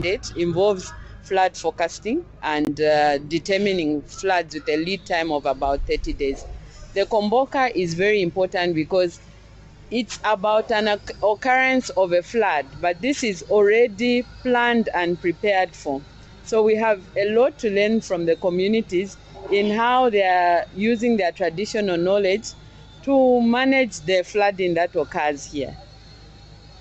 mandate involves flood forecasting and determining floods with a lead time of about 30 days. The Kuomboka is very important because it's about an occurrence of a flood, but this is already planned and prepared for. So we have a lot to learn from the communities in how they are using their traditional knowledge to manage the flooding that occurs here.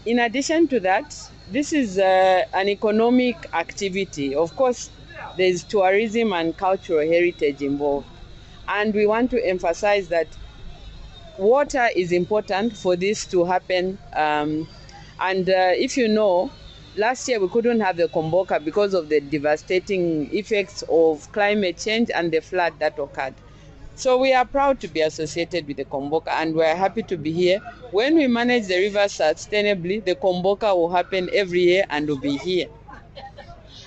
In addition to that, this is an economic activity. Of course, there's tourism and cultural heritage involved. And we want to emphasize that water is important for this to happen. If you know, last year we couldn't have the Kuomboka because of the devastating effects of climate change and the flood that occurred. So we are proud to be associated with the Kuomboka, and we're happy to be here. When we manage the rivers sustainably, the Kuomboka will happen every year and will be here.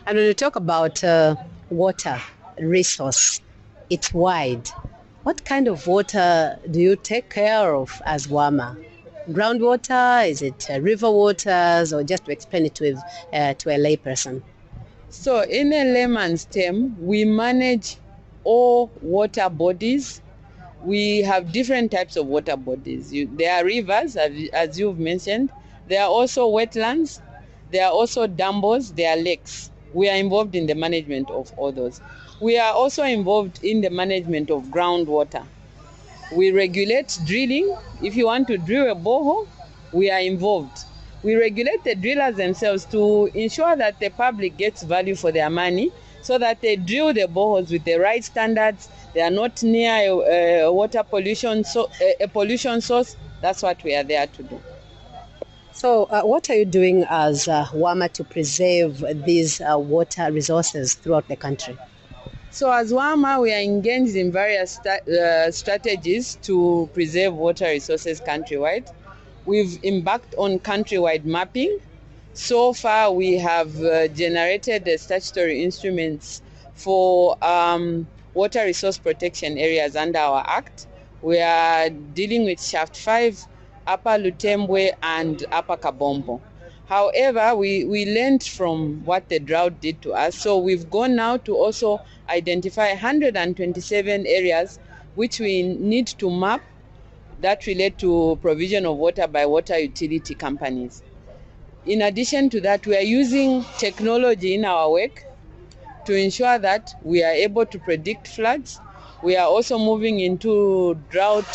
And when you talk about water resource, it's wide. What kind of water do you take care of as Wama? Groundwater? Is it river waters? Or just to explain it to a layperson? So in a layman's term, we manage all water bodies. We have different types of water bodies. There are rivers, as you've mentioned. There are also wetlands. There are also dambos. There are lakes. We are involved in the management of all those. We are also involved in the management of groundwater. We regulate drilling. If you want to drill a borehole, we are involved. We regulate the drillers themselves to ensure that the public gets value for their money, so that they drill the boreholes with the right standards. They are not near a water pollution, a pollution source. That's what we are there to do. So what are you doing as Wama to preserve these water resources throughout the country? So as Wama, we are engaged in various strategies to preserve water resources countrywide. We've embarked on countrywide mapping. So far, we have generated the statutory instruments for water resource protection areas under our Act. We are dealing with Shaft 5, Upper Lutembwe, and Upper Kabombo. However, we learned from what the drought did to us. So we've gone now to also identify 127 areas which we need to map that relate to provision of water by water utility companies. In addition to that, we are using technology in our work to ensure that we are able to predict floods. We are also moving into drought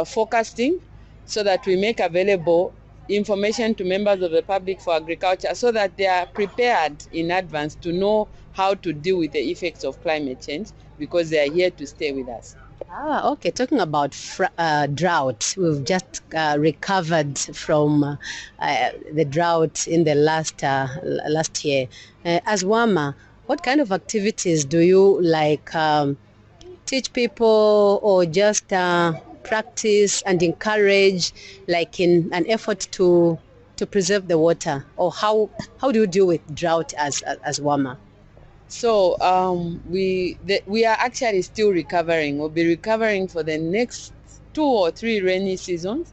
forecasting so that we make available information to members of the public for agriculture so that they are prepared in advance to know how to deal with the effects of climate change, because they are here to stay with us. Okay. Talking about drought, we've just recovered from the drought in the last year. As Wama, what kind of activities do you teach people, or just practice and encourage, like in an effort to preserve the water? Or how do you deal with drought as Wama? So we are actually still recovering. We'll be recovering for the next 2 or 3 rainy seasons.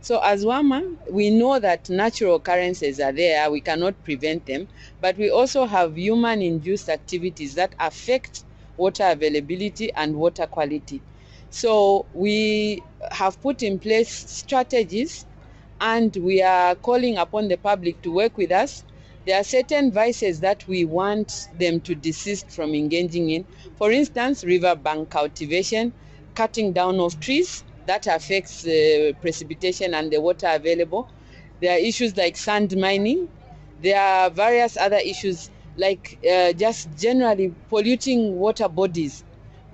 So as Wama, we know that natural occurrences are there. We cannot prevent them. But we also have human-induced activities that affect water availability and water quality. So we have put in place strategies, and we are calling upon the public to work with us. There are certain vices that we want them to desist from engaging in. For instance, riverbank cultivation, cutting down of trees that affects precipitation and the water available. There are issues like sand mining. There are various other issues like just generally polluting water bodies.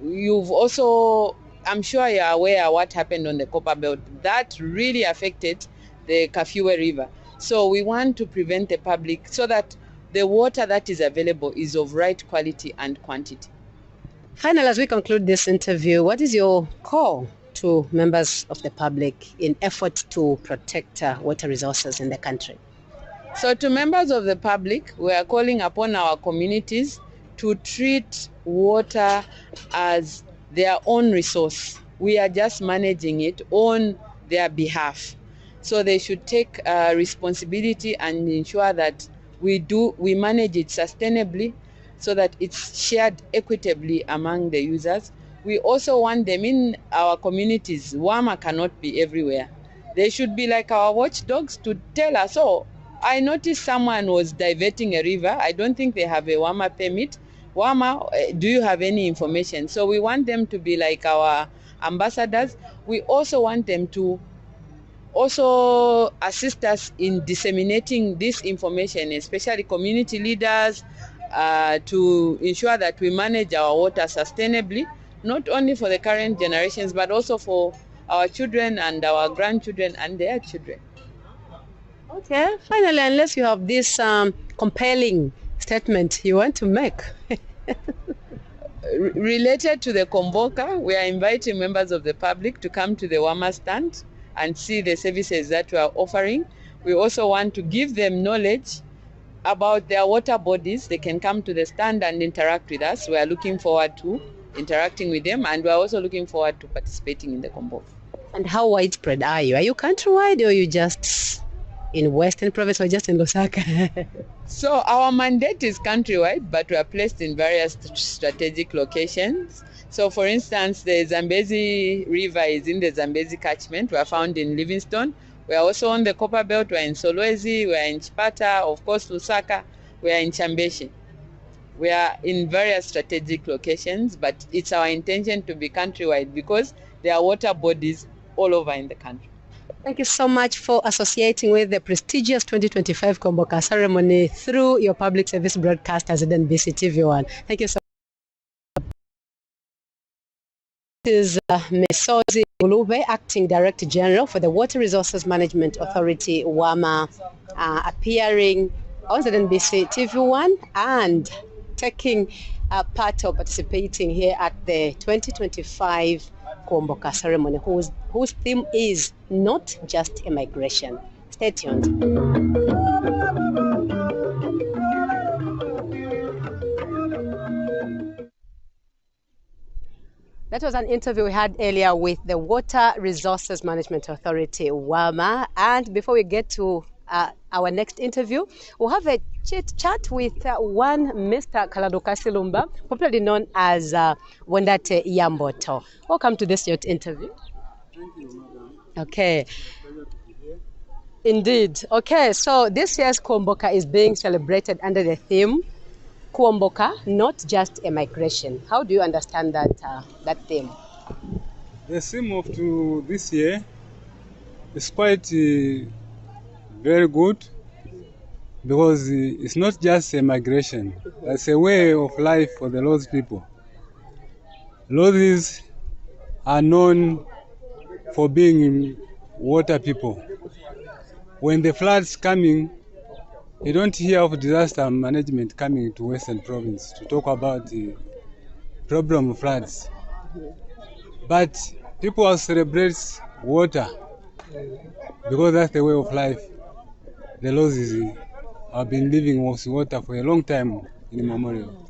You've also, I'm sure you're aware what happened on the Copper Belt. That really affected the Kafue River. So we want to prevent the public so that the water that is available is of right quality and quantity. Finally, as we conclude this interview, what is your call to members of the public in effort to protect water resources in the country? So to members of the public, we are calling upon our communities to treat water as their own resource. We are just managing it on their behalf. So they should take responsibility and ensure that we manage it sustainably so that it's shared equitably among the users. We also want them in our communities. Wama cannot be everywhere. They should be like our watchdogs to tell us, oh, I noticed someone was diverting a river. I don't think they have a Wama permit. Wama, do you have any information? So we want them to be like our ambassadors. We also want them to also assist us in disseminating this information, especially community leaders, to ensure that we manage our water sustainably, not only for the current generations, but also for our children and our grandchildren and their children. Okay, finally, unless you have this compelling statement you want to make. Related to the Kuomboka, we are inviting members of the public to come to the Wama stand and see the services that we are offering. We also want to give them knowledge about their water bodies. They can come to the stand and interact with us. We are looking forward to interacting with them, and we are also looking forward to participating in the Kuomboka. And how widespread are you? Are you countrywide, or are you just in Western Province, or just in Lusaka? So our mandate is countrywide, but we are placed in various strategic locations. So for instance, the Zambezi River is in the Zambezi catchment. We are found in Livingstone. We are also on the Copper Belt. We are in Solwezi. We are in Chipata, of course, Lusaka. We are in Chambeshi. We are in various strategic locations, but it's our intention to be countrywide because there are water bodies all over in the country. Thank you so much for associating with the prestigious 2025 Kuomboka ceremony through your public service broadcast as NBC TV1. Thank you so much. This is Ms. Lozi, Acting Director General for the Water Resources Management Authority, WAMA, appearing on NBC TV1 and taking part of participating here at the 2025 Kuomboka ceremony, whose theme is not just a migration. Stay tuned. That was an interview we had earlier with the Water Resources Management Authority, WAMA. And before we get to our next interview, we'll have a chat with one Mr. Kaladuka Silumba, popularly known as Wandate Yamboto. Welcome to this youth interview. Thank you, madam. Okay. Indeed. Okay, so this year's Kuomboka is being celebrated under the theme Kuomboka, not just a migration. How do you understand that theme? The theme of this year is quite very good because it's not just a migration. It's a way of life for the Lozi people. Lozis are known for being water people. When the floods coming, you don't hear of disaster management coming to Western Province to talk about the problem of floods. But people will celebrate water because that's the way of life. The Lozis have been living with water for a long time in Memorial.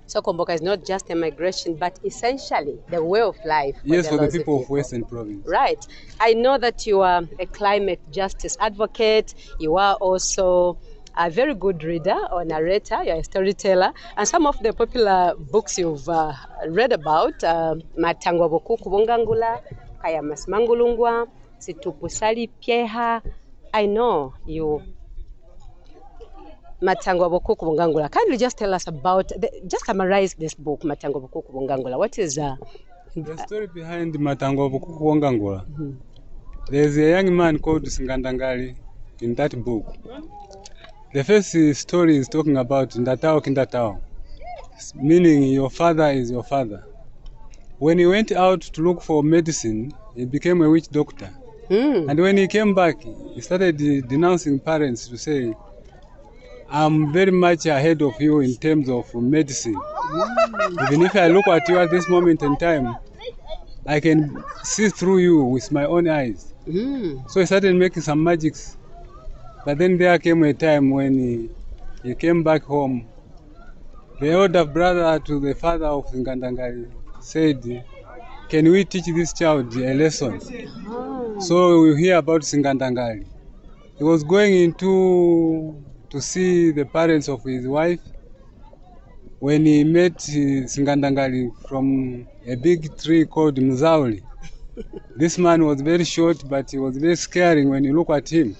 So Kuomboka is not just a migration, but essentially the way of life. Yes, for the people of Western Province. Right. I know that you are a climate justice advocate. You are also a very good reader or narrator. You're a storyteller. And some of the popular books you've read about, Matangwa Bokuku Bongangula, Kayamas Mangulungwa, Situpusali Pieha. I know you. Matangwa Bokuku Bongangula. Kindly just tell us about, just summarize this book, Matangwa Bokuku Bongangula. What is the story behind Matangwa Bokuku Bongangula? Mm-hmm. There's a young man called Singandangali in that book. The first story is talking about Ndatao Kindatao, meaning your father is your father. When he went out to look for medicine, he became a witch doctor. And when he came back, he started denouncing parents to say, I'm very much ahead of you in terms of medicine. Even if I look at you at this moment in time, I can see through you with my own eyes. So he started making some magics. But then there came a time when he came back home. The older brother to the father of Ngandangari said, can we teach this child a lesson? So we hear about Singandangari. He was going into to see the parents of his wife. When he met Singandangali from a big tree called Mzauli, this man was very short, but he was very scaring when you look at him.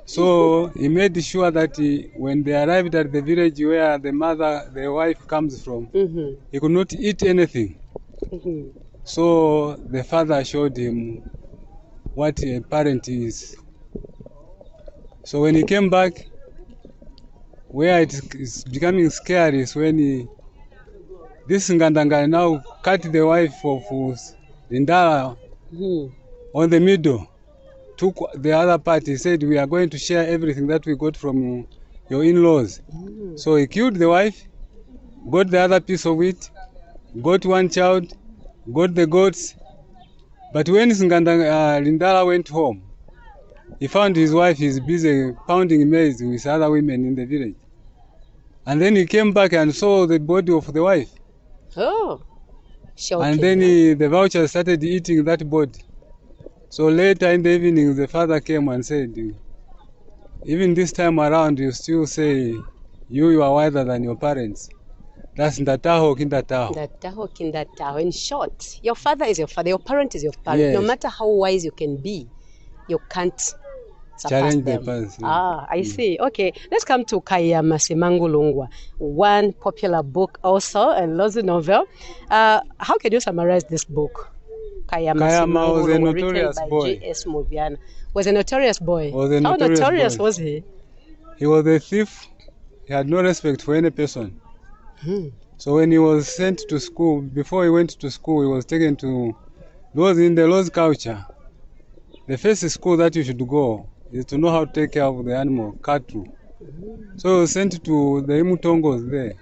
So he made sure that when they arrived at the village where the wife comes from, he could not eat anything. So the father showed him what a parent is. So when he came back, where it is becoming scary is when this Ngandanga now cut the wife of Lindala on the middle, took the other part. He said, we are going to share everything that we got from your in-laws. So he killed the wife, got the other piece of it, got one child, got the goats. But when Lindala went home, he found his wife is busy pounding maize with other women in the village. And then he came back and saw the body of the wife. Oh, shocking. And then the vulture started eating that body. So later in the evening, the father came and said, even this time around, you still say you are wiser than your parents. That's Ndataho Kindataho. Ndataho Kindataho. In short, your father is your father, your parent is your parent. Yes. No matter how wise you can be, you can't surpass Challenge them. the past. I see. Okay, let's come to Kayama Semangulungwa, one popular book also, a Lozi novel. How can you summarize this book? Kayama was a notorious boy. J.S. Muvyana. Was a notorious boy. How notorious was he? He was a thief. He had no respect for any person. So when he was sent to school, before he went to school, he was taken to, because in the Lozi culture, the first school that you should go is to know how to take care of the animal, cattle. So he was sent to the Imutongos there,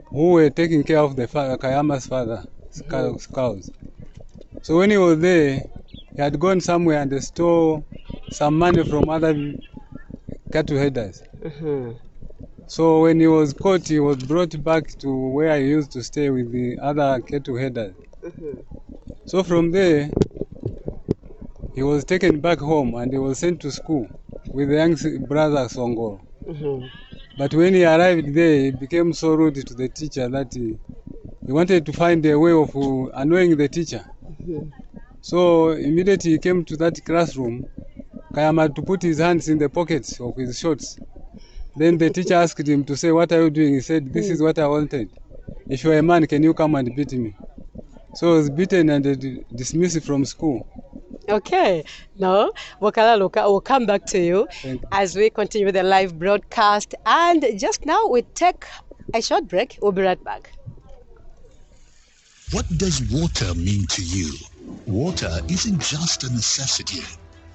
who were taking care of the Kayama's father, cows. So when he was there, he had gone somewhere and stole some money from other cattle headers. So when he was caught, he was brought back to where he used to stay with the other cattle headers. So from there, he was taken back home and he was sent to school with the young brother Songo. But when he arrived there, he became so rude to the teacher that he wanted to find a way of annoying the teacher. So immediately he came to that classroom, Kayama to put his hands in the pockets of his shorts. Then the teacher asked him to say, what are you doing? He said, this is what I wanted. If you are a man, can you come and beat me? So he was beaten and dismissed from school. Okay. No, Wakala Luka, we'll come back to you as we continue the live broadcast. And just now we take a short break. We'll be right back. What does water mean to you? Water isn't just a necessity.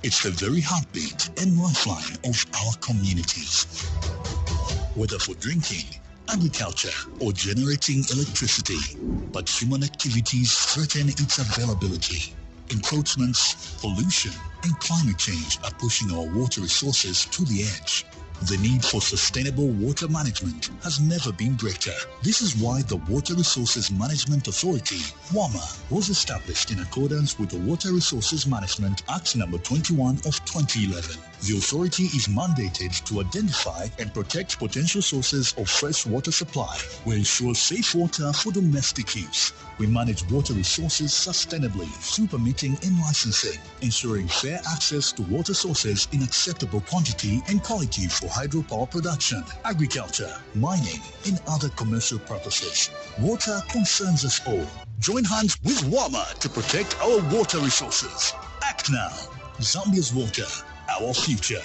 It's the very heartbeat and lifeline of our communities. Whether for drinking, agriculture, or generating electricity, but human activities threaten its availability. Encroachments, pollution, and climate change are pushing our water resources to the edge. The need for sustainable water management has never been greater. This is why the Water Resources Management Authority, WAMA, was established in accordance with the Water Resources Management Act No. 21 of 2011. The authority is mandated to identify and protect potential sources of fresh water supply. We ensure safe water for domestic use. We manage water resources sustainably through permitting and licensing, ensuring fair access to water sources in acceptable quantity and quality for hydropower production, agriculture, mining, and other commercial purposes. Water concerns us all. Join hands with WAMA to protect our water resources. Act now. Zambia's water, our future.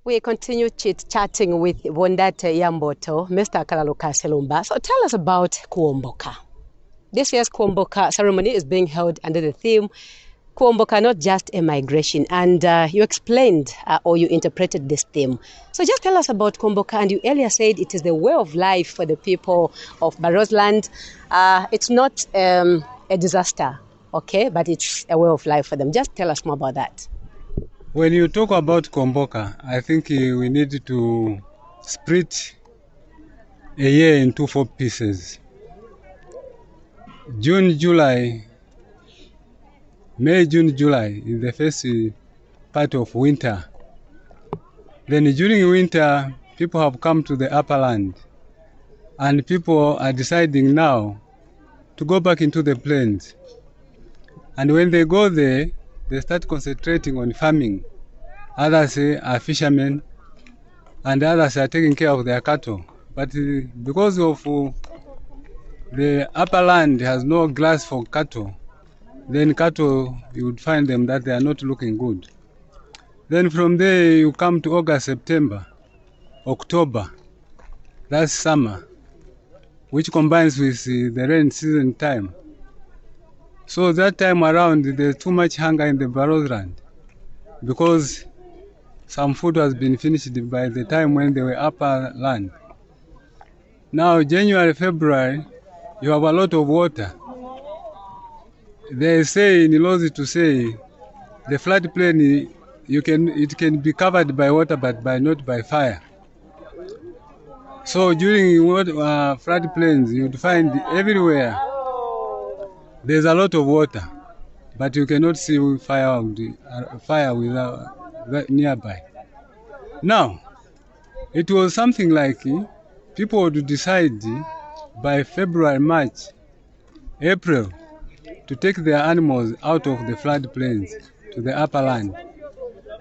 We continue chit-chatting with Wondate Yamboto, Mr. Kalaluka Selumba. So tell us about Kuomboka. This year's Kuomboka ceremony is being held under the theme, Kuomboka, not just a migration. And you explained or you interpreted this theme. So just tell us about Kuomboka. And you earlier said it is the way of life for the people of Barrosland. It's not a disaster, okay? But it's a way of life for them. Just tell us more about that. When you talk about Kuomboka, I think we need to split a year into 4 pieces. June, July May, June, July is the first part of winter. Then during winter, people have come to the upper land, and people are deciding now to go back into the plains. And when they go there, they start concentrating on farming. Others are fishermen, and others are taking care of their cattle. But because of the upper land has no grass for cattle, then cattle, you would find them that they are not looking good. Then from there, you come to August, September, October. That's summer, which combines with the rain season time. So that time around, there's too much hunger in the Barrows land because some food has been finished by the time when they were upper land. Now, January, February, you have a lot of water. They say in Lozi to say the floodplain, it can be covered by water, but not by fire. So during floodplains, you'd find everywhere there's a lot of water, but you cannot see fire without nearby. Now, it was something like people would decide by February, March, April to take their animals out of the floodplains to the upper land.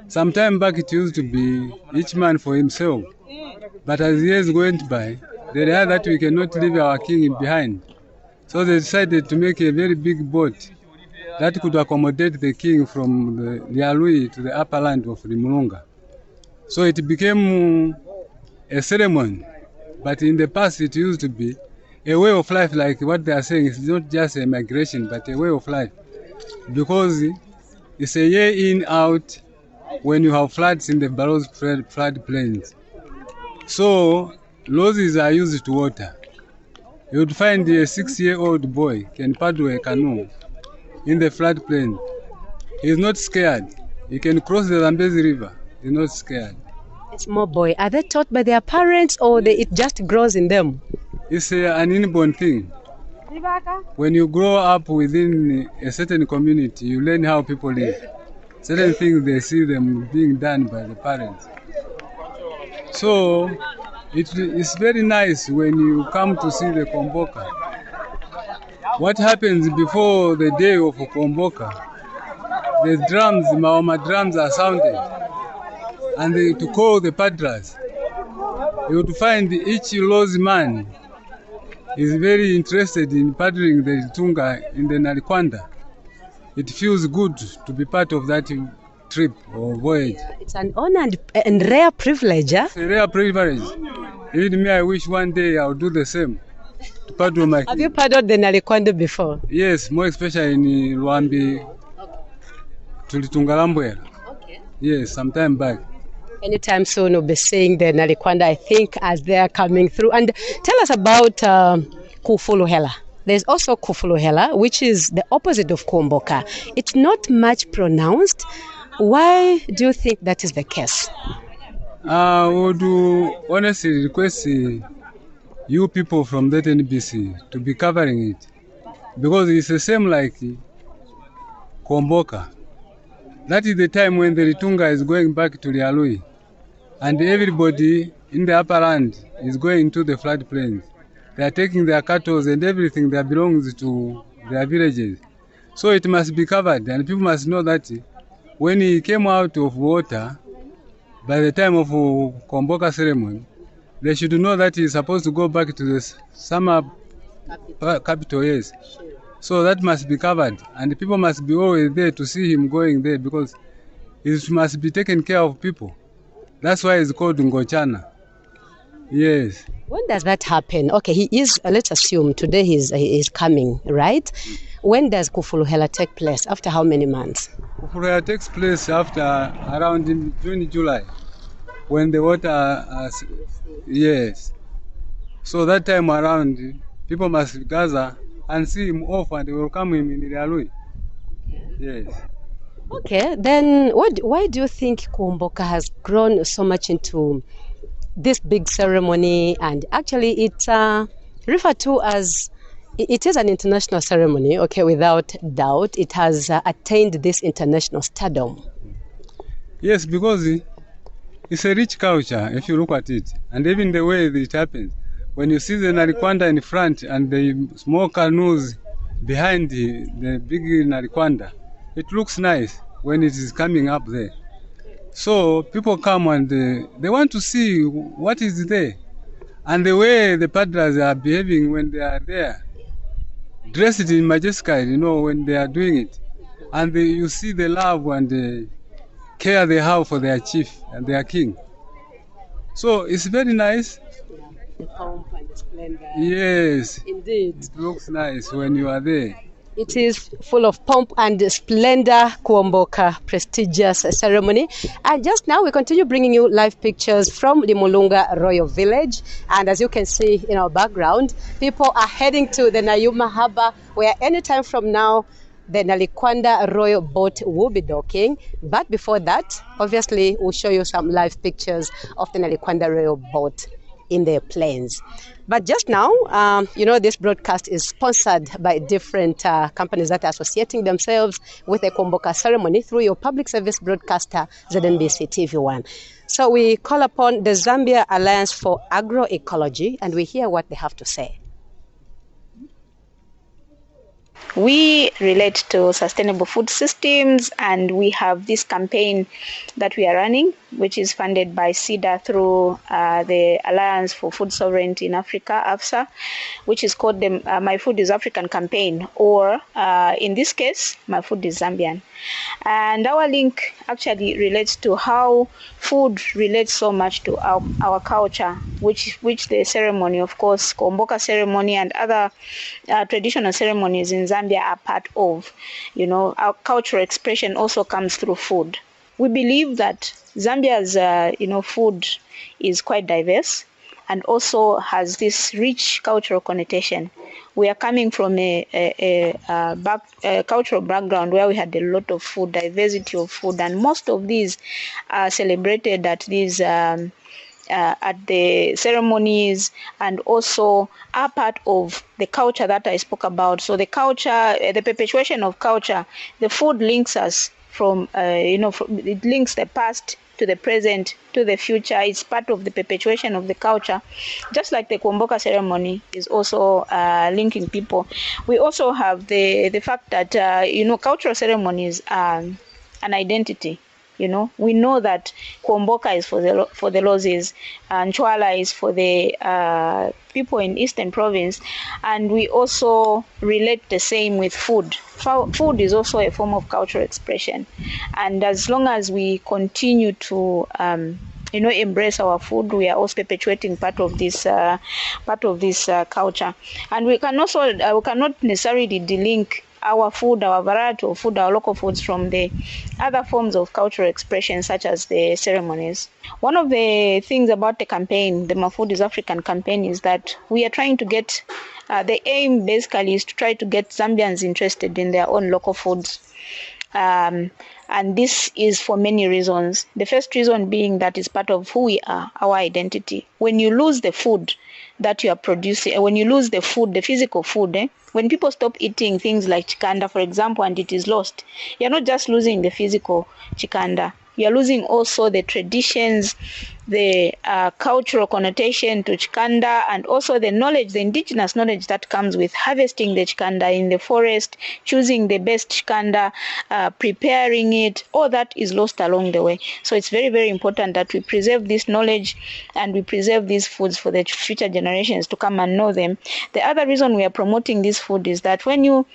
Some time back it used to be each man for himself, but as years went by, they realized that we cannot leave our king behind. So they decided to make a very big boat that could accommodate the king from the Lialui to the upper land of Limulunga. So it became a ceremony, but in the past it used to be a way of life, like what they are saying. It's not just a migration, but a way of life, because it's a year in, out, when you have floods in the Barrows flood plains. So lozis are used to water. You would find a 6-year-old boy can paddle a canoe in the flood plain. He's not scared. He can cross the Zambezi River. He's not scared. A small boy, are they taught by their parents, or it just grows in them? It's an inborn thing. When you grow up within a certain community, you learn how people live. Certain things they see them being done by the parents. So it's very nice when you come to see the Kuomboka. What happens before the day of Kuomboka? The drums, Maoma drums are sounded, and to call the paddlers. You would find each Lozi man is very interested in paddling the Tunga in the Nalikwanda. It feels good to be part of that trip or voyage. It's an honor and rare privilege. It's a rare privilege. Even me, I wish one day I'll do the same. To paddle my Have you paddled the Nalikwanda before? Yes, more especially in Luambi, Tulitungalambwera. Okay. Yes, sometime back. Anytime soon we'll be seeing the Nalikwanda, I think, as they are coming through. And tell us about Kufuluhela. There's also Kufuluhela, which is the opposite of Kuomboka. It's not much pronounced. Why do you think that is the case? I would honestly request you people from that NBC to be covering it, because it's the same like Kuomboka. That is the time when the Ritunga is going back to Lialui, and everybody in the upper land is going to the floodplains. They are taking their cattle and everything that belongs to their villages. So it must be covered, and people must know that when he came out of water, by the time of Kuomboka ceremony, they should know that he's supposed to go back to the summer capital, yes. So that must be covered, and people must be always there to see him going there, because it must be taken care of people. That's why it's called Ngochana. Yes. When does that happen? Okay, he is, let's assume today he is coming, right? When does Kufuluhela take place? After how many months? Kufuluhela takes place after around in June, July, when the water, yes. So that time around, people must gather and see him off, and they will come him in Lialui. Yes. Okay, then why do you think Kuomboka has grown so much into this big ceremony, and actually it's referred to as It is an international ceremony, okay, without doubt. It has attained this international stardom. Yes, because it's a rich culture if you look at it. And even the way it happens. When you see the Nalikwanda in front and the small canoes behind the big Nalikwanda, it looks nice when it is coming up there. So people come and they want to see what is there. And the way the paddlers are behaving when they are there, dressed in majestic, when they are doing it. And you see the love and the care they have for their chief and their king. So it's very nice. The pomp and the splendor. Yes. Indeed. It looks nice when you are there. It is full of pomp and splendor, Kuomboka, prestigious ceremony. And just now we continue bringing you live pictures from the Mulunga Royal Village. And as you can see in our background, people are heading to the Nayuma Harbour, where anytime from now, the Nalikwanda Royal Boat will be docking. But before that, obviously, we'll show you some live pictures of the Nalikwanda Royal Boat in their planes. But just now, this broadcast is sponsored by different companies that are associating themselves with the Kuomboka ceremony through your public service broadcaster, ZNBC TV1. So we call upon the Zambia Alliance for Agroecology, and we hear what they have to say. We relate to sustainable food systems, and we have this campaign that we are running, which is funded by CIDA through the Alliance for Food Sovereignty in Africa, AFSA, which is called the My Food is African campaign, or in this case, My Food is Zambian. And our link actually relates to how food relates so much to our culture, which the ceremony, of course, Kuomboka ceremony and other traditional ceremonies in Zambia are part of. Our cultural expression also comes through food. We believe that Zambia's food is quite diverse and also has this rich cultural connotation. We are coming from a cultural background where we had a lot of food, diversity of food, and most of these are celebrated at these at the ceremonies, and also are part of the culture that I spoke about. So the culture, the perpetuation of culture, the food links us from it links the past to the present to the future. It's part of the perpetuation of the culture, just like the Kuomboka ceremony is also linking people. We also have the fact that cultural ceremonies are an identity. We know that Kuomboka is for the Lozis, and Chwala is for the people in Eastern Province, and we also relate the same with food. Food is also a form of cultural expression, and as long as we continue to embrace our food, we are also perpetuating part of this culture. And we cannot necessarily delink our food, our variety of food, our local foods from the other forms of cultural expression, such as the ceremonies. One of the things about the campaign, the My Food is African campaign, is that we are trying to get, the aim basically is to try to get Zambians interested in their own local foods. And this is for many reasons. The first reason being that it's part of who we are, our identity. When you lose the food that you are producing, when you lose the food, the physical food, when people stop eating things like chikanda, for example, and it is lost, you're not just losing the physical chikanda, you're losing also the traditions, the cultural connotation to chikanda, and also the knowledge, the indigenous knowledge that comes with harvesting the chikanda in the forest, choosing the best chikanda, preparing it. All that is lost along the way. So it's very, very important that we preserve this knowledge and we preserve these foods for the future generations to come and know them. The other reason we are promoting this food is that when you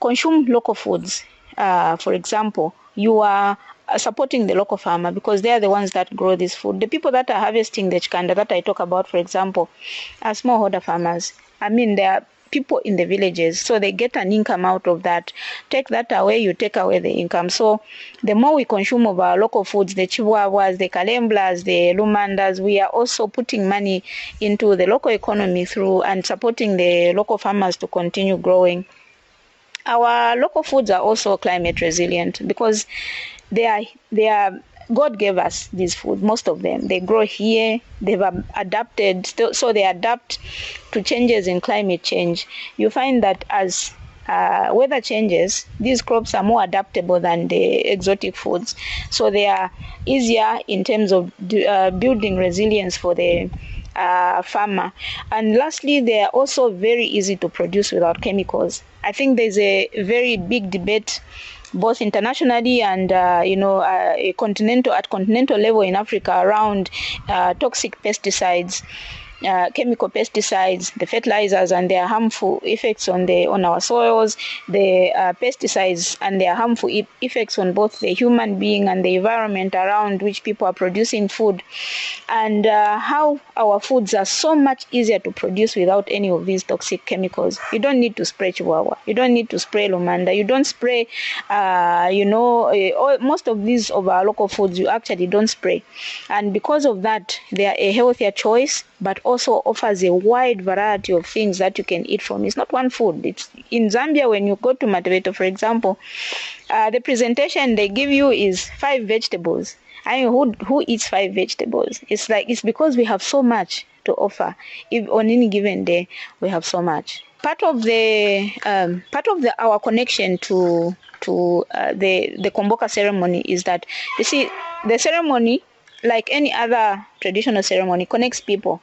consume local foods, for example, you are supporting the local farmer, because they are the ones that grow this food. The people that are harvesting the chikanda that I talk about, for example, are smallholder farmers. They are people in the villages, so they get an income out of that. Take that away, you take away the income. So the more we consume of our local foods, the chihuahuas, the kalemblas, the lumandas, we are also putting money into the local economy through and supporting the local farmers to continue growing. Our local foods are also climate resilient, because they are God gave us these food, most of them. They grow here, they've adapted, so they adapt to changes in climate change. You find that as weather changes, these crops are more adaptable than the exotic foods. So they are easier in terms of building resilience for the farmer. And lastly, they are also very easy to produce without chemicals. I think there's a very big debate both internationally and at continental level in Africa around toxic pesticides, chemical pesticides, the fertilizers and their harmful effects on our soils, the pesticides and their harmful effects on both the human being and the environment around which people are producing food, and how our foods are so much easier to produce without any of these toxic chemicals. You don't need to spray chihuahua, you don't need to spray lumanda, you don't spray most of these of our local foods you actually don't spray, and because of that they are a healthier choice, but also offers a wide variety of things that you can eat from. It's not one food. It's in Zambia, when you go to Mateveto, for example, the presentation they give you is 5 vegetables. I mean, who eats 5 vegetables? It's because we have so much to offer. If on any given day we have so much. Part of our connection to the Kuomboka ceremony is that, you see, the ceremony, like any other traditional ceremony, connects people.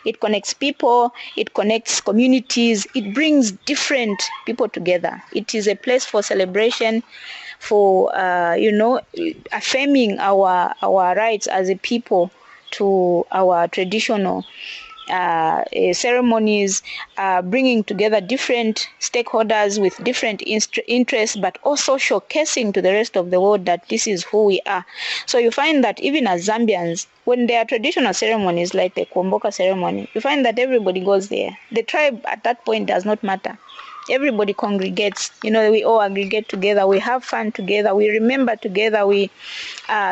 It connects people, it connects communities, it brings different people together. It is a place for celebration, for affirming our rights as a people to our traditional ceremonies, bringing together different stakeholders with different interests, but also showcasing to the rest of the world that this is who we are. So you find that even as Zambians, when there are traditional ceremonies like the Kuomboka ceremony, you find that everybody goes there. The tribe at that point does not matter. Everybody congregates, we all aggregate together, we have fun together, we remember together, we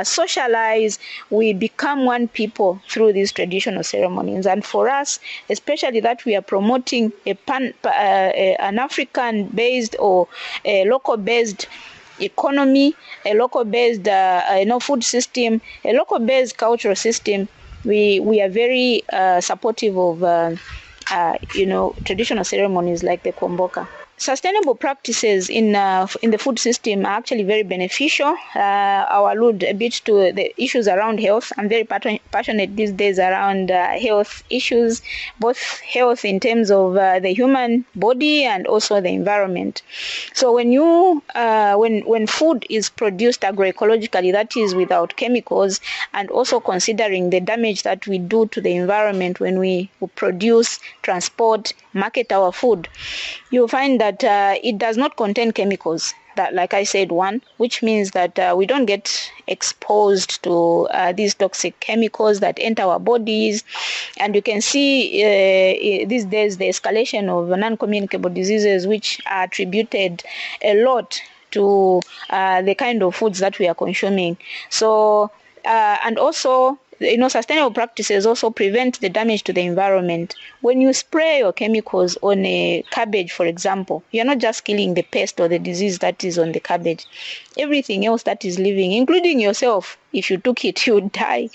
socialize, we become one people through these traditional ceremonies. And for us, especially that we are promoting an African-based or a local-based economy, a local-based food system, a local-based cultural system, we are very supportive of traditional ceremonies like the Kuomboka. Sustainable practices in the food system are actually very beneficial. I'll allude a bit to the issues around health. I'm very passionate these days around health issues, both health in terms of the human body and also the environment. So when food is produced agroecologically, that is without chemicals, and also considering the damage that we do to the environment when we produce, transport, market our food, you'll find that it does not contain chemicals. That, like I said, which means that we don't get exposed to these toxic chemicals that enter our bodies. And you can see these days the escalation of non-communicable diseases, which are attributed a lot to the kind of foods that we are consuming. So, and also, sustainable practices also prevent the damage to the environment. When you spray your chemicals on a cabbage, for example, you're not just killing the pest or the disease that is on the cabbage. Everything else that is living, including yourself, if you took it, you would die.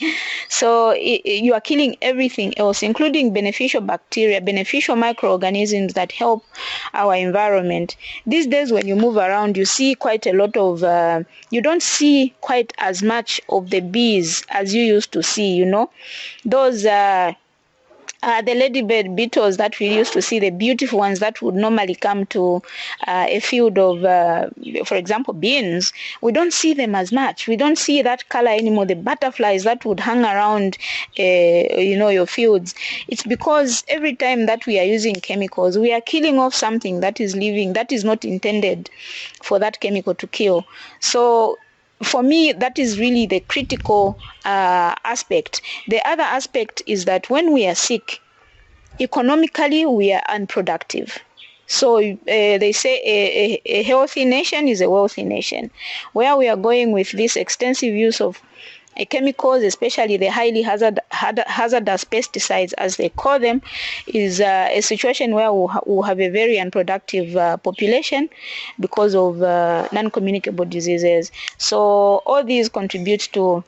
So you are killing everything else, including beneficial bacteria, beneficial microorganisms that help our environment. These days, when you move around, you see quite a lot of, you don't see quite as much of the bees as you used to see, those the ladybird beetles that we used to see, the beautiful ones that would normally come to a field of, for example, beans. We don't see them as much. We don't see that color anymore. The butterflies that would hang around, your fields. It's because every time that we are using chemicals, we are killing off something that is living, that is not intended for that chemical to kill. So for me, that is really the critical aspect. The other aspect is that when we are sick, economically we are unproductive. So they say a healthy nation is a wealthy nation. Where we are going with this extensive use of chemicals, especially the highly hazardous pesticides, as they call them, is a situation where we'll have a very unproductive population because of non-communicable diseases. So all these contribute to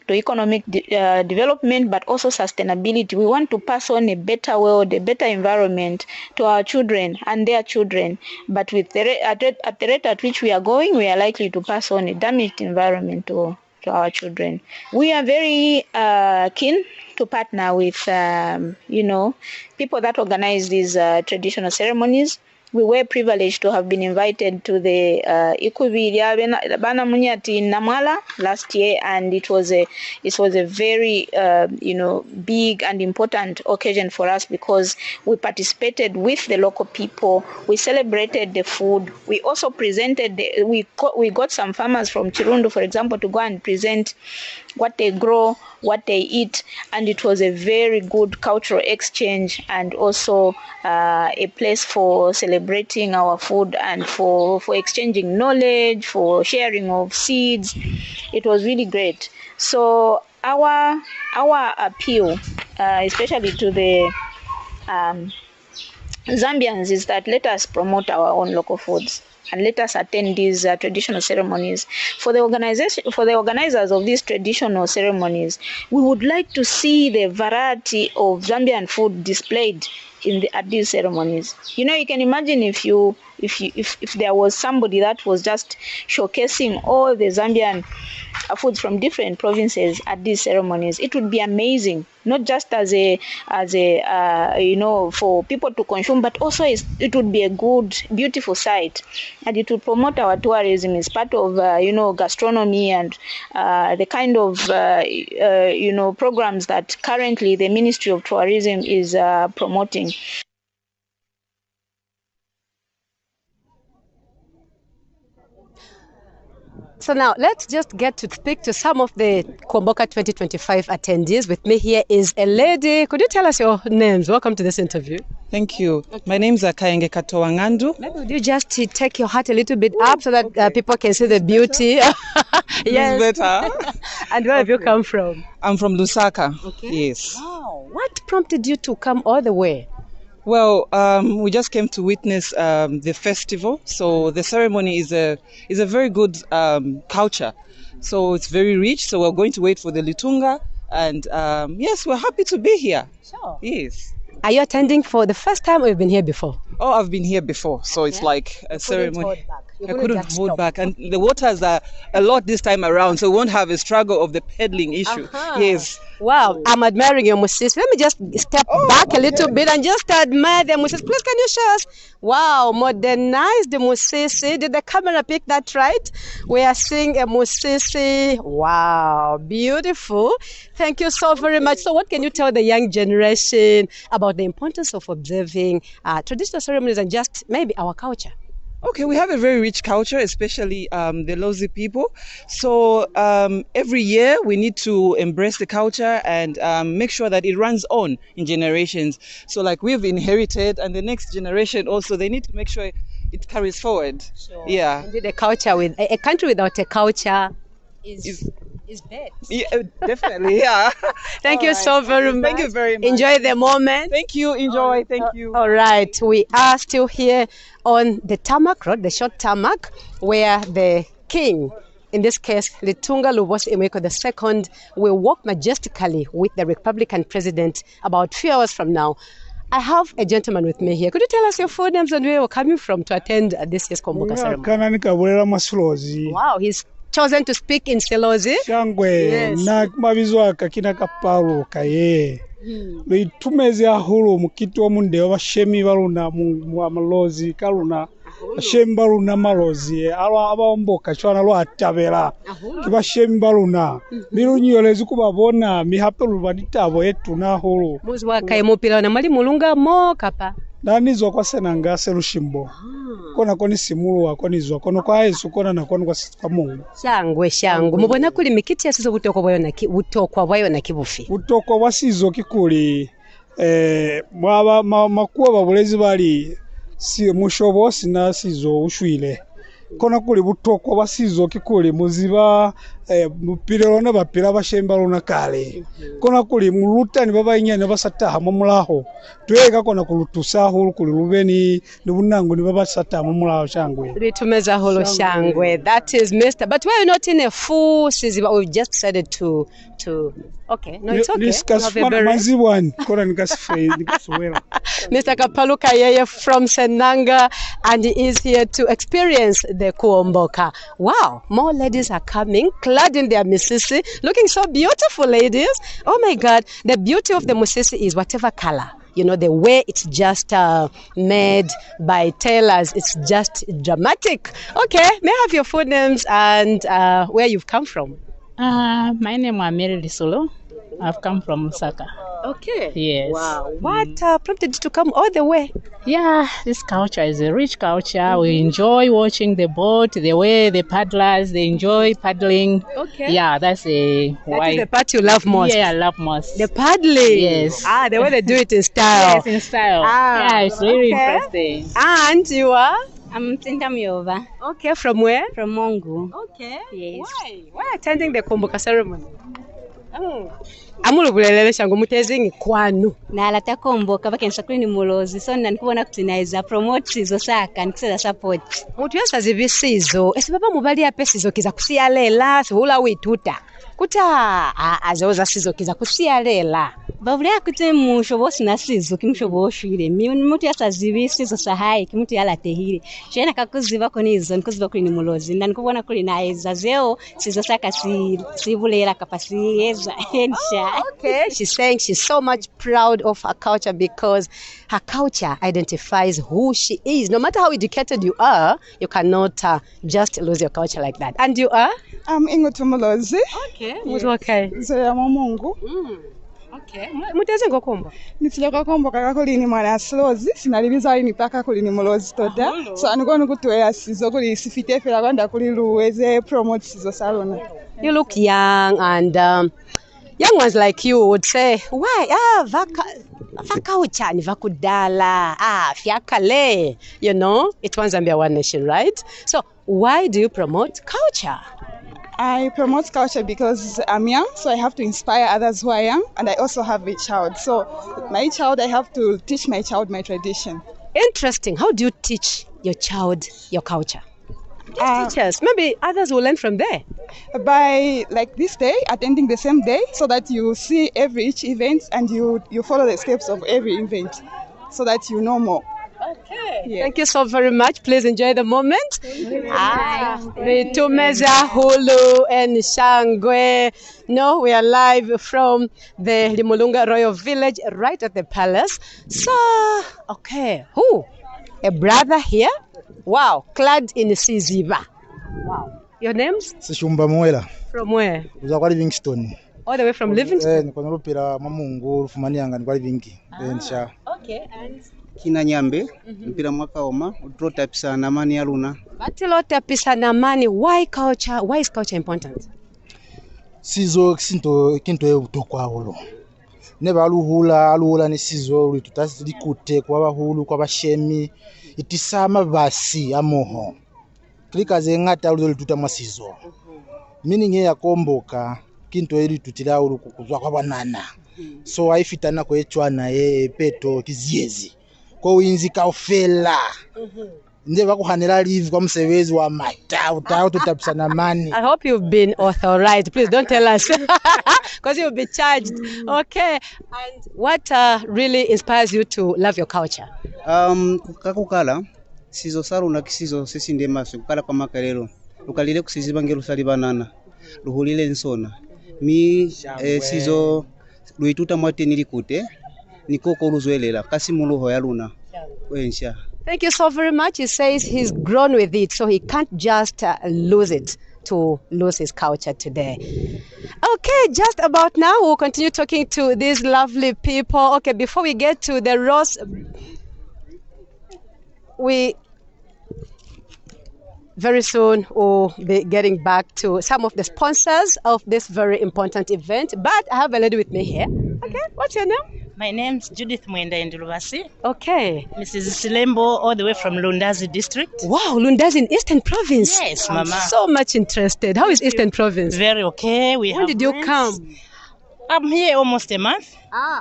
economic development, but also sustainability. We want to pass on a better world, a better environment to our children and their children. But with at the rate at which we are going, we are likely to pass on a damaged environment to our children. We are very keen to partner with, people that organize these traditional ceremonies. We were privileged to have been invited to the Ikubi Bana Munyati Namala last year, and it was a very big and important occasion for us because we participated with the local people. We celebrated the food. We also presented. We got some farmers from Chirundu, for example, to go and present what they grow, what they eat, and it was a very good cultural exchange and also a place for celebrating our food and for exchanging knowledge, for sharing of seeds. It was really great. So our appeal, especially to the Zambians, is that let us promote our own local foods and let us attend these traditional ceremonies. For the organizers of these traditional ceremonies, we would like to see the variety of Zambian food displayed at these ceremonies. You can imagine if there was somebody that was just showcasing all the Zambian foods from different provinces at these ceremonies, it would be amazing. Not just as a for people to consume, but also it would be a good, beautiful sight, and it would promote our tourism as part of gastronomy and the kind of programs that currently the Ministry of Tourism is promoting. So now let's just get to speak to some of the Kuomboka 2025 attendees. With me here is a lady. Could you tell us your names? Welcome to this interview. Thank you. Okay. My name is Akayenge Katowangandu. Maybe would you just take your hat a little bit up so that people can see the beauty? Yes. Better. And where have you come from? I'm from Lusaka. Okay. Yes. Wow. What prompted you to come all the way? Well, we just came to witness the festival. So the ceremony is a very good culture. So it's very rich. So we're going to wait for the Litunga. And yes, we're happy to be here. Sure. Yes. Are you attending for the first time or you've been here before? Oh, I've been here before. So it's like a ceremony. I couldn't hold back. And the waters are a lot this time around, so we won't have a struggle of the peddling issue. Yes. Wow, I'm admiring your musisi. Let me just step back a little bit and just admire the musisi. Please, can you show us? Wow, modernized the musisi. Did the camera pick that right? We are seeing a musisi. Wow, beautiful. Thank you so very much. So what can you tell the young generation about the importance of observing traditional ceremonies and just maybe our culture? Okay, we have a very rich culture, especially the Lozi people. So every year we need to embrace the culture and make sure that it runs on in generations. So like we've inherited, and the next generation also, they need to make sure it carries forward. Sure. Yeah. Indeed, a country without a culture is dead. Yeah, definitely. Yeah. Thank you so very much. Thank you very much. Enjoy the moment. Thank you. Enjoy. Thank you. All right. We are still here on the tarmac road, the short tarmac, where the king, in this case, Litunga Lubosi Emeko II, will walk majestically with the Republican president about 3 hours from now. I have a gentleman with me here. Could you tell us your full names and where you're coming from to attend this year's Kuomboka ceremony? Wow, he's chosen to speak in Selozi. Yes. Na mabizwa kakina kapalo kaye. Tumeze ahulu mukito munde washemi baluna mu amalozi kaluna ashemi baluna malozi abomboka chwana lo atabela kibashemi baluna birunyolezi kubabona mihapelu baditabo yetu na hulu muzi wakaye mupila na mali mulunga mo kapa nanizo kwa senanga selushimbo kona koni simulu wakonizwa kono kwa Yesu kona na kono kwa Mungu shangwe mubona kuli mikiti yasizo butokwa bwayo na kibufi butokwa wasizo kikuli mwaba makuwa babulezi bali si mushobosi na sizo ushwile kona kuli butokwa wasizo kikuli muziba mupira lona bapira bashemba lona kale kona kuli mulutani babayinyani basataha mumulaho tweka kona kulutusaho kuli lubeni nibunangu ni babasataha mumulaho shangwe Litumeza holo shangwe. That is Mr. But we're not in a full season, but we've just decided to okay. No, it's okay. Mr. Kapaluka Yeye from Senanga, and he is here to experience the Kuomboka. Wow, more ladies are coming, clad in their misisi, looking so beautiful, ladies. Oh my God, the beauty of the musisi is whatever color. You know, the way it's just made by tailors, it's just dramatic. Okay, may I have your full names and where you've come from? My name is Mary Lisolo. I've come from Lusaka. Okay. Yes. Wow. What prompted you to come all the way? Yeah, this culture is a rich culture. We enjoy watching the boat, the way the paddlers, they enjoy paddling. Okay. Yeah, that's That is the part you love most. Yeah, I love most. The paddling. Yes. The way they do it in style. Yes, in style. Yeah, it's really interesting. And you are? I'm Tinta Miova. Okay, from where? From Mongu. Okay. Yes. Why attending the Kuomboka ceremony? Amulubulelele shangu mutezingi kwanu. Nalata Kuomboka bakensa kuli ni mulozi so nanikubona kuti naiza promote izo saka nikiseza support. Mutu yasazi bisizo. Esi baba mubali apesizo kiza kusiyalela sihula wituta. Kuta azoza sizo kiza kusiyalela. Bavulea kuti mushobosi nasizo kimushoboshire. Mutu yasazi bisizo sahayi kimutu yalatehire. Shena kakuziba konizo nikuziba kuli ni mulozi. Nanikubona kuli naiza zeo sizo saka sibulera kapasi eza ensha. Okay, she's saying she's so much proud of her culture because her culture identifies who she is. No matter how educated you are, you cannot just lose your culture like that. And you are? I'm Ingo Tumolozi. Okay, yes. Okay. Zoya Mungu. Okay. Muteze ngokomba. Nitsileka Kuomboka kakulini mwana Lozi, sinalibiza ni paka kulini mulozi tota. So anigona kutwera sizo kuli sifite fela kwanda kuli luweze promote sizo salona. You look young and young ones like you would say, why? Vaka uchani vakudala. Fiakale. You know, it's one Zambia, one nation, right? So why do you promote culture? I promote culture because I'm young, so I have to inspire others who are young, and I also have a child. So my child, I have to teach my child my tradition. Interesting. How do you teach your child your culture? Teach us. Maybe others will learn from there. By like this day, attending the same day, so that you see each event and you follow the steps of every event, so that you know more. Okay. Yeah. Thank you so very much. Please enjoy the moment. Litumeza hulu and shangwe. No, we are live from the Limulunga Royal Village, right at the palace. So, okay. Who? A brother here? Wow, clad in Siziba. Wow. Your names? Sishumba Mwela. From where? Uzakwa Livingston. All the way from Livingston? Niko nalupira mamungu Fumanianga niko Livingi. Okay, and Kina Nyambe, mpira mwaka oma, udrota pisa namani ya luna. Batilota pisa namani, why culture? Why is culture important? Sizo kinto utokwa holo. Neba aluhula ni sizo ulitutasi likute kwa bahulu kwa bashemi itisama basi amoho. Klika zengata ulituta masizo. Meaning ya Kuomboka kinto eri tutila ulukuzwa kwa banana. So aifitana kwa echwana peto kiziezi. Kwa uinzi kaufela. Nje bakuhanira live kwa msewezi wa mata tutapsana mani. I hope you've been authorized. Please don't tell us because you'll be charged. Okay. And what really inspires you to love your culture? Kakukala sizo saru na kisizo sisi ndemaso kukala kwa makalelo. Lukalile kusiziba ngelu sali banana. Luhulile nsona. Sizo luituta mwate nilikute. Nikoko luzwelela kasi muluho ya luna. Wensha. Thank you so very much. He says he's grown with it, so he can't just lose it to lose his culture today. Okay, just about now, we'll continue talking to these lovely people. Okay, before we get to the roast, very soon we'll be getting back to some of the sponsors of this very important event. But I have a lady with me here. Okay, what's your name? My name's Judith Mwenda Ndulubasi. Okay. Mrs. Silembo, all the way from Lundazi district. Wow, Lundazi in Eastern Province. Yes, I'm Mama. so much interested. How is Eastern Province? Very okay. When did you come? I'm here almost a month.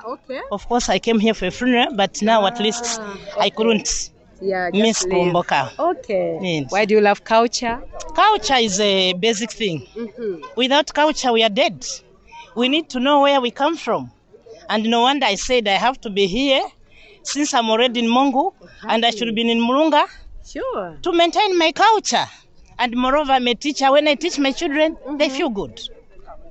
Okay. Of course, I came here for a funeral, but now at least I couldn't miss Kuomboka. Okay. Yes. Why do you love culture? Culture is a basic thing. Without culture, we are dead. We need to know where we come from. And no wonder I said I have to be here since I'm already in Mongu and I should be in Murunga to maintain my culture. And moreover, I'm a teacher. When I teach my children, they feel good.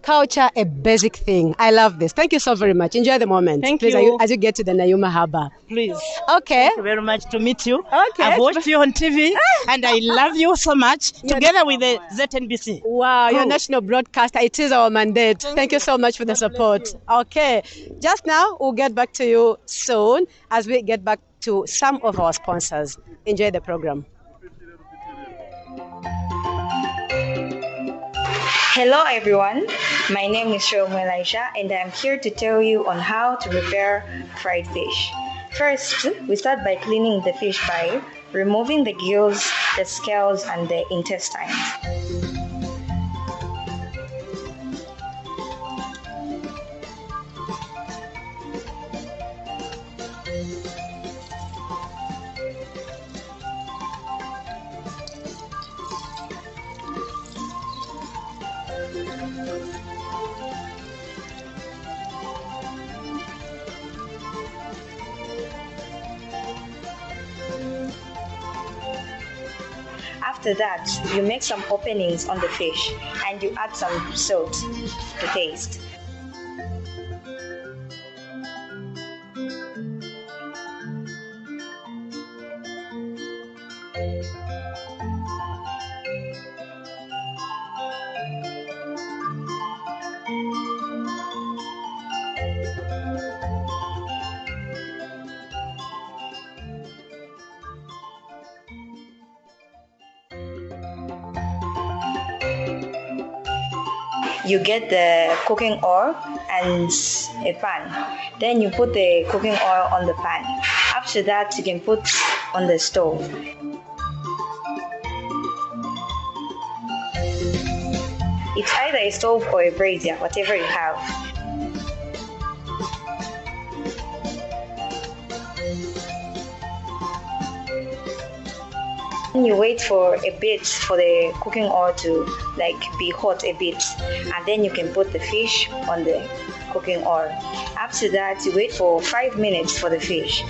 Culture, a basic thing. I love this. Thank you so very much. Enjoy the moment. Thank Please, you. as you get to the Nayuma Harbor. Please. Okay. Thank you very much to meet you. Okay. I've watched you on TV and I love you so much together with the ZNBC. Wow, you're a national broadcaster. It is our mandate. Thank you so much for the support. Okay. Just now, we'll get back to you soon as we get back to some of our sponsors. Enjoy the program. Hello everyone, my name is Ceremonial and I'm here to tell you on how to prepare fried fish. First, we start by cleaning the fish by removing the gills, the scales and the intestines. After that, you make some openings on the fish and you add some salt to taste. You get the cooking oil and a pan. Then you put the cooking oil on the pan. After that, you can put on the stove. It's either a stove or a brazier, whatever you have. You wait for a bit for the cooking oil to be hot a bit, and then you can put the fish on the cooking oil. After that, you wait for 5 minutes for the fish.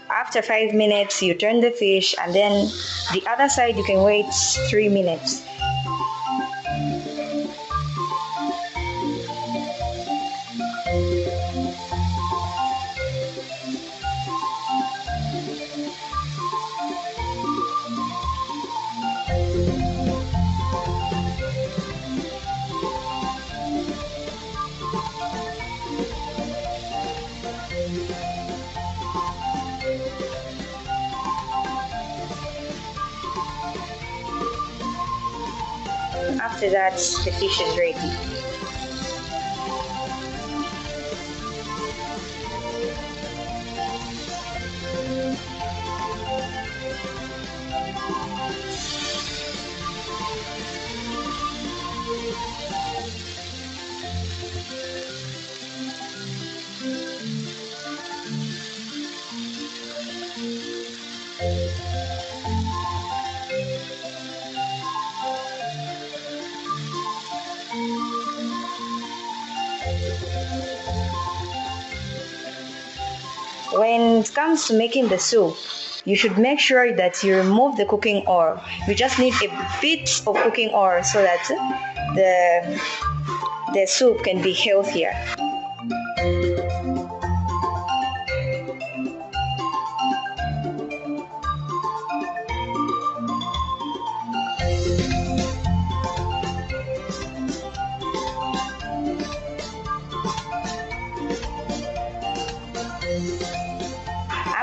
After 5 minutes, you turn the fish, and then the other side you can wait 3 minutes. After that, the fish is ready. When it comes to making the soup, you should make sure that you remove the cooking oil. You just need a bit of cooking oil so that the soup can be healthier.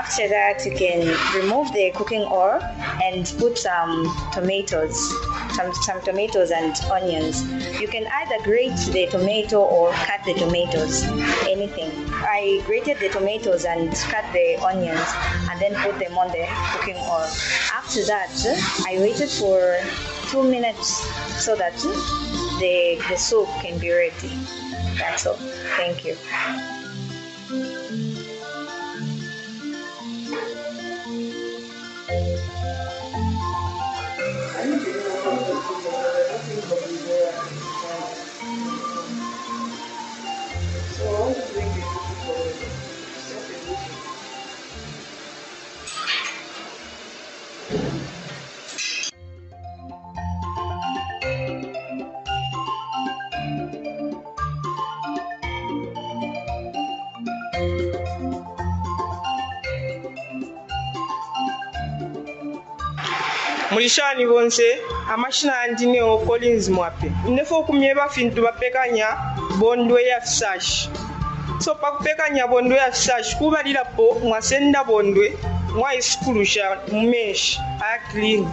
After that, you can remove the cooking oil and put some tomatoes and onions. You can either grate the tomato or cut the tomatoes, anything. I grated the tomatoes and cut the onions and then put them on the cooking oil. After that, I waited for 2 minutes so that the soup can be ready. That's all. Thank you. Mulishani bonse amashina andine o Collins mwape nefo kumyeba fintu bapekanya bondwe ya fisashi so pakupekanya bondwe ya fisashi kubalira po mwasenda bondwe mwa iskulusha mumeshi a clean.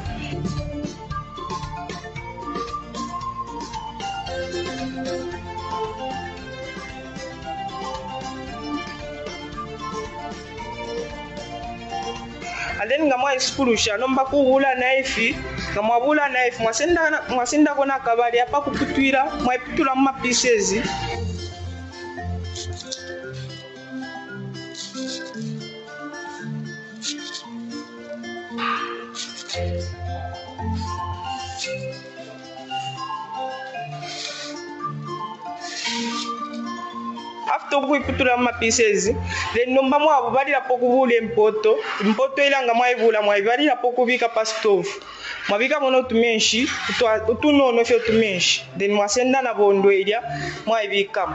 And then ngamwa iskulusha nomba kuhula knife ngamwabula knife mwasenda kona kabali apa kuputwira mwapitula mu pieces. After kuiputula mu pieces, then nomba mwa balira pokubula impoto ilanga mwaibula mwaibalira pokubika pa stove. Mwabika mono tumenshi utunono fyo tumenshi, then mwasenda na bondo ilya mwaibika.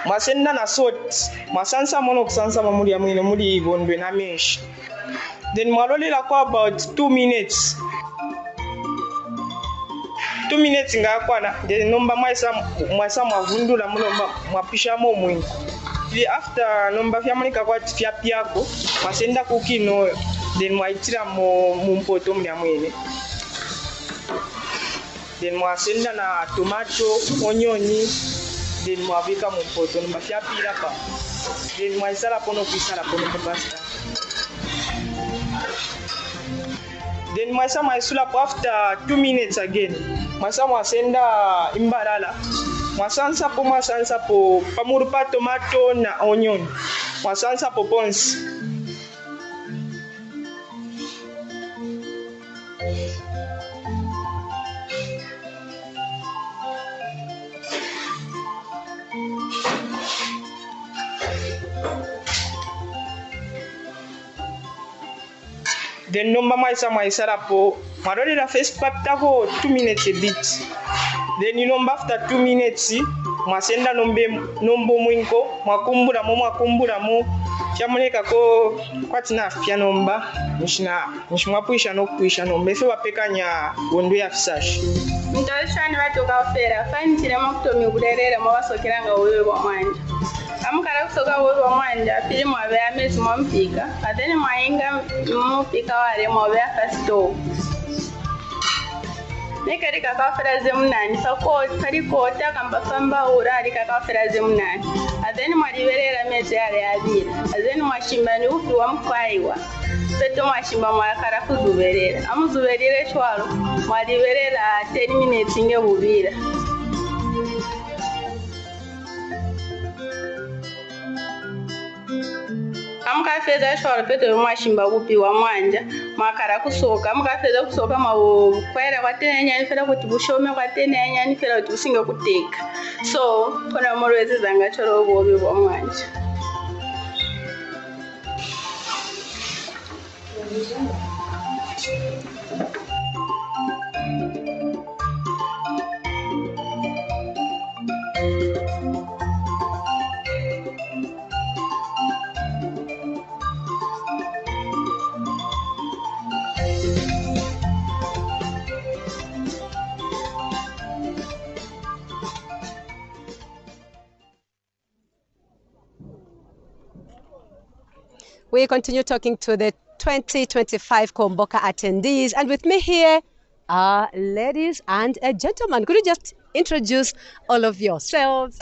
Mwasenda na salt mwasansa mono kusansa mamuli amwine muli bondo na menshi. Then mwalolera kwa about 2 minutes. 2 minutes ngakwana then nomba mwaisa mwavundula mulomba mwapisha mo mwingi. After nomba vyamanika kwa fyapyako mwasenda kukino then mwaitira mu mpoto mya mwene. Then mwasenda na tomato, onioni, then mwavika mu mpoto nomba fyapira pa. Then mwaisala pono kuisala pono pasta. Then mwaisula after 2 minutes again. Mwasenda imbarala. Mwasansa po pamuru pa tomato na onion. Mwasansa po ponsi. Then nomba mwaisala po marolera first paptako 2 minutes a bit. Then nomba after 2 minutes mwasenda nombo mwinko mwakumbura mo chamoneka ko kwatina afya nomba mshimwapuisha no kuisha nombe fe wapekanya bondo ya fisashi. Mtoshani batoka ofera fine kirema kutomi gurerera mwabasokeranga wewe bwa mwanja. Amukara kusoka wewe bwa mwanja pili mwabe amezi mwampika atene mwainga mpika wale mwabe fasto. Nekari kakaferaze munani sako kari kota kamba famba urari kakaferaze munani atene mwaliberera mezi yale abira atene mwashimbani ufi wa mkwaiwa peto mwashimba mwakara kuzuberera amuzuberire chwalo mwaliberera 10 minutes nge bubira. Amukafeza chwalo peto mwashimba upi wa mwanja mwakara kusoka amukafeza kusoka makwera kwatenenya nifera kuti bushome kwatenenya nifera kuti usinga kuteka so kona morwezi zanga choro bobi wa mwanja. We continue talking to the 2025 Kuomboka attendees, and with me here are ladies and gentlemen. Could you just introduce all of yourselves?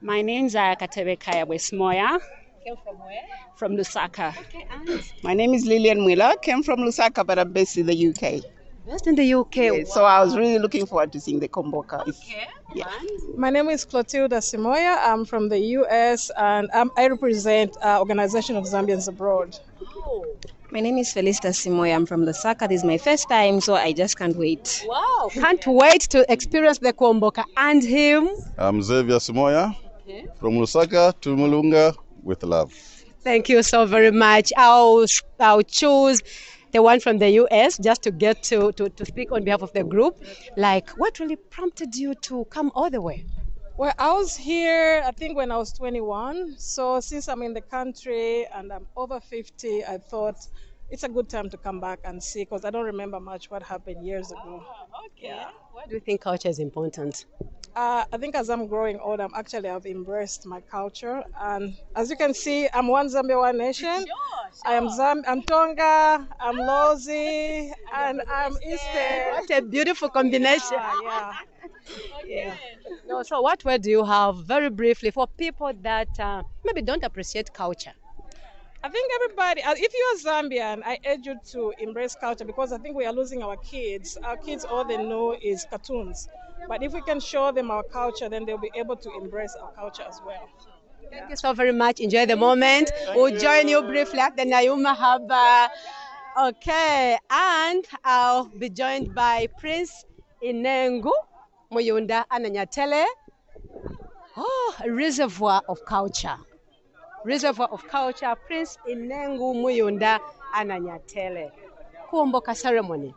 My name's Katebe Kaya Wesmoya. Came from where? From Lusaka. Okay, and My name is Lillian Mwila. Came from Lusaka, but I'm based in the UK. based in the UK. Yes, so I was really looking forward to seeing the Kuomboka. Okay. Yeah. My name is Clotilda Simoya. I'm from the US and I represent Organization of Zambians Abroad. My name is Felista Simoya. I'm from Lusaka. This is my first time, so I just can't wait. Wow, can't wait to experience the Kuomboka. And him? I'm Xavier Simoya, from Lusaka to Mulunga with love. Thank you so very much. I'll choose the one from the US just to get to speak on behalf of the group. Like, what really prompted you to come all the way? Well, I was here, I think, when I was 21. So since I'm in the country and I'm over 50, I thought it's a good time to come back and see, because I don't remember much what happened years ago. Okay. Yeah. Why do you think culture is important? I think as I'm growing old, I've embraced my culture. And as you can see, I'm one Zambia, one nation. Sure. I'm Tonga, I'm Lozi, and I'm Eastern. What a beautiful combination. Yeah. Yeah. No, so what word do you have, very briefly, for people that maybe don't appreciate culture? I think everybody, if you're Zambian, I urge you to embrace culture, because I think we are losing our kids. Our kids, all they know is cartoons. But if we can show them our culture, then they'll be able to embrace our culture as well. Thank you so very much. Enjoy the moment. We'll join you briefly at the Nayuma Haba. Okay, and I'll be joined by Prince Inengu Muyunda Ananyatele. Oh, reservoir of culture. Reservoir of culture, Prince Inengu Muyunda Ananyatele. Kuomboka ceremony.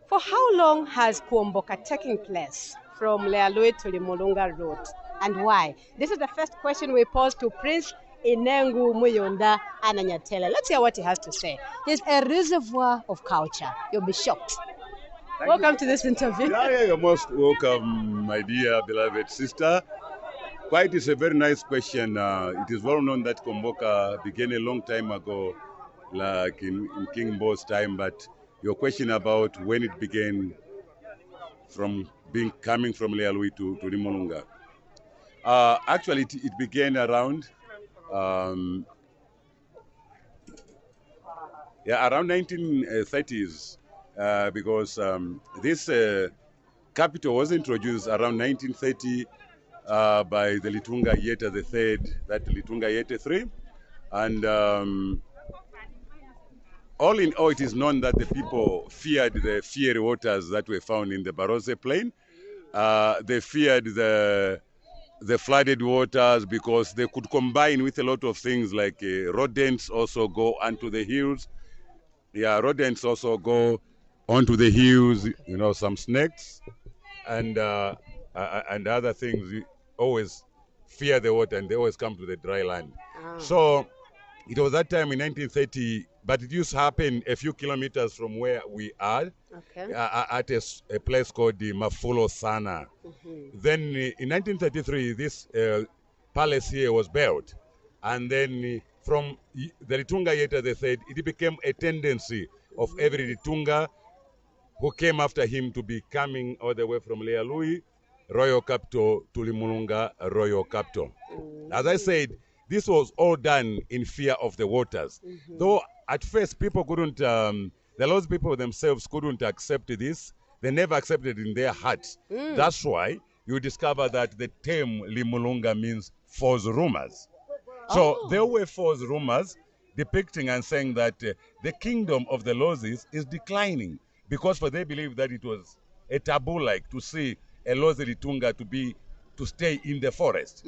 For how long has Kuomboka taken place from Lealui to the Mulunga Road, and why? This is the first question we pose to Prince Inengu Muyunda Ananyatele. Let's hear what he has to say. He's a reservoir of culture. You'll be shocked. Welcome to this interview. Yeah, you're most welcome, my dear beloved sister. Quite is a very nice question. It is well known that Kuomboka began a long time ago, like in King Bo's time, but your question about when it began from coming from Lealui to Rimolunga. Actually, it began around around 1930s, because this capital was introduced around 1930 by the Litunga Yeta III, that Litunga Yeta III, and all in all, it is known that the people feared the fiery waters that were found in the Barose Plain. They feared the flooded waters because they could combine with a lot of things like rodents also go onto the hills. Yeah, rodents also go onto the hills, you know, some snakes and other things. You always fear the water and they always come to the dry land. So it was that time in 1930, but it used to happen a few kilometers from where we are, at a place called the Mafulo Sana. Then in 1933, this palace here was built. And then from the Litunga Yeta, they said, it became a tendency of every Litunga who came after him to be coming all the way from Lealui, royal capital, to Limulunga, royal capital. As I said, this was all done in fear of the waters. Though at first people couldn't, the Lozi people themselves couldn't accept this. They never accepted it in their hearts. That's why you discover that the term Limulunga means false rumors. So there were false rumors depicting and saying that the kingdom of the Lozis is declining, because for they believed that it was a taboo, like to see a Lozi Litunga to stay in the forest.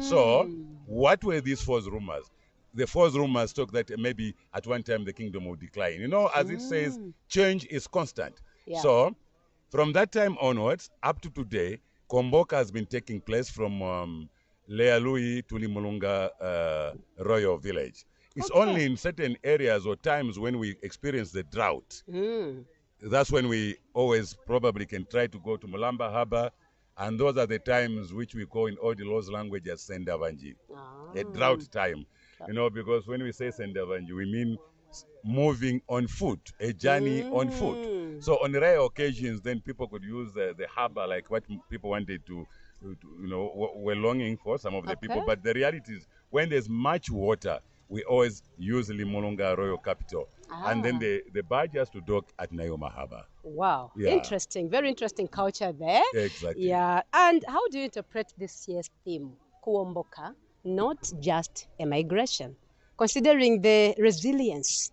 So what were these false rumors? the false rumors talk that maybe at one time the kingdom will decline. You know, as it says, change is constant. Yeah. So from that time onwards, up to today, Kuomboka has been taking place from Lealui to Limulunga Royal Village. It's only in certain areas or times when we experience the drought. That's when we always probably can try to go to Mulamba Harbor, and those are the times which we call in Old Lozi language as Sendavanji, a drought time. You know, because when we say Sendavanji, we mean moving on foot, a journey on foot. So on rare occasions, then people could use the harbor like what people wanted to you know, were longing for, some of the people. But the reality is, when there's much water, we always use Limulunga Royal Capital. And then the barge has to dock at Nayoma Harbor. Wow, Yeah. interesting, very interesting culture there. Exactly. Yeah, and how do you interpret this year's theme, Kuomboka, not just a migration, considering the resilience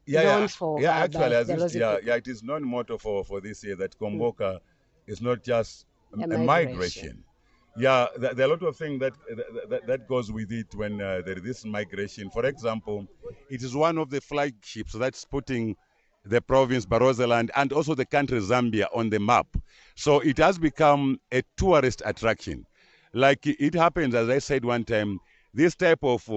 known for actually, by as the Lozi people? it is non-motto for this year that Kuomboka is not just a migration. migration. Yeah, there are a lot of things that goes with it when there is this migration. For example, it is one of the flagships that's putting the province Barozaland and also the country Zambia on the map. So it has become a tourist attraction. Like it happens, as I said one time, this type of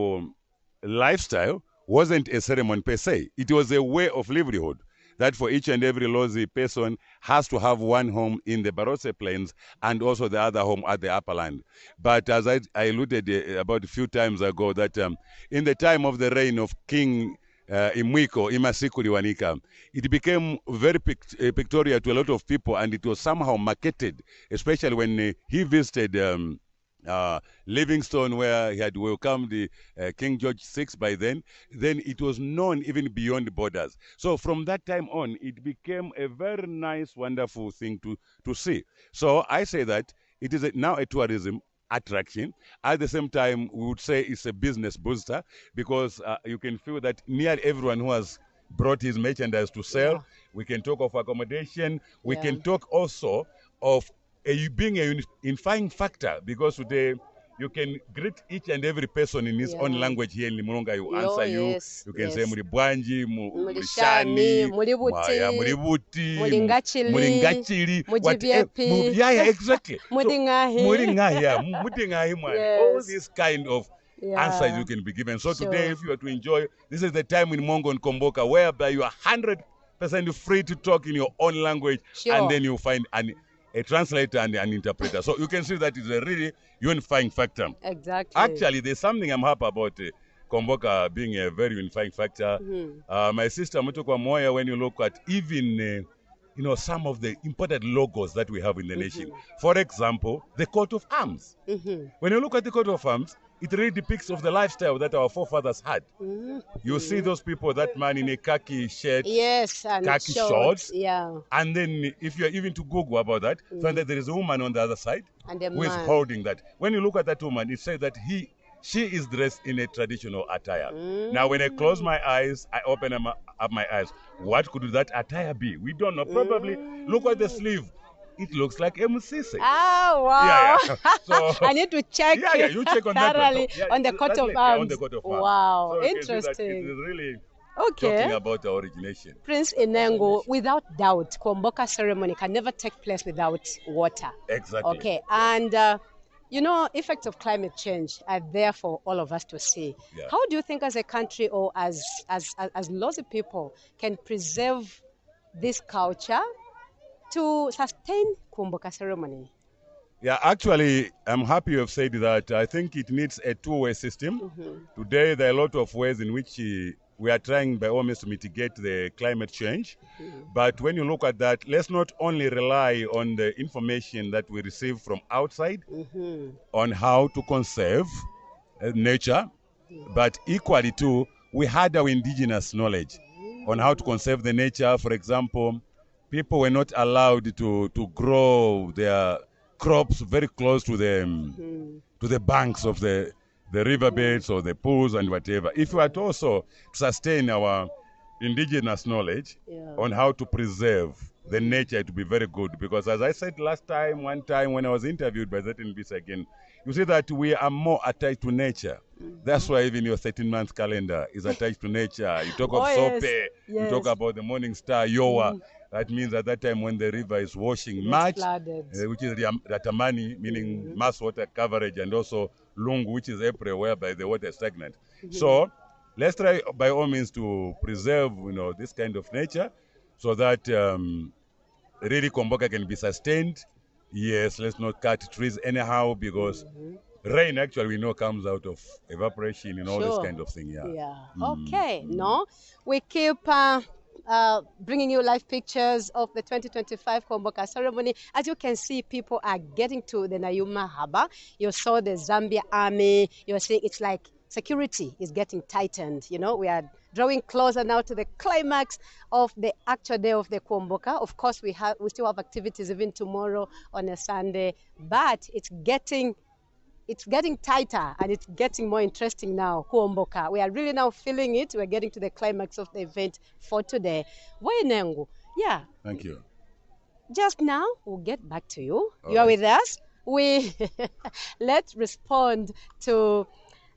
lifestyle wasn't a ceremony per se. It was a way of livelihood that for each and every Lozi person has to have one home in the Barotse Plains and also the other home at the upperland. But as I alluded about a few times ago, that in the time of the reign of King Imwiko, Imasiku Liwanika, it became very pictorial to a lot of people, and it was somehow marketed, especially when he visited Livingstone, where he had welcomed King George VI by then it was known even beyond the borders. So from that time on, it became a very nice, wonderful thing to see. So I say that it is now a tourism attraction. At the same time, we would say it's a business booster, because you can feel that nearly everyone who has brought his merchandise to sell, we can talk of accommodation, we can talk also of being a unifying factor, because today you can greet each and every person in his own language here in Limulunga. You answer you can say Muribwanji, Murishani, Muributi, Muringachili, exactly. Muringahi, all these kind of answers you can be given. So today, if you are to enjoy, this is the time in Mongo and Kuomboka whereby you are 100% free to talk in your own language, and then you find a translator and an interpreter. So you can see that it's a really unifying factor. Exactly. Actually, there's something I'm happy about Kuomboka being a very unifying factor. My sister Mutokwa Moya, when you look at even some of the important logos that we have in the nation. For example, the coat of arms. When you look at the coat of arms, it really depicts of the lifestyle that our forefathers had. You see those people, that man in a khaki shirt, and khaki shorts, yeah. And then if you're even to Google about that, find that there is a woman on the other side and who is holding that. When you look at that woman, it says that she is dressed in a traditional attire. Now, when I close my eyes, I open up my eyes. What could that attire be? We don't know. Probably look at the sleeve. It looks like MCC. Oh, wow. So, I need to check you check on thoroughly that. on the coat of arms. On the coat of arms. Wow, so interesting. It is really Okay. talking about our origination. Prince Inengo, without doubt, Kuomboka ceremony can never take place without water. Exactly. Okay, and effects of climate change are there for all of us to see. Yeah. How do you think, as a country or as Lozi people, can preserve this culture to sustain Kuomboka ceremony? Yeah, actually, I'm happy you have said that. I think it needs a two-way system. Today, there are a lot of ways in which we are trying by all means to mitigate the climate change. But when you look at that, let's not only rely on the information that we receive from outside on how to conserve nature, but equally too, we had our indigenous knowledge on how to conserve the nature. For example, people were not allowed to grow their crops very close to the banks of the riverbeds or the pools and whatever. If we are to also sustain our indigenous knowledge on how to preserve the nature, to be very good. Because as I said one time when I was interviewed by that NBC again, you see that we are more attached to nature That's why even your 13-month calendar is attached to nature. You talk of sope, you talk about the morning star, Yowa. That means at that time when the river is washing, March, which is Ratamani, meaning mass water coverage, and also Lungu, which is April, whereby the water is stagnant. So let's try by all means to preserve, this kind of nature so that really Kuomboka can be sustained. Yes, let's not cut trees anyhow because rain actually we know comes out of evaporation and all this kind of thing. Okay. No, we keep bringing you live pictures of the 2025 Kuomboka ceremony. As you can see, people are getting to the Nayuma Harbor. You saw the Zambia army. You're seeing it's like security is getting tightened. We are drawing closer now to the climax of the actual day of the Kuomboka. Of course, we still have activities even tomorrow on a Sunday, but it's getting tighter and it's getting more interesting now. Kuomboka, we are really now feeling it. We're getting to the climax of the event for today. Wainengu, thank you. Just now, we'll get back to you. You are with us. Let's respond to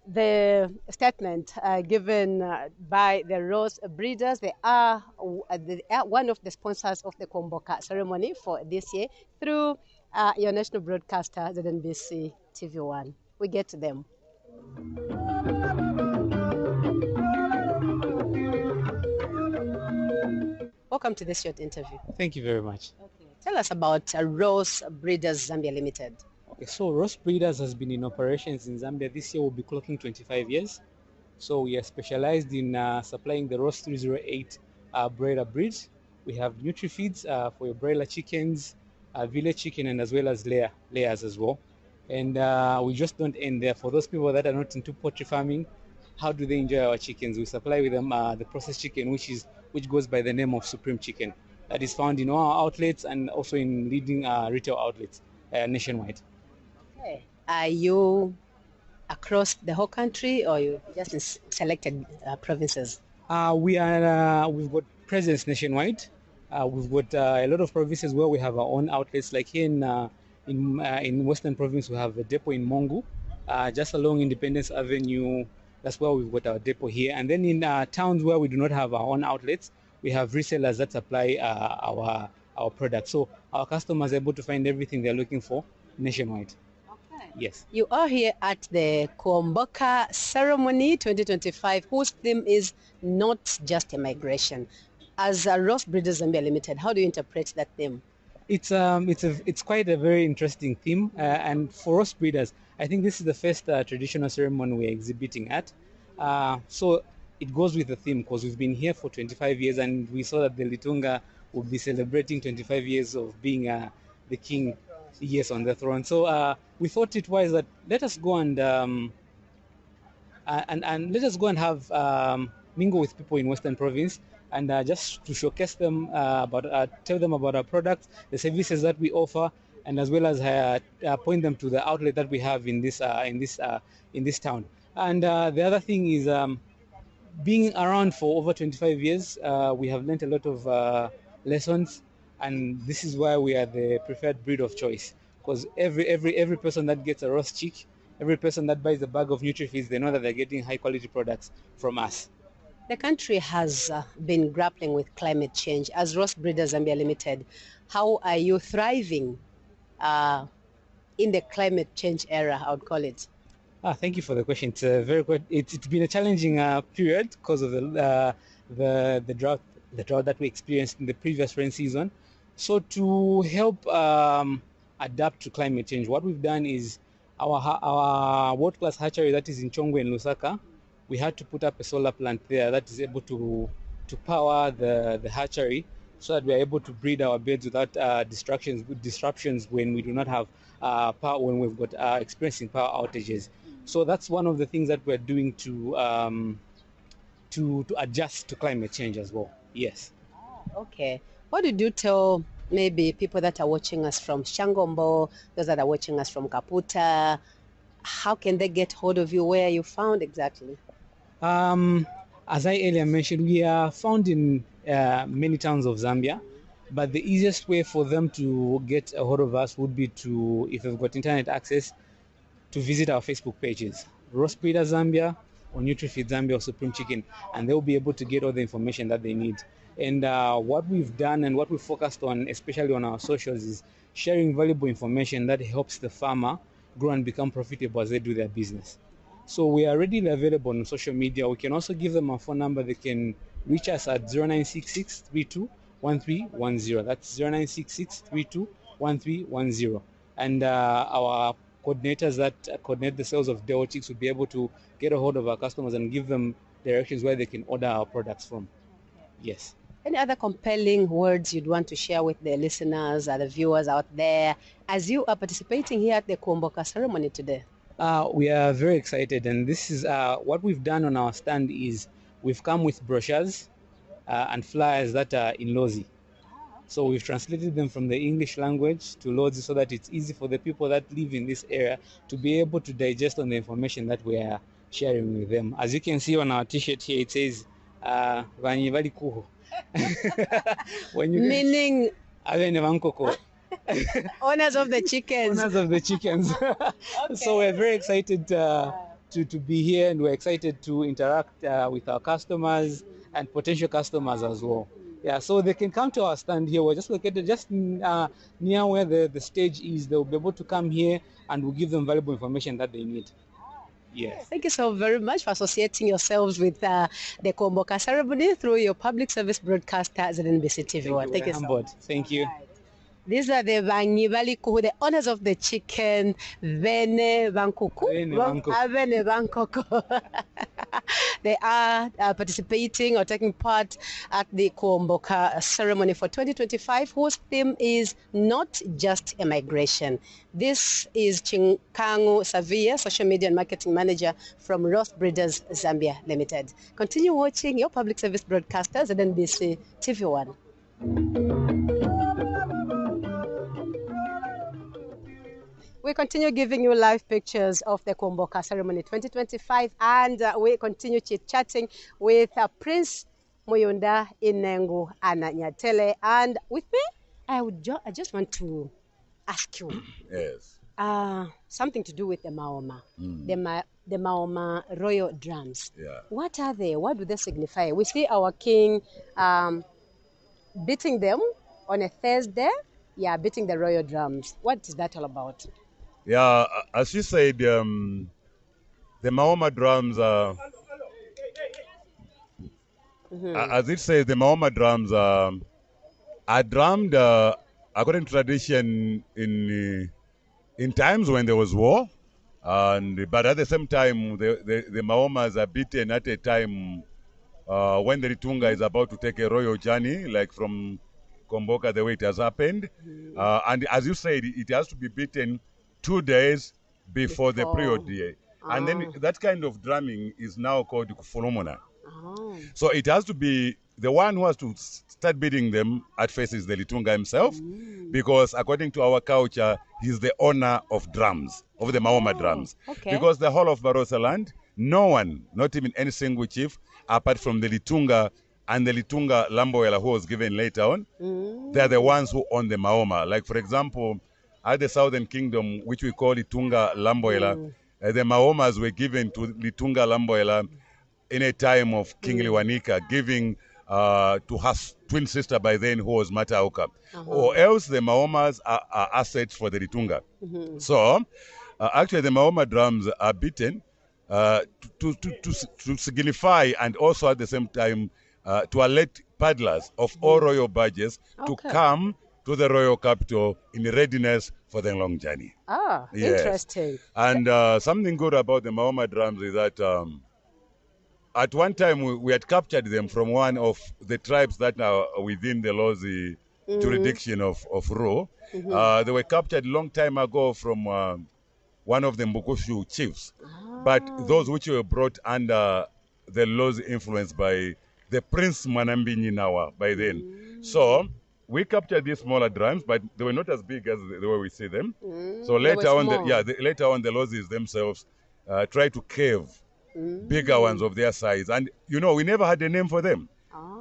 the statement given by the rose breeders. They are one of the sponsors of the Kuomboka ceremony for this year through your national broadcaster, ZNBC TV1. We get to them. Welcome to this short interview. Thank you very much. Tell us about Rose Breeders Zambia Limited. Okay, so Rose Breeders has been in operations in Zambia. This year we'll be clocking 25 years. So we are specialized in supplying the Rose 308 broiler breeds. We have Nutri-Feeds for your broiler chickens, village chicken, and as well as layers as well. And we just don't end there. For those people that are not into poultry farming, how do they enjoy our chickens? We supply with them the processed chicken, which goes by the name of Supreme Chicken. That is found in our outlets and also in leading retail outlets nationwide. Okay. Are you across the whole country or you just in selected provinces? We've got presence nationwide. We've got a lot of provinces where we have our own outlets. Like here in Western Province, we have a depot in Mongu, just along Independence Avenue. That's where we've got our depot here. And then in towns where we do not have our own outlets, we have resellers that supply our products. So our customers are able to find everything they're looking for nationwide. Okay. Yes. You are here at the Kuomboka Ceremony 2025, whose theme is not just a migration. As a Rose Breeders Zambia Limited, how do you interpret that theme? It's quite a very interesting theme, and for Rose Breeders, I think this is the first traditional ceremony we're exhibiting at. So it goes with the theme because we've been here for 25 years, and we saw that the Litunga will be celebrating 25 years of being the king, yes, on the throne. So we thought it wise that let us go and let us go and have mingle with people in Western Province. And just to showcase them tell them about our products, the services that we offer, and as well as point them to the outlet that we have in this town. And the other thing is, being around for over 25 years, we have learned a lot of lessons, and this is why we are the preferred breed of choice. Because every person that gets a roast chick, every person that buys a bag of Nutri-Feeds, they know that they're getting high quality products from us. The country has been grappling with climate change. As Rose Breeders Zambia Limited, how are you thriving in the climate change era, I would call it? Thank you for the question. It's very good. It's been a challenging period because of the drought that we experienced in the previous rain season. So to help adapt to climate change, what we've done is our world-class hatchery that is in Chongwe and Lusaka, we had to put up a solar plant there that is able to power the hatchery, so that we are able to breed our birds without disruptions when we do not have power, when we've got experiencing power outages. So that's one of the things that we're doing to adjust to climate change as well. Yes. Okay. What did you tell maybe people that are watching us from Shangombo, those that are watching us from Kaputa? How can they get hold of you? Where are you found exactly? As I earlier mentioned, we are found in many towns of Zambia, but the easiest way for them to get a hold of us would be to, if they've got internet access, to visit our Facebook pages. Roast Breeder Zambia or NutriFeed Zambia or Supreme Chicken, and they'll be able to get all the information that they need. And what we've done and what we focused on, especially on our socials, is sharing valuable information that helps the farmer grow and become profitable as they do their business. So we are readily available on social media. We can also give them a phone number. They can reach us at 0966 321310. That's 0966 321310. And our coordinators that coordinate the sales of dairy chicks will be able to get a hold of our customers and give them directions where they can order our products from. Yes. Any other compelling words you'd want to share with the listeners or the viewers out there as you are participating here at the Kuomboka ceremony today? We are very excited, and this is what we've done on our stand is we've come with brochures and flyers that are in Lozi. So we've translated them from the English language to Lozi so that it's easy for the people that live in this area to be able to digest on the information that we are sharing with them. As you can see on our t-shirt here, it says Vanyi Vali Kuho. Meaning owners of the chickens. Owners of the chickens. Okay. So we're very excited to be here, and we're excited to interact with our customers and potential customers as well. Yeah, so they can come to our stand here. We're just located just near where the stage is. They'll be able to come here, and we'll give them valuable information that they need. Yes. Thank you so very much for associating yourselves with the Kuomboka ceremony through your public service broadcaster, ZNBC TV1. Thank you so much. Thank you. These are the Vanyi Vali Kuhu, the owners of the chicken, Vene Vankuku. Vene Vankoko. They are participating or taking part at the Kuomboka ceremony for 2025, whose theme is not just a migration. This is Chinkangu Savia, social media and marketing manager from Roast Breeders Zambia Limited. Continue watching your public service broadcasters at NBC TV1. We continue giving you live pictures of the Kuomboka ceremony 2025, and we continue chit-chatting with Prince Muyunda Inengu Ananyatele. And with me, I just want to ask you. Yes. Something to do with the Maoma, the Maoma royal drums. Yeah. What are they? What do they signify? We see our king beating them on a Thursday. Yeah, beating the royal drums. What is that all about? Yeah, as you said, the Maoma drums are, as it says, the Maoma drums are drummed according to tradition in times when there was war, but at the same time, the Maomas are beaten at a time when the Litunga is about to take a royal journey, like from Kuomboka, the way it has happened. And as you said, it has to be beaten 2 days before the period day. And then that kind of drumming is now called kufolomona. So it has to be the one who has to start beating them at first is the Litunga himself, because according to our culture, he's the owner of drums, of the Maoma drums. Okay. Because the whole of Barossa land, no one, not even any single chief, apart from the Litunga and the Litunga Lamboela, who was given later on, they're the ones who own the Maoma. Like, for example, at the Southern Kingdom, which we call Litunga Lamboela, the Maomas were given to Litunga Lamboela in a time of King Liwanika, giving to her twin sister by then, who was Matauka. Or else the Maomas are assets for the Litunga. So, actually, the Maoma drums are beaten to signify, and also at the same time to alert paddlers of all royal badges to come to the royal capital in readiness for the long journey. Yes. Interesting. And something good about the Maoma drums is that at one time we had captured them from one of the tribes that are within the Lozi jurisdiction of Ru. They were captured a long time ago from one of the Mbukushu chiefs. But those which were brought under the Lozi influence by the Prince Manambini Nawa by then. So we captured these smaller drums, but they were not as big as the way we see them. So later on, later on, the Lozis themselves tried to cave bigger ones of their size. And, you know, we never had a name for them.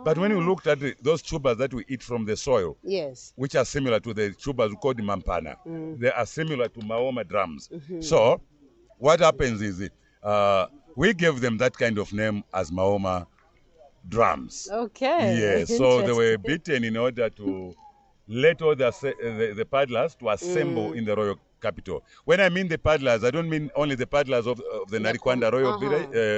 But when you looked at those tubers that we eat from the soil, which are similar to the tubers we call the mampana, they are similar to Maoma drums. So what happens is We gave them that kind of name as Maoma drums. Okay. Yes, so they were Interesting. beaten in order to let all the paddlers to assemble in the royal capital. When I mean the paddlers, I don't mean only the paddlers of the Narikwanda Royal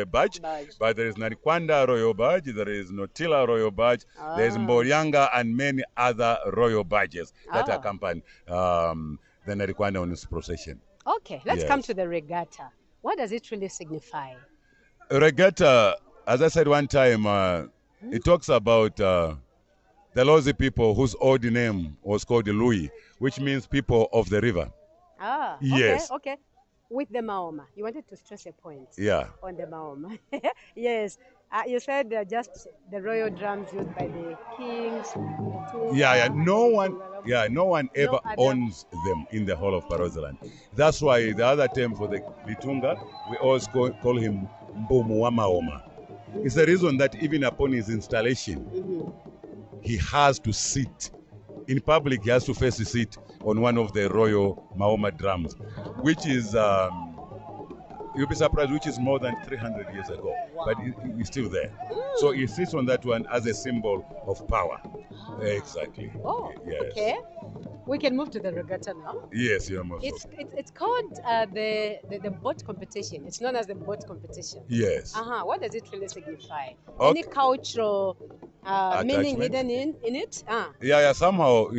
Badge, but there is Narikwanda Royal Badge, there is Notila Royal Badge, there is Mborianga and many other royal badges that accompany the Narikwanda on this procession. Okay, let's Yes. come to the regatta. What does it really signify? Regatta, as I said one time, it talks about the Lozi people whose old name was called Lui, which means people of the river. Ah, Yes. okay. With the Maoma, you wanted to stress a point. Yeah. On the Maoma. Yes. You said just the royal drums used by the kings. No one ever owns them in the whole of Parozeland. That's why the other term for the Litunga, we always call him Mbumu wa Maoma. It's the reason that even upon his installation, he has to sit. In public, he has to face the seat on one of the royal Maoma drums, which is, you'll be surprised, which is more than 300 years ago, but it's still there. So he sits on that one as a symbol of power. Exactly. Oh, yes. okay. We can move to the regatta now. Yes, you're most It's called the boat competition. It's known as the boat competition. Yes. What does it really signify? Okay. Any cultural meaning hidden in it? Somehow,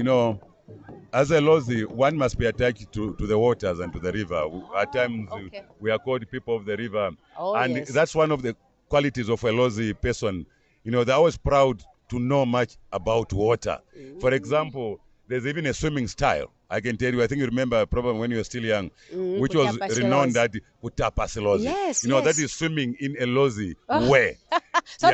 as a Lozi, one must be attached to the waters and to the river. At times, we are called people of the river. And that's one of the qualities of a Lozi person. They're always proud to know much about water. For example, there's even a swimming style. I can tell you, I think you remember probably when you were still young, which was renowned as Utapasilozi. Yes, that is swimming in a Lozi way. So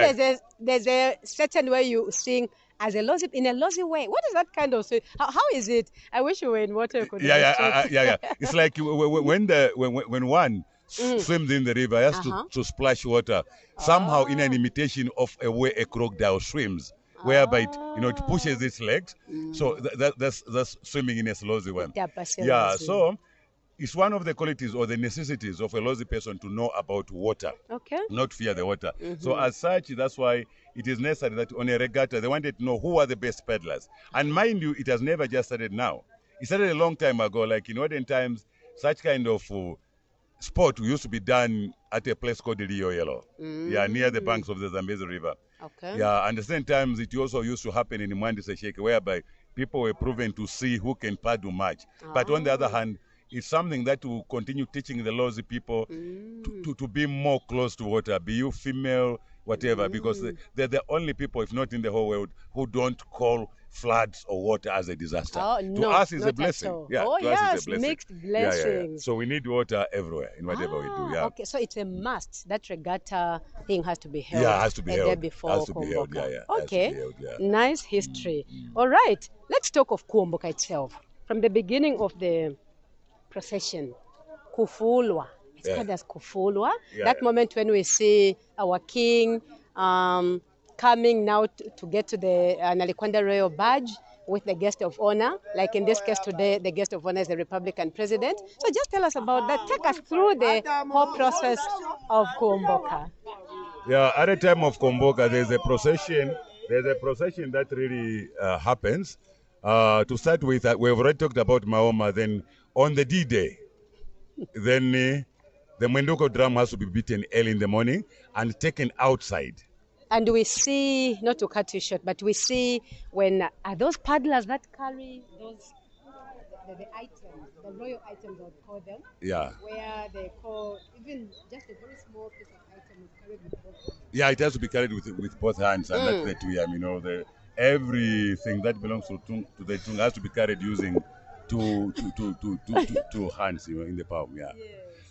there's a certain way you sing as a Lozi, in a Lozi way. What is that kind of swim? How is it? I wish you were in water. Yeah. It's like when one swims in the river, he has to splash water somehow in an imitation of a way a crocodile swims, whereby it pushes its legs. So that's swimming in a Lozi way. Yeah, so it's one of the qualities or the necessities of a Lozi person to know about water, not fear the water. So as such, that's why it is necessary that on a regatta, they wanted to know who are the best paddlers. And mind you, it has never just started now. It started a long time ago, like in olden times, such kind of sport used to be done at a place called Rio Yellow, near the banks of the Zambezi River. And at the same times, it also used to happen in Mwandise Sheke, whereby people were proven to see who can paddle much. But on the other hand, it's something that will continue teaching the Lozi people to be more close to water, be you female, whatever, because they're the only people, if not in the whole world, who don't call floods or water as a disaster. To us, it's a blessing. To us, it's a blessing. Mixed blessings. So we need water everywhere in whatever we do. Okay, so it's a must. That regatta thing has to be held. Yeah, it has to be held. Day before has to be held. Okay, nice history. All right, let's talk of Kuomboka itself. From the beginning of the procession, Kufulwa. It's called as Kufulwa. That moment when we see our king coming now to get to the Nalikwanda Royal Badge with the guest of honor. Like in this case today, the guest of honor is the Republican president. So just tell us about that. Take us through the whole process of Kuomboka. Yeah, at the time of Kuomboka, there's a procession. There's a procession that really happens. To start with, we've already talked about Maoma. Then on the D-Day, then the Mwenduko drum has to be beaten early in the morning and taken outside. And we see, not to cut you short, but we see when are those paddlers that carry those the items, the royal items, I would call them. Yeah. Where they call even just a very small piece of item is carried with both hands. Yeah, it has to be carried with both hands, and that's the tuyam. Everything that belongs to the tung has to be carried using two hands, in the palm. Yeah.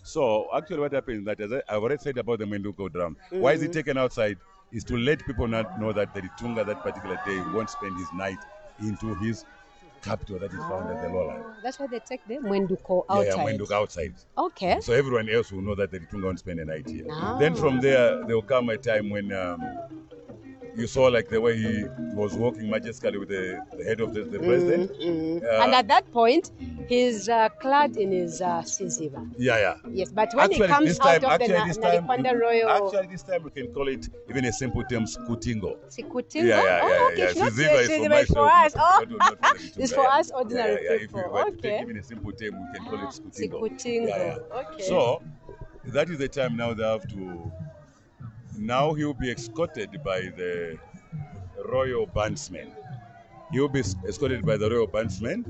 So actually, what happens is that, as I've already said about the Mwenduko drum, why is it taken outside? Is to let people not know that the Litunga that particular day won't spend his night into his capital that is found at the lowland. That's why they take the Mwenduko outside. Yeah, Mwenduko outside. Okay. So everyone else will know that the Litunga won't spend a night here. Then from there, there will come a time when you saw like the way he was walking majestically with the head of the president. And at that point, he's clad in his siziba. Yeah. Yes, but when Actually, he comes this time, out of the Nalikwanda Royal... Actually, this time we can call it even a simple term, skutingo. Sikutingo? Yeah. Oh, okay. Yeah. It's not Siziba is for us. Oh, not for it's for us ordinary If people. you were to Okay. take even a simple term, we can call it skutingo. Sikutingo. Okay. So, that is the time now they have to... Now he will be escorted by the royal bandsmen. He will be escorted by the royal bandsmen.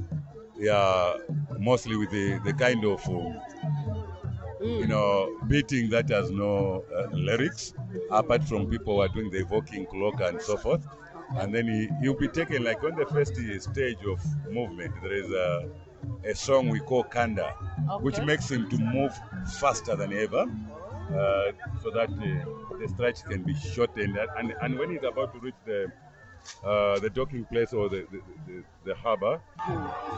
Mostly with the kind of beating that has no lyrics, apart from people who are doing the evoking clock and so forth. And then he'll be taken like on the first stage of movement. There is a song we call Kanda, which makes him to move faster than ever, so that the stretch can be shortened. And when he's about to reach the docking place or the harbor,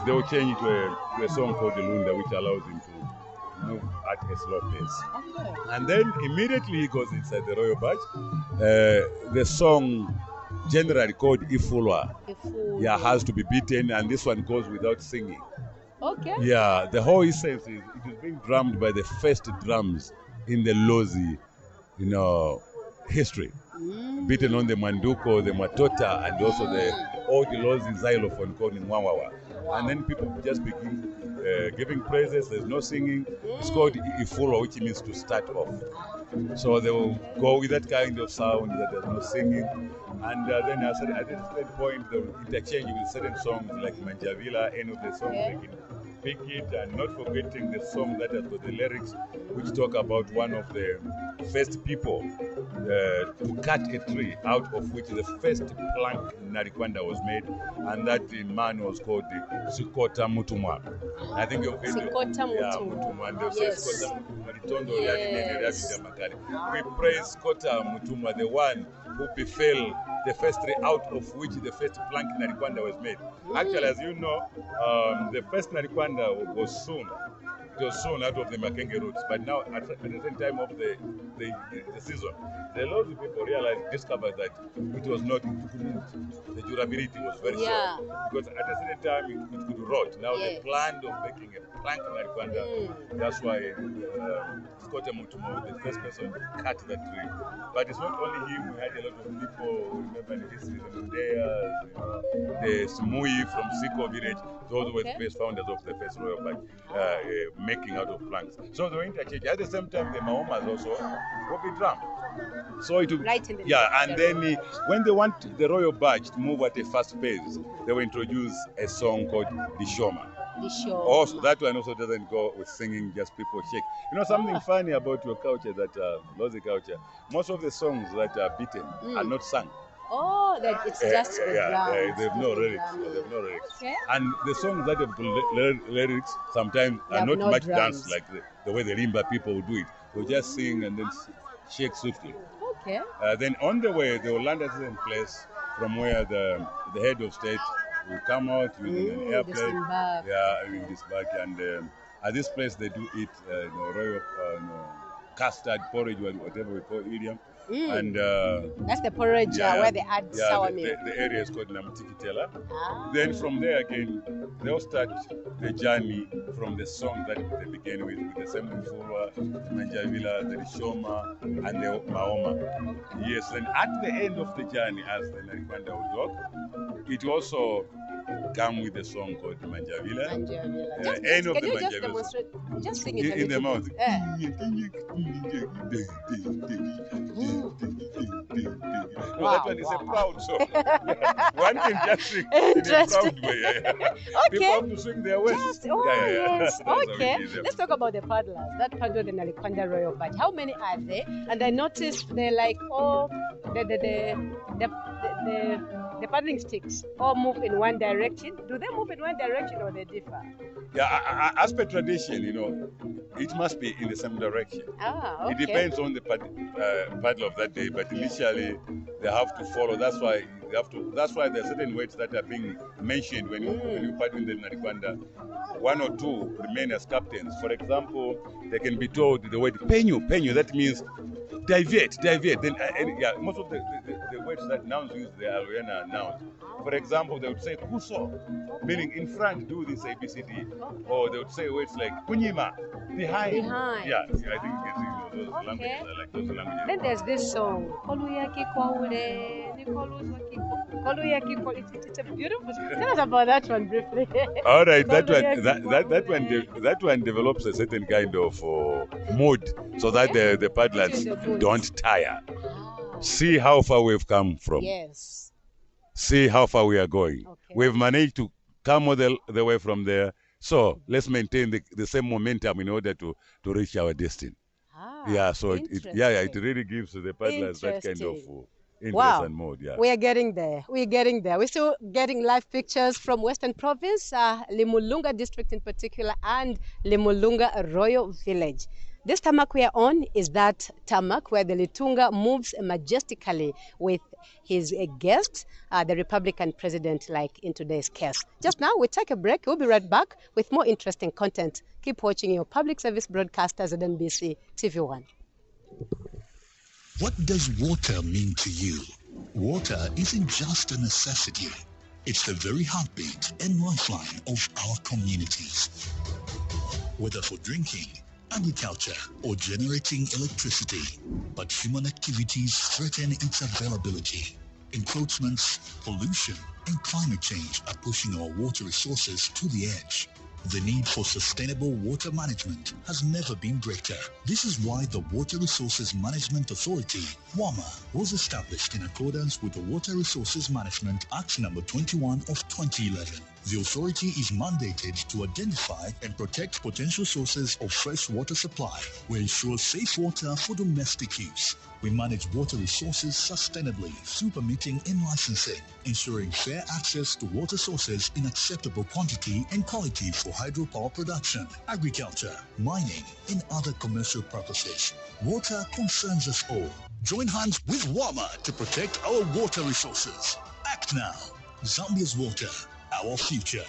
they will change it to a song called the Lunda, which allows him to move at a slow pace. And then immediately he goes inside the royal barge. The song generally called Ifulwa has to be beaten, and this one goes without singing. Okay. Yeah, the whole essence is it is being drummed by the first drums in the Lozi, history. Beaten on the manduko, the matota, and also the old Lozi xylophone called Mwawawa. And then people just begin giving praises. There's no singing. It's called Ifulwa, which means to start off. So they will go with that kind of sound that there's no singing. And then at a certain point, they will interchange with certain songs like Manjavila, any of the songs they can pick it, and not forgetting the song that has got the lyrics which talk about one of the first people to cut a tree out of which the first plank in Narikwanda was made, and that man was called Sikota Mutumwa. I think you've heard Sikota Mutumwa. And they'll say Sikota Mutumwa. We praise Sikota Mutumwa, the one who befell the first tree out of which the first plank in Narikwanda was made. Actually, as you know, the first Narikwanda was soon. It was sown out of the Makenge roots, but now at the same time of the season, the Lozi people discovered that it was not, the durability was very short. Because at a certain time it could rot. Now they planned of making a plank Narikwanda. That's why Scott Mutumo, the first person, cut that tree. But it's not only him, we had a lot of people who remember in the history, the Smui from Siko village, those were the first founders of the first royal bank. Making out of planks. So they were interchanged. At the same time, the Maomas also will be drummed. So it will, and then when they want the royal badge to move at a fast pace, they will introduce a song called Dishoma. Also, that one also doesn't go with singing, just people shake. You know something funny about your culture, that Lozi culture, most of the songs that are beaten are not sung. Oh, that it's just they have no lyrics. Okay. And the songs that have lyrics sometimes are not much danced like the way the Rimba people would do it. They'll just sing and then shake swiftly. Okay. Then on the way, they will land at a certain place from where the head of state will come out using an airplane. In this bag. And at this place, they do eat royal custard porridge, whatever we call idiom. And that's the porridge where they add sour milk. The area is called Namtikitela. Then from there again, they'll start the journey from the song that they began with the same Mfulwa, Manjavila, the Rishoma, and the Maoma. Yes, and at the end of the journey, as the Narikwanda will talk, it also come with a song called Manjavila. End of the Manjavila. Just sing it in the mouth. That one is a proud song. One can just sing in a proud way. People have to swing their waist. Yes. Okay. Let's talk about the paddlers. That paddle the Narikwanda Royal Badge. How many are there? And I noticed they're like the paddling sticks all move in one direction. Do they move in one direction or they differ? Yeah, as per tradition, it must be in the same direction. Okay. It depends on the paddle of that day, but initially they have to follow. That's why there are certain words that are being mentioned when you paddle in the Narikwanda. One or two remain as captains. For example, they can be told the word penyu. That means deviate. Then most of the the words that nouns use, the Aluyana nouns. For example, they would say kuso, meaning in front, do this ABCD. Or they would say words like kunyima, behind. Yeah, I think those languages are like those languages. Then there's this song, Koluyaki Kwaule, it's a beautiful. Tell us about that one briefly. All right, that one develops a certain kind of mood so that the paddlers don't tire. See how far we've come from. Yes. See how far we are going. Okay. We've managed to come all the way from there. So let's maintain the same momentum in order to reach our destiny. Yeah, so it really gives the paddlers that kind of interest and mode. Yeah. We are getting there. We're still getting live pictures from Western Province, Limulunga district in particular, and Limulunga Royal Village. This tarmac we are on is that tarmac where the Litunga moves majestically with his guest, the Republican president, like in today's case. Just now, we take a break. We'll be right back with more interesting content. Keep watching your public service broadcasters at NBC TV1. What does water mean to you? Water isn't just a necessity. It's the very heartbeat and lifeline of our communities. Whether for drinking, agriculture, or generating electricity, but human activities threaten its availability. Encroachments, pollution, and climate change are pushing our water resources to the edge. The need for sustainable water management has never been greater. This is why the Water Resources Management Authority, WAMA, was established in accordance with the Water Resources Management Act No. 21 of 2011. The authority is mandated to identify and protect potential sources of fresh water supply. We ensure safe water for domestic use. We manage water resources sustainably through permitting and licensing, ensuring fair access to water sources in acceptable quantity and quality for hydropower production, agriculture, mining, and other commercial purposes. Water concerns us all. Join hands with WAMA to protect our water resources. Act now. Zambia's water, our future.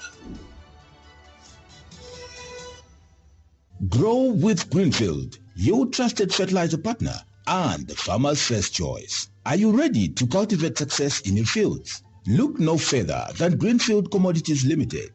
Grow with Greenfield, your trusted fertilizer partner and the farmer's first choice. Are you ready to cultivate success in your fields? Look no further than Greenfield Commodities Limited,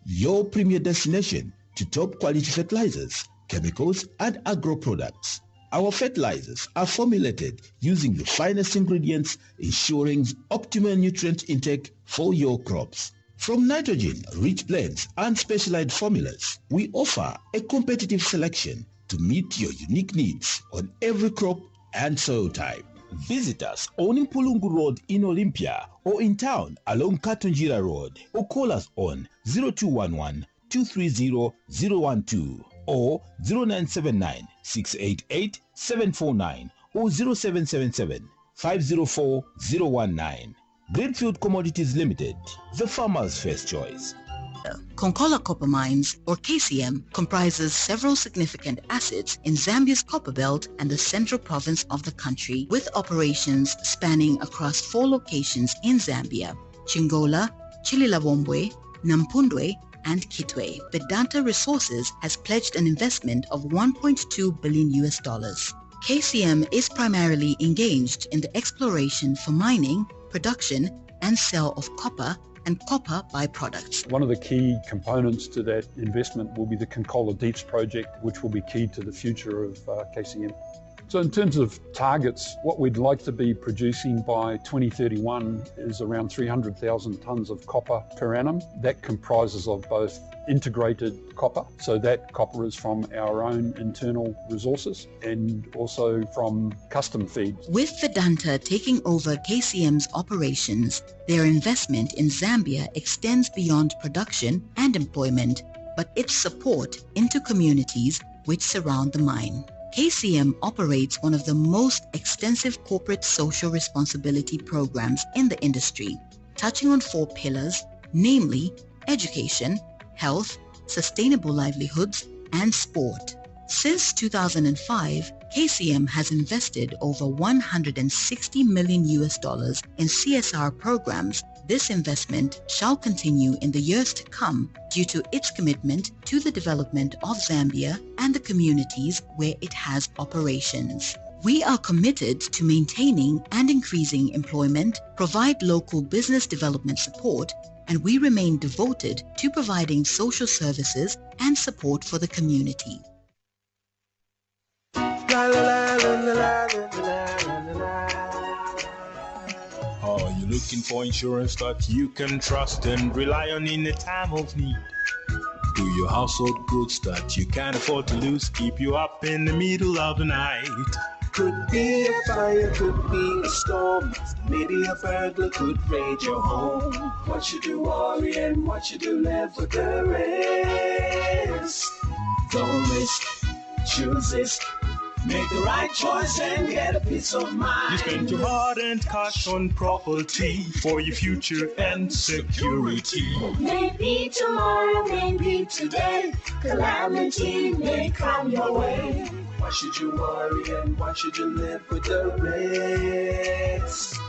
your premier destination to top quality fertilizers, chemicals, and agro products. Our fertilizers are formulated using the finest ingredients, ensuring optimal nutrient intake for your crops. From nitrogen-rich blends and specialized formulas, we offer a competitive selection to meet your unique needs on every crop and soil type. Visit us on Impulungu Road in Olympia or in town along Katonjira Road, or call us on 0211 230 012 or 0979 688 749 or 0777 504 019. Greenfield Commodities Limited, the farmer's first choice. Konkola Copper Mines, or KCM, comprises several significant assets in Zambia's copper belt and the central province of the country, with operations spanning across 4 locations in Zambia: Chingola, Chililawombwe, Nampundwe, and Kitwe. Vedanta Resources has pledged an investment of $1.2 billion. KCM is primarily engaged in the exploration for mining, production, and sale of copper and copper byproducts. One of the key components to that investment will be the Konkola Deeps project, which will be key to the future of KCM. So in terms of targets, what we'd like to be producing by 2031 is around 300,000 tonnes of copper per annum. That comprises of both integrated copper, so that copper is from our own internal resources, and also from custom feeds. With Vedanta taking over KCM's operations, their investment in Zambia extends beyond production and employment, but its support into communities which surround the mine. KCM operates one of the most extensive corporate social responsibility programs in the industry, touching on 4 pillars, namely education, health, sustainable livelihoods, and sport. Since 2005, KCM has invested over $160 million in CSR programs. This investment shall continue in the years to come due to its commitment to the development of Zambia and the communities where it has operations. We are committed to maintaining and increasing employment, provide local business development support, and we remain devoted to providing social services and support for the community. Are you looking for insurance that you can trust and rely on in a time of need? Do your household goods that you can't afford to lose keep you up in the middle of the night? Could be a fire, could be a storm, maybe a burglar could raid your home. What should you worry and what should you live with the risk? Don't risk, choose this. Make the right choice and get a peace of mind. You spend your hard-earned cash on property for your future and security. Maybe tomorrow, maybe today, calamity may come your way. Why should you worry and why should you live with the risk?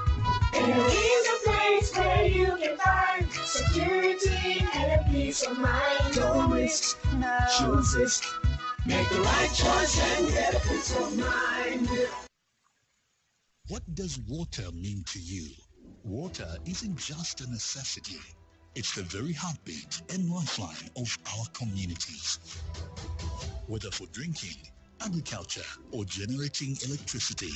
There is a place where you can find security and a peace of mind. Don't risk, choose this. Make the right choice and get a peace of mind. What does water mean to you? Water isn't just a necessity. It's the very heartbeat and lifeline of our communities. Whether for drinking, agriculture, or generating electricity,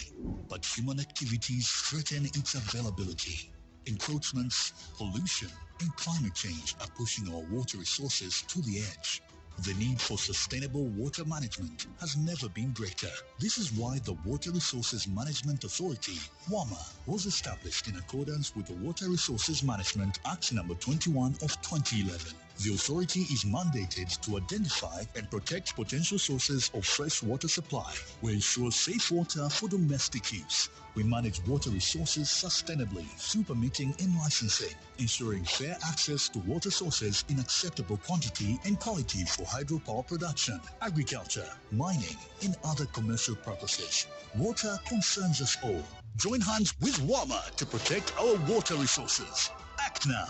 but human activities threaten its availability. Encroachments, pollution, and climate change are pushing our water resources to the edge. The need for sustainable water management has never been greater. This is why the Water Resources Management Authority, WAMA, was established in accordance with the Water Resources Management Act No. 21 of 2011. The authority is mandated to identify and protect potential sources of fresh water supply. We ensure safe water for domestic use. We manage water resources sustainably through permitting and licensing, ensuring fair access to water sources in acceptable quantity and quality for hydropower production, agriculture, mining, and other commercial purposes. Water concerns us all. Join hands with WAMA to protect our water resources. Act now.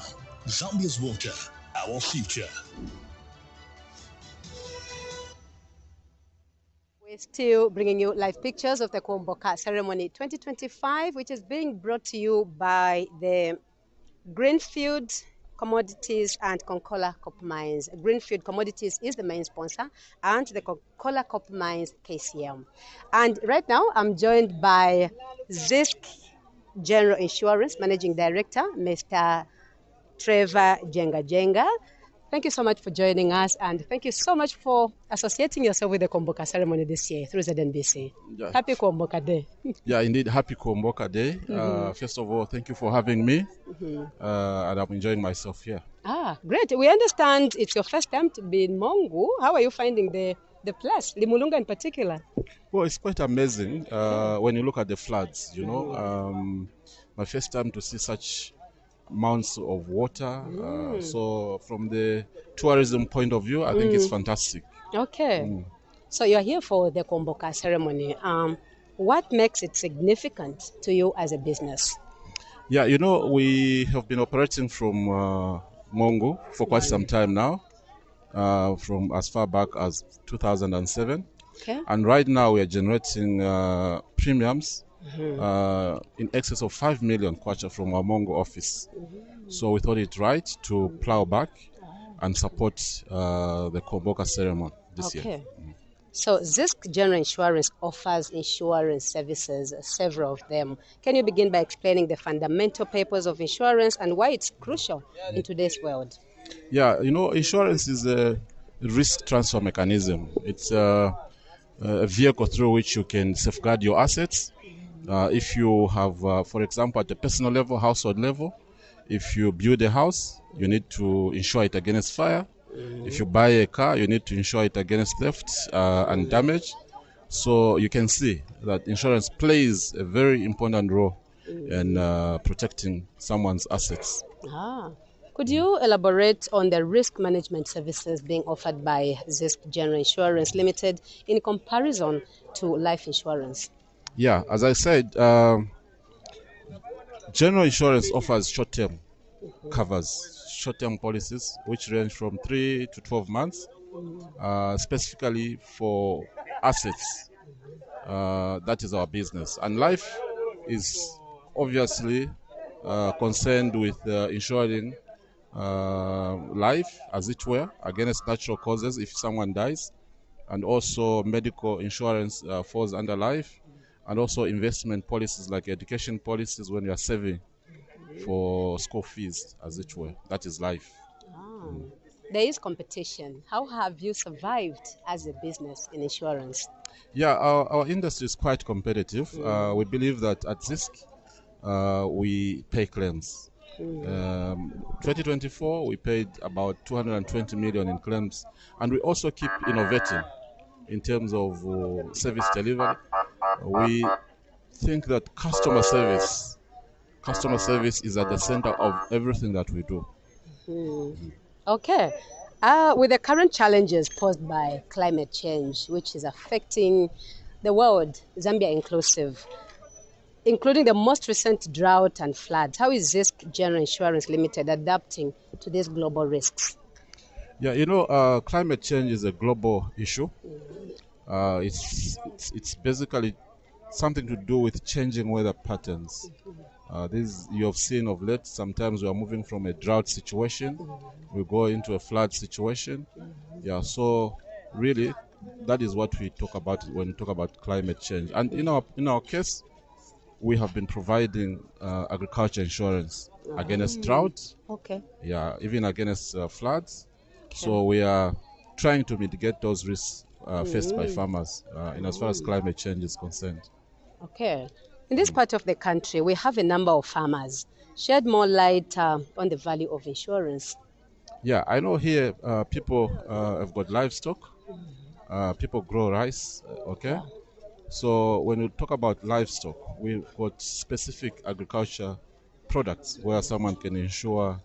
Zambia's water, our future. We're still bringing you live pictures of the Kuomboka Ceremony 2025, which is being brought to you by the Greenfield Commodities and Konkola Copper Mines. Greenfield Commodities is the main sponsor, and the Konkola Copper Mines KCM. And right now, I'm joined by Zisk General Insurance Managing Director, Mr. Trevor Jenga. Thank you so much for joining us, and thank you so much for associating yourself with the Kuomboka ceremony this year through ZNBC. Yeah. Happy Kuomboka Day. Yeah, indeed, happy Kuomboka Day. First of all, thank you for having me, and I'm enjoying myself here. Great. We understand it's your first time to be in Mongu. How are you finding the place, Limulunga in particular? Well, it's quite amazing when you look at the floods, you know. My first time to see such mounts of water. So from the tourism point of view, I think it's fantastic. Okay. So you're here for the Kuomboka ceremony. What makes it significant to you as a business? Yeah, you know, we have been operating from Mongu for quite some time now, from as far back as 2007. Okay. And right now we are generating premiums in excess of 5 million kwacha from our Mongo office. So we thought it right to plow back and support the Kuomboka ceremony this year. So Zisk General Insurance offers insurance services, several of them. Can you begin by explaining the fundamental purpose of insurance and why it's crucial in today's world? Yeah, you know, insurance is a risk transfer mechanism. It's a vehicle through which you can safeguard your assets. If you have, for example, at the personal level, household level, if you build a house, you need to insure it against fire. If you buy a car, you need to insure it against theft and damage. So you can see that insurance plays a very important role in protecting someone's assets. Could you elaborate on the risk management services being offered by Zisk General Insurance Limited in comparison to life insurance? Yeah, as I said, general insurance offers short-term covers, short-term policies, which range from 3 to 12 months, specifically for assets. That is our business. And life is obviously concerned with ensuring life, as it were, against natural causes if someone dies, and also medical insurance falls under life, and also investment policies like education policies when you are saving for school fees, as it were. That is life. There is competition. How have you survived as a business in insurance? Yeah, our industry is quite competitive. We believe that at ZISC, we pay claims. 2024, we paid about 220 million in claims, and we also keep innovating in terms of service delivery. We think that customer service is at the center of everything that we do. Okay. With the current challenges posed by climate change, which is affecting the world, Zambia inclusive, including the most recent drought and floods, how is ZISC General Insurance Limited adapting to these global risks? Yeah, climate change is a global issue. It's basically something to do with changing weather patterns. This you have seen of late. Sometimes we are moving from a drought situation, we go into a flood situation. Yeah, so really, that is what we talk about when we talk about climate change. And in our case, we have been providing agriculture insurance against drought. Okay. Yeah, even against floods. Okay. So we are trying to mitigate those risks faced by farmers in as far as climate change is concerned. Okay. In this part of the country, we have a number of farmers. Shed more light on the value of insurance. Yeah, I know here people have got livestock. People grow rice, okay? So when we talk about livestock, we've got specific agriculture products where someone can insure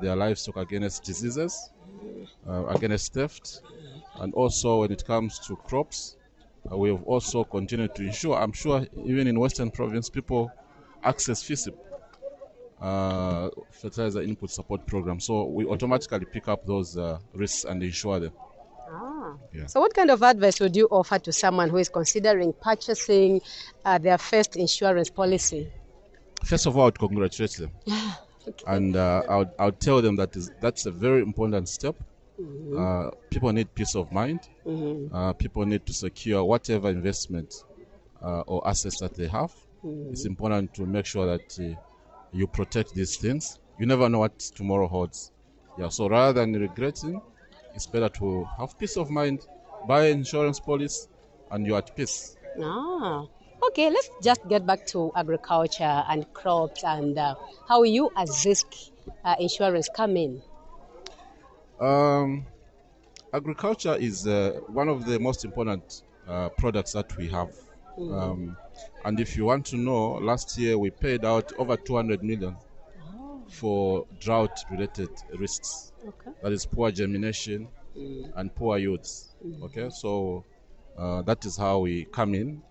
their livestock against diseases, against theft, and also when it comes to crops, we have also continued to insure. I'm sure even in Western Province, people access FISIP, Fertilizer Input Support Program. So we automatically pick up those risks and insure them. Yeah. So what kind of advice would you offer to someone who is considering purchasing their first insurance policy? First of all, I would congratulate them. Okay. And I would tell them that's a very important step. People need peace of mind. People need to secure whatever investment or assets that they have. It's important to make sure that you protect these things. You never know what tomorrow holds. Yeah. So rather than regretting, it's better to have peace of mind, buy an insurance policy, and you're at peace. Okay, let's just get back to agriculture and crops and how you as ZISC insurance come in. Agriculture is one of the most important products that we have. And if you want to know, last year we paid out over 200 million for drought-related risks. Okay. That is poor germination and poor yields. Okay, so that is how we come in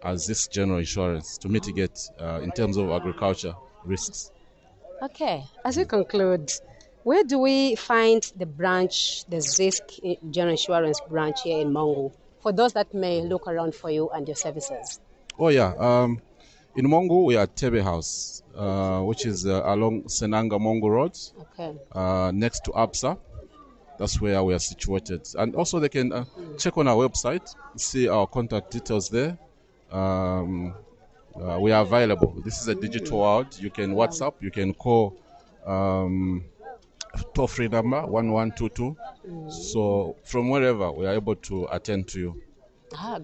as this general insurance to mitigate in terms of agriculture risks. Okay, as we conclude, where do we find the branch, the ZISC General Insurance branch here in Mongu, for those that may look around for you and your services? Oh yeah, in Mongu we are at Tebe House, which is along Senanga Mongu Road, next to APSA. That's where we are situated. And also they can check on our website, see our contact details there. We are available. This is a digital world. You can WhatsApp, you can call toll-free number 1122. So from wherever we are able to attend to you.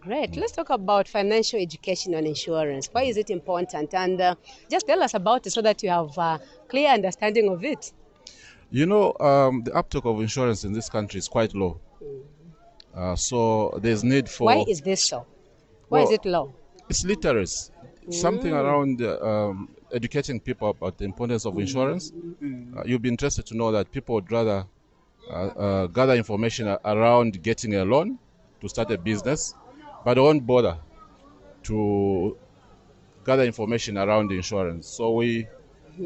Great. Let's talk about financial education on insurance. Why is it important? And just tell us about it so that you have a clear understanding of it. You know, the uptake of insurance in this country is quite low. So there's need for... Why is this so? Why is it low? It's literacy. Something around educating people about the importance of insurance. You'll be interested to know that people would rather gather information around getting a loan to start a business, but they won't bother to gather information around insurance. So we,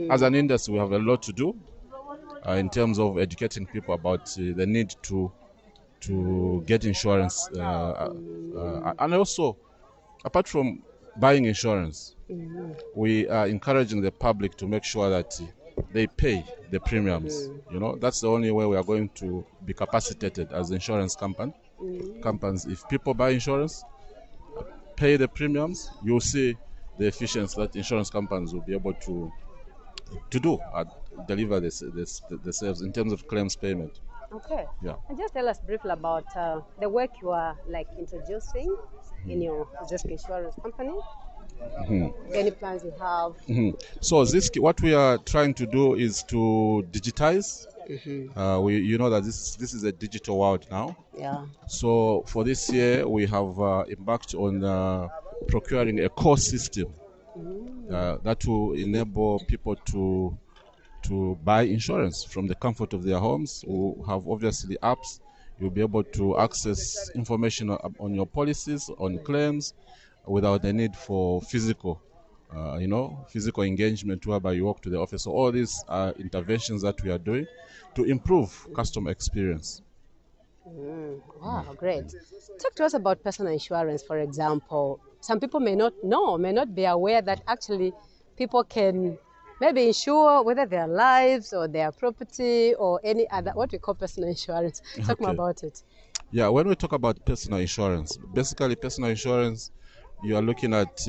as an industry, we have a lot to do in terms of educating people about the need to get insurance and also apart from buying insurance, Mm-hmm. we are encouraging the public to make sure that they pay the premiums. You know, that's the only way we are going to be capacitated as insurance companies. If people buy insurance, pay the premiums, you'll see the efficiency that insurance companies will be able to do deliver the sales in terms of claims payment. Okay. Yeah. And just tell us briefly about the work you are introducing in your Zisk insurance company. Mm-hmm. Any plans you have? Mm-hmm. So what we are trying to do is to digitize. Mm-hmm. You know that this is a digital world now. Yeah. So for this year, we have embarked on procuring a core system that will enable people to buy insurance from the comfort of their homes. We have obviously apps. You'll be able to access information on your policies, on claims, without the need for physical engagement whereby you walk to the office. So all these are interventions that we are doing to improve customer experience. Wow, great. Talk to us about personal insurance, for example. Some people may not be aware that actually people can maybe insure whether their lives or their property or any other, what we call personal insurance. Talk more about it. Yeah, when we talk about personal insurance, basically personal insurance, you are looking at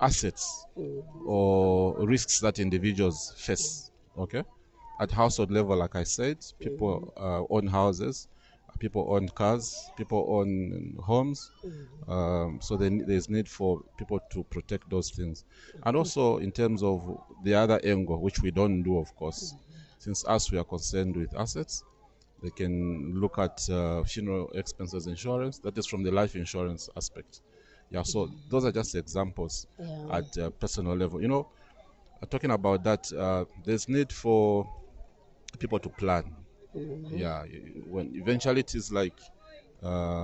assets or risks that individuals face, okay? At household level, like I said, people own houses, people own cars, people own homes, so there's need for people to protect those things. And also in terms of the other angle, which we don't do, of course, since we are concerned with assets, they can look at funeral expenses insurance, that is from the life insurance aspect. Yeah, so those are just examples at personal level. You know, talking about that, there's need for people to plan. Yeah, when eventualities like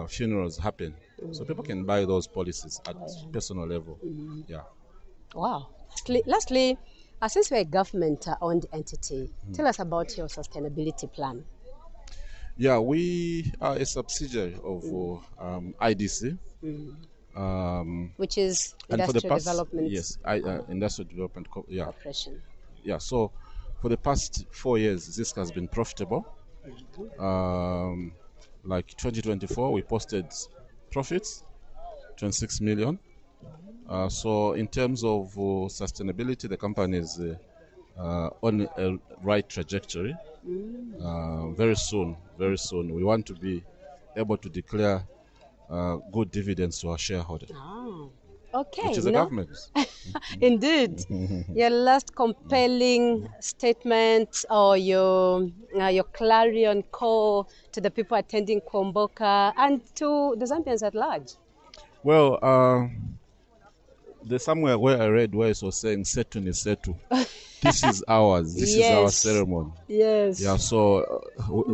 funerals happen, so people can buy those policies at personal level. Yeah. Wow. Lastly, since we're a government-owned entity, tell us about your sustainability plan. Yeah, we are a subsidiary of IDC. Which is Industrial Development. Yes, Industrial Development Corporation. Yeah, so for the past 4 years, Zisk has been profitable. Like 2024, we posted profits, 26 million. So in terms of sustainability, the company is on a right trajectory. Very soon, we want to be able to declare good dividends to our shareholders. Okay. Which is the government. Indeed. Your last compelling statement or your clarion call to the people attending Kuomboka and to the Zambians at large. Well, there's somewhere where I read where it was saying "Setu ni setu." This is ours. This is our ceremony. Yes. Yeah. So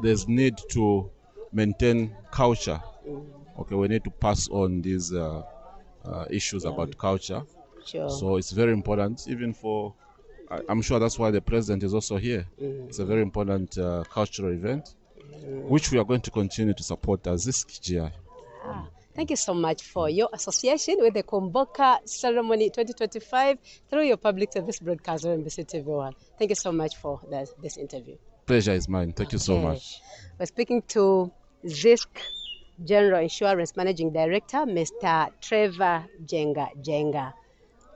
there's need to maintain culture. Okay, we need to pass on these issues about culture. Sure. So it's very important, even for. I'm sure that's why the president is also here. It's a very important cultural event, which we are going to continue to support as Zisk GI. Thank you so much for your association with the Kuomboka Ceremony 2025 through your public service broadcaster NBC TV1. Thank you so much for this interview. Pleasure is mine. Thank you so much. We're speaking to Zisk General Insurance Managing Director, Mr. Trevor Jenga.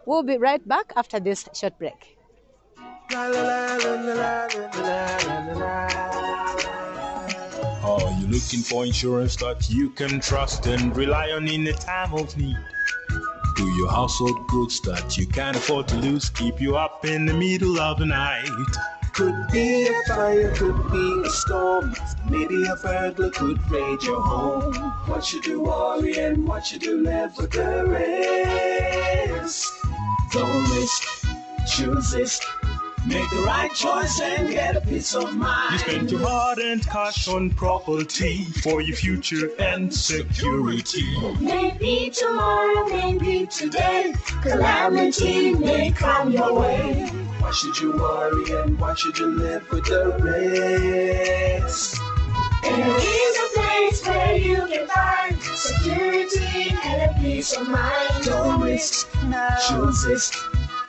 We'll be right back after this short break. Are you looking for insurance that you can trust and rely on in a time of need? Do your household goods that you can't afford to lose keep you up in the middle of the night? Could be a fire, could be a storm. Maybe a burglar could raid your home. What should you worry and what should you live with the risk? Don't risk, choose this. Make the right choice and get a peace of mind. You spend your hard-earned cash on property for your future and security. Maybe tomorrow, maybe today, calamity may come your way. Why should you worry and why should you live with the risk? There is a place is where you can find security and a peace of mind. Don't risk, choose risk.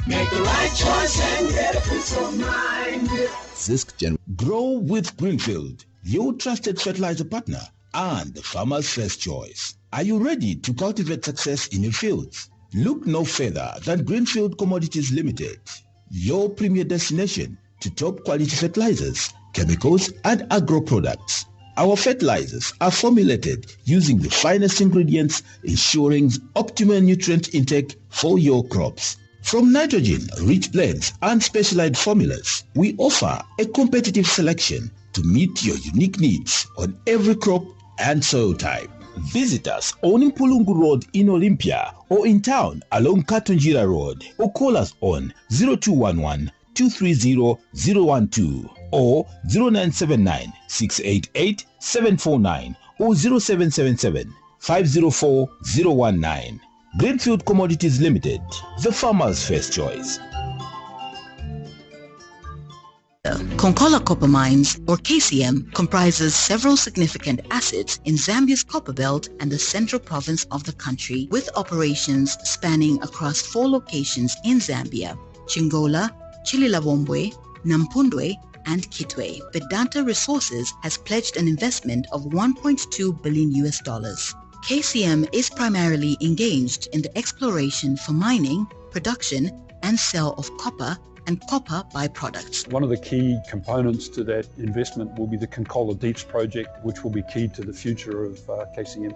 Make the right choice and get a peace of mind. Zisk Gen. Grow with Greenfield, your trusted fertilizer partner and the farmer's first choice. Are you ready to cultivate success in your fields? Look no further than Greenfield Commodities Limited, your premier destination to top quality fertilizers, chemicals and agro products. Our fertilizers are formulated using the finest ingredients, ensuring optimal nutrient intake for your crops. From nitrogen-rich blends and specialized formulas, we offer a competitive selection to meet your unique needs on every crop and soil type. Visit us on Mpulungu Road in Olympia or in town along Katunjira Road, or call us on 0211 230 012 or 0979 688 749 or 0777 504 019. Greenfield Commodities Limited, the farmer's first choice. Konkola Copper Mines, or KCM, comprises several significant assets in Zambia's copper belt and the central province of the country, with operations spanning across 4 locations in Zambia: Chingola, Chililawombwe, Nampundwe, and Kitwe. Vedanta Resources has pledged an investment of $1.2 billion. KCM is primarily engaged in the exploration for mining, production, and sale of copper and copper byproducts. One of the key components to that investment will be the Konkola Deeps project, which will be key to the future of KCM.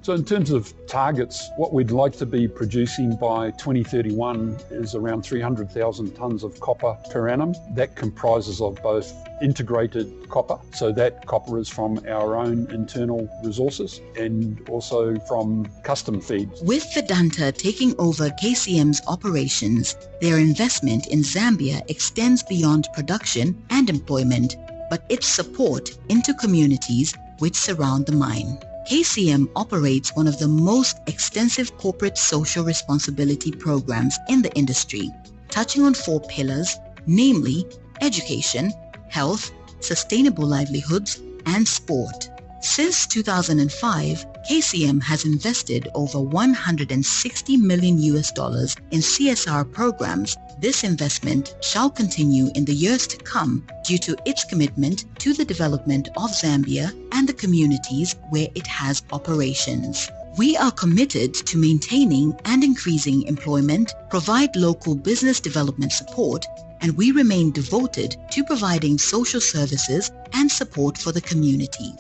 So in terms of targets, what we'd like to be producing by 2031 is around 300,000 tonnes of copper per annum. That comprises of both integrated copper, so that copper is from our own internal resources, and also from custom feeds. With Vedanta taking over KCM's operations, their investment in Zambia extends beyond production and employment, but its support into communities which surround the mine. KCM operates one of the most extensive corporate social responsibility programs in the industry, touching on 4 pillars, namely education, health, sustainable livelihoods, and sport. Since 2005, KCM has invested over $160 million in CSR programs. This investment shall continue in the years to come due to its commitment to the development of Zambia and the communities where it has operations. We are committed to maintaining and increasing employment, provide local business development support, and we remain devoted to providing social services and support for the community.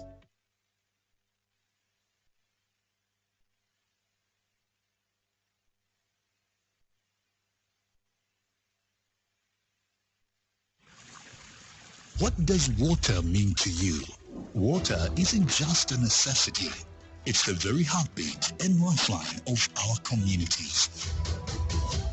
What does water mean to you? Water isn't just a necessity. It's the very heartbeat and lifeline of our communities.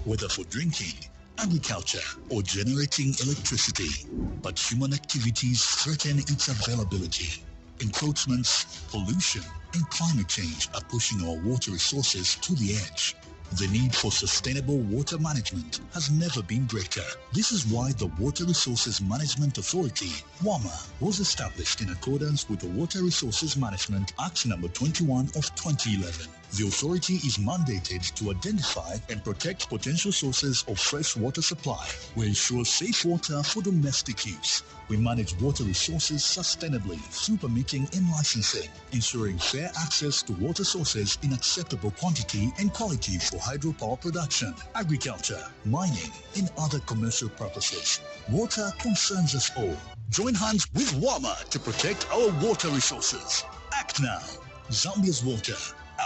Whether for drinking, agriculture, or generating electricity, but human activities threaten its availability. Encroachments, pollution, and climate change are pushing our water resources to the edge. The need for sustainable water management has never been greater. This is why the Water Resources Management Authority, WAMA, was established in accordance with the Water Resources Management Act No. 21 of 2011. The authority is mandated to identify and protect potential sources of fresh water supply. We ensure safe water for domestic use. We manage water resources sustainably through permitting and licensing, ensuring fair access to water sources in acceptable quantity and quality for hydropower production, agriculture, mining, and other commercial purposes. Water concerns us all. Join hands with WAMA to protect our water resources. Act now. Zambia's water,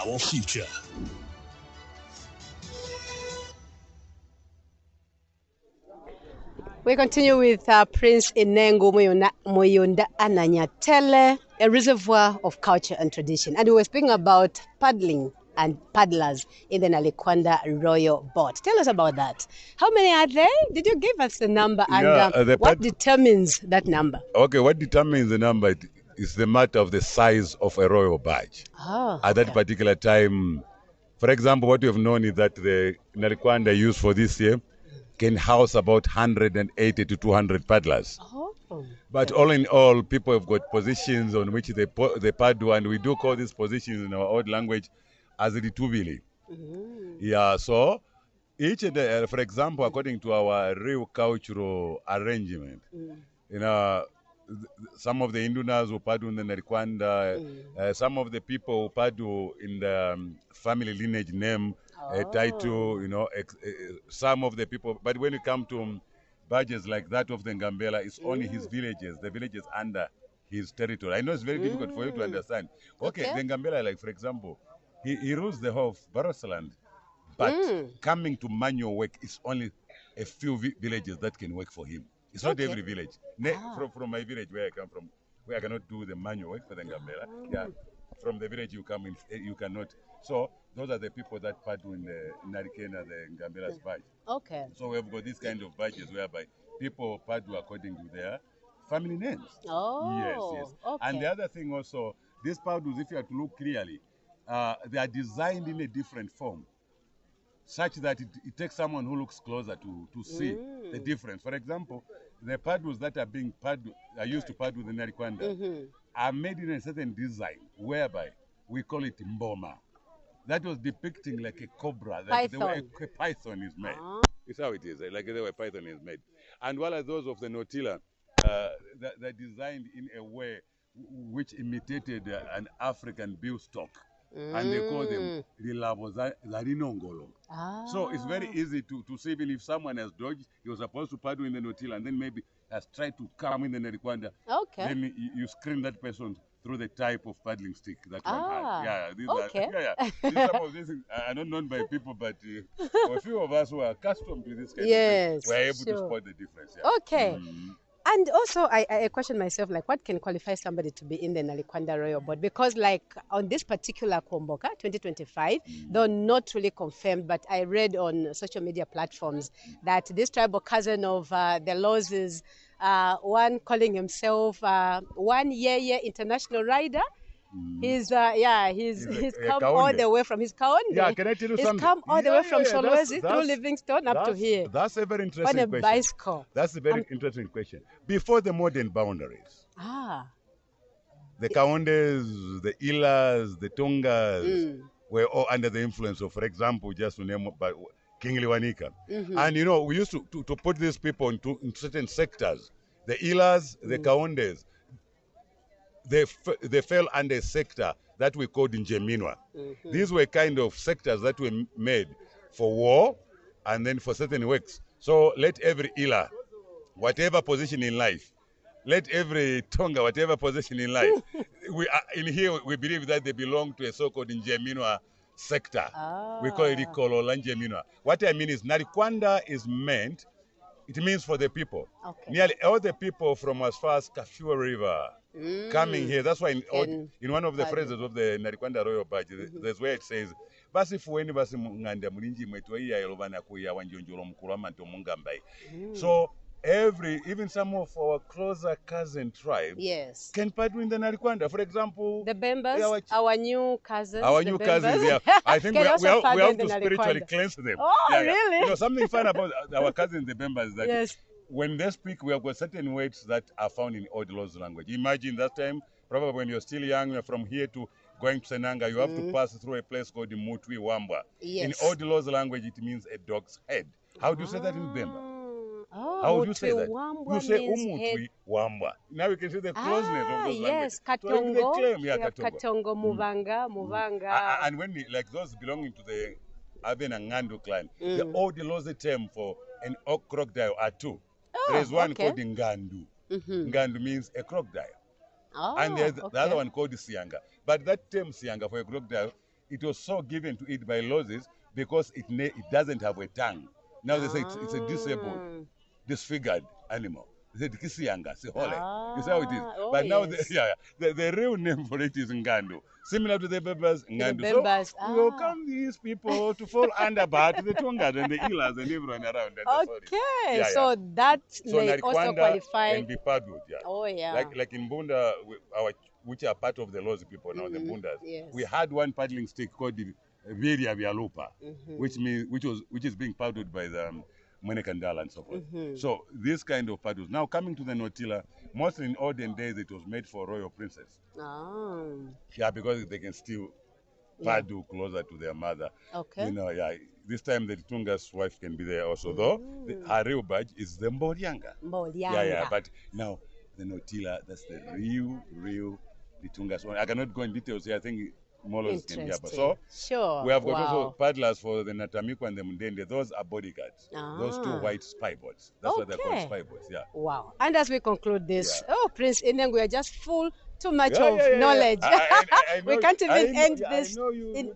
our future. We continue with Prince Inengo Moyonda Ananyatele, a reservoir of culture and tradition. And we were speaking about paddling and paddlers in the Nalikwanda Royal Boat. Tell us about that. How many are there? Did you give us the number? And what determines that number? Okay, what determines the number is the matter of the size of a royal barge. At that particular time, for example, what you have known is that the Nalikwanda used for this year can house about 180 to 200 paddlers. But all in all, people have got positions on which they padu, and we do call these positions in our old language as the tubili. Yeah, so each, for example, according to our real cultural arrangement, you know, some of the Indunas will padu in the Narikwanda, some of the people will padu in the family lineage name, title, you know, some of the people, but when you come to badges like that of the Ngambela, it's only his villages, the villages under his territory. I know it's very difficult for you to understand. Okay, the Ngambela, like for example, he rules the whole of Barosland, but coming to manual work, it's only a few villages that can work for him. It's not every village. From my village where I come from, where I cannot do the manual work for the Ngambela. Yeah, from the village you come in, you cannot. So those are the people that padu in the Narikena, the Ngambela's badge. Okay. So we have got this kind of badges whereby people padu according to their family names. Oh. Yes. Okay. And the other thing also, these padus, if you have to look clearly, they are designed in a different form, such that it takes someone who looks closer to see the difference. For example, the padus that are used to padu the Narikwanda are made in a certain design, whereby we call it mboma. That was depicting like a cobra, like the way a python is made. It's how it is, like the way a python is made. And while those of the Notila, they're designed in a way which imitated an African beanstalk. And they call them Rilabo Zarinongolo. So it's very easy to see, even if someone has dodged, he was supposed to padu in the Notila and then maybe has tried to come in the Narikwanda. Okay. Then you screen that person through the type of paddling stick that one has. These are some of these things are not known by people, but for a few of us who are accustomed to this kind of thing, we're able to spot the difference. Okay. And also, I question myself, like, what can qualify somebody to be in the Narikwanda Royal Board? Because, like, on this particular Kuomboka 2025, though not really confirmed, but I read on social media platforms that this tribal cousin of the Lozis, one calling himself one international rider. He's come all the way from his Kaonde. Yeah, can I tell you something? He's come all the way from Solwezi through Livingstone up to here. That's a very interesting question. On a bicycle. That's a very interesting question. Before the modern boundaries, the Kaondes, the Ilas, the Tongas were all under the influence of, for example, just to name King Liwanika. And you know, we used to put these people in certain sectors. The Ilas, the Kaondes, they fell under a sector that we called Njeminwa. These were kind of sectors that were made for war and then for certain works. So let every Ila, whatever position in life, let every Tonga, whatever position in life, in here we believe that they belong to a so-called Njeminwa sector. We call it Ikolola Njeminwa. What I mean is Narikwanda is meant, it means for the people. Nearly all the people from as far as Kafua River, coming here. That's why in one of the phrases of the Narikwanda Royal Badge, there's where it says, basi fueni basi nganda mulinji mwetu iya elobana kuya wanjonjolo mkulu amanto mungambai. So even some of our closer cousin tribes can padu in the Narikwanda. For example, the Bembas, our new cousins. Our new cousins, yeah. I think we have to spiritually cleanse them. Oh, really? You know, something fun about our cousins, the Bembas, is that when they speak, we have got certain words that are found in Old Lozi language. Imagine that time, probably when you're still young, you're from here to going to Senanga, you have to pass through a place called Mutwi Wamba. In Old Lozi language, it means a dog's head. How do you say that in Bemba? How would you say that? You say Umutwi Wamba. Now you can see the closeness of those languages. Katongo. So Katongo, Muvanga. And when like those belonging to the Aben and Ngandu clan, the Old Lozi term for an oak crocodile are two. There is one called Ngandu. Ngandu means a crocodile. And there's the other one called Sianga. But that term Sianga for a crocodile, it was so given to it by Lozis because it doesn't have a tongue. Now they say it's a disabled, disfigured animal. They said Kisianga, Sihole. You see how it is. But now the real name for it is Ngandu. Similar to the Bebas, Ngandu. So we welcome these people to fall under Bat, the Tongas and the Ilas and everyone around. So that may also qualify. Can be paddled, Like in Bunda, which are part of the Lozi people now, the Bundas. We had one paddling stick called the Viria Vialupa, which is being paddled by the Mwenekandala and so forth. So this kind of paddles. Now coming to the Notila, mostly in olden days it was made for royal princes. Oh. Yeah, because they can still paddle closer to their mother. Okay. You know, yeah. This time the Litunga's wife can be there also, though her real badge is the Mborianga. Yeah, but now the Notila, that's the real Litunga's one. I cannot go in details here. I think Molos can hear. So sure. We have got also paddlers for the Natamiku and the Mundende. Those are bodyguards. Those two white spy boats. That's what they're called, spy boats. Yeah. Wow. And as we conclude this, Prince Ineng, we are just full too much of knowledge. I we can't even end this in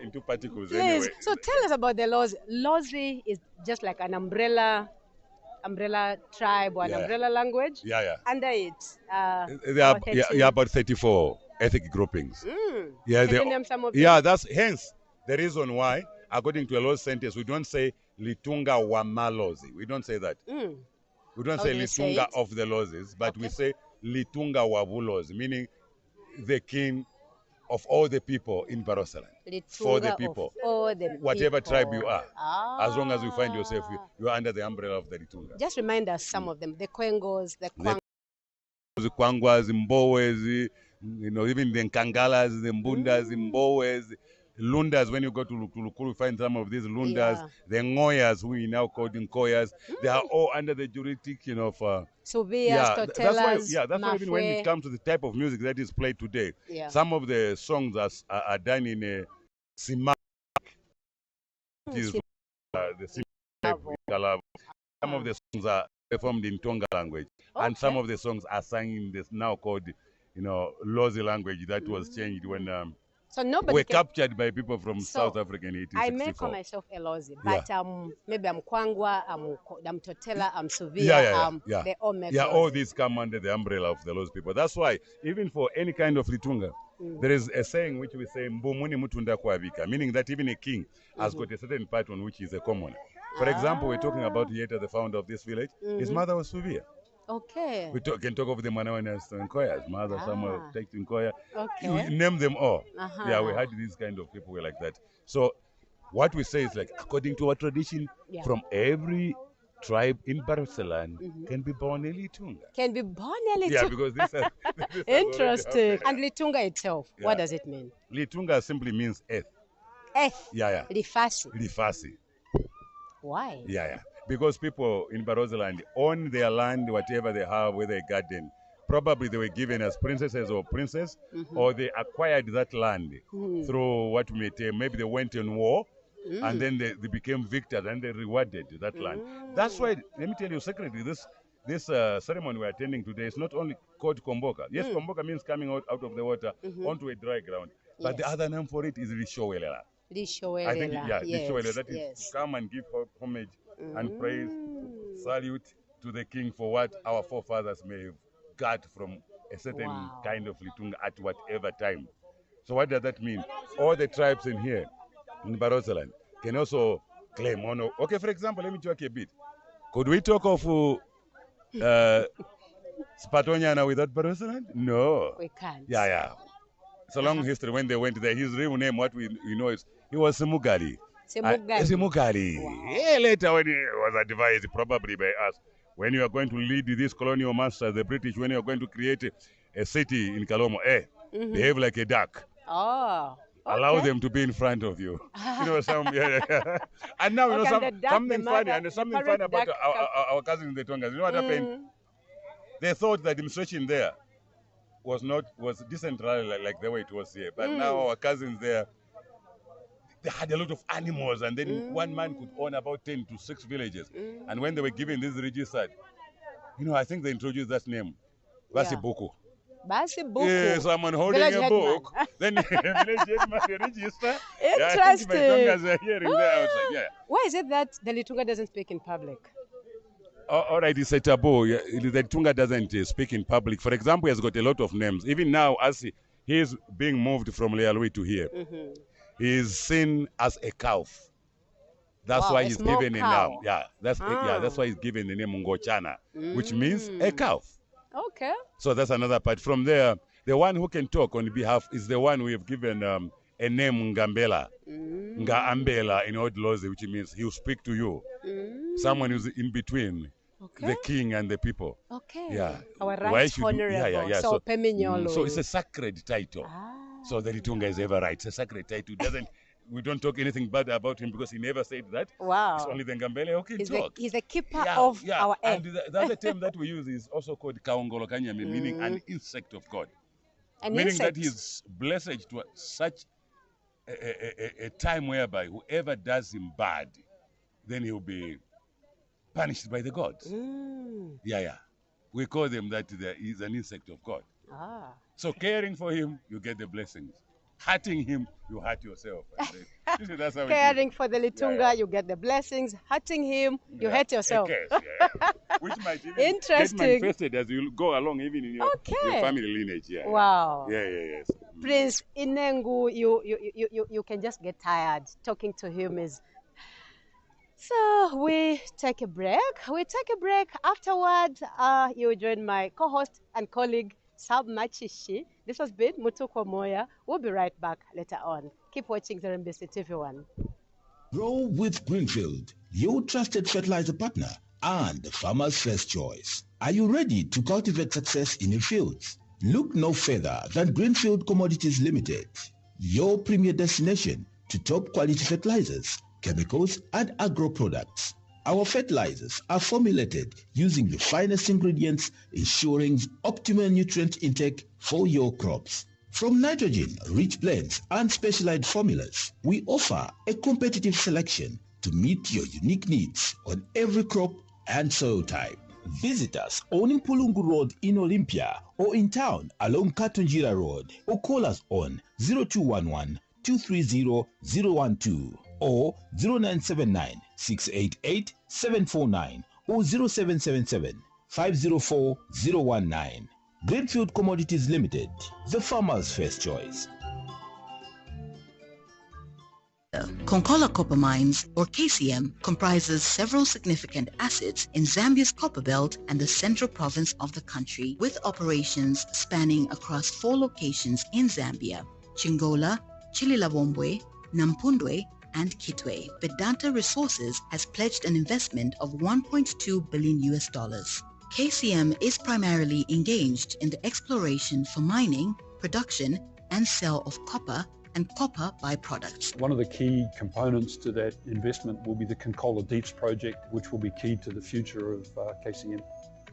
into particles. Please. Anyway. So tell us about the Lozi. Lozi is just like an umbrella tribe or an umbrella language. Yeah. Under it, there are about 34 ethnic groupings. Can you name some of them? Yeah, that's hence the reason why, according to a Lozi sentence, we don't say Litunga wa Malozi. We don't say that. We don't say Litunga of the Lozis, but we say Litunga wa Bulozi, meaning the king of all the people in Barotseland. For the people. Whatever tribe you are. As long as you find yourself, you are under the umbrella of the Litunga. Just remind us some of them. The Kwengos, the Kwangwas, the Mbowes, even the Nkangalas, the Mbundas, the Mbowes, Lundas. When you go to Lukulu, you find some of these Lundas, the Ngoyas, who we now call Nkoyas. They are all under the jurisdiction of Subias, Totelas, that's why even when it comes to the type of music that is played today, some of the songs are done in a Sima, which is the Sima. Some of the songs are performed in Tonga language, and some of the songs are sung in this now called, Lozi language that was changed when we're captured by people from South Africa in 1864. I may call myself a Lozi, but maybe I'm Kwangwa, I'm Totela, I'm Suvia, they all make all these come under the umbrella of the Lozi people. That's why, even for any kind of Litunga, there is a saying which we say, Mbumuni mutunda kwabika, meaning that even a king has got a certain part on which he's a commoner. For example, we're talking about Yeta, the founder of this village. His mother was Suvia. Okay. We can talk of the Manawanas and Nkoya's mother, Samuel, take to Nkoya. Okay. You name them all. Yeah, we had these kind of people like that. So what we say is like, according to our tradition, from every tribe in Barotseland can be born a Litunga. Can be born a Litunga? Yeah, because this interesting. And Litunga itself, what does it mean? Litunga simply means earth. Earth? Yeah. Lifasi. Why? Yeah. Because people in Barotseland own their land, whatever they have, whether a garden. Probably they were given as princesses or princes, or they acquired that land through what we may tell. Maybe they went in war, and then they became victors, and they rewarded that land. That's why, let me tell you secretly, this ceremony we're attending today is not only called Kuomboka. Yes, Kuomboka means coming out of the water onto a dry ground. But the other name for it is Lishowelela. I think, Lishowelela. That is come and give homage and praise, salute to the king for what our forefathers may have got from a certain kind of Litunga at whatever time. So what does that mean? All the tribes in here, in Barotseland, can also claim honor. Okay, for example, let me talk a bit. Could we talk of Spatoniana without Barotseland? No. We can't. Yeah. It's a long history. When they went there, his real name, what we know is, he was Simugari. Simugari. Yeah, later when he was advised, probably by us, when you are going to lead this colonial masters, the British, when you are going to create a city in Kalomo, behave like a duck. Oh. Okay. Allow them to be in front of you. And now, something funny, and something funny about our cousins in the Tongas. You know what happened? They thought the administration there was decentralized like the way it was here. But now our cousins there, they had a lot of animals, and then one man could own about 10 to 6 villages. And when they were given this registered, I think they introduced that name, Basibuku. Basibuku. Yeah, someone holding village a book. Then village headman register. Interesting. Yeah, I think my Tongas are hearing there outside. Yeah. Why is it that the Litunga doesn't speak in public? All right, it's a taboo. The Litunga doesn't speak in public. For example, he has got a lot of names. Even now, as he is being moved from Lealui to here, he is seen as a calf. That's why he's given a name. That's why he's given the name Ngochana, which means a calf. Okay. So that's another part. From there, the one who can talk on behalf is the one we have given a name Ngambela. Ngaambela in Old Lozi, which means he will speak to you. someone who's in between Okay. the king and the people. Okay. Yeah. Our Why right should honorable. So, Peminyolo. So it's a sacred title. So the Litunga is ever right. It's a sacred title. We don't talk anything bad about him because he never said that. Wow. It's only the Ngambele who can talk. He's the keeper of our air. And the other term that we use is also called Kaongolokanyame, meaning an insect of God. Meaning that he's blessed to such a time whereby whoever does him bad, then he'll be punished by the gods. Yeah. We call them that he's an insect of God. So caring for him, you get the blessings. Hurting him, you hurt yourself. That's how Caring for the Litunga, you get the blessings. Hurting him, you hurt yourself. Which might even Interesting. get manifested as you go along, even in your family lineage. Wow. Yes. Prince Inengu, you can just get tired. Talking to him is... So we take a break. Afterwards, you will join my co-host and colleague, Sab Machishi. This has been Mutuko Moya. We'll be right back later on. Keep watching Zambia TV1. Grow with Greenfield, your trusted fertilizer partner and the farmer's first choice. Are you ready to cultivate success in your fields? Look no further than Greenfield Commodities Limited, your premier destination to top quality fertilizers, chemicals, and agro products. Our fertilizers are formulated using the finest ingredients, ensuring optimal nutrient intake for your crops. From nitrogen-rich blends and specialized formulas, we offer a competitive selection to meet your unique needs on every crop and soil type. Visit us on Impulungu Road in Olympia or in town along Katunjira Road, or call us on 0211 230 012 or 0979 688 749 or 0777 504 019. Greenfield Commodities Limited, the farmer's first choice. Konkola Copper Mines, or KCM, comprises several significant assets in Zambia's copper belt and the central province of the country, with operations spanning across 4 locations in Zambia: Chingola, Chililawombwe, Nampundwe, and Kitwe. Vedanta Resources has pledged an investment of $1.2 billion. KCM is primarily engaged in the exploration for mining, production, and sale of copper and copper byproducts. One of the key components to that investment will be the Konkola Deeps project, which will be key to the future of KCM.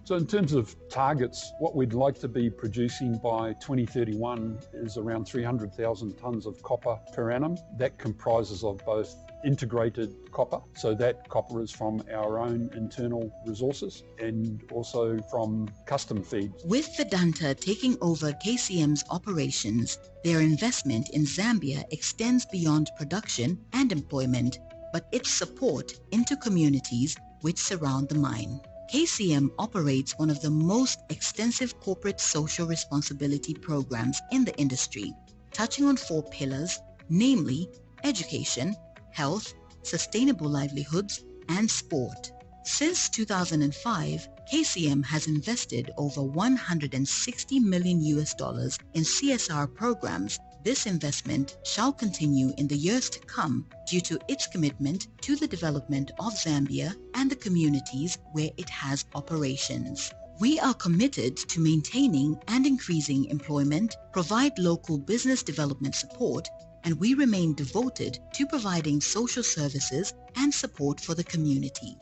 So in terms of targets, what we'd like to be producing by 2031 is around 300,000 tonnes of copper per annum. That comprises of both integrated copper, so that copper is from our own internal resources, and also from custom feeds. With Vedanta taking over KCM's operations, their investment in Zambia extends beyond production and employment, but its support into communities which surround the mine. KCM operates one of the most extensive corporate social responsibility programs in the industry, touching on 4 pillars, namely education, health, sustainable livelihoods, and sport. Since 2005, KCM has invested over $160 million in CSR programs. This investment shall continue in the years to come due to its commitment to the development of Zambia and the communities where it has operations. We are committed to maintaining and increasing employment, provide local business development support, and we remain devoted to providing social services and support for the community.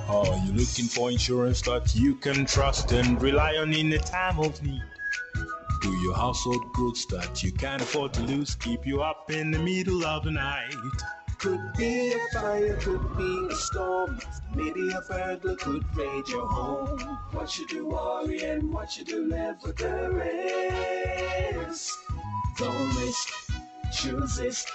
Are you looking for insurance that you can trust and rely on in a time of need? Do your household goods that you can't afford to lose keep you up in the middle of the night? Could be a fire, could be a storm, maybe a burglar could raid your home. What should you worry and what should you live with the risk? Don't risk, choose this.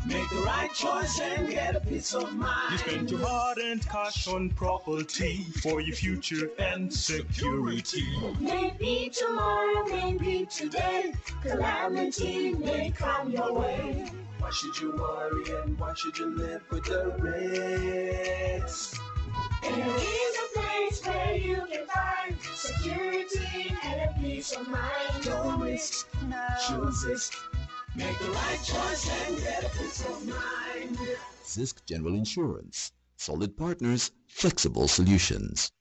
Make the right choice and get a peace of mind. You spend your hard-earned cash on property for your future and security. Maybe tomorrow, maybe today, calamity may come your way. Why should you worry and why should you live with the risk? There is a place where you can find security and a peace of mind. Don't risk, choose it. Make the right choice and get a peace of mind. Zisk General Insurance. Solid partners, flexible solutions.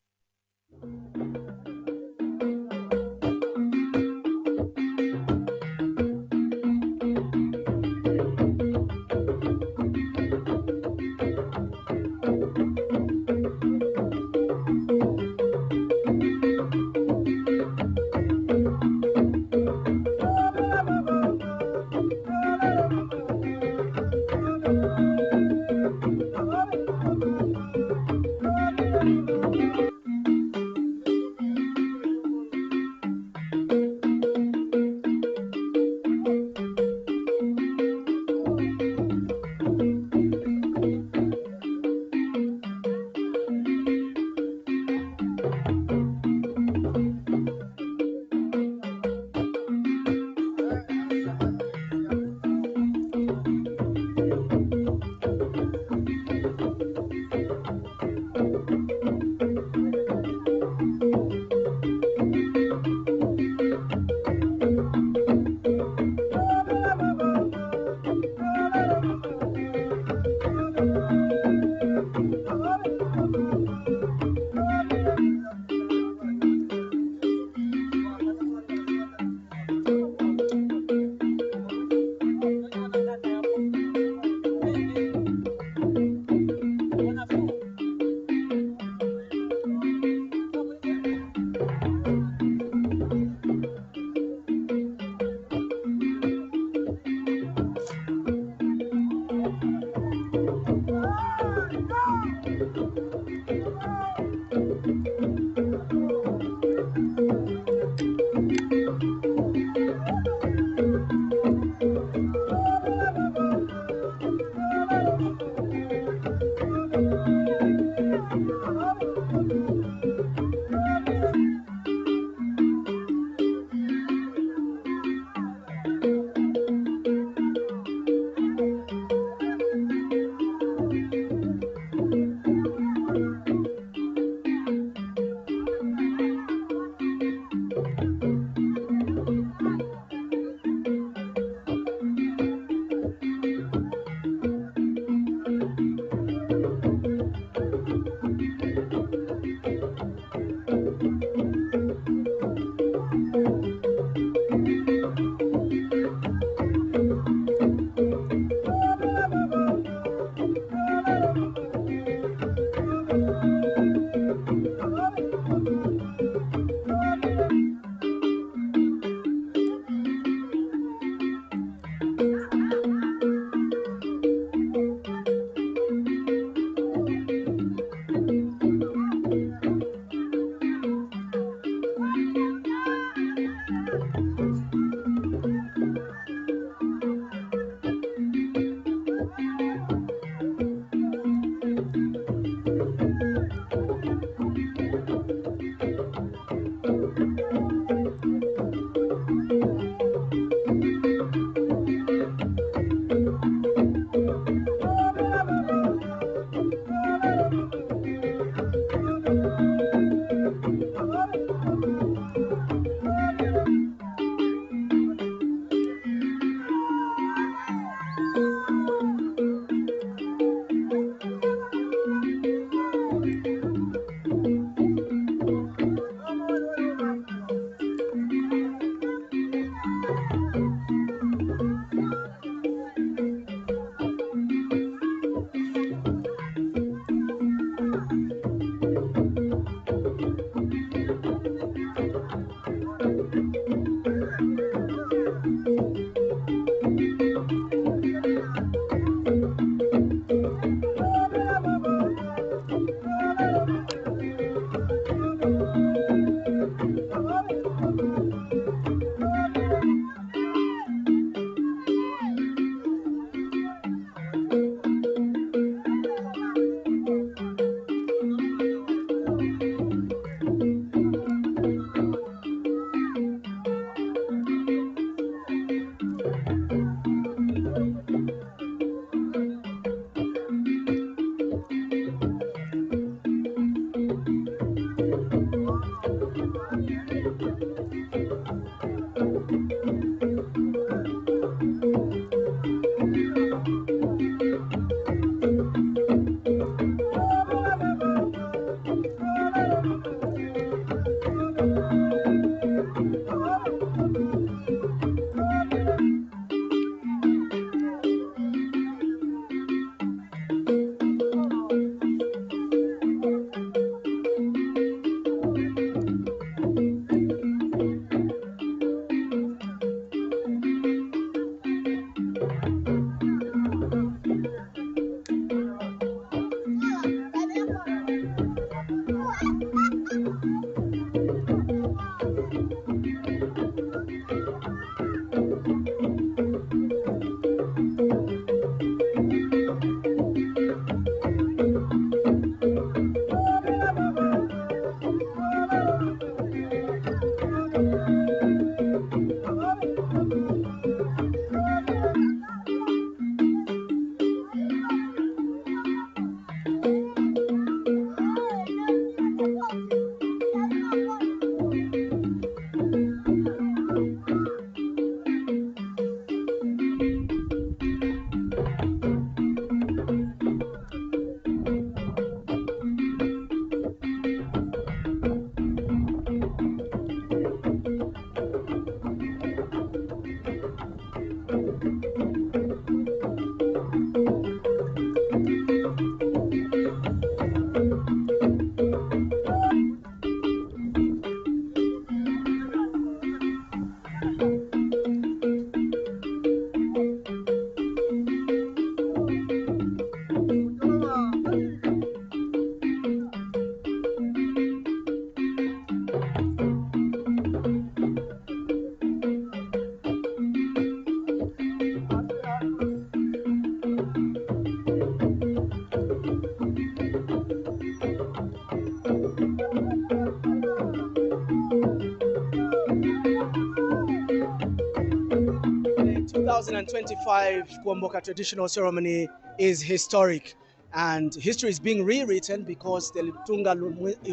2025 Kuomboka traditional ceremony is historic, and history is being rewritten because the Litunga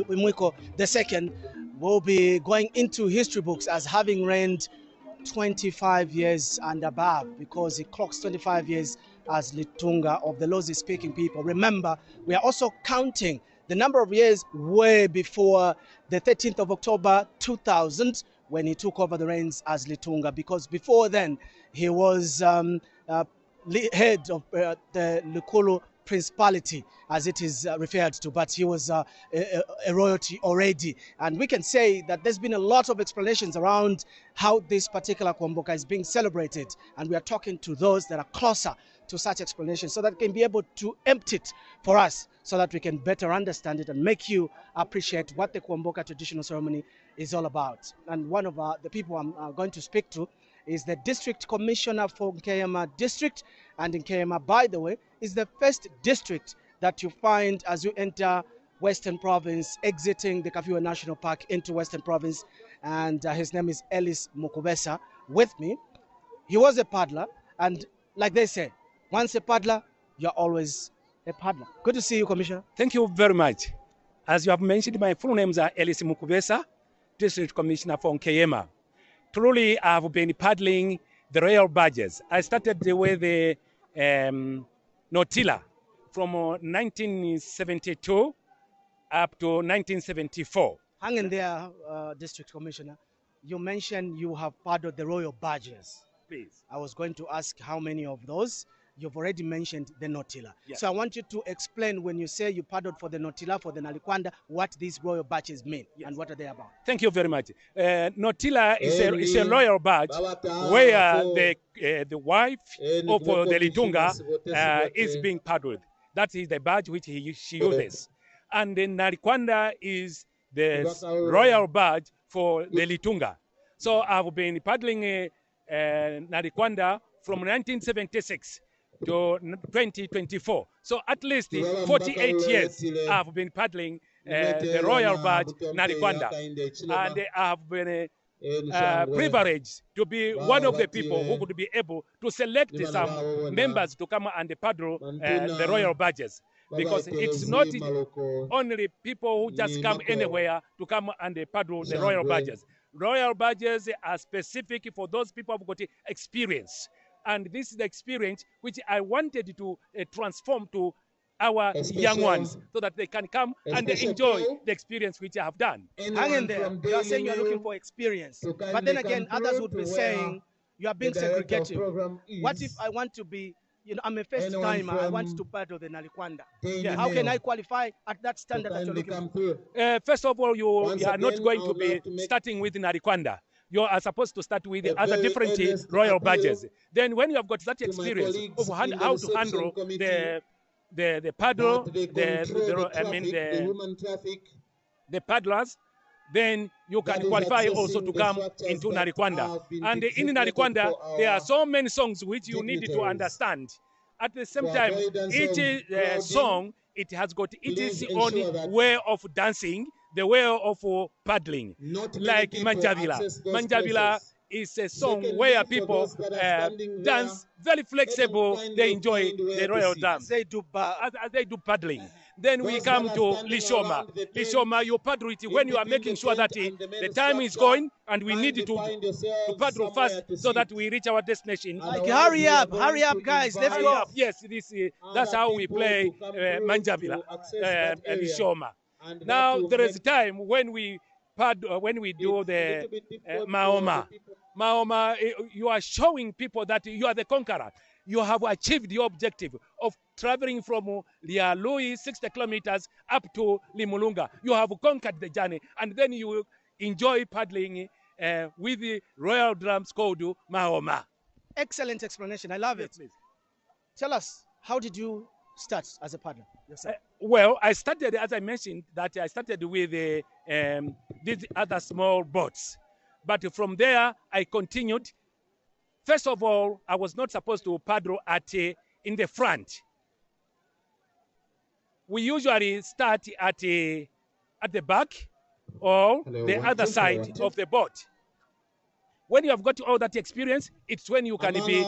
Mwiko II will be going into history books as having reigned 25 years and above, because he clocks 25 years as Litunga of the Lozi speaking people. Remember, we are also counting the number of years way before the 13th of October 2000, when he took over the reins as Litunga, because before then he was head of the Lukulu Principality, as it is referred to, but he was a royalty already. And we can say that there's been a lot of explanations around how this particular Kuomboka is being celebrated, and we are talking to those that are closer to such explanations so that we can be able to empty it for us, so that we can better understand it and make you appreciate what the Kuomboka traditional ceremony is all about. And one of the people I'm going to speak to is the District Commissioner for Nkeyama District. And Nkeyama, by the way, is the first district that you find as you enter Western Province, exiting the Kafiwa National Park into Western Province. And his name is Ellis Mukubesa with me. He was a paddler, and like they say, once a paddler, you're always a paddler. Good to see you, Commissioner. Thank you very much. As you have mentioned, my full names are Ellis Mukubesa, District Commissioner for Nkeyama. Truly, I have been paddling the royal barges. I started with the Nautila from 1972 up to 1974. Hang in there, District Commissioner. You mentioned you have paddled the royal barges. Please. I was going to ask how many of those. You've already mentioned the Nautila. Yes. So I want you to explain, when you say you paddled for the Nautila, for the Nalikwanda, what these royal badges mean. Yes. And what are they about? Thank you very much. Nautila is a royal badge where the wife of the Litunga is being paddled. That is the badge which she uses. And the Nalikwanda is the royal badge for the Litunga. So I've been paddling Nalikwanda from 1976 to 2024. So at least 48 years I've been paddling the royal badge Nalikwanda. And I've been privileged to be one of the people who could be able to select some members to come and paddle the royal badges. Because it's not only people who just come anywhere to come and paddle the royal badges. Royal badges are specific for those people who've got experience. And this is the experience which I wanted to transform to our young ones, so that they can come and enjoy the experience which I have done. Hang in there. You are saying you are looking for experience. But then again, others would be saying you are being segregative. What if I want to be, I'm a first timer, I want to paddle the Nalikwanda. Yeah. How can I qualify at that standard that you're looking for? First of all, you are not going to be starting with Nalikwanda. You are supposed to start with other different royal badges. Then when you have got that experience of how to handle the paddle, the paddlers, then you can qualify also to come into Nalikwanda. And in Nalikwanda, there are so many songs which you need to understand. At the same time, each song, it has got its own way of dancing, the way of paddling. Like Manjavila. Manjavila is a song where people dance very flexible. They enjoy the royal dance. As they do paddling. Then we come to Lishoma. Lishoma, you paddle it when you are making sure that the time is going, and we need to paddle fast so that we reach our destination. Like, hurry up, guys, let's go. Yes, that's how we play Manjavila, Lishoma. Now there is a time when we do the Maoma. Maoma, you are showing people that you are the conqueror. You have achieved your objective of traveling from Lialui 60 kilometers up to Limulunga. You have conquered the journey, and then you enjoy paddling with the royal drums called Maoma. Excellent explanation. I love it. Please. Tell us, how did you start as a paddler yourself? Well, I started, as I mentioned, that I started with these other small boats. But from there, I continued. First of all, I was not supposed to paddle in the front. We usually start at the back or the other side of the boat. When you have got all that experience, it's when you can be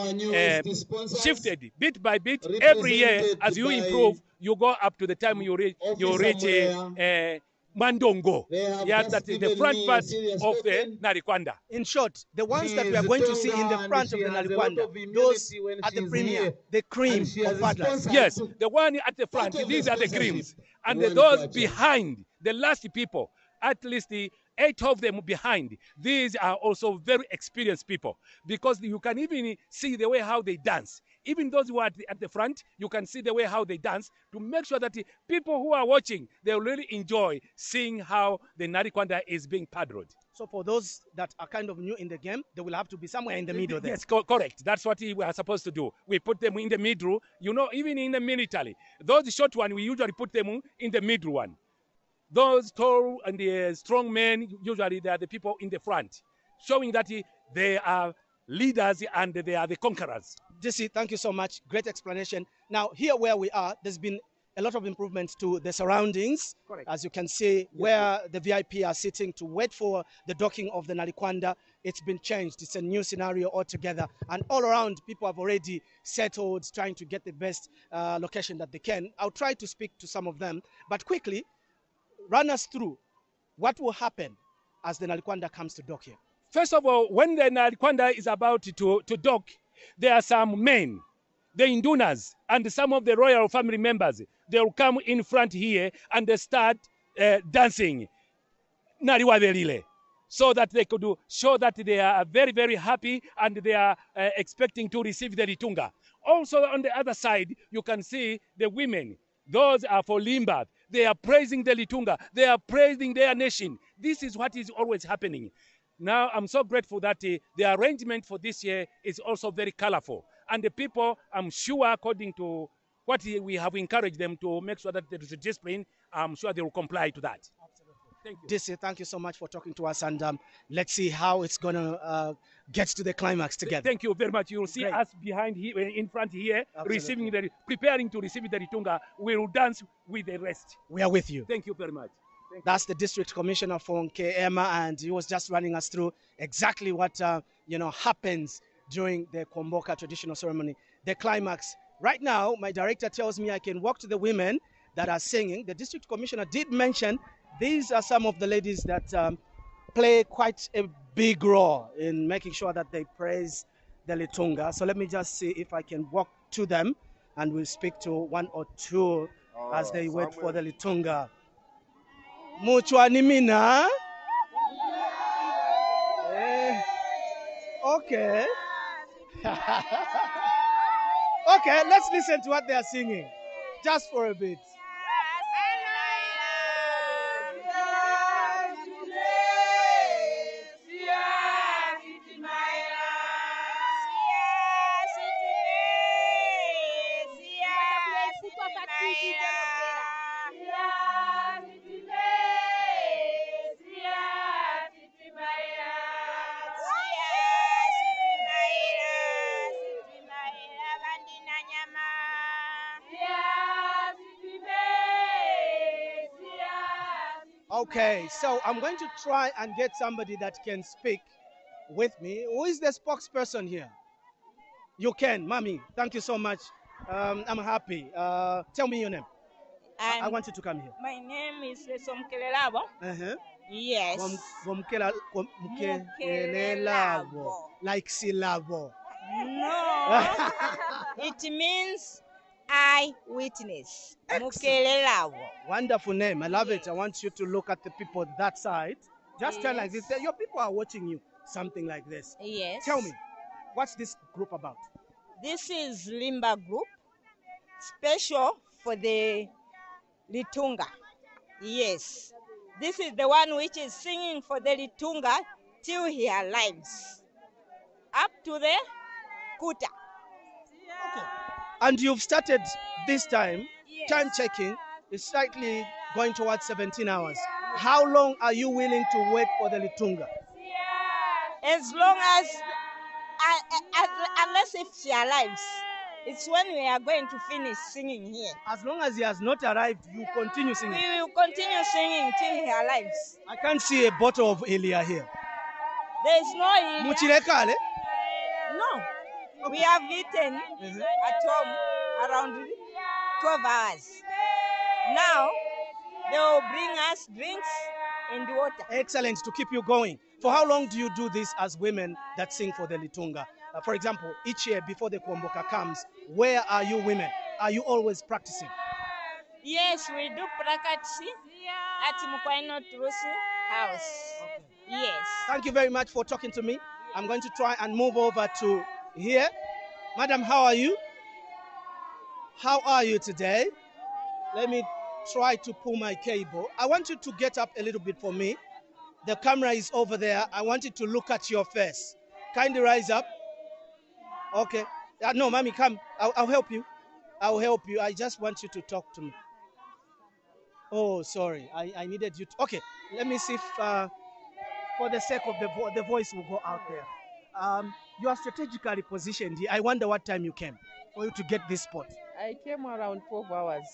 shifted bit by bit. Every year, as you improve, you go up to the time you reach Mandongo. Yeah, that is the front part of the Narikwanda. In short, the ones that we are going to see in the front of the Narikwanda, those are the premier, the cream of paddlers. Yes, the one at the front, these are the creams. And those behind, the last people, at least the 8 of them behind, these are also very experienced people, because you can even see the way how they dance. Even those who are at the front, you can see the way how they dance to make sure that the people who are watching, they really enjoy seeing how the Narikwanda is being paddled. So for those that are kind of new in the game, they will have to be somewhere in the middle there. Yes, correct. That's what we are supposed to do. We put them in the middle. You know, even in the military, those short ones, we usually put them in the middle one. Those tall and the strong men, usually they are the people in the front, showing that they are leaders and they are the conquerors. JC, thank you so much. Great explanation. Now, here where we are, there's been a lot of improvements to the surroundings. Correct. As you can see, where the VIP are sitting to wait for the docking of the Narikwanda, it's been changed. It's a new scenario altogether. And all around, people have already settled, trying to get the best location that they can. I'll try to speak to some of them, but quickly, run us through what will happen as the Narikwanda comes to dock here. First of all, when the Narikwanda is about to dock, there are some men, the Indunas, and some of the royal family members. They will come in front here and they start dancing Nariwaverile, so that they could show that they are very, very happy and they are expecting to receive the Litunga. Also, on the other side, you can see the women. Those are for Limba. They are praising the Litunga. They are praising their nation. This is what is always happening. Now, I'm so grateful that the arrangement for this year is also very colorful. And the people, I'm sure, according to what we have encouraged them to make sure that there is a discipline, I'm sure they will comply to that. Thank you. DC, thank you so much for talking to us, and let's see how it's going to get to the climax together. Thank you very much. You'll see us behind here, in front here, preparing to receive the Litunga. We will dance with the rest. We are with you. Thank you very much. That's the district commissioner from KEMA, and he was just running us through exactly what happens during the Kuomboka traditional ceremony, the climax. Right now, my director tells me I can walk to the women that are singing. The district commissioner did mention these are some of the ladies that play quite a big role in making sure that they praise the Litunga. So let me just see if I can walk to them, and we'll speak to one or two as they wait for the Litunga. Muchwani mina? Okay. Okay, let's listen to what they are singing, just for a bit. Okay, so I'm going to try and get somebody that can speak with me. Who is the spokesperson here? You can, Mami. Thank you so much. I'm happy. Tell me your name. I want you to come here. My name is Somkelelabo. Yes. Somkelelabo. Like Silabo. No. It means eyewitness. Mukelelabo. Wonderful name. I love it. I want you to look at the people that side. Just tell like this. Your people are watching you. Something like this. Yes. Tell me, what's this group about? This is Limba group, special for the Litunga. Yes. This is the one which is singing for the Litunga till he arrives. Up to the Kuta. Okay. And you've started this time, time checking, is slightly going towards 17 hours. How long are you willing to wait for the Litunga? As long as, unless if she arrives. It's when we are going to finish singing here. As long as he has not arrived, you continue singing? We will continue singing till he arrives. I can't see a bottle of Elia here. There's no area. Muchilekale? No. We have eaten at home around 12 hours. Now, they will bring us drinks and water. Excellent, to keep you going. For how long do you do this as women that sing for the Litunga? For example, each year before the Kuomboka comes, where are you women? Are you always practicing? Yes, we do practice at Mukwaino Trusi house. Okay. Yes. Thank you very much for talking to me. I'm going to try and move over to here. Madam, how are you? How are you today? Let me try to pull my cable. I want you to get up a little bit for me. The camera is over there. I want you to look at your face. Kindly rise up. Okay. No, mommy, come. I'll help you. I'll help you. I just want you to talk to me. Oh, sorry. I needed you to. Okay. Let me see if, for the sake of the voice will go out there. You are strategically positioned here. I wonder what time you came for you to get this spot. I came around 12 hours.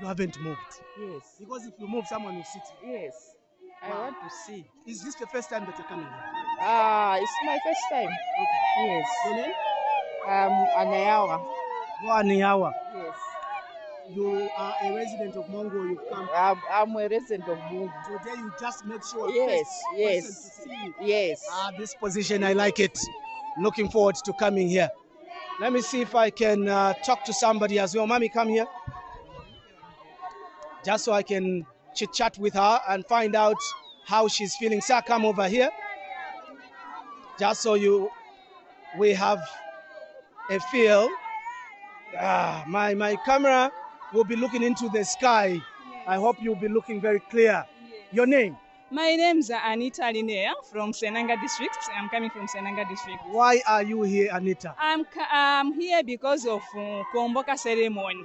You haven't moved? Yes. Because if you move, someone will sit here. Yes. I want to see. Is this the first time that you're coming here? It's my first time. Okay. Yes. Your name? Anayawa. Anayawa. Yes. You are a resident of Mongo. You've come. I'm a resident of Mongo. Today you just make sure. Yes. Yes. To see you. Yes. This position, I like it. Looking forward to coming here. Let me see if I can talk to somebody as well. Mommy, come here. Just so I can chit-chat with her and find out how she's feeling. Sir, come over here. Just so we have a feel. My camera will be looking into the sky. I hope you'll be looking very clear. Your name? My name is Anita Linnea from Senanga district. I'm coming from Senanga district. Why are you here, Anita? I'm here because of Kuomboka ceremony.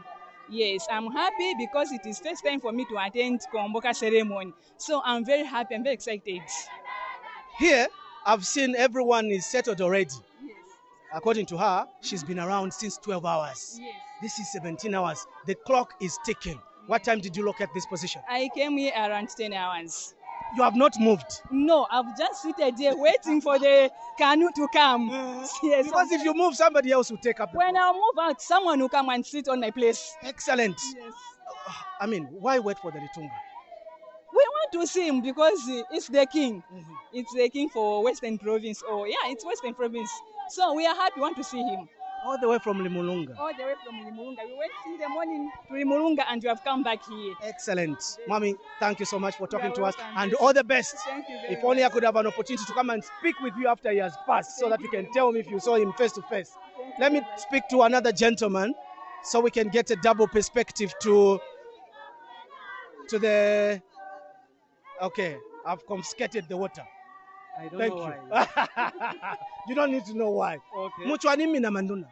Yes, I'm happy because it is first time for me to attend Kuomboka ceremony. So I'm very happy, I'm very excited. Here, I've seen everyone is settled already. Yes. According to her, she's been around since 12 hours. Yes. This is 17 hours. The clock is ticking. What time did you look at this position? I came here around 10 hours. You have not moved? No, I've just seated here waiting for the canoe to come. Yes, because if you move, somebody else will take up the When I move out, someone will come and sit on my place. Excellent. Yes. I mean, why wait for the Litunga? We want to see him because it's the king. It's the king for Western Province. It's Western Province. So we are happy, we want to see him. All the way from Limulunga? All the way from Limulunga. We went in the morning to Limulunga and we have come back here. Excellent. Mommy, thank you so much for talking to us. welcome. And all the best. Thank you very If only I much. could have an opportunity to come and speak with you after he has passed so that you can tell me if you saw him face to face. Let me speak to another gentleman so we can get a double perspective to the... Okay, I've confiscated the water. I don't Thank know you. why. You don't need to know why. Okay. Muchwani mina manduna.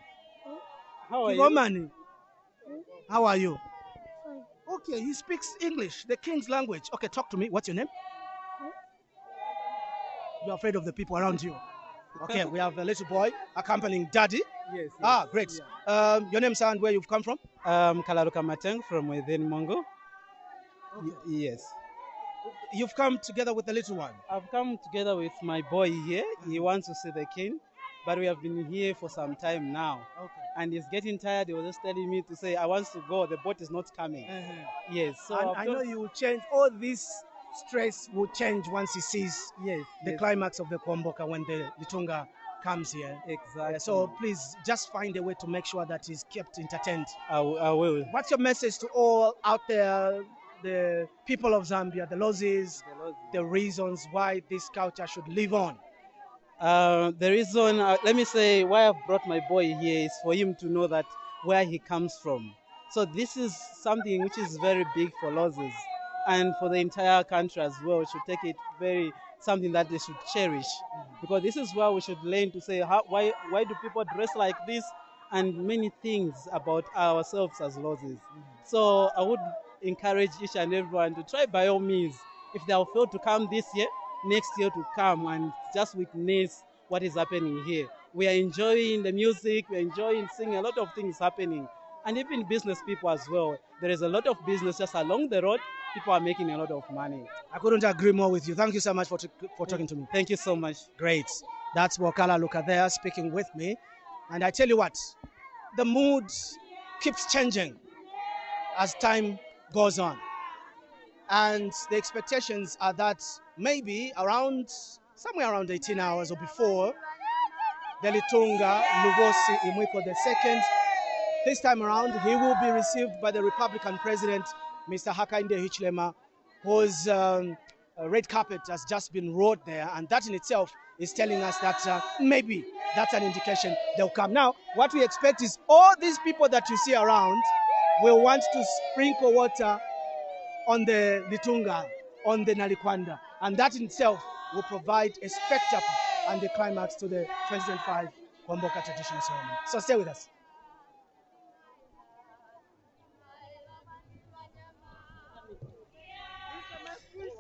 How are you? Kigomani. How are you? Okay, he speaks English, the king's language. Okay, talk to me. What's your name? You're afraid of the people around you. Okay, we have a little boy accompanying daddy. Yes. Great. Your name, sir, and where you've come from? Kalaruka Mateng from within Mongo. Yes. You've come together with the little one? I've come together with my boy here. He wants to see the king, but we have been here for some time now. Okay. And he's getting tired. He was just telling me to say, I want to go. The boat is not coming. Yes. So And I know you will change. All this stress will change once he sees the climax of the Kuomboka when the Litunga comes here. Exactly. So please just find a way to make sure that he's kept entertained. I will. What's your message to all out there, the people of Zambia, the Lozis, the reasons why this culture should live on? The reason, let me say, why I've brought my boy here is for him to know that where he comes from. So this is something which is very big for Lozis and for the entire country as well. We should take it something that they should cherish, because this is where we should learn to say, why do people dress like this, and many things about ourselves as Lozis. So I would encourage each and everyone to try by all means. If they have failed to come this year, next year to come and just witness what is happening here. We are enjoying the music, we are enjoying seeing a lot of things happening. and even business people as well. There is a lot of business just along the road. People are making a lot of money. I couldn't agree more with you. Thank you so much for talking to me. Thank you so much. Great. That's Bokala Luka there speaking with me. And I tell you what, the mood keeps changing as time goes on. And the expectations are that maybe somewhere around 18 hours or before, the Litunga Lugosi Imwiko II, this time around, he will be received by the Republican President, Mr. Hakainde Hichilema, whose red carpet has just been rolled there. And that in itself is telling us that maybe that's an indication they'll come. Now, what we expect is all these people that you see around will want to sprinkle water on the Litunga, on the Nalikwanda. And that in itself will provide a spectacle and the climax to the 2005 Kuomboka traditional ceremony. So stay with us.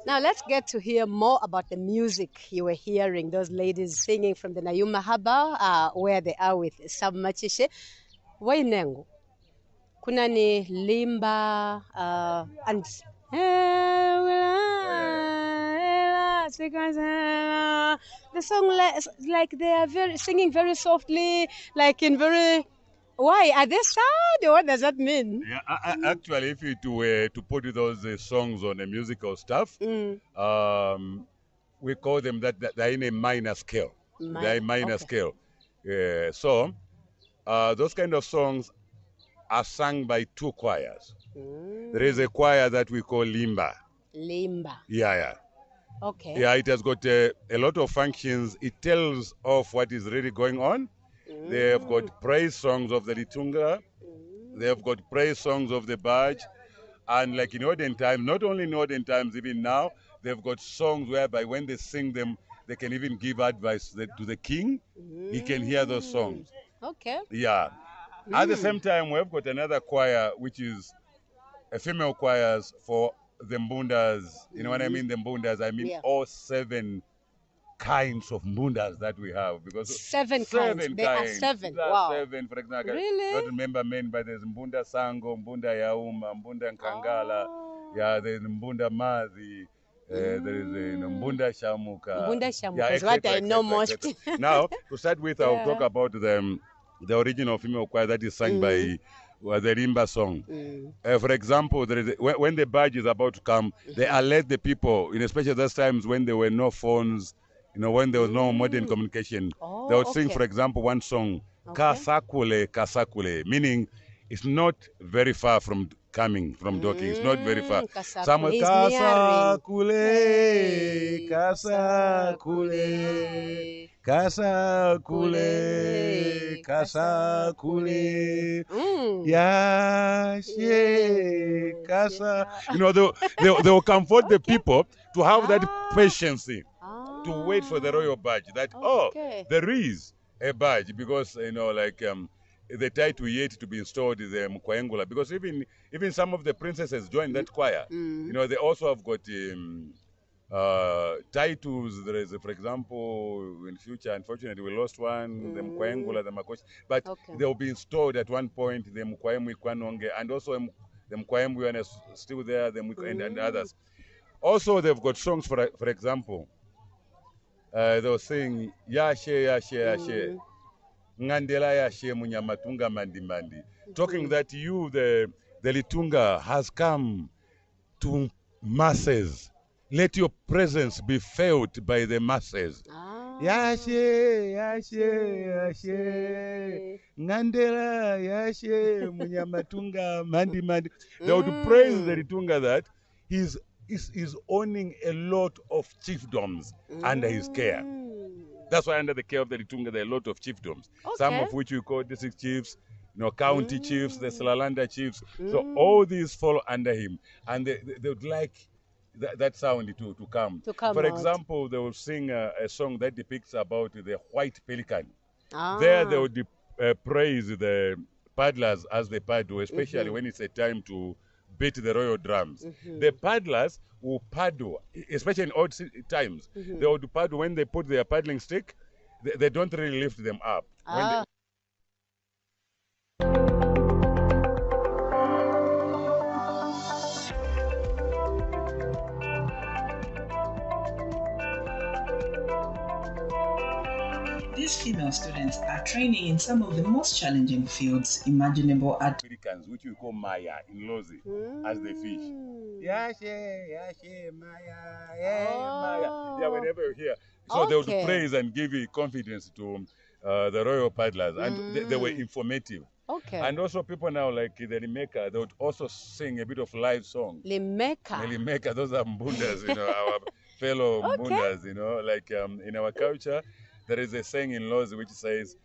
Now let's get to hear more about the music you were hearing. Those ladies singing from the Nayuma Haba, where they are with Sam Machishe. Wainengu. Kuna ni limba and the song like they are singing very softly, like in very. Why are they sad? What does that mean? Yeah, actually, if you were to put those songs on a musical stuff, we call them that they're in a minor scale. They're in minor scale. So those kind of songs are sung by two choirs. There is a choir that we call limba. Limba. Yeah. Okay. Yeah, it has got a lot of functions. It tells of what is really going on. They have got praise songs of the Litunga. They have got praise songs of the Baj. And like in olden times, not only in olden times, even now, they've got songs whereby when they sing them, they can even give advice to the king. He can hear those songs. Okay. Yeah. At the same time, we've got another choir, which is a female choirs for the Mbundas. You know what I mean? The Mbundas, I mean all 7 kinds of mbundas that we have, because 7 kinds. There are 7. Wow. 7, for example. Really? I don't remember men, but there's Mbunda Sango, Mbunda Yauma, Mbunda Nkangala. Yeah, there's Mbunda Mazi. There is Mbunda Shamuka. Mbunda Shamuka yeah, is what I know most. Now, to start with, I'll talk about the original female choir that is sung by the Rimba song. For example, there is when the badge is about to come, they alert the people, especially those times when there were no phones, when there was no modern communication. They would sing, for example, one song, Kasakule, Kasakule, meaning it's not very far from docking. It's not very far. Someone, Kasakule, Kasakule, Kasakule, Kasakule, Yashe, Kasa. They will comfort the people to have that patience to wait for the royal badge. That there is a badge, because the title yet to be installed is the Mkwaengula, because even some of the princesses joined that choir. They also have got titles. There is, for example, in future, unfortunately, we lost one, the Mkwaengula, the Makoshi, but they will be installed at one point, the Mkwaemwi Kwanonge, and also the Mkwaemwi are still there, the and others. Also, they've got songs, for example, they'll sing Yashe, Yashe, Yashe, Ngandela Yashe, Munyamatunga Mandi Mandi, talking that you, the Litunga, has come to masses. Let your presence be felt by the masses. Yashe, Yashe, Yashe, Ngandela Yashe, Munyamatunga Mandi Mandi. They would praise the Litunga that he's owning a lot of chiefdoms under his care. That's why under the care of the Litunga, there are a lot of chiefdoms, some of which we call district chiefs, county chiefs, the Salalanda chiefs. So all these fall under him, and they would like that sound to come. For example, they will sing a song that depicts about the white pelican. There they would praise the paddlers as they paddle, especially when it's a time to beat the royal drums. The paddlers will paddle, especially in old times. They would paddle when they put their paddling stick. They don't really lift them up. These female students are training in some of the most challenging fields imaginable at Americans, which we call Maya in Lozi, as they fish. Yashe, Maya, Maya. Yeah, whenever you hear. So they would praise and give you confidence to the royal paddlers, and they were informative. Okay. And also people now, like the Limeka, they would also sing a bit of live song. Limeka. The Limeka, those are Mbundas, our fellow Mbundas, like in our culture, there is a saying in Lozi which says,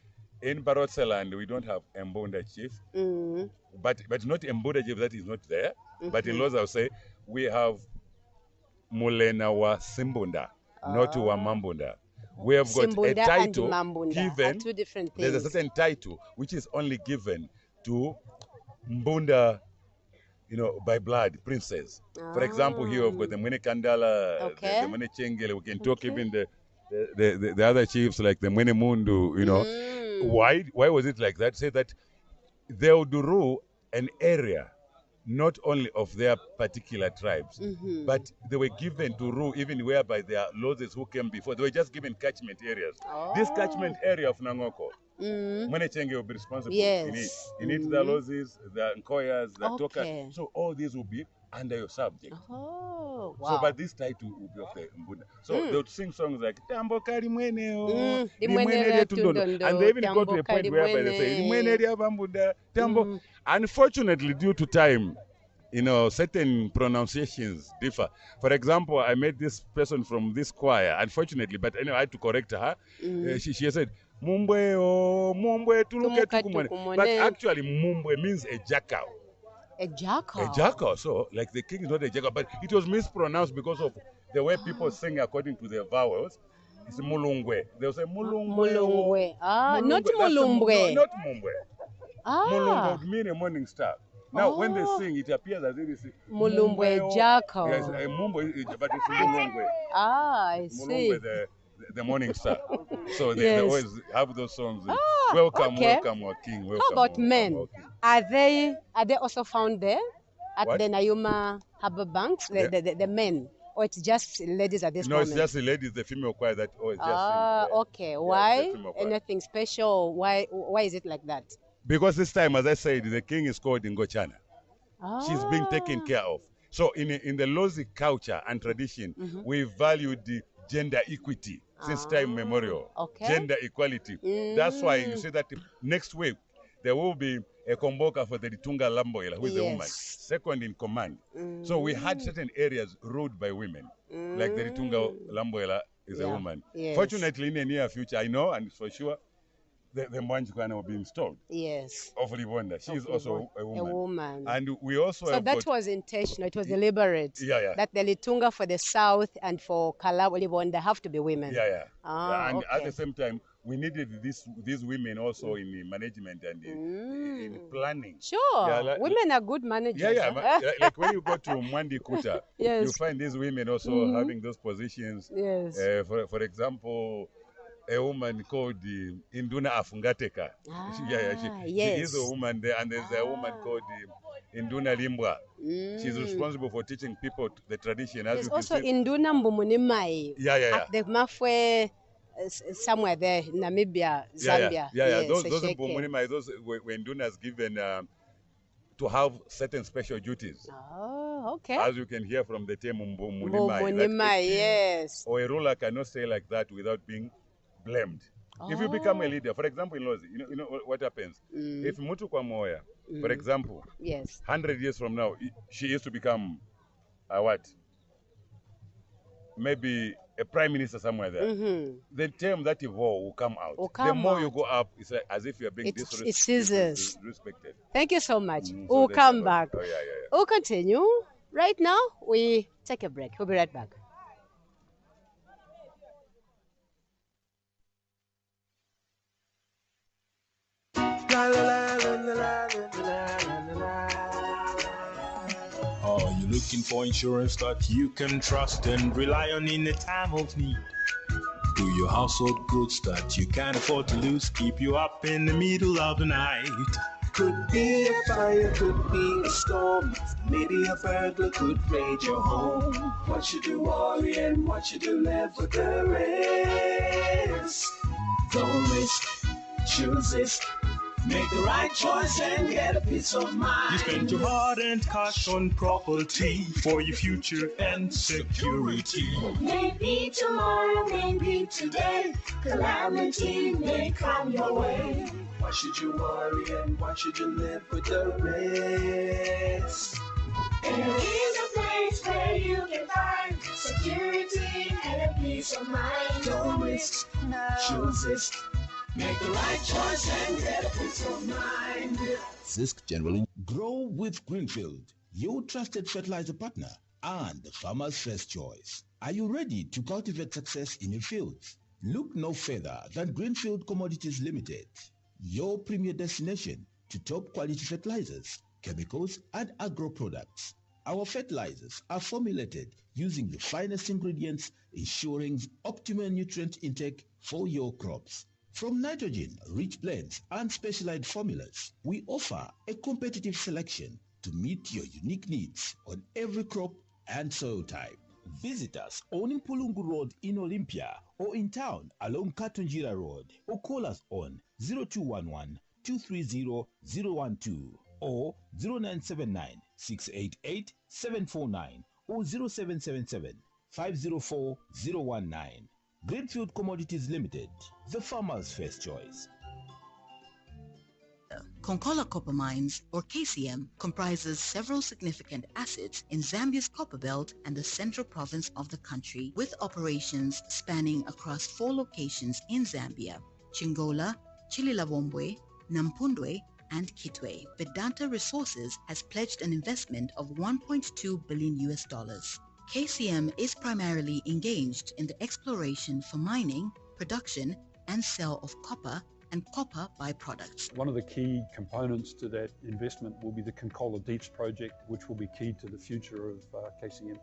in Barotseland, we don't have a Mbunda chief, but not a Mbunda chief that is not there. But in Lozi, I'll say, we have Mulena wa Simbunda, not wa Mambunda. We have got Simbunda a title and Mambunda given, are two different things. there's a certain title which is only given to Mbunda, by blood, princes. For example, here we've got the Mwene Kandala, the Mwene Chengele. We can talk even the other chiefs like the Mwene Mundu, Why was it like that? Say that they would rule an area not only of their particular tribes, but they were given to rule even whereby there are lords who came before. They were just given catchment areas. This catchment area of Nangoko, Mwene Chenge will be responsible in it. In it, the Lozis, the Nkoyas, the Tokas. So all these will be under your subject. Oh, wow. So, but this title will be of the Mbunda. So they would sing songs like Tambo Kari Mwene, and they even go to a point whereby they say Mwene Mbunda, Tambo. Unfortunately, due to time, certain pronunciations differ. For example, I met this person from this choir, unfortunately, but anyway, I had to correct her. She said, Mumbwe, Mumbwe, Tuluke Tukumwane. But actually, Mumbwe means a jackal. A jackal? A jackal. So, like the king is not a jackal, but it was mispronounced because of the way people sing according to their vowels. It's Mulungwe. They'll say Mulungwe. Mulungwe. Not Mulumbwe. Not Mumbwe. Mulungwe would mean a morning star. Now, when they sing, it appears as if it's Mulumbwe jackal. Yes, a Mumbo, but it's Mulungwe. I see. Mulungwe, the morning star. So they always have those songs. Welcome, welcome, our king. Welcome, how about men? Are they also found there at the Nayuma Harbour Banks? The men, or it's just ladies at this moment? No, it's just the ladies, the female choir that always just okay. Why? Anything special? Why is it like that? Because this time, as I said, the king is called Ngochana. She's being taken care of. So in the Lozi culture and tradition, we value the gender equity since time memorial. Gender equality. That's why you see that next week there will be a Kuomboka for the Litunga Lamboela, who is a woman, second in command. So we had certain areas ruled by women, like the Litunga Lamboela is a woman. Fortunately, in the near future, I know, and for sure, the Mwanjikwana will be installed. Yes. Of Livonda. She is also a woman. A woman. And we also so that was intentional. It was deliberate. That the Litunga for the south and for Kalabo Livonda have to be women. And at the same time, we needed these women also in the management and in planning. Sure. Women are good managers. Like when you go to Mwandi Kuta, you find these women also having those positions. Yes. For example, a woman called Induna Afungateka. She is a woman there, and there's a woman called Induna Limbwa. She's responsible for teaching people the tradition. There's also Induna Mbumunimai. At the Mafwe, somewhere there, Namibia, Zambia. Those Mbumunimai, those were Indunas given to have certain special duties. As you can hear from the term Mbumunimai. Yes. Or a ruler cannot say like that without being blamed. If you become a leader, for example, in Lozi, you know what happens? If Mutu Kwamoya, for example, 100 years from now, she is to become what? Maybe a prime minister somewhere there. The term that evolve will come out. The more you go up, it's like as if you're being disrespected. Thank you so much. We'll come back. We'll continue. Right now, we take a break. We'll be right back. Are you looking for insurance that you can trust and rely on in a time of need? Do your household goods that you can't afford to lose keep you up in the middle of the night? Could be a fire, could be a storm, maybe a burglar could raid your home. What should you worry and what should you live for the rest? Don't choose it. Make the right choice and get a peace of mind. You spend your hard-earned cash on property for your future and security. Maybe tomorrow, maybe today, calamity may come your way. Why should you worry and why should you live with the risk? There is a place where you can find security and a peace of mind. Don't risk, choose it. Make the right choice and get a peace of mind. Zisk General. Grow with Greenfield, your trusted fertilizer partner and the farmer's first choice. Are you ready to cultivate success in your fields? Look no further than Greenfield Commodities Limited, your premier destination to top quality fertilizers, chemicals and agro products. Our fertilizers are formulated using the finest ingredients, ensuring optimal nutrient intake for your crops. From nitrogen-rich blends and specialized formulas, we offer a competitive selection to meet your unique needs on every crop and soil type. Visit us on Impulungu Road in Olympia or in town along Katunjira Road, or call us on 0211-230-012 or 0979-688-749 or 0777-504-019. Greenfield Commodities Limited, the farmer's first choice. Konkola Copper Mines, or KCM, comprises several significant assets in Zambia's copper belt and the central province of the country, with operations spanning across 4 locations in Zambia: Chingola, Chililawombwe, Nampundwe, and Kitwe. Vedanta Resources has pledged an investment of $1.2 billion. KCM is primarily engaged in the exploration for mining, production, and sale of copper and copper byproducts. One of the key components to that investment will be the Konkola Deeps project, which will be key to the future of KCM.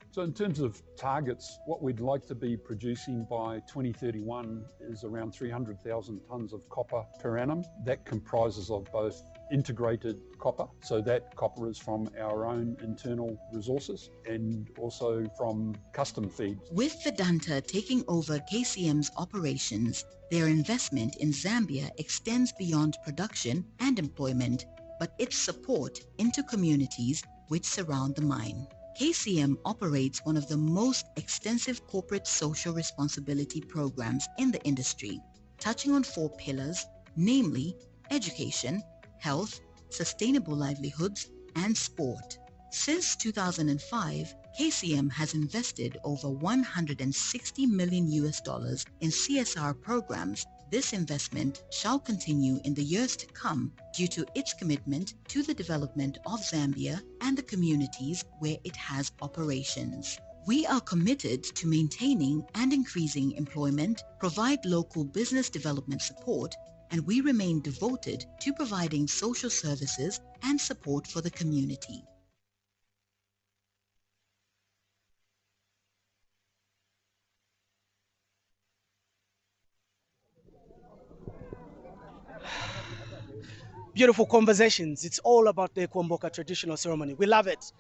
So in terms of targets, what we'd like to be producing by 2031 is around 300,000 tonnes of copper per annum. That comprises of both integrated copper, so that copper is from our own internal resources, and also from custom feeds. With Vedanta taking over KCM's operations, their investment in Zambia extends beyond production and employment, but its support into communities which surround the mine. KCM operates one of the most extensive corporate social responsibility programs in the industry, touching on 4 pillars, namely education, health, sustainable livelihoods, and sport. Since 2005, KCM has invested over $160 million in CSR programs. This investment shall continue in the years to come due to its commitment to the development of Zambia and the communities where it has operations. We are committed to maintaining and increasing employment, provide local business development support, and we remain devoted to providing social services and support for the community. Beautiful conversations. It's all about the Kuomboka traditional ceremony. We love it.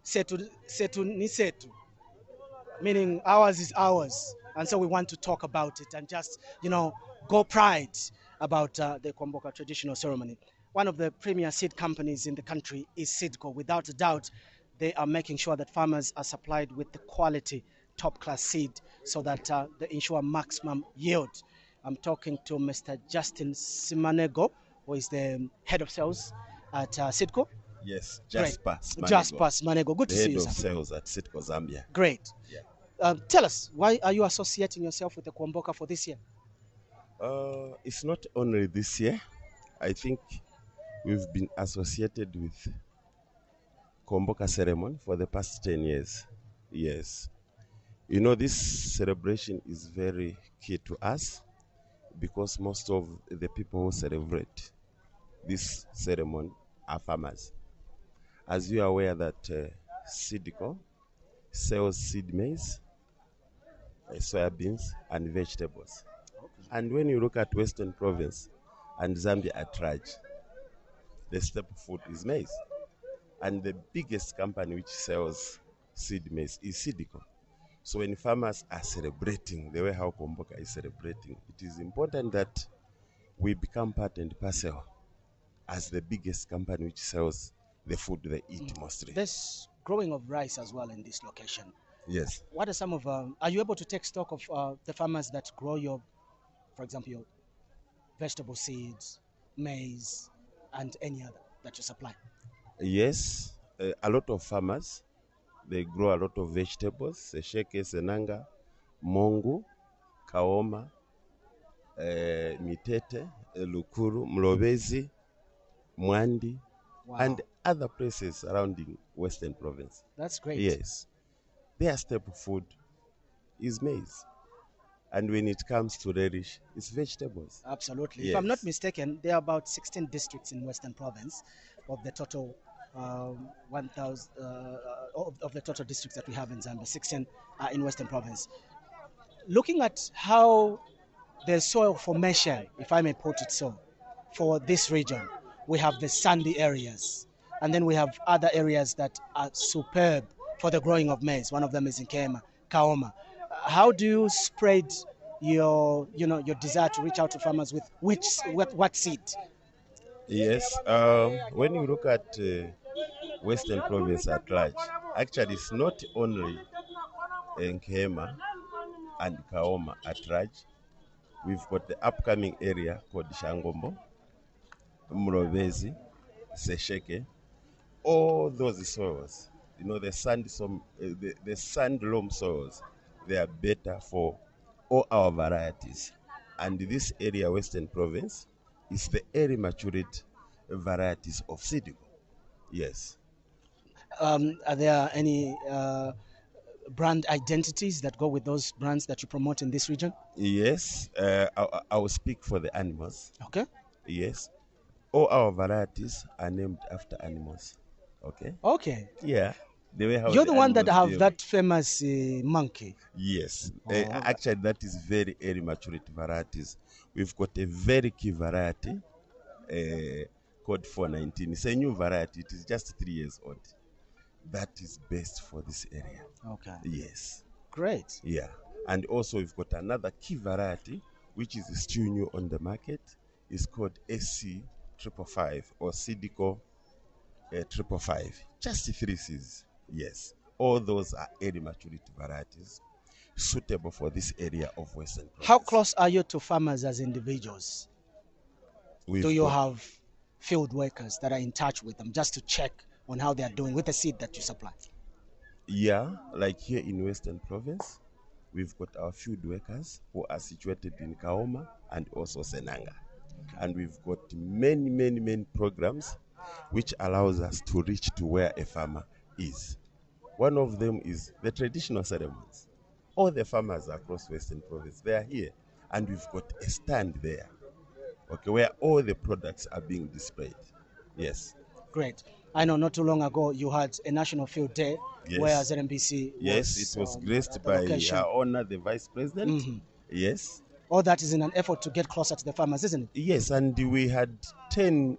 Setu ni setu, meaning ours is ours. And so we want to talk about it and just, go pride about the Kuomboka traditional ceremony. One of the premier seed companies in the country is Sidco. Without a doubt, they are making sure that farmers are supplied with the quality top-class seed so that they ensure maximum yield. I'm talking to Mr. Justin Simanego, who is the head of sales at Sidco. Yes, Jasper Simanego. Jasper Simanego. Good to see you, Head of sir. sales at Sidco Zambia. Great. Yeah. Tell us, why are you associating yourself with the Kuomboka for this year? It's not only this year. I think we've been associated with Kuomboka ceremony for the past 10 years. Yes. This celebration is very key to us because most of the people who celebrate this ceremony are farmers. As you are aware that Sidco sells seed maize, soybeans, and vegetables. And when you look at Western Province and Zambia at large, the staple food is maize. And the biggest company which sells seed maize is Sidco. So when farmers are celebrating the way how Kuomboka is celebrating, it is important that we become part and parcel as the biggest company which sells the food they eat mostly. There's growing of rice as well in this location. Yes. What are some of, are you able to take stock of the farmers that grow your, for example, your vegetable seeds, maize, and any other that you supply? Yes, a lot of farmers, they grow a lot of vegetables, sesheke, senanga, mongu, kaoma, mitete, lukuru, mlobezi, mwandi, and other places surrounding Western Province. That's great. Yes. Their staple food is maize. And when it comes to relish, it's vegetables. Absolutely. Yes. If I'm not mistaken, there are about 16 districts in Western Province of the total 1,000 of the total districts that we have in Zambia. 16 are in Western Province. Looking at how the soil formation, if I may put it so, for this region, we have the sandy areas, and then we have other areas that are superb for the growing of maize. One of them is in Kaoma. How do you spread your desire to reach out to farmers with what seed? Yes, when you look at Western Province at large, actually it's not only Nkema and Kaoma at large. We've got the upcoming area called Shangombo, Mrovezi, Sesheke. All those soils, the sand loam soils, they are better for all our varieties. And this area, Western Province, is the early matured varieties of Sidigo. Yes. Are there any brand identities that go with those brands that you promote in this region? Yes, I will speak for the animals. Okay. Yes. All our varieties are named after animals. Okay. Okay. Yeah. You're the one that have that famous monkey. Yes. Actually, that is very early maturity varieties. We've got a very key variety called 419. It's a new variety. It is just 3 years old. That is best for this area. Okay. Yes. Great. Yeah. And also we've got another key variety, which is still new on the market. It's called SC 555 or Sidico 555. Just 3 Cs. Yes. All those are early maturity varieties suitable for this area of Western Province. How close are you to farmers as individuals? Do you have field workers that are in touch with them just to check on how they are doing with the seed that you supply? Yeah, like here in Western Province, we've got our field workers who are situated in Kaoma and also Senanga. Okay. And we've got many programs which allows us to reach to where a farmer is. One of them is the traditional ceremonies. All the farmers across Western Province, they are here. And we've got a stand there, okay, where all the products are being displayed. Yes. Great. I know not too long ago you had a National Field Day where ZNBC was... Yes, it was graced by Her Honor, the Vice President. Mm-hmm. Yes. All that is in an effort to get closer to the farmers, isn't it? Yes, and we had 10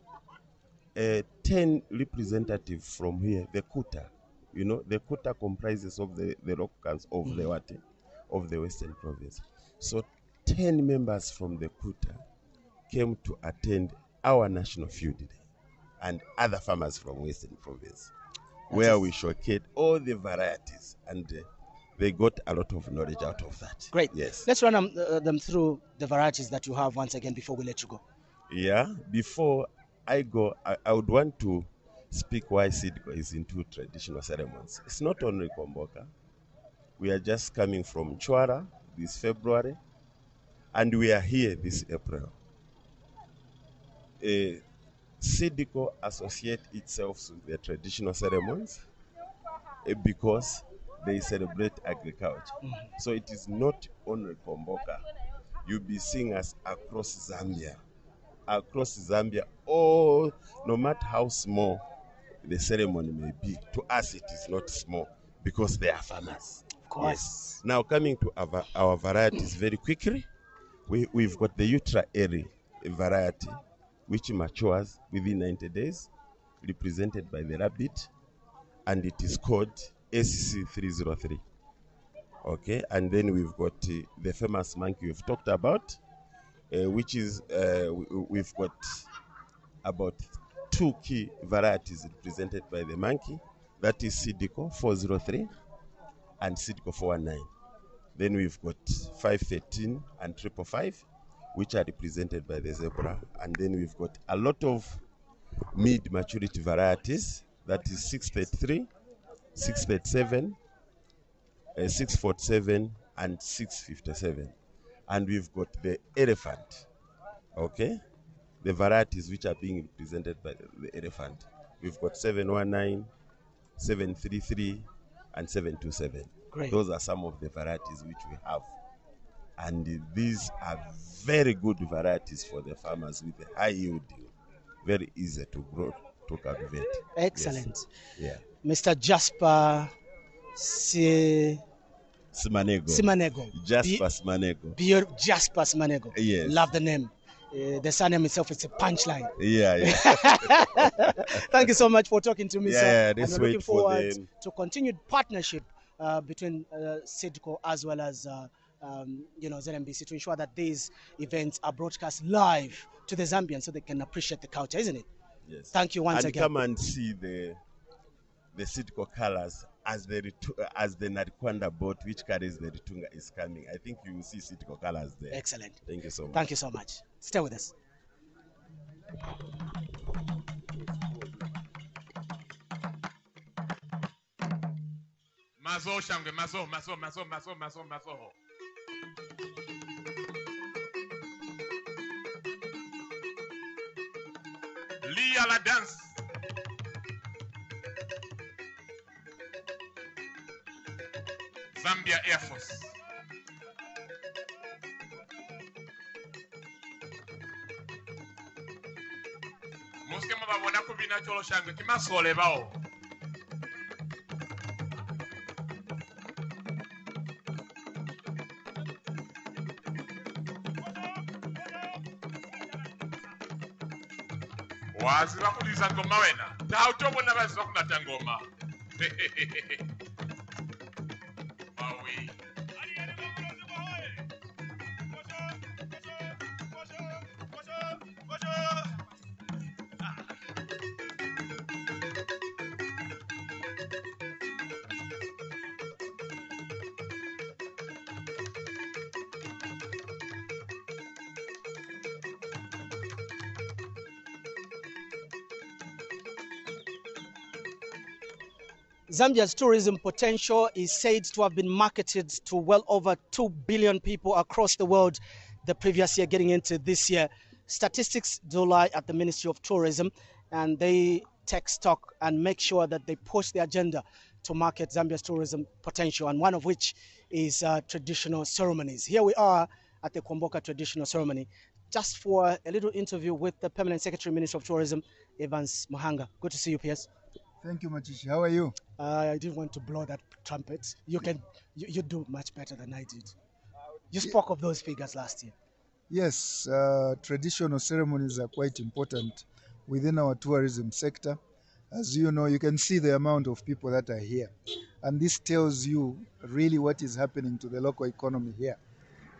representatives from here, the Kuta. The Kuta comprises of the locals of the Western Province. So 10 members from the Kuta came to attend our National Field Day and other farmers from Western Province, where we showcased all the varieties, and they got a lot of knowledge out of that. Great. Yes. Let's run them through the varieties that you have once again before we let you go. Yeah. Before I go, I would want to speak why Sidigo is into traditional ceremonies. It's not only Kuomboka. We are just coming from Chwara this February, and we are here this April. Sidigo associates itself with the traditional ceremonies because they celebrate agriculture. Mm-hmm. So it is not only Kuomboka. You'll be seeing us across Zambia. Across Zambia, no matter how small the ceremony may be, to us it is not small because they are farmers. Of course. Yes. Now coming to our varieties very quickly, we've got the ultra early variety, which matures within 90 days, represented by the rabbit, and it is called 303. Okay, and then we've got the famous monkey we've talked about, which is we've got about 2 key varieties represented by the monkey. That is Sidiko 403 and Sidiko 419. Then we've got 513 and 555, which are represented by the zebra. And then we've got a lot of mid-maturity varieties. That is 633, 637, 647, and 657. And we've got the elephant, okay? The varieties which are being represented by the elephant. We've got 719, 733, and 727. Great. Those are some of the varieties which we have. And these are very good varieties for the farmers with a high yielding, very easy to grow, to cultivate. Excellent. Yes. Yeah. Mr. Jasper Simanego. Jasper Simanego. Jasper Simanego. Yes. Love the name. The surname itself is a punchline. Yeah. Thank you so much for talking to me, sir. Yeah, and we're looking forward to continued partnership between Sidco as well as ZNBC to ensure that these events are broadcast live to the Zambians so they can appreciate the culture, isn't it? Yes. Thank you once and again. Come and see the Sidco colors as the Narikwanda boat which carries the Ritunga is coming. I think you will see Sidco colors there. Excellent. Thank you so much. Thank you so much. Stay with us. Mazo shangwe, mazo. Lia la dance. Zambia Air Force. Muske mababona kubina cholo shangwe kimasole bao. Wazi bakuliza ngoma wena. Ta utobona bazi bakulata ngoma. Bawi. Zambia's tourism potential is said to have been marketed to well over 2 billion people across the world the previous year, getting into this year. Statistics do lie at the Ministry of Tourism, and they take stock and make sure that they push the agenda to market Zambia's tourism potential, and one of which is traditional ceremonies. Here we are at the Kuomboka traditional ceremony, just for a little interview with the Permanent Secretary, Ministry of Tourism, Evans Muhanga. Good to see you, PS. Thank you, Machishi. How are you? I didn't want to blow that trumpet. You do much better than I did. You spoke of those figures last year. Yes, traditional ceremonies are quite important within our tourism sector. As you know, you can see the amount of people that are here. And this tells you really what is happening to the local economy here,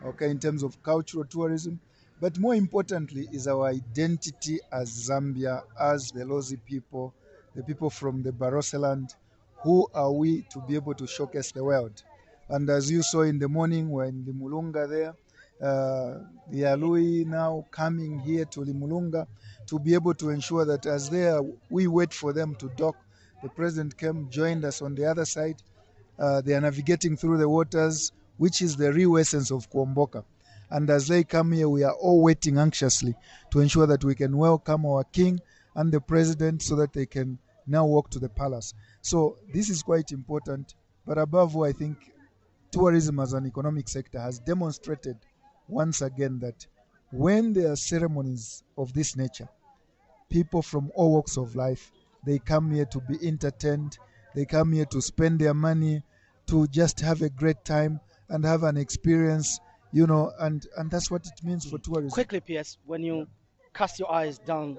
okay, in terms of cultural tourism. But more importantly is our identity as Zambia, as the Lozi people, the people from the Barose land. Who are we to be able to showcase the world? And as you saw in the morning, we're in Limulunga there. The Alui now coming here to Limulunga to be able to ensure that as we wait for them to dock. The president came, joined us on the other side. They are navigating through the waters, which is the real essence of Kuomboka. And as they come here, we are all waiting anxiously to ensure that we can welcome our king and the president so that they can now walk to the palace. So this is quite important. But above all, I think tourism as an economic sector has demonstrated once again that when there are ceremonies of this nature, people from all walks of life, they come here to be entertained, they come here to spend their money, to just have a great time and have an experience, you know, and that's what it means for tourism. Quickly, PS, when you cast your eyes down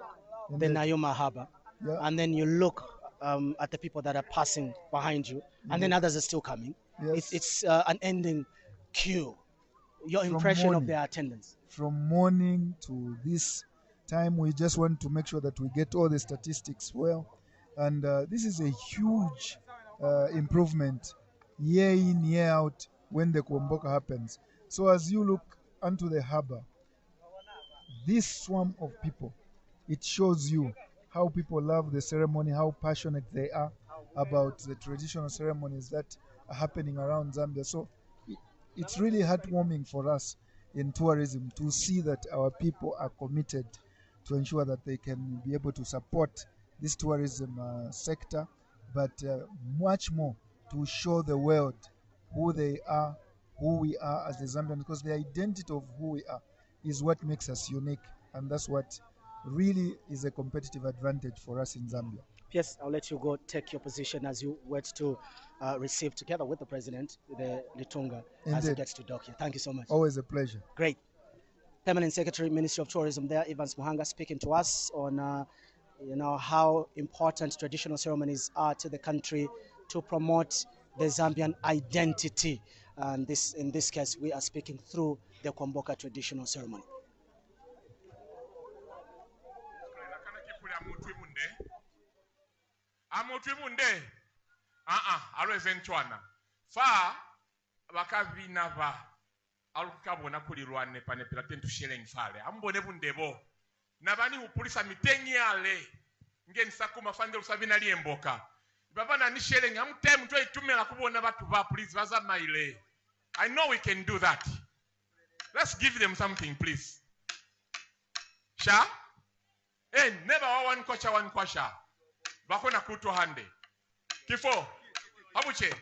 the Nayoma Harbor, and then you look at the people that are passing behind you, and then others are still coming. It's an ending queue. Your impression of their attendance? from morning to this time, we just want to make sure that we get all the statistics well. And this is a huge improvement year in, year out when the Kuomboka happens. So as you look onto the harbor, this swarm of people, it shows you how people love the ceremony, how passionate they are about the traditional ceremonies that are happening around Zambia. So it's really heartwarming for us in tourism to see that our people are committed to ensure that they can be able to support this tourism sector, but much more to show the world who they are, who we are as the Zambians, because the identity of who we are is what makes us unique, and that's what really is a competitive advantage for us in Zambia. Yes, I'll let you go take your position as you wait to receive, together with the president, the Litunga as he gets to dock here. Thank you so much. Always a pleasure. Great. Permanent Secretary, Ministry of Tourism there, Evans Muhanga, speaking to us on how important traditional ceremonies are to the country to promote the Zambian identity. And in this case, we are speaking through the Kuomboka traditional ceremony. Fa bakavina va alukabona kulirwane panepela tentu sheleng fale ambone bundebo nabani upulisa mitengi ale ngeni sakuma fande usavina liemboka babana ni sheleng amtime to itumela kubona batu ba please baza maile. I know we can do that. Let's give them something, please. Sha? Never one kwasha. Bakona kuto hande. Kifo. Abuche.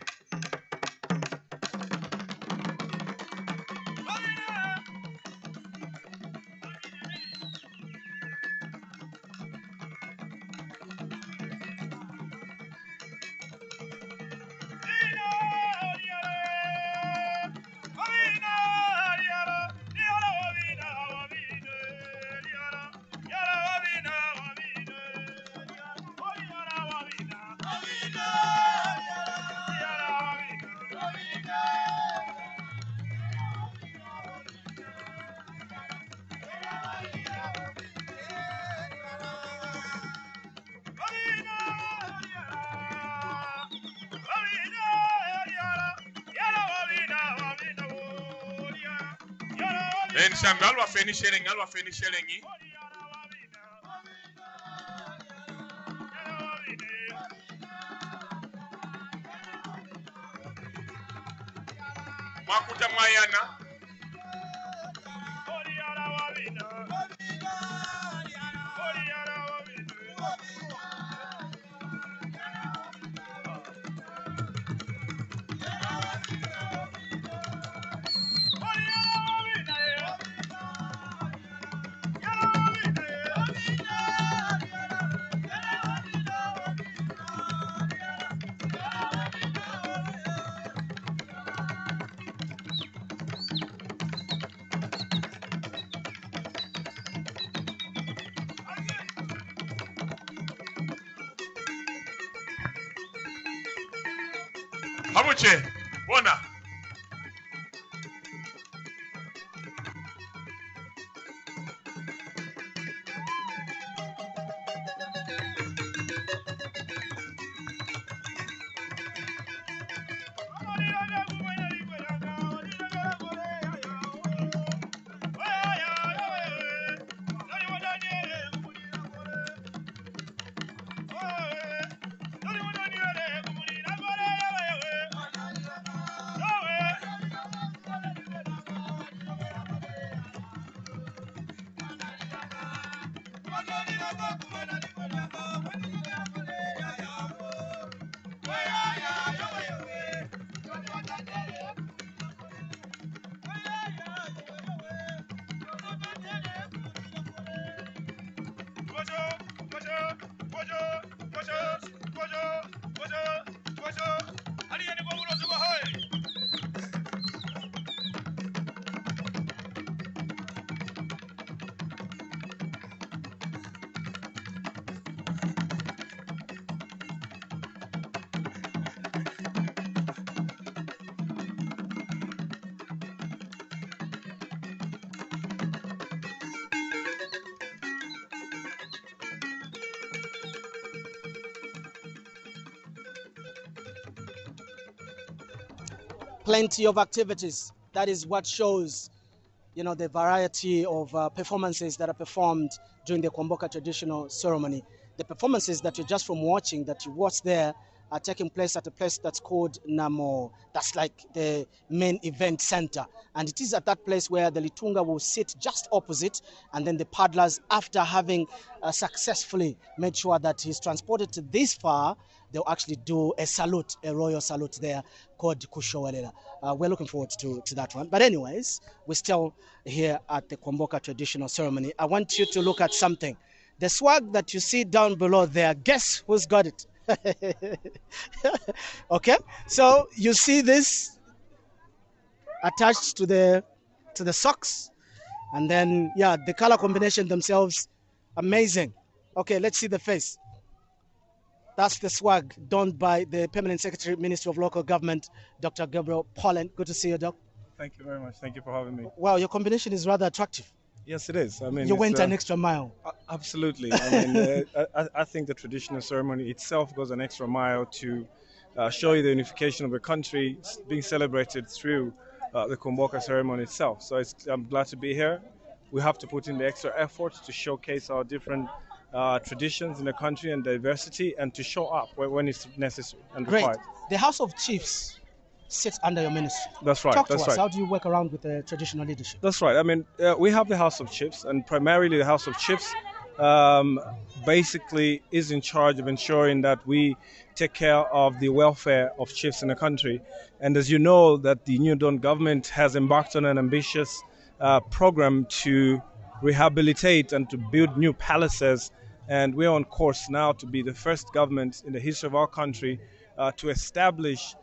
Alwa finishing. Makuta Mayana. Abuche, bona. plenty of activities. That is what shows, you know, the variety of performances that are performed during the Kuomboka traditional ceremony. The performances that you're just from watching, that you watch there, are taking place at a place that's called Namo. That's like the main event center. And it is at that place where the Litunga will sit just opposite, and then the paddlers, after having successfully made sure that he's transported to this far, they'll actually do a salute, a royal salute there called Kushowelela. We're looking forward to that one. But anyways, we're still here at the Kuomboka traditional ceremony. I want you to look at something. The swag that you see down below there, guess who's got it? Okay, so you see this attached to the socks, and then yeah, the color combination themselves, amazing. Okay, let's see the face. That's the swag donned by the Permanent Secretary, Ministry of Local Government, Dr. Gabriel Pollen. Good to see you, Doc. Thank you very much. Thank you for having me. Wow, your combination is rather attractive. Yes, it is. I mean, you went an extra mile. Absolutely. I mean, I think the traditional ceremony itself goes an extra mile to show you the unification of the country being celebrated through the Kuomboka ceremony itself. So I'm glad to be here. We have to put in the extra effort to showcase our different traditions in the country and diversity, and to show up when it's necessary and required. Great. The House of Chiefs sits under your ministry. That's right. Talk to that's us. right. How do you work around with the traditional leadership? That's right. I mean, we have the House of Chiefs, and primarily the House of Chiefs basically is in charge of ensuring that we take care of the welfare of chiefs in the country. And as you know, that the New Dawn government has embarked on an ambitious program to rehabilitate and to build new palaces. And we're on course now to be the first government in the history of our country to establish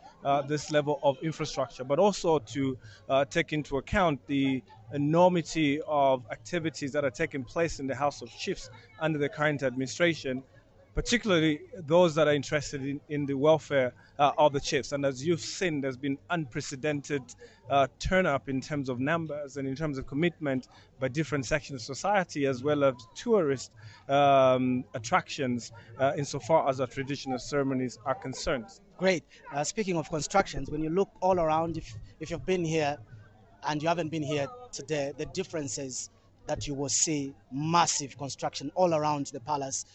this level of infrastructure, but also to take into account the enormity of activities that are taking place in the House of Chiefs under the current administration, particularly those that are interested in the welfare of the chiefs. And as you've seen, there's been unprecedented turn up in terms of numbers and in terms of commitment by different sections of society, as well as tourist attractions insofar as our traditional ceremonies are concerned. Great. Speaking of constructions, when you look all around, if you've been here and you haven't been here today, the differences that you will see, massive construction all around the palace.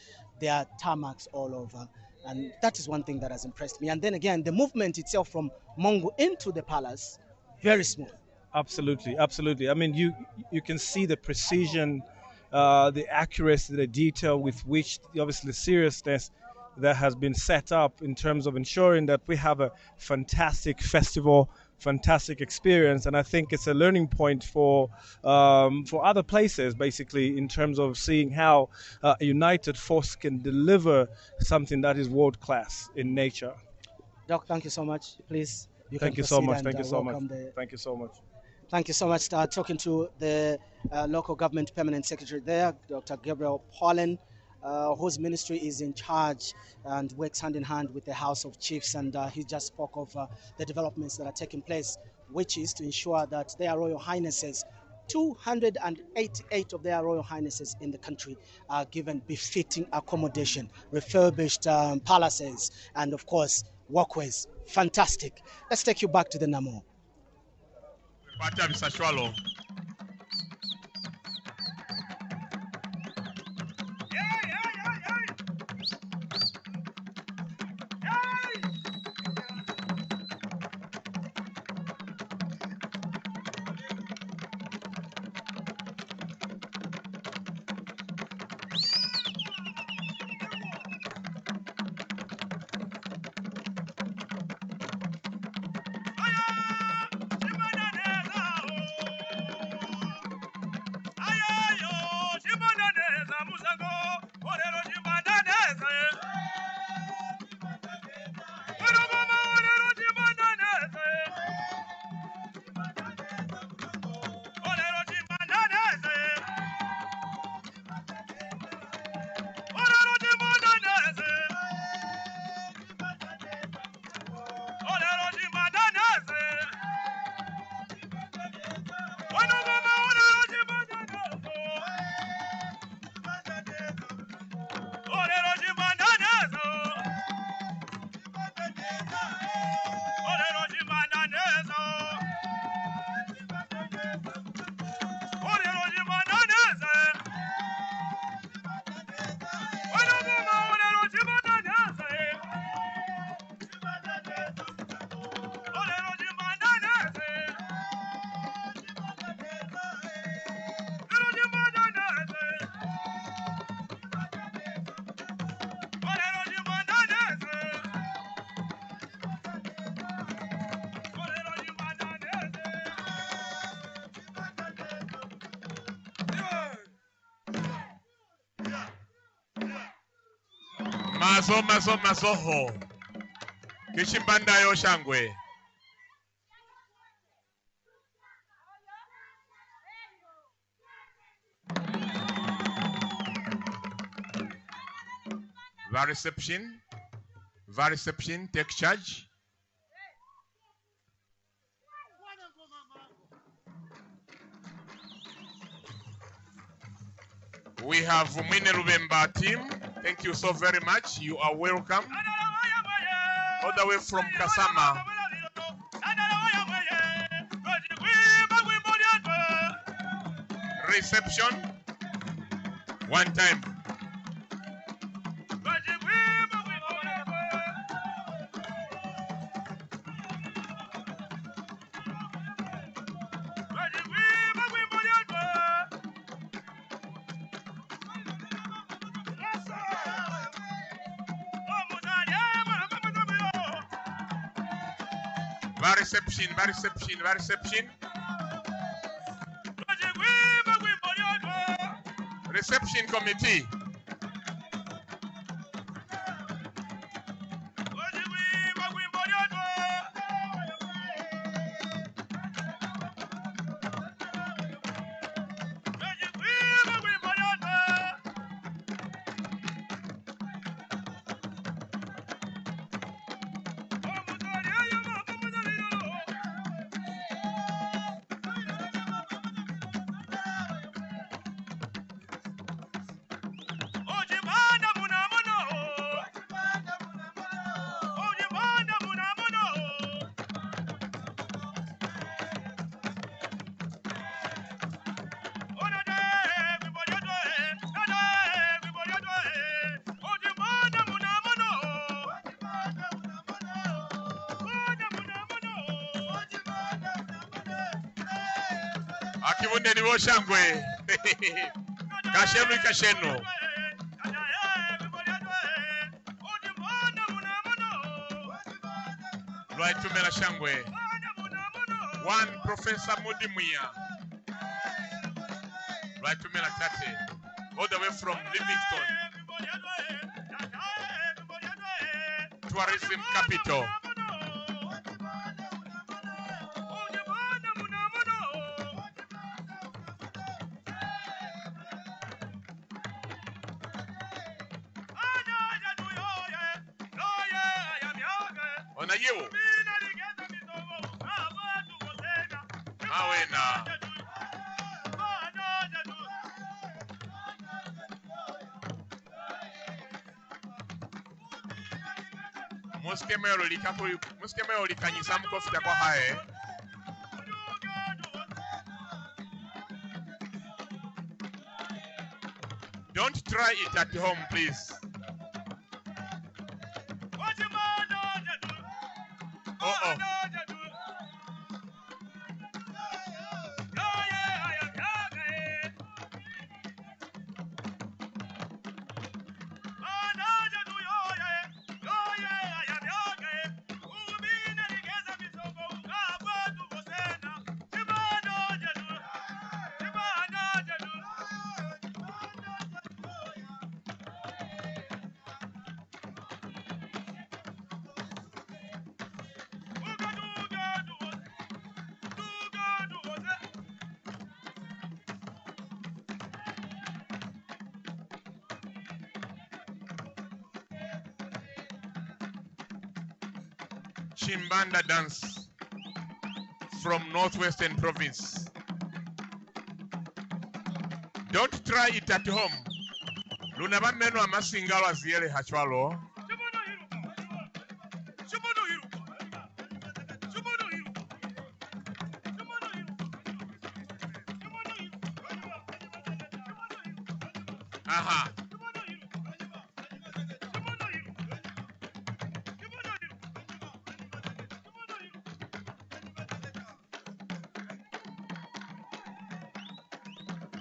There are tarmacs all over. And that is one thing that has impressed me. And then again, the movement itself from Mongo into the palace, very smooth. Absolutely, absolutely. I mean, you can see the precision, the accuracy, the detail with which, obviously, the seriousness that has been set up in terms of ensuring that we have a fantastic festival, fantastic experience. And I think it's a learning point for other places, basically, in terms of seeing how a united force can deliver something that is world class in nature. Doc, thank you so much. Please, thank you so much. Thank you so much. Thank you so much. Thank you so much. Talking to the local government permanent secretary there, Dr. Gabriel Pollen, whose ministry is in charge and works hand in hand with the House of Chiefs. And he just spoke of the developments that are taking place, which is to ensure that their Royal Highnesses, 288 of their Royal Highnesses in the country, are given befitting accommodation, refurbished palaces, and of course, walkways. Fantastic. Let's take you back to the Namo. Maso. Kishimbanda yo shangwe. Va reception, take charge. We have Mwine Lubemba team. Thank you so very much. You are welcome. All the way from Kasama. Reception. One time. Reception. Reception committee. Akivunde ni boshangwe. Kasheno. Right to Mela Shangwe. One Professor Mudimuya. Right to Mela Tate. All the way from Livingston. Tourism capital. Muskemero likanyisa mukofita kwa hae. Don't try it at home, please. Uh-oh. Chimbanda dance from Northwestern Province. Don't try it at home. Lunaba meno amasingalo aziele hachwalo. Aha.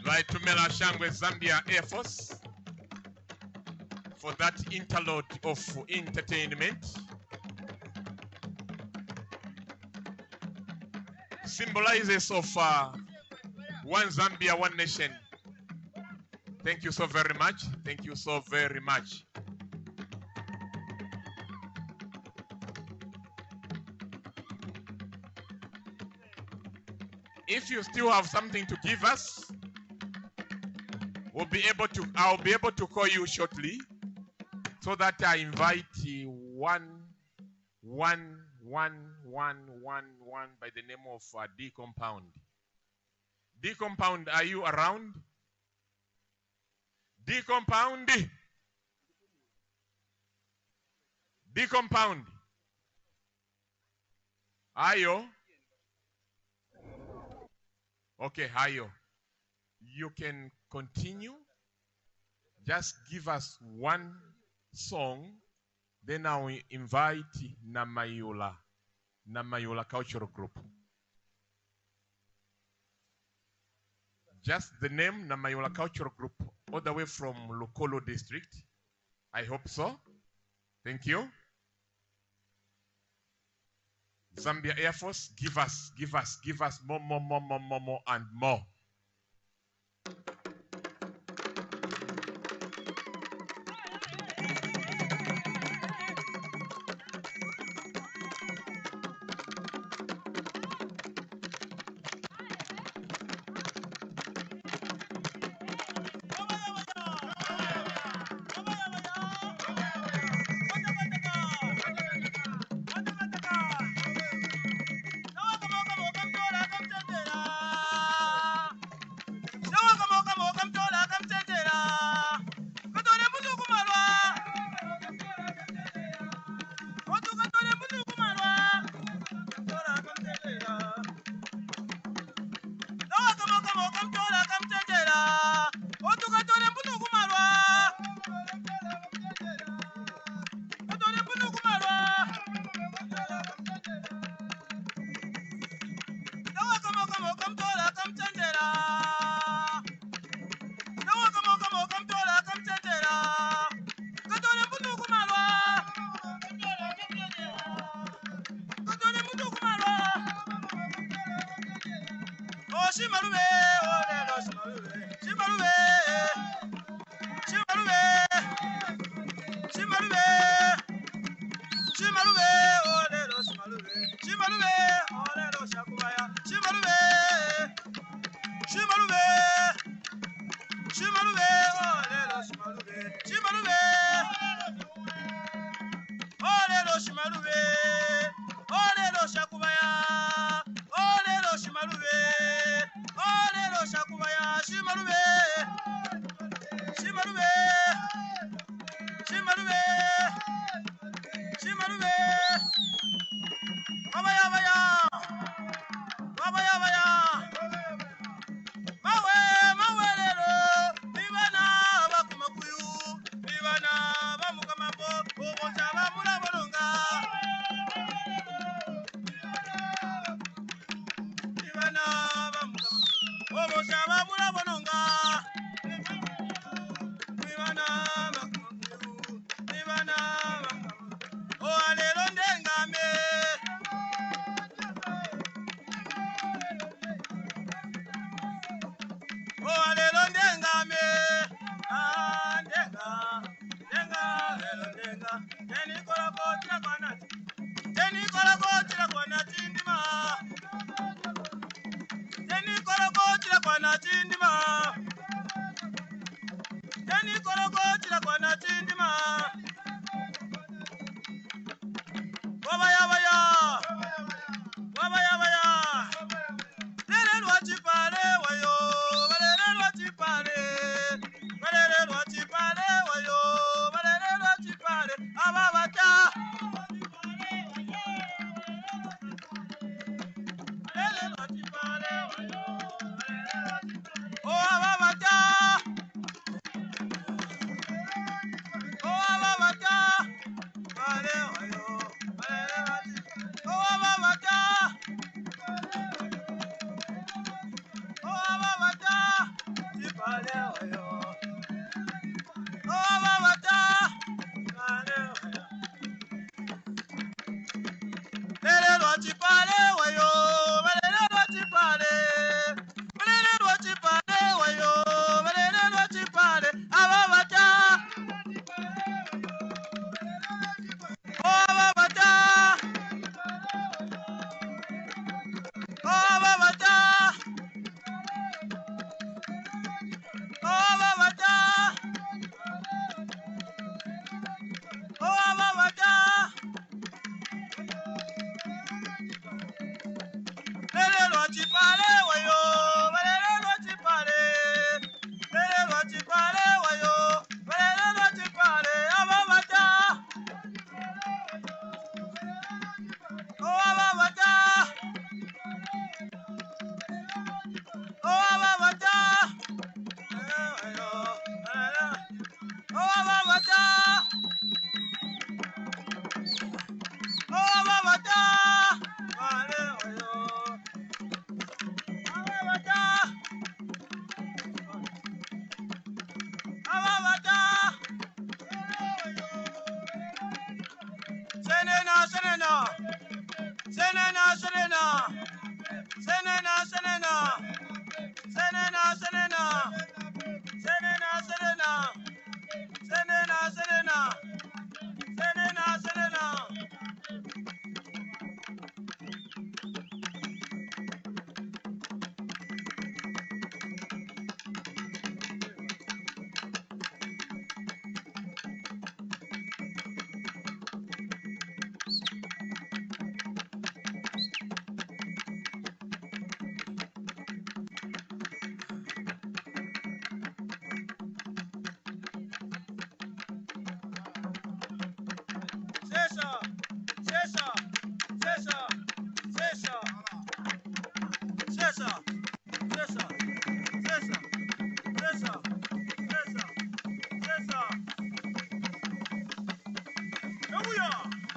Right to Mela Shangwe Zambia Air Force for that interlude of entertainment. Symbolizes of one Zambia, one nation. Thank you so very much. Thank you so very much. if you still have something to give us, I'll be able to call you shortly so that I invite one by the name of D Compound. D Compound, are you around? D Compound. D Compound. Ayo. Okay, Ayo. You can continue. Just give us one song, then I'll invite Namayula Cultural Group. Just the name Namayula Cultural Group, all the way from Lukolo District. I hope so. Thank you. Zambia Air Force, give us more and more.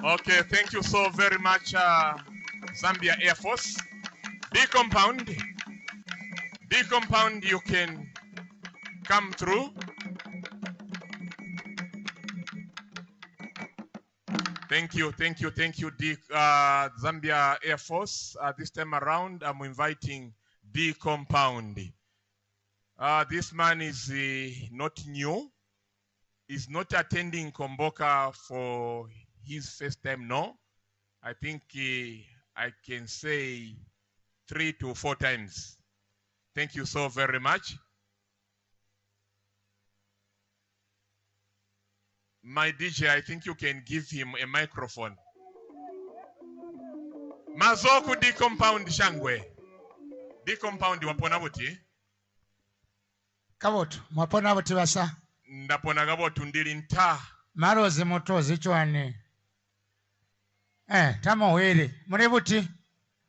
Okay, thank you so very much, Zambia Air Force. B compound, you can come through. Thank you, Zambia Air Force. This time around, I'm inviting D compound. This man is not new. He's not attending Kuomboka for his first time, no. I think I can say 3 to 4 times. Thank you so very much. My DJ, I think you can give him a microphone. Mazoku D compound shangwe. D compound wapona buti? Kabotu, mwapona buti basa? Ndapona gabotu ndili nta. Marozi mutozi chwane. Tamo wele. Muri buti?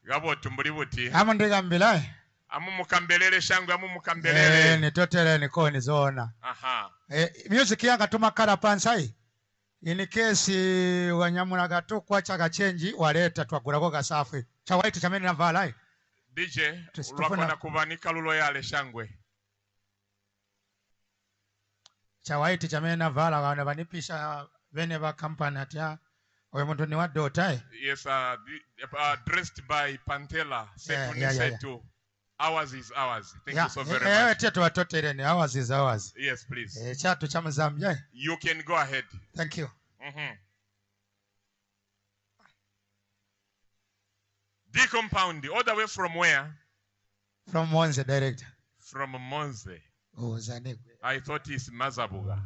Gabotu muri buti. Amu ndigambila? Amu mukambelele shangwe, amu mukambelele. Nitotele nikoni zona. Aha. Music yanga tumakala pansai. In case wanyamuna gato kwa chaka chenji waleta twagulako kasafu. Chawaiti chameni na vala. DJ, ulwakona kuvanika lulo yale shangwe. Chawaiti chameni na vala wana vanipisha vene va kampani atia. Oye muntu ni wa dota. Yes, dressed by Pantela. Setu. Ours is ours. Thank you so very much. Ours is ours. Yes, please. You can go ahead. Thank you. D compound, all the way from where? From Monze, direct. From Monze. Oh, Zanego. I thought it's Mazabuga.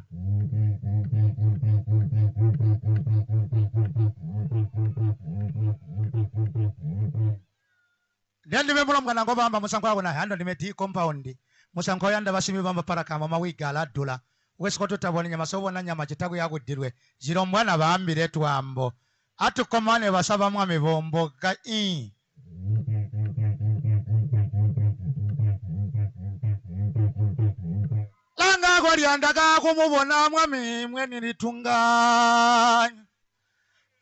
Ndi membulo mgana ngoba amba musango wabona hando ndimeti compound musango yanda basimi bamba paraka mama wigala dola wesikoto tabone nyama sobona nyama chitago yakudirwe ziro mwana baambire twambo atukomane basaba mwami bombo ga langa gori andaka kumubona mwami mweni litunga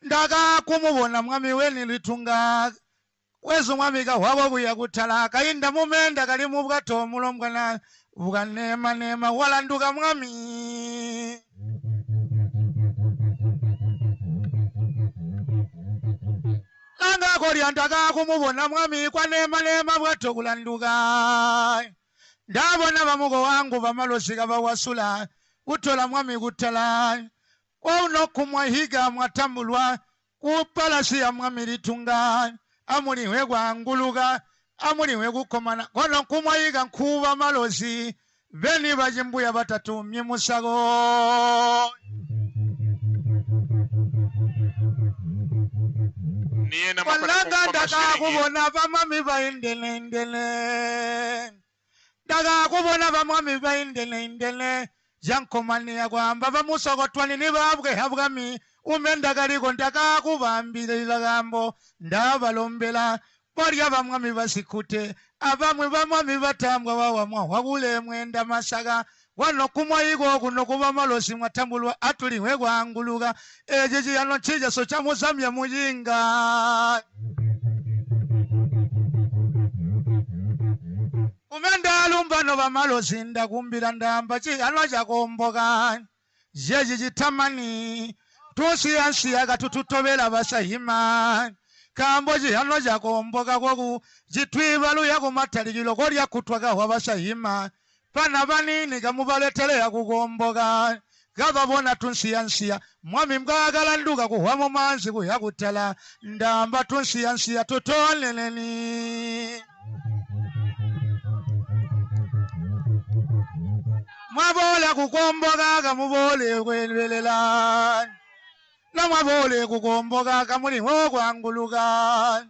ndaga kumubona mwami weni litunga wezo mwamiga wabo buya kutala kainda mumenda kali mu bwato mulomgana buganema wala nduga mwami langa koli andaka kumubona mwami kwa nema bwato kulanduga ndabona bamugo wangu bamalosiga bawasula utola mwami kutala wauno kumwahiga mwatambulwa kupalasi ya mwami litunga amuli wegwa nguluga amuli wegukomana kono kumwayiga nkuba malozi beni bajimbuya batatu myemusago walanga ndaka kubona bamami baindele ndaka kubona bamami baindele jankomani yagwamba bamusogo twani nibabwe habwami umendagaliko ndaka kubambire lagambo ndabalombela bali abamwami basikute abamwe bamwami batambwa bawamwa wabule mwenda masaga wano kumwayigo kuno kuba malosi mwatambulwa atuliwe gwanguluga ejeje yano chija so cha Zambia mujinga umenda lumbano bamalosi ndakumbira ndamba chi ano cha Kuomboka jeje jitamani tusiyansi agatututovela basahima kamboji hano jakomboka koku jitwibalu yakumatalikilo kolya kutwaka wabashahima pana banini kamubaletelea kukomboka gababona tunsiyansiya mwami mgagala nduga kuhwamo manzi kuyakutala ndamba tunsiyansiya tutoleleni mwabola kukomboka kamubole kwelwelela na mwabole kukomboka kamuliho kwanguluka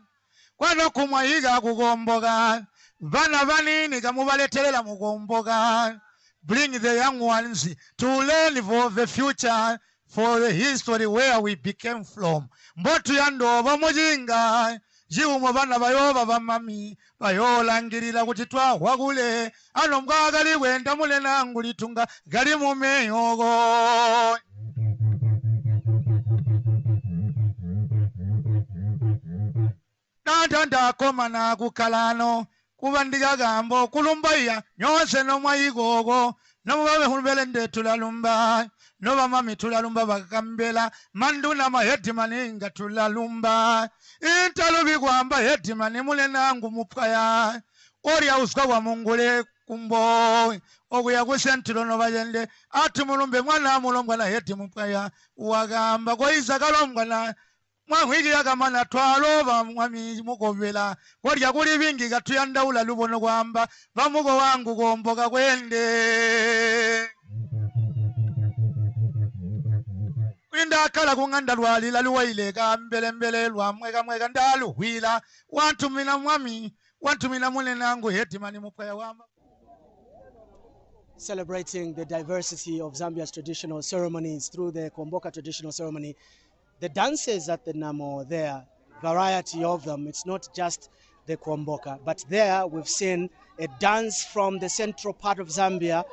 kwano kumwayiga kukomboka bana banini kamubaletelela mukomboka. Bring the young ones to learn for the future, for the history where we became from. Mbotu yando bamujinga jiumo bana bayoba bamami bayolangirira kuti twahwagule ano mgagali wenda mule nangu litunga gali mumeyogo. Natanda koma na kukalano kubandiga gambo kulumbaya nyose no mwayigogo no babe hulbelende tulalumba no bamami tulalumba bakambela manduna mahedimani nga tulalumba intalubi kwamba hedimani mule nangu mupaya orya uswa wa mungule kumbo okuya kusentilo no bayende ati mulumbe mwana mulongwa na hedimupaya wagamba kwa izakalongwa na mwahwigira kamana twaloba mwami mukovela kolya kuli bingi gatuyandaula lubono kwamba bamugo wangu komboka kwende kwinda kala kunganda lwalila luwaileka mbelembele lwamweka mweka ndaluhwila wantumina mwami wantumina mule nangu hetimani mupaya wamba. Celebrating the diversity of Zambia's traditional ceremonies through the Kuomboka traditional ceremony. The dances at the Namo, there, variety of them. It's not just the Kuomboka, but there we've seen a dance from the central part of Zambia,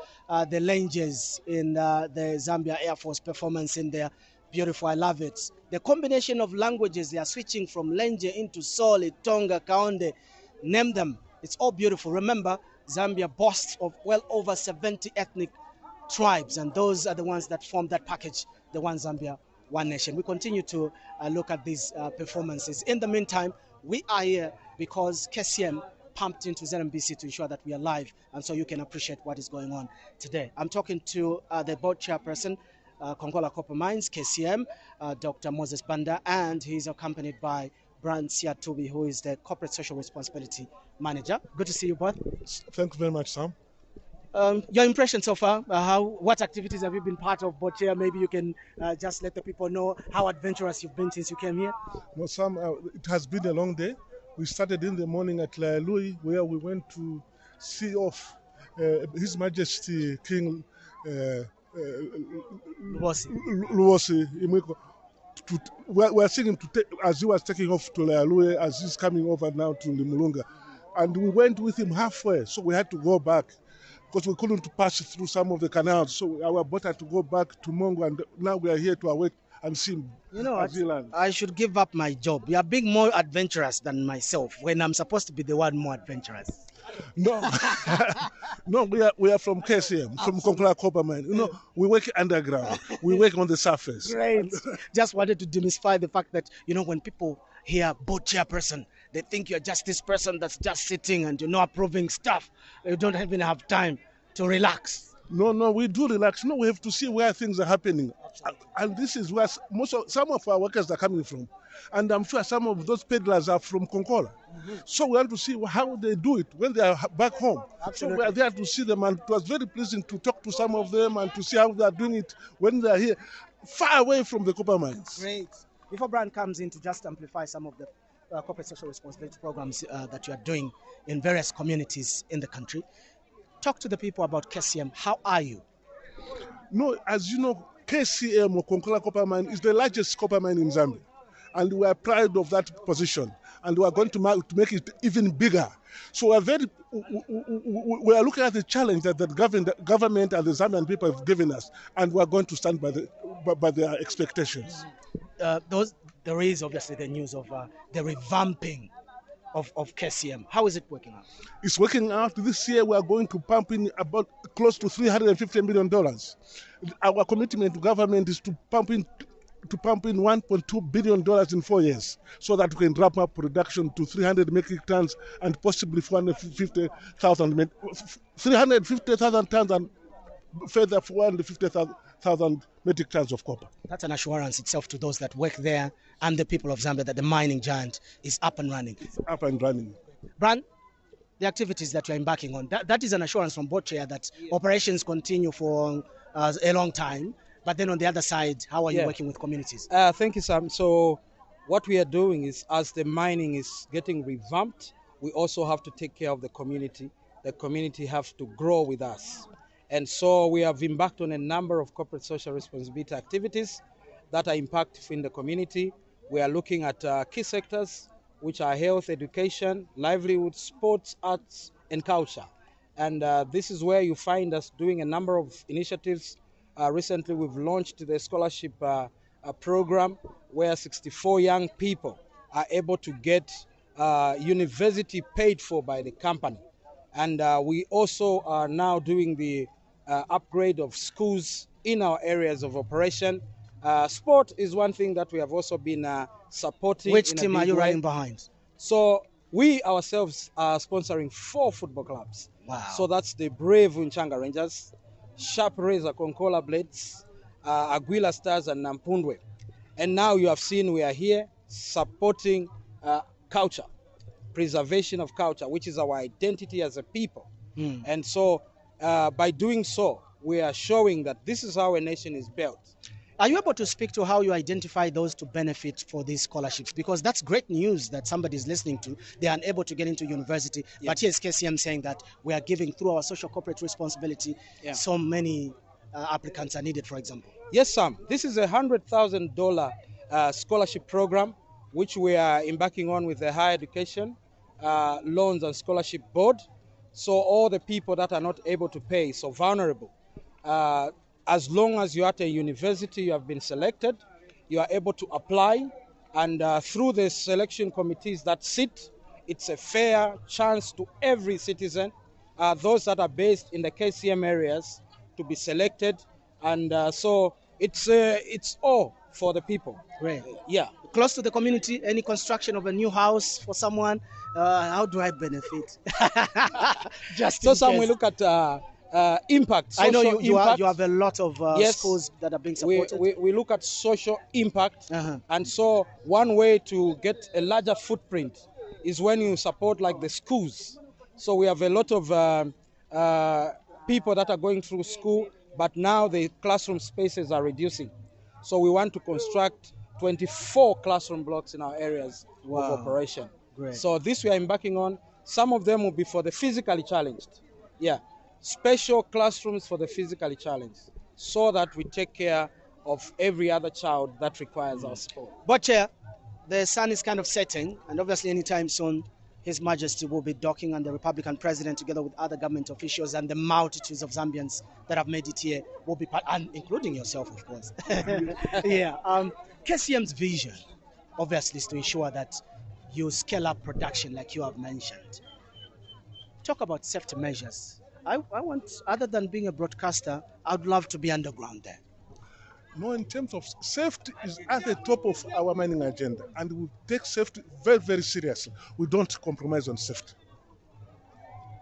the Lenges in the Zambia Air Force performance in there. Beautiful, I love it. The combination of languages, they are switching from Lenje into Soli, Tonga, Kaonde, name them. It's all beautiful. Remember, Zambia boasts of well over 70 ethnic tribes, and those are the ones that form that package, the One Zambia, One Nation. We continue to look at these performances. In the meantime, we are here because KCM pumped into ZMBC to ensure that we are live, and so you can appreciate what is going on today. I'm talking to the board chairperson, Kongola Copper Mines, KCM, Dr. Moses Banda, and he's accompanied by Brand Siatubi, who is the Corporate Social Responsibility Manager. Good to see you both. Thank you very much, Sam. Your impression so far, what activities have you been part of, Bochea? Maybe you can just let the people know how adventurous you've been since you came here. Well, Sam, it has been a long day. We started in the morning at Lui, where we went to see off His Majesty King Lozi. We are seeing him as he was taking off to Lui, as he's coming over now to Limulunga. And we went with him halfway, so we had to go back, because we couldn't pass through some of the canals. So our boat had to go back to Mongo, and now we are here to await and see him. You know what? I should give up my job. You are being more adventurous than myself when I'm supposed to be the one more adventurous. No, no, we are from KCM, from Kongola Copper Mine. You know, we work underground. We work on the surface. Great. Just wanted to demystify the fact that, you know, when people hear board chairperson, they think you're just this person that's just sitting and you're not approving stuff. You don't even have time to relax. No, we do relax. No, we have to see where things are happening. And this is where some of our workers are coming from. And I'm sure some of those peddlers are from Kongola. So we want to see how they do it when they are back home. Absolutely. So we are there to see them, and it was very pleasing to talk to some of them and to see how they are doing it when they are here, far away from the copper mines. Great. Before Brian comes in to just amplify some of the corporate social responsibility programs that you are doing in various communities in the country, talk to the people about KCM. How are you? No, as you know, KCM, or Kongola Copper Mine, is the largest copper mine in Zambia. And we are proud of that position. And we are going to make it even bigger. So we are looking at the challenge that the government and the Zambian people have given us. And we are going to stand by their expectations. There is obviously the news of the revamping of KCM. How is it working out? It's working out. This year we are going to pump in about close to $350 million. Our commitment to government is to pump in to pump in $1.2 billion in 4 years so that we can ramp up production to 300 metric tons and possibly 350,000 tons and further 450,000 metric tons of copper. That's an assurance itself to those that work there and the people of Zambia that the mining giant is up and running. It's up and running. Bran, the activities that you're embarking on, that is an assurance from both chair that operations continue for a long time. But then on the other side, how are you working with communities? Thank you, Sam. So what we are doing is, as the mining is getting revamped, we also have to take care of the community. The community has to grow with us. And so we have embarked on a number of corporate social responsibility activities that are impactful in the community. We are looking at key sectors, which are health, education, livelihood, sports, arts, and culture. And this is where you find us doing a number of initiatives. Recently, we've launched the scholarship program where 64 young people are able to get university paid for by the company. And we also are now doing the upgrade of schools in our areas of operation. Sport is one thing that we have also been supporting. Which team are you running behind? So we ourselves are sponsoring 4 football clubs. Wow. So that's the Brave Unchanga Rangers, Sharp Razor Konkola Blades, Aguila Stars, and Nampundwe. And now you have seen we are here supporting culture, preservation of culture, which is our identity as a people. And so by doing so, we are showing that this is how a nation is built. Are you able to speak to how you identify those to benefit for these scholarships? Because that's great news that somebody is listening to. They are unable to get into university. Yes. But here's KCM saying that we are giving through our social corporate responsibility. So many applicants are needed, for example. Yes, Sam. This is a $100,000 scholarship program, which we are embarking on with the Higher Education Loans and Scholarship Board. So all the people that are not able to pay, so vulnerable, as long as you're at a university, you have been selected, you are able to apply, and through the selection committees that sit, it's a fair chance to every citizen, those that are based in the KCM areas, to be selected, and so it's all for the people. Great. Yeah. Close to the community, any construction of a new house for someone, how do I benefit? Just so some we look at impact. I know you impact. You have a lot of schools that are being supported. We look at social impact, and so one way to get a larger footprint is when you support like the schools. So we have a lot of people that are going through school, but now the classroom spaces are reducing. So we want to construct 24 classroom blocks in our areas of operation. Great. So this we are embarking on. Some of them will be for the physically challenged. Yeah. Special classrooms for the physically challenged, so that we take care of every other child that requires our support. But Chair, the sun is kind of setting, and obviously anytime soon His Majesty will be docking, and the Republican President, together with other government officials and the multitudes of Zambians that have made it here, will be part, and including yourself, of course. KCM's vision, obviously, is to ensure that you scale up production like you have mentioned. Talk about safety measures. I want, other than being a broadcaster, I'd love to be underground there. No, in terms of safety is at the top of our mining agenda, and we take safety very, very seriously. We don't compromise on safety.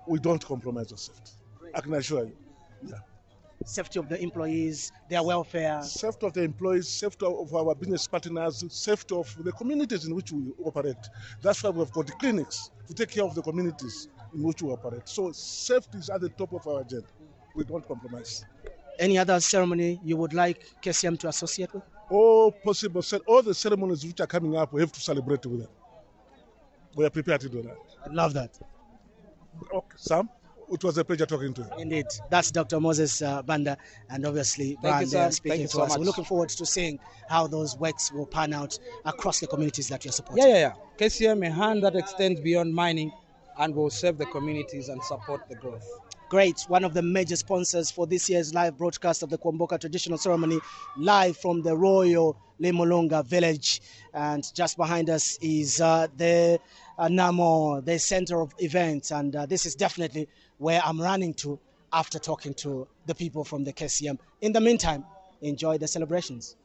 We don't compromise on safety. I can assure you. Yeah. Safety of the employees, their welfare. Safety of the employees, safety of our business partners, safety of the communities in which we operate. That's why we've got the clinics to take care of the communities in which we operate. So safety is at the top of our agenda. We don't compromise. Any other ceremony you would like KCM to associate with? All possible, all the ceremonies which are coming up, we have to celebrate with them. We are prepared to do that. I love that. Okay, Sam, it was a pleasure talking to you. Indeed. That's Dr. Moses Banda, and obviously Brian there speaking to us. We're looking forward to seeing how those works will pan out across the communities that you're supporting. Yeah. KCM, a hand that extends beyond mining and will serve the communities and support the growth. Great. One of the major sponsors for this year's live broadcast of the Kuomboka traditional ceremony, live from the Royal Lemolonga village. And just behind us is the Namo, the center of events. And this is definitely where I'm running to after talking to the people from the KCM. In the meantime, enjoy the celebrations.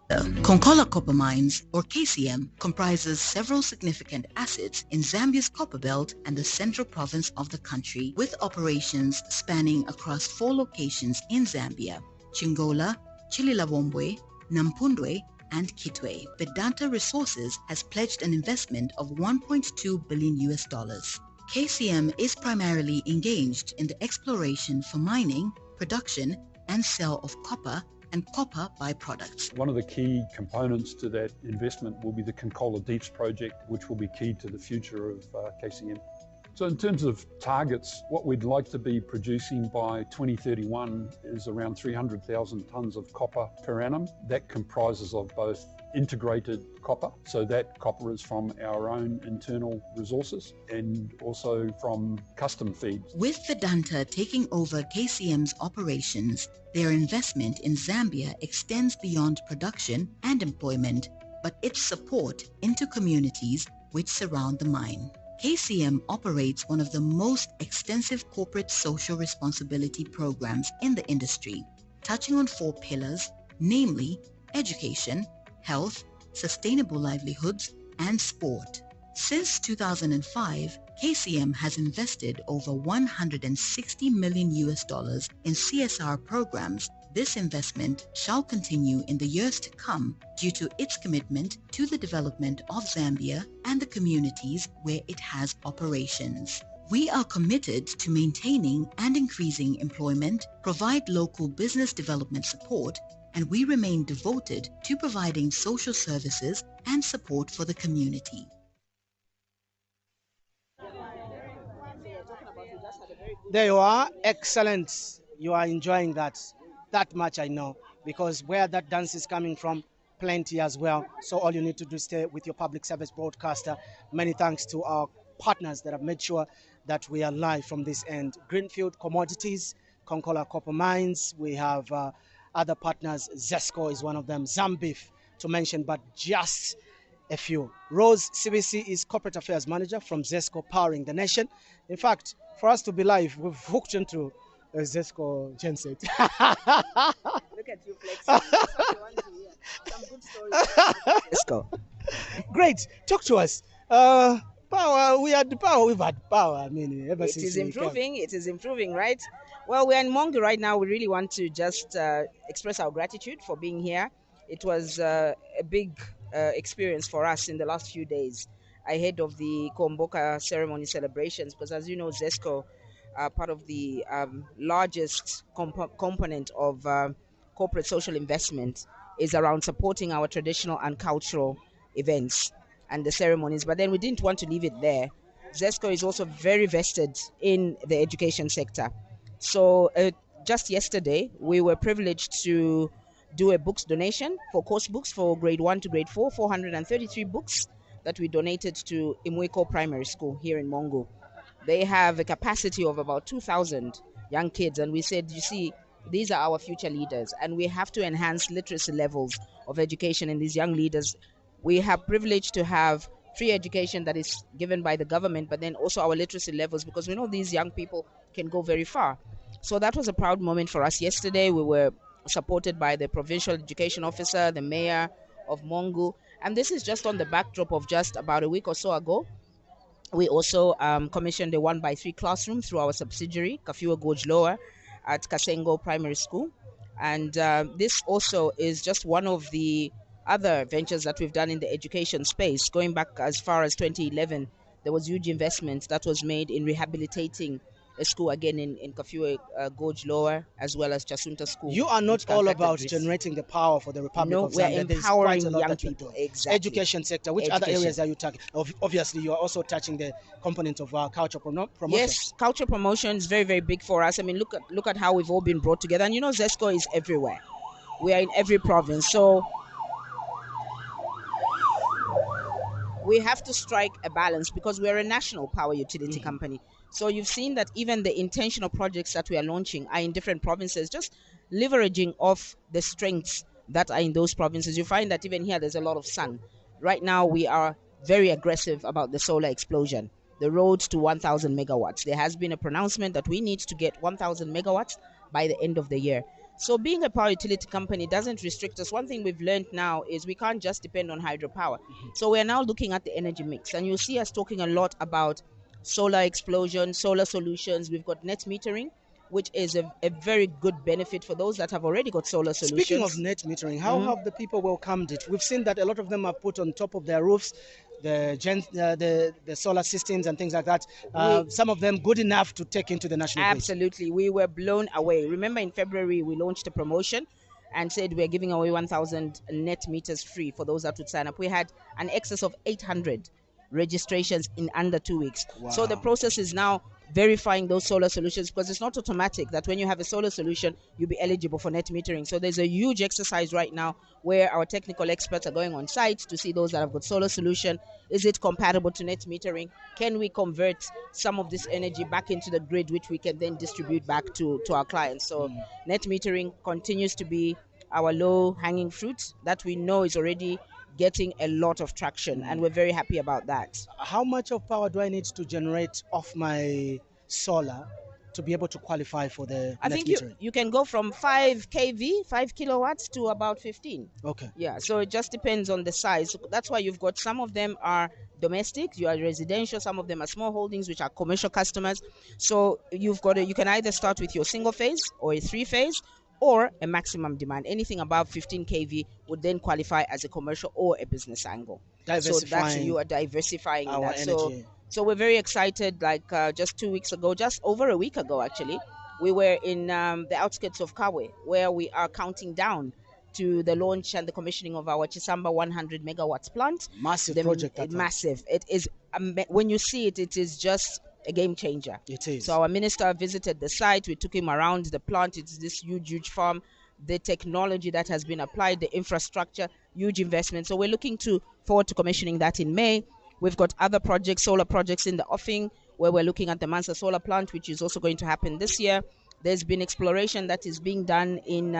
Konkola Copper Mines, or KCM, comprises several significant assets in Zambia's copper belt and the central province of the country, with operations spanning across 4 locations in Zambia: Chingola, Chililawombwe, Nampundwe, and Kitwe. Vedanta Resources has pledged an investment of $1.2 billion. KCM is primarily engaged in the exploration for mining, production, and sale of copper and copper byproducts. One of the key components to that investment will be the Konkola Deeps project, which will be key to the future of KCM. So in terms of targets, what we'd like to be producing by 2031 is around 300,000 tonnes of copper per annum. That comprises of both integrated copper, so that copper is from our own internal resources, and also from custom feeds. With Vedanta taking over KCM's operations, their investment in Zambia extends beyond production and employment, but its support into communities which surround the mine. KCM operates one of the most extensive corporate social responsibility programs in the industry, touching on 4 pillars, namely education, health, sustainable livelihoods, and sport. Since 2005, KCM has invested over $160 million in CSR programs. This investment shall continue in the years to come due to its commitment to the development of Zambia and the communities where it has operations. We are committed to maintaining and increasing employment, provide local business development support, and we remain devoted to providing social services and support for the community. There you are. Excellent. You are enjoying that. That much I know, because where that dance is coming from, plenty as well. So all you need to do is stay with your public service broadcaster. Many thanks to our partners that have made sure that we are live from this end. Greenfield Commodities, Konkola Copper Mines. We have other partners. Zesco is one of them. Zambif to mention, but just a few. Rose CBC is Corporate Affairs Manager from Zesco, powering the nation. In fact, for us to be live, we've hooked into Zesco genset. Look at you flexing. That's what you want to hear. Some good stories. Zesco. Great. Talk to us. Power. We had the power. We've had power. I mean, ever since it is improving. It is improving, right? Well, we're in Mongo right now. We really want to just express our gratitude for being here. It was a big experience for us in the last few days ahead of the Kuomboka ceremony celebrations, because as you know, Zesco, part of the largest component of corporate social investment, is around supporting our traditional and cultural events and the ceremonies. But then we didn't want to leave it there. Zesco is also very vested in the education sector. So just yesterday, we were privileged to do a books donation for course books for grade 1 to grade 4, 433 books that we donated to Imweko Primary School here in Mongo. They have a capacity of about 2,000 young kids, and we said, you see, these are our future leaders, and we have to enhance literacy levels of education in these young leaders. We have privilege to have free education that is given by the government, but then also our literacy levels, because we know these young people can go very far. So that was a proud moment for us yesterday. We were supported by the provincial education officer, the mayor of Mongo, and this is just on the backdrop of just about a week or so ago. We also commissioned a 1x3 classroom through our subsidiary, Kafua Gorge Lower, at Kasengo Primary School. And this also is just one of the other ventures that we've done in the education space. Going back as far as 2011, there was huge investment that was made in rehabilitating a school again in Kafua Gorge Lower, as well as Chasunta School. You are not all about generating the power for the Republic of Zambia. We're empowering young people. Exactly. Education sector. Which other areas are you tackling? Obviously, you are also touching the component of culture promotion. Yes, culture promotion is very, very big for us. I mean, look at how we've all been brought together. And you know, Zesco is everywhere. We are in every province. So we have to strike a balance, because we're a national power utility company. So you've seen that even the intentional projects that we are launching are in different provinces, just leveraging off the strengths that are in those provinces. You find that even here there's a lot of sun. Right now we are very aggressive about the solar explosion, the road to 1,000 megawatts. There has been a pronouncement that we need to get 1,000 megawatts by the end of the year. So being a power utility company doesn't restrict us. One thing we've learned now is we can't just depend on hydropower. So we're now looking at the energy mix, and you'll see us talking a lot about solar explosion, solar solutions. We've got net metering, which is a very good benefit for those that have already got solar solutions. Speaking of net metering, how have the people welcomed it? We've seen that a lot of them have put on top of their roofs the solar systems and things like that. Some of them good enough to take into the national grid. Absolutely. We were blown away. Remember in February, we launched a promotion and said we're giving away 1,000 net meters free for those that would sign up. We had an excess of 800 registrations in under 2 weeks. Wow. So the process is now verifying those solar solutions, because it's not automatic that when you have a solar solution, you'll be eligible for net metering. So there's a huge exercise right now where our technical experts are going on site to see those that have got solar solution. Is it compatible to net metering? Can we convert some of this energy back into the grid, which we can then distribute back to our clients? So net metering continues to be our low-hanging fruit that we know is already getting a lot of traction, and we're very happy about that. How much of power do I need to generate off my solar to be able to qualify for the I net think metering? you can go from 5 kV, 5 kilowatts, to about 15. Okay. Yeah, so it just depends on the size. That's why you've got some of them are domestic, you are residential, some of them are small holdings, which are commercial customers. So you can either start with your single phase or a 3-phase, or a maximum demand. Anything above 15 kV would then qualify as a commercial or a business angle. So that's, you are diversifying in our that. energy. So we're very excited. Like just 2 weeks ago, just over a week ago actually, we were in the outskirts of Kabwe, where we are counting down to the launch and the commissioning of our Chisamba 100 megawatts plant. Massive project. Massive. It is, when you see it, it is just a game changer. It is. So our minister visited the site. We took him around the plant. It's this huge farm. The technology that has been applied, the infrastructure, huge investment. So we're looking forward to commissioning that in May. We've got other projects, solar projects in the offing, where we're looking at the Mansa solar plant, which is also going to happen this year. There's been exploration that is being done in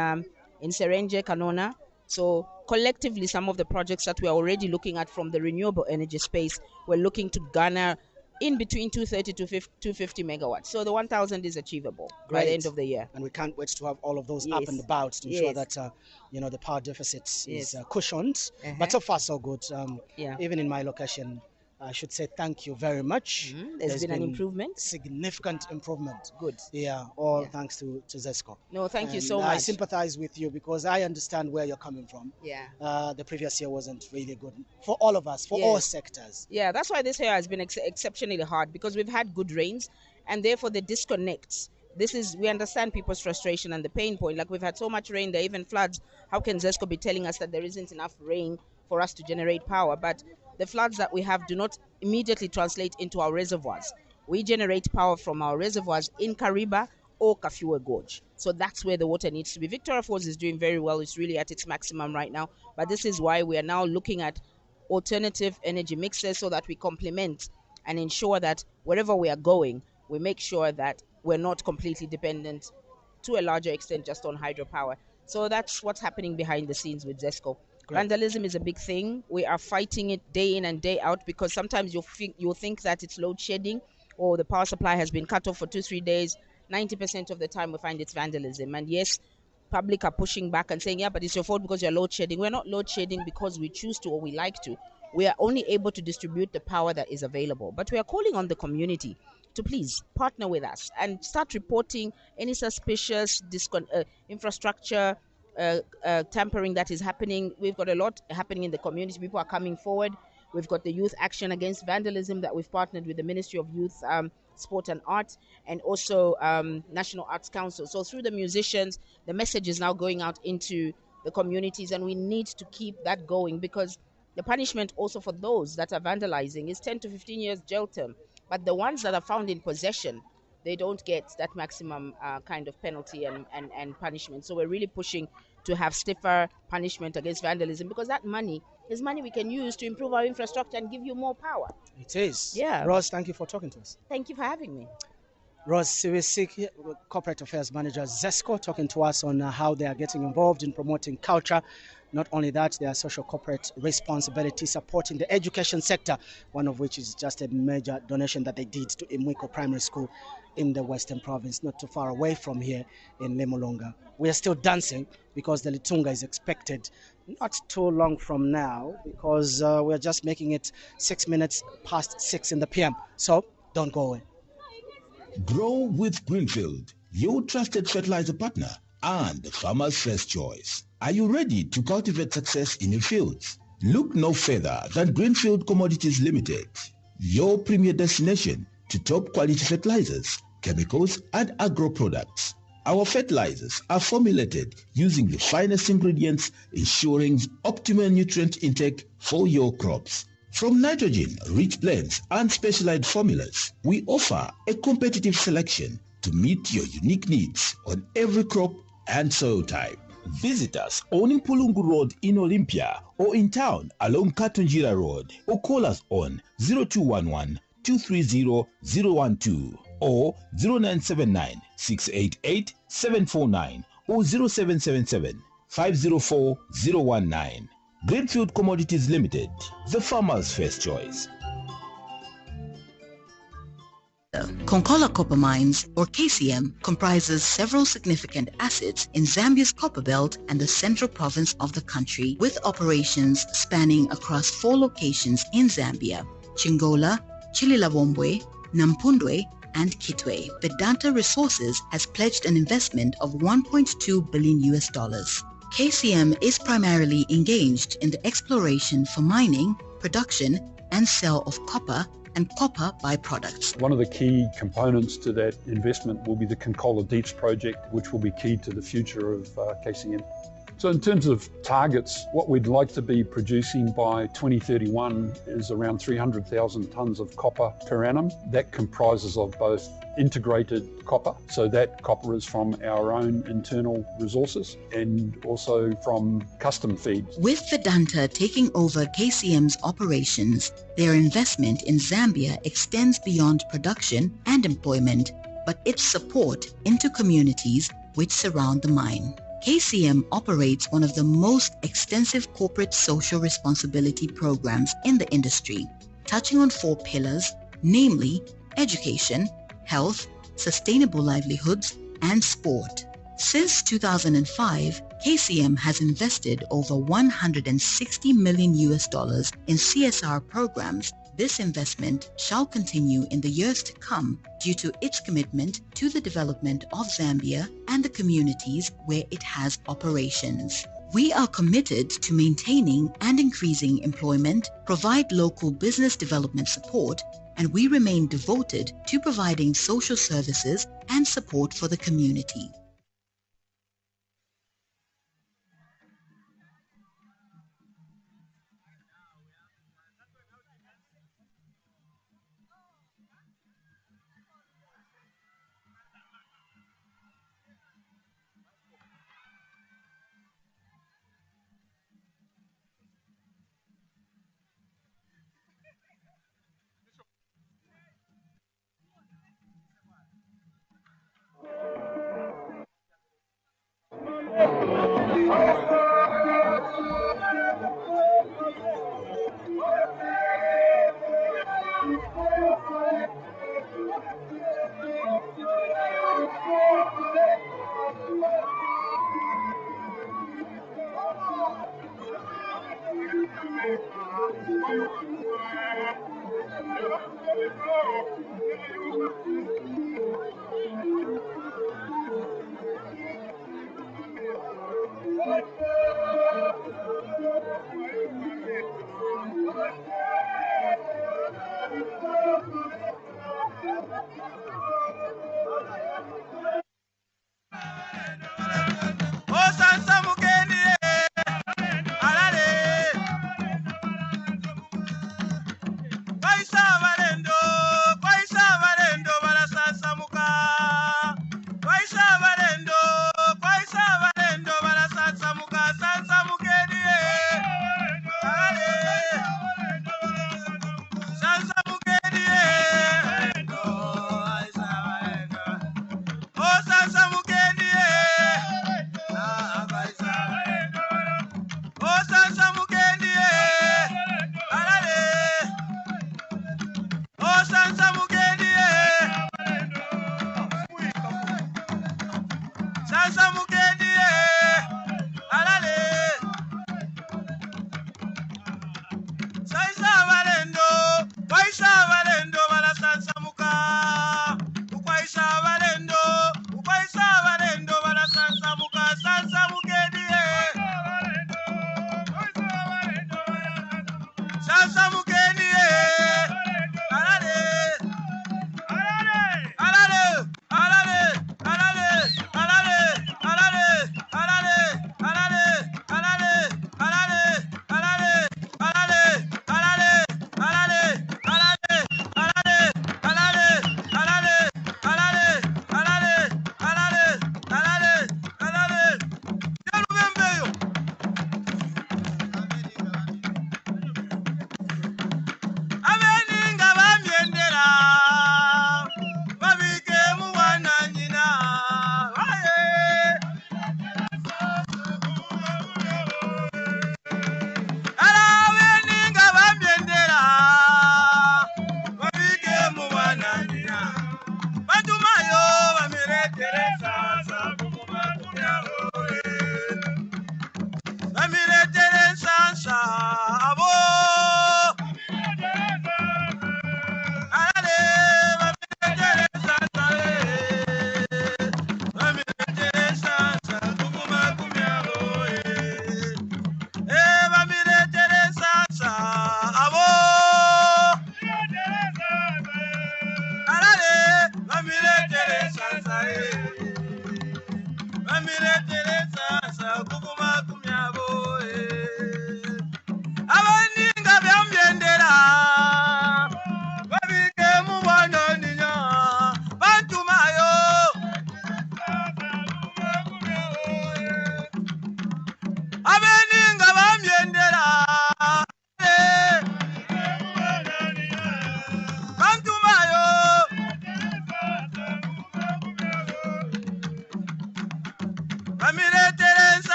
Serenje, Kanona. So collectively, some of the projects that we're already looking at from the renewable energy space, we're looking to garner in between 230 to 250 megawatts. So the 1,000 is achievable by the end of the year. And we can't wait to have all of those up and about to ensure that the power deficit is cushioned. But so far, so good. Even in my location, I should say thank you very much. There's been an improvement. Significant improvement. Good. Yeah, all thanks to ZESCO. No, thank you so much. I sympathize with you because I understand where you're coming from. Yeah. The previous year wasn't really good for all of us, for all sectors. Yeah, that's why this year has been exceptionally hard, because we've had good rains, and therefore the disconnects. We understand people's frustration and the pain point. Like, we've had so much rain, there are even floods. How can ZESCO be telling us that there isn't enough rain for us to generate power? But the floods that we have do not immediately translate into our reservoirs. We generate power from our reservoirs in Kariba or Kafue Gorge. So that's where the water needs to be. Victoria Falls is doing very well. It's really at its maximum right now. But this is why we are now looking at alternative energy mixes, so that we complement and ensure that wherever we are going, we make sure that we're not completely dependent to a larger extent just on hydropower. So that's what's happening behind the scenes with ZESCO. Vandalism is a big thing. We are fighting it day in and day out, because sometimes you'll think that it's load shedding or the power supply has been cut off for 2-3 days. 90% of the time we find it's vandalism. And yes, public are pushing back and saying, yeah, but it's your fault because you're load shedding. We're not load shedding because we choose to or we like to. We are only able to distribute the power that is available. But we are calling on the community to please partner with us and start reporting any suspicious infrastructure tampering that is happening. We've got a lot happening in the community. People are coming forward. We've got the Youth Action Against Vandalism that we've partnered with the Ministry of Youth, Sport and Art, and also National Arts Council. So through the musicians, the message is now going out into the communities, and we need to keep that going, because the punishment also for those that are vandalizing is 10 to 15 years jail term. But the ones that are found in possession, they don't get that maximum kind of penalty and punishment. So we're really pushing to have stiffer punishment against vandalism, because that money is money we can use to improve our infrastructure and give you more power. It is. Yeah. Ross, thank you for talking to us. Thank you for having me. Ross Siwisik, Corporate Affairs Manager, ZESCO, talking to us on how they are getting involved in promoting culture. Not only that, their social corporate responsibility, supporting the education sector, one of which is just a major donation that they did to Imwiko Primary School in the Western Province, not too far away from here in Lemolonga. We are still dancing because the Litunga is expected not too long from now, because we're just making it 6 minutes past 6 in the PM. So don't go away. Grow with Greenfield, your trusted fertilizer partner and the farmer's first choice. Are you ready to cultivate success in your fields? Look no further than Greenfield Commodities Limited, your premier destination to top quality fertilizers, chemicals and agro products. Our fertilizers are formulated using the finest ingredients, ensuring optimal nutrient intake for your crops. From nitrogen-rich blends and specialized formulas, we offer a competitive selection to meet your unique needs on every crop and soil type. Visit us on Impulungu Road in Olympia or in town along Katunjira Road, or call us on 0211-230-012 or 0979-688-749 or 0777-504-019. Greenfield Commodities Limited, the farmer's first choice. Konkola Copper Mines, or KCM, comprises several significant assets in Zambia's copper belt and the central province of the country, with operations spanning across 4 locations in Zambia: Chingola, Chililabombwe, Nampundwe, and Kitwe. Vedanta Resources has pledged an investment of $1.2 billion. KCM is primarily engaged in the exploration for mining, production, and sale of copper and copper byproducts. One of the key components to that investment will be the Konkola Deeps project, which will be key to the future of KCM. So in terms of targets, what we'd like to be producing by 2031 is around 300,000 tonnes of copper per annum. That comprises of both integrated copper, so that copper is from our own internal resources, and also from custom feeds. With Vedanta taking over KCM's operations, their investment in Zambia extends beyond production and employment, but its support into communities which surround the mine. KCM operates one of the most extensive corporate social responsibility programs in the industry, touching on 4 pillars, namely education, health, sustainable livelihoods, and sport. Since 2005, KCM has invested over $160 million in CSR programs. This investment shall continue in the years to come due to its commitment to the development of Zambia and the communities where it has operations. We are committed to maintaining and increasing employment, provide local business development support, and we remain devoted to providing social services and support for the community.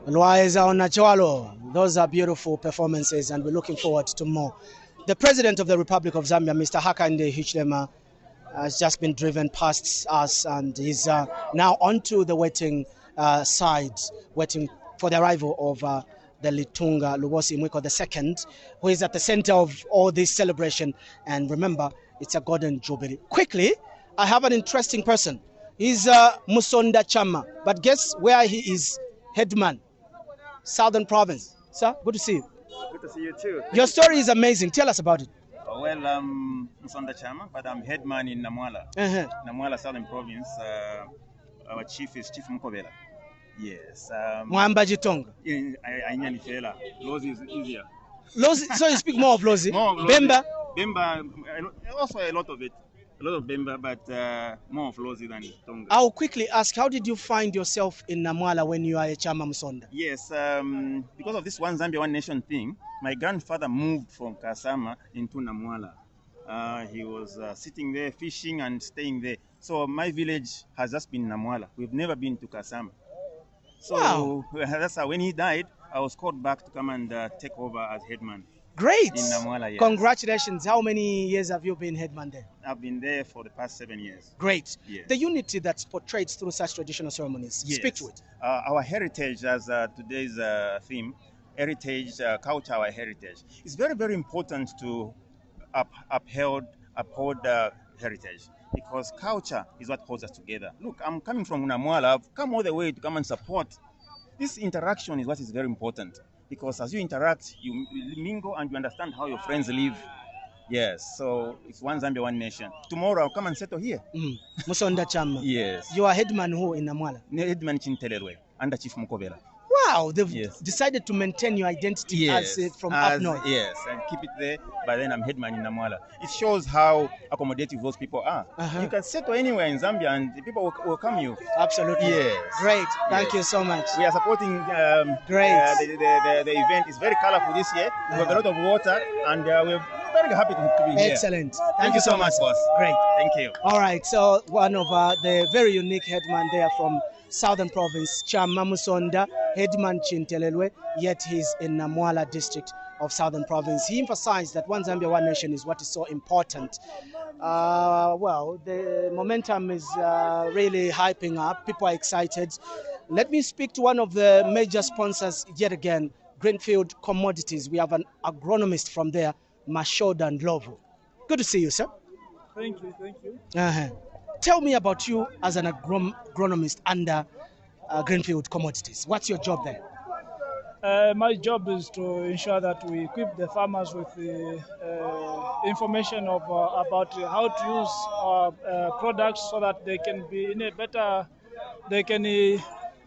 Luaiza Onachwalo, those are beautiful performances and we're looking forward to more. The President of the Republic of Zambia, Mr. Hakainde Hichilema, has just been driven past us and he's now onto the waiting side, waiting for the arrival of the Litunga Lubosi Mwiko II, who is at the center of all this celebration. And remember, it's a golden jubilee. Quickly, I have an interesting person. He's Musonda Chama, but guess where he is? Headman, Southern Province. Sir, good to see you. Good to see you too. Your story is amazing. Tell us about it. Well, I'm Musonda Chama, but I'm headman in Namwala. Namwala, Southern Province. Our chief is Chief Mukobela. Yes. Mwamba Jitonga. Ainyanifela. Lozi is easier. Lozi, so you speak more of Lozi? More of Lozi. Bemba? Bemba, also a lot of it. A lot of Bemba, but more of Lozi than Tonga. I'll quickly ask, how did you find yourself in Namwala when you are a Chama Musonda? Yes, because of this One Zambia, One Nation thing, my grandfather moved from Kasama into Namwala. He was sitting there, fishing and staying there. So my village has just been Namwala. We've never been to Kasama. So wow. That's how when he died, I was called back to come and take over as headman. Great. In Namwala, yes. Congratulations. How many years have you been headman there? I've been there for the past 7 years. Great. Yes. The unity that's portrayed through such traditional ceremonies. Yes. Speak to it. Our heritage, as today's theme, heritage, culture, our heritage. It's very, very important to uphold heritage, because culture is what holds us together. Look, I'm coming from Namwala. I've come all the way to come and support. This interaction is what is very important, because as you interact, you mingle and you understand how your friends live. Yes, so it's One Zambia, One Nation. Tomorrow I'll come and settle here. Musonda Chama. Yes. You are headman who in Namwala? Headman Chintelelwe, under Chief Mukobela. Wow, they've decided to maintain your identity as from up north. Yes, and keep it there, but then I'm headman in Namwala. It shows how accommodative those people are. You can settle anywhere in Zambia and the people will welcome you. Absolutely. Yes. Great. Thank you so much. We are supporting Great. The event. Is very colorful this year. We have a lot of water and we're very happy to be here. Excellent. Thank you so much, boss. Great. Thank you. All right, so one of the very unique headman there from Southern Province, Chama Musonda, headman Chintelelwe, yet he's in Namwala district of Southern Province. He emphasized that One Zambia, One Nation is what is so important. Well, the momentum is really hyping up. People are excited. Let me speak to one of the major sponsors yet again, Greenfield Commodities. We have an agronomist from there, Mashoda and Lovo. Good to see you, sir. Thank you, thank you. Tell me about you as an agronomist under Greenfield Commodities. What's your job there? My job is to ensure that we equip the farmers with the information of about how to use our products so that they can be in a better, they can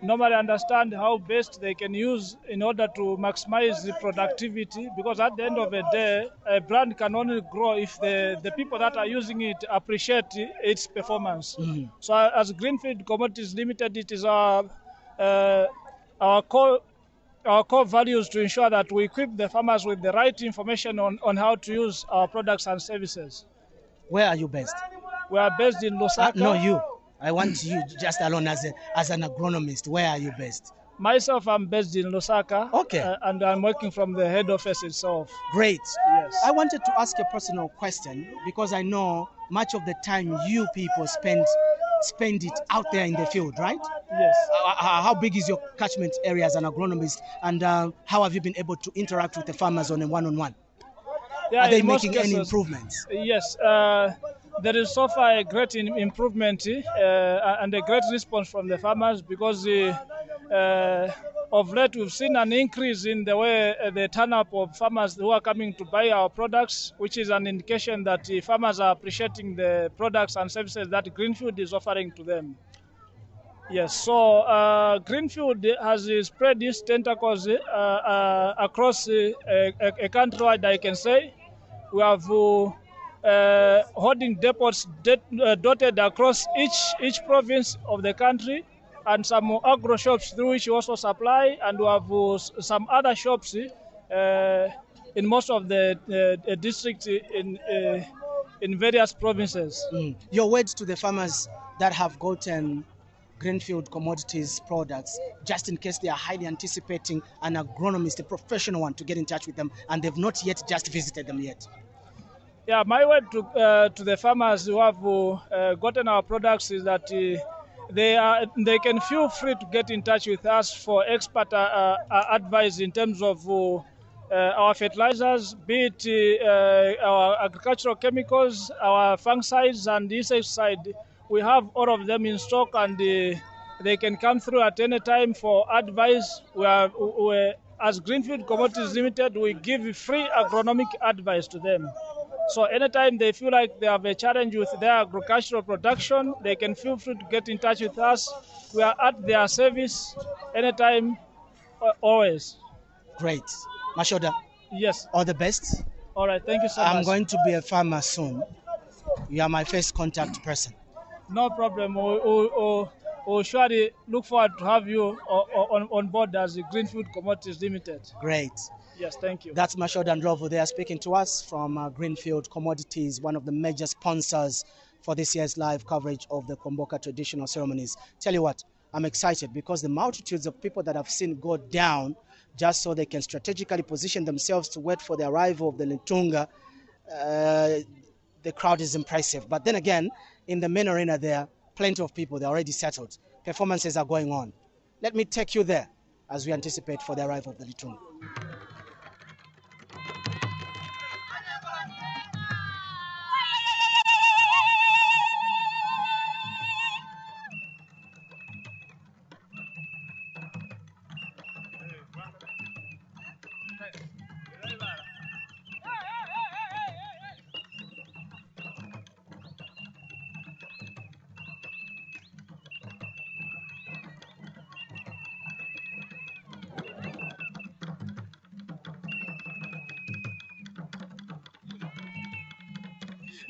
normally understand how best they can use in order to maximize the productivity, because at the end of the day, a brand can only grow if the people that are using it appreciate its performance. So as Greenfield Commodities Limited, it is our core values to ensure that we equip the farmers with the right information on how to use our products and services. Where are you based? We are based in Lusaka. No, you. I want you just alone as an agronomist. Where are you based? Myself, I'm based in Lusaka. Okay. And I'm working from the head office itself. Great. Yes. I wanted to ask a personal question, because I know much of the time you people spend it out there in the field, right? Yes. How big is your catchment area as an agronomist, and how have you been able to interact with the farmers on a one-on-one? Yeah, are they making any improvements? Yes. There is so far a great improvement and a great response from the farmers, because of late we've seen an increase in the way the turn-up of farmers who are coming to buy our products, which is an indication that the farmers are appreciating the products and services that Greenfield is offering to them. Yes, so Greenfield has spread its tentacles across a countrywide, I can say. We have holding depots dotted across each province of the country, and some agro shops through which we also supply, and we have some other shops in most of the districts in various provinces. Your words to the farmers that have gotten Greenfield Commodities products, just in case they are highly anticipating an agronomist, a professional one, to get in touch with them, and they've not yet just visited them yet. Yeah, my word to the farmers who have gotten our products is that they can feel free to get in touch with us for expert advice in terms of our fertilizers, be it our agricultural chemicals, our fungicides and insecticide. We have all of them in stock, and they can come through at any time for advice. As Greenfield Commodities Limited, we give free agronomic advice to them. So anytime they feel like they have a challenge with their agricultural production, they can feel free to get in touch with us. We are at their service anytime, always. Great. Mashoda. Yes. All the best. All right, thank you so much. I'm going to be a farmer soon. You are my first contact person. No problem. We'll surely look forward to have you on board as the Greenfield Commodities Limited. Great. Yes, thank you. That's Mashoda Ndlovu. They are speaking to us from Greenfield Commodities, one of the major sponsors for this year's live coverage of the Kuomboka traditional ceremonies. Tell you what, I'm excited because the multitudes of people that I've seen go down just so they can strategically position themselves to wait for the arrival of the Litunga, the crowd is impressive. But then again, in the main arena there, plenty of people, they're already settled. Performances are going on. Let me take you there as we anticipate for the arrival of the Litunga.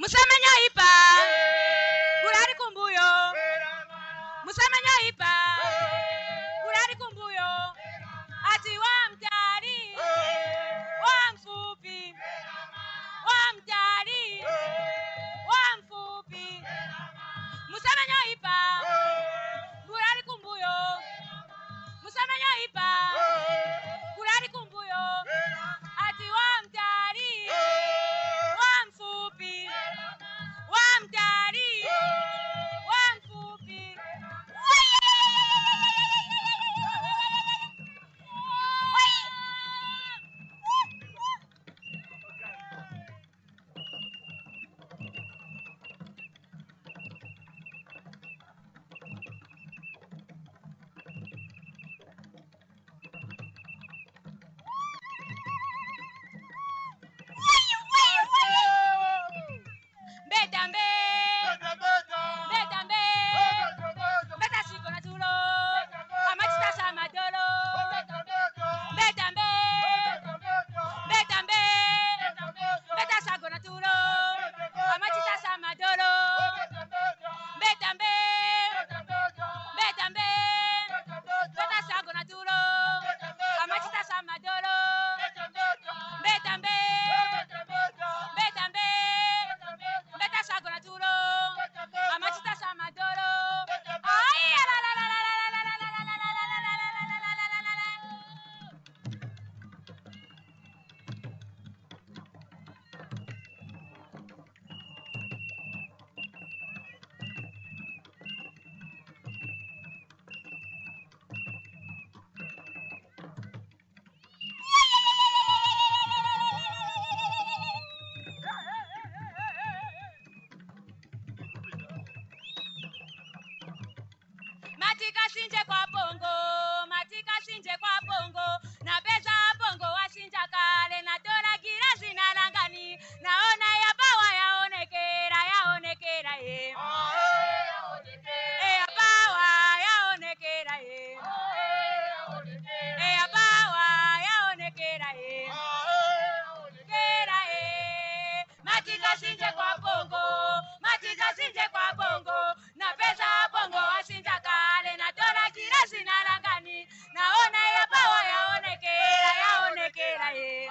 Musamanya ipa, kurari kumbuyo. Musamanya ipa, kurari kumbuyo. Ati wa mtari, wa mfupi, wa mtari, wa mfupi. Musamanya ipa, kurari kumbuyo. Musamanya ipa, kurari kumbuyo. Ati wa mtari, wa mfupi. Wamdari, wamfupi. Betambe, betambe, beta siko na tulo, amachita sama dolo. Betambe, betambe, beta siko na tulo, amachita sama dolo. Betambe, betambe, beta siko na tulo, amachita sama dolo. Betambe, betambe. Beta sagona tulo, amachita samadoro. Ay la la la la la la la la la la la la la. Matika sinje kwa bongo, matika sinje kwa bongo. Na beza bongo wasinja kale, na tora girasi na langani. Naona ya bawa yaonekera ye. Ya bawa yaonekera ye. Ya bawa yaonekera ye. Kera ye. Matika sinje kwa bongo, matika sinje kwa bongo. Na beza bongo wasinja kale, na tora girasi na langani. Naona ya bawa yaonekera ye.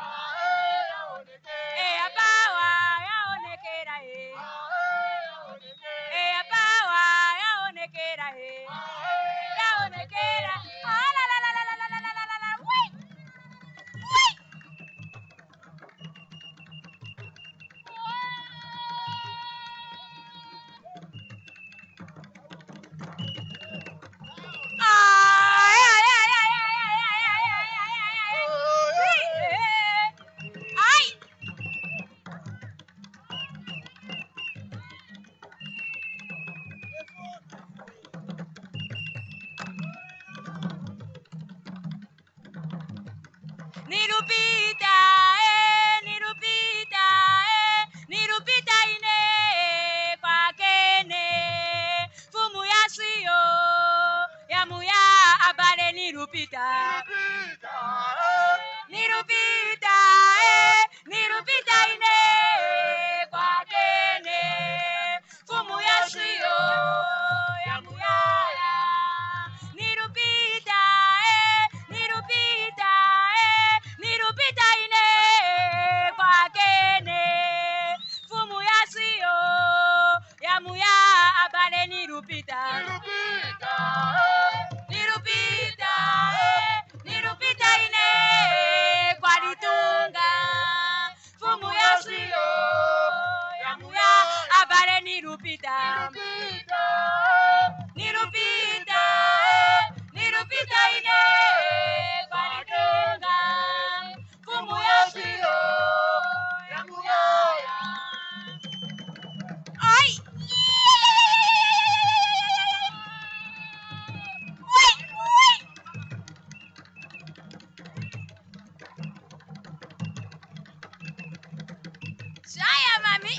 nirupita nirupita nirupita ine kwakene fumu yasiyo yamuya abale nirupita nirupita nirupita ine kwakene fumu yasiyo yamuyaya nirupita nirupita nirupita ine kwakene fumu yasiyo yamuya abale nirupita nirupita nirupita ine kwalitunga fumu yasiyo yamuya abale nirupita nirupita nirupita ine kwalitunga fumu yasiyo yamuya ai Saya mami.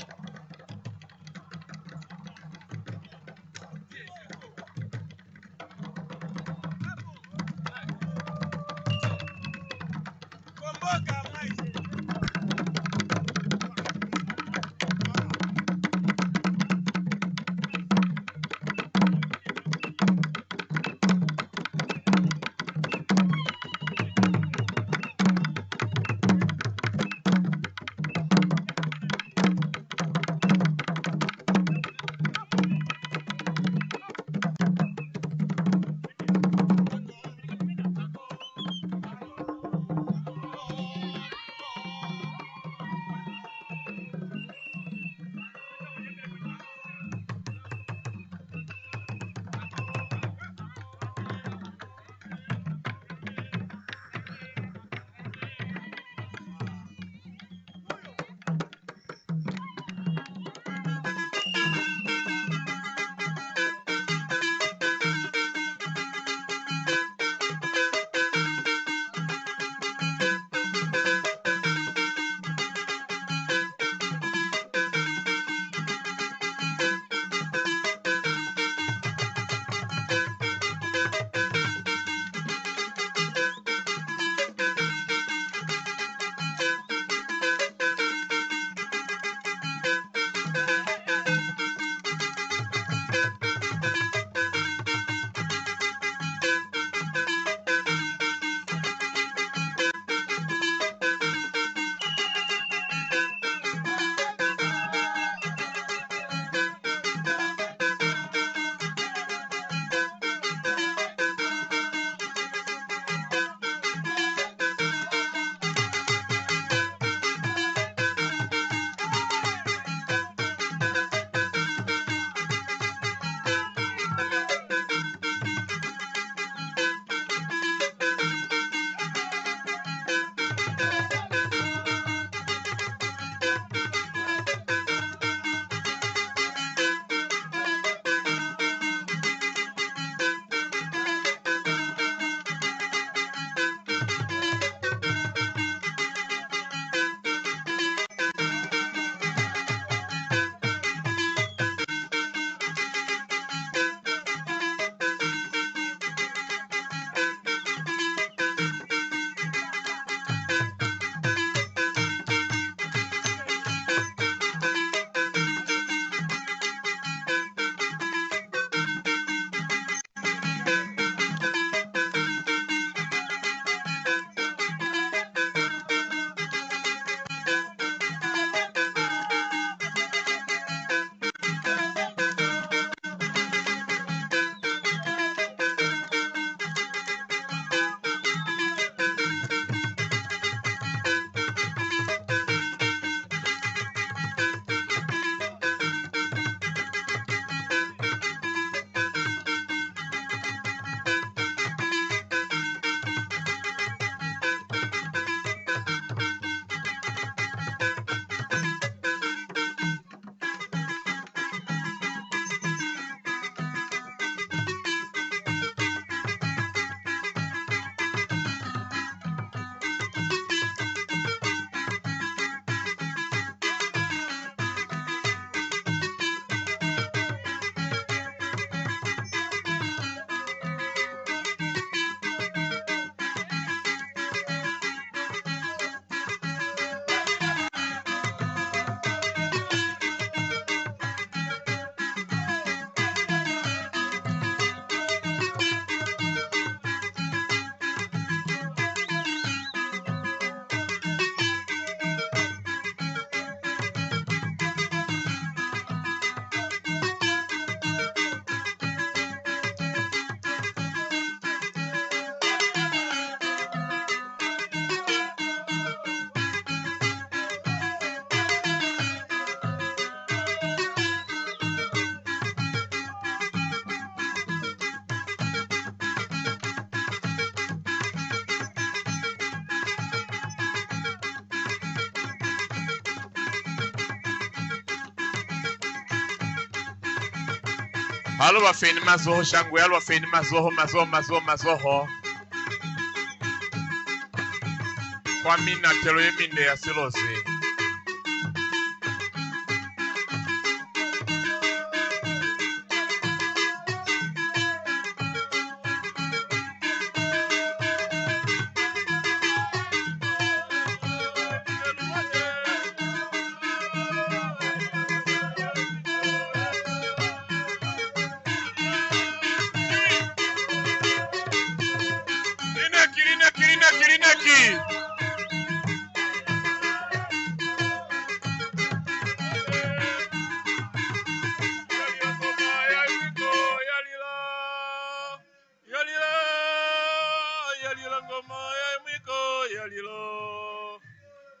Halo wafeni mazoho shangwe, halo wafeni mazoho. Kwa mina telo yeminde ya Lozi. Lineki.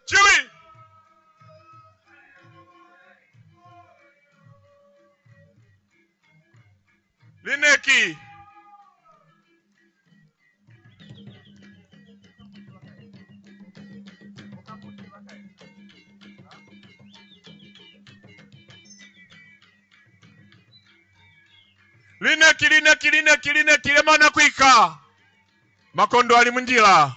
Chili. Lineki. Lineki mana kwika. Makondo ali munjira.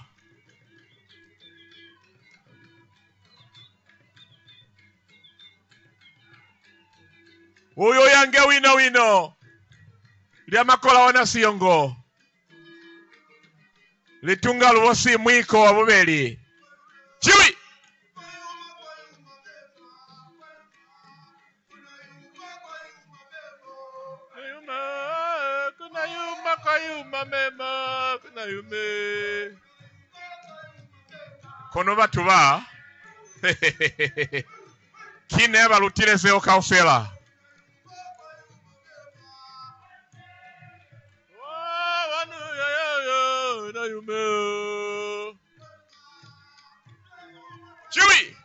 Uyo yange wino. Lya makola wana siyongo. Litunga luwosi mwiko wa bubeli. Chiwi! Kuna yume. Kono batuba. Kine balutire seo kaufela. Chewy.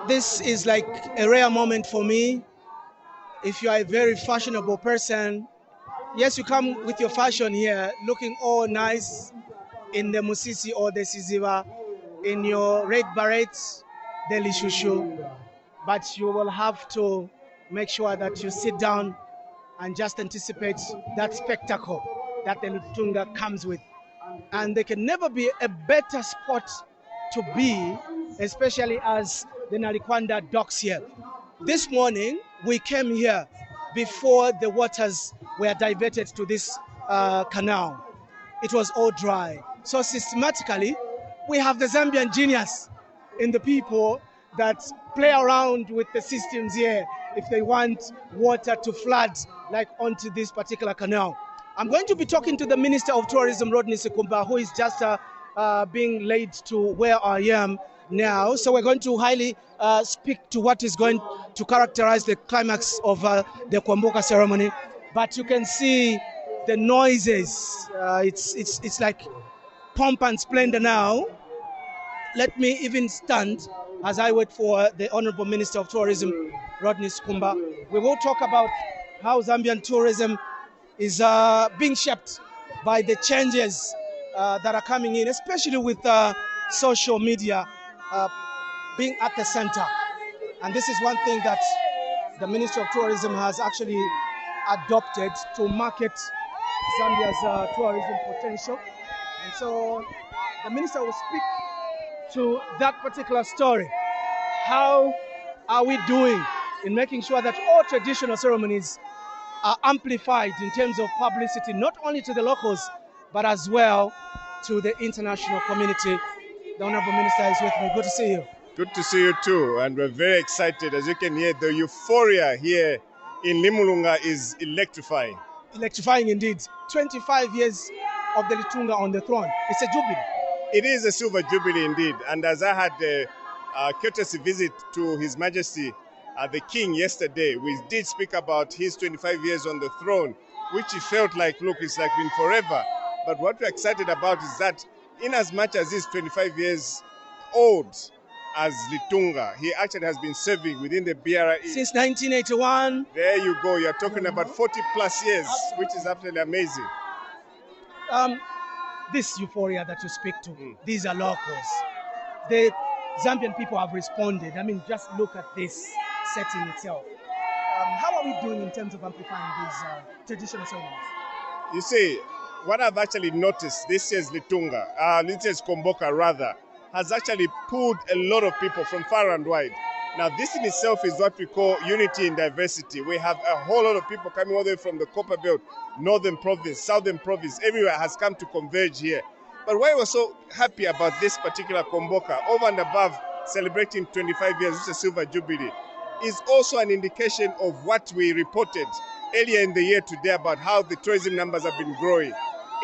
This is like a rare moment for me. If you are a very fashionable person, yes, you come with your fashion here, looking all nice in the Musisi or the Siziva, in your red berets, the Lishushu, but you will have to make sure that you sit down and just anticipate that spectacle that the Lutunga comes with. And there can never be a better spot to be, especially as the Narikwanda docks here. This morning, we came here before the waters were diverted to this canal. It was all dry. So systematically, we have the Zambian genius in the people that play around with the systems here if they want water to flood like onto this particular canal. I'm going to be talking to the Minister of Tourism, Rodney Sekumba, who is just being laid to where I am now. So we're going to highly speak to what is going to characterize the climax of the Kuomboka ceremony. But you can see the noises. It's like pomp and splendor now. Let me even stand as I wait for the Honorable Minister of Tourism, Rodney Sekumba. We will talk about how Zambian tourism is being shaped by the changes that are coming in, especially with social media being at the center. And this is one thing that the Ministry of Tourism has actually adopted to market Zambia's tourism potential. And so the Minister will speak to that particular story. How are we doing in making sure that all traditional ceremonies are amplified in terms of publicity, not only to the locals, but as well to the international community? The Honorable Minister is with me. Good to see you. Good to see you too, and we're very excited. As you can hear, the euphoria here in Limulunga is electrifying. Electrifying indeed. 25 years of the Litunga on the throne. It's a jubilee. It is a silver jubilee indeed, and as I had a courtesy visit to His Majesty the King yesterday, we did speak about his 25 years on the throne, which he felt like, look, it's like been forever. But what we're excited about is that in as much as he's 25 years old as Litunga, he actually has been serving within the BRE. Since 1981. There you go. You're talking about 40 plus years, which is absolutely amazing. This euphoria that you speak to, these are locals. The Zambian people have responded. I mean, just look at this setting itself. How are we doing in terms of amplifying these traditional ceremonies? You see, what I've actually noticed this year's Litunga, this year's Kuomboka rather, has actually pulled a lot of people from far and wide. Now, this in itself is what we call unity in diversity. We have a whole lot of people coming all the way from the Copper Belt, Northern Province, Southern Province, everywhere has come to converge here. But why we're so happy about this particular Kuomboka, over and above celebrating 25 years, which is a Silver Jubilee, is also an indication of what we reported earlier in the year today about how the tourism numbers have been growing.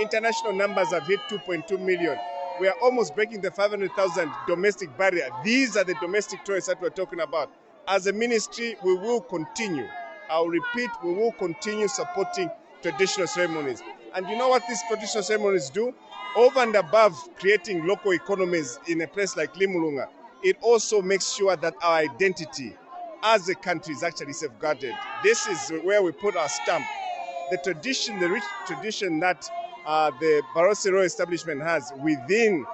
International numbers have hit 2.2 million. We are almost breaking the 500,000 domestic barrier. These are the domestic tourists that we're talking about. As a ministry, we will continue. I'll repeat, we will continue supporting traditional ceremonies. And you know what these traditional ceremonies do? Over and above creating local economies in a place like Limulunga, it also makes sure that our identity as a country is actually safeguarded. This is where we put our stamp. The tradition, the rich tradition that the Barotse Royal Establishment has within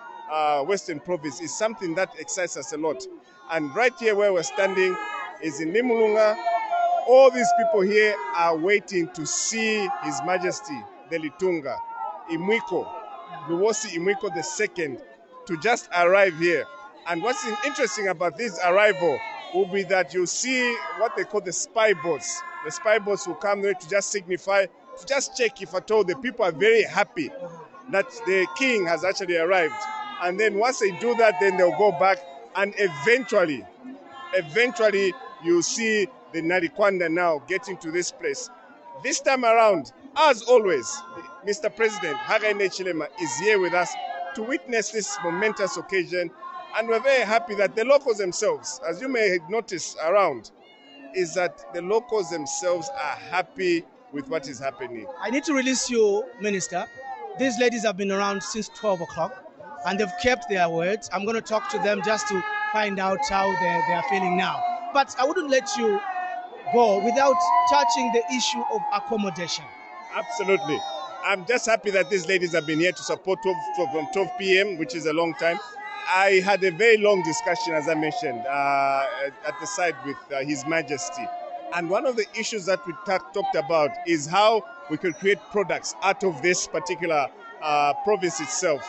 Western Province is something that excites us a lot. And right here where we're standing is in Limulunga. All these people here are waiting to see His Majesty, the Litunga, Imwiko, Luwosi Imwiko II, to just arrive here. And what's interesting about this arrival will be that you'll see what they call the spy boats. The spy boats will come there to just signify, to just check if at all the people are very happy that the king has actually arrived. And then once they do that, then they'll go back and eventually you'll see the Narikwanda now getting to this place. This time around, as always, Mr. President Hakainde Hichilema is here with us to witness this momentous occasion. And we're very happy that the locals themselves, as you may notice around, is that the locals themselves are happy with what is happening. I need to release you, Minister. These ladies have been around since 12 o'clock and they've kept their words. I'm going to talk to them just to find out how they are feeling now. But I wouldn't let you go without touching the issue of accommodation. Absolutely. I'm just happy that these ladies have been here to support from 12 p.m., which is a long time. I had a very long discussion, as I mentioned, at the side with His Majesty. And one of the issues that we talked about is how we could create products out of this particular province itself.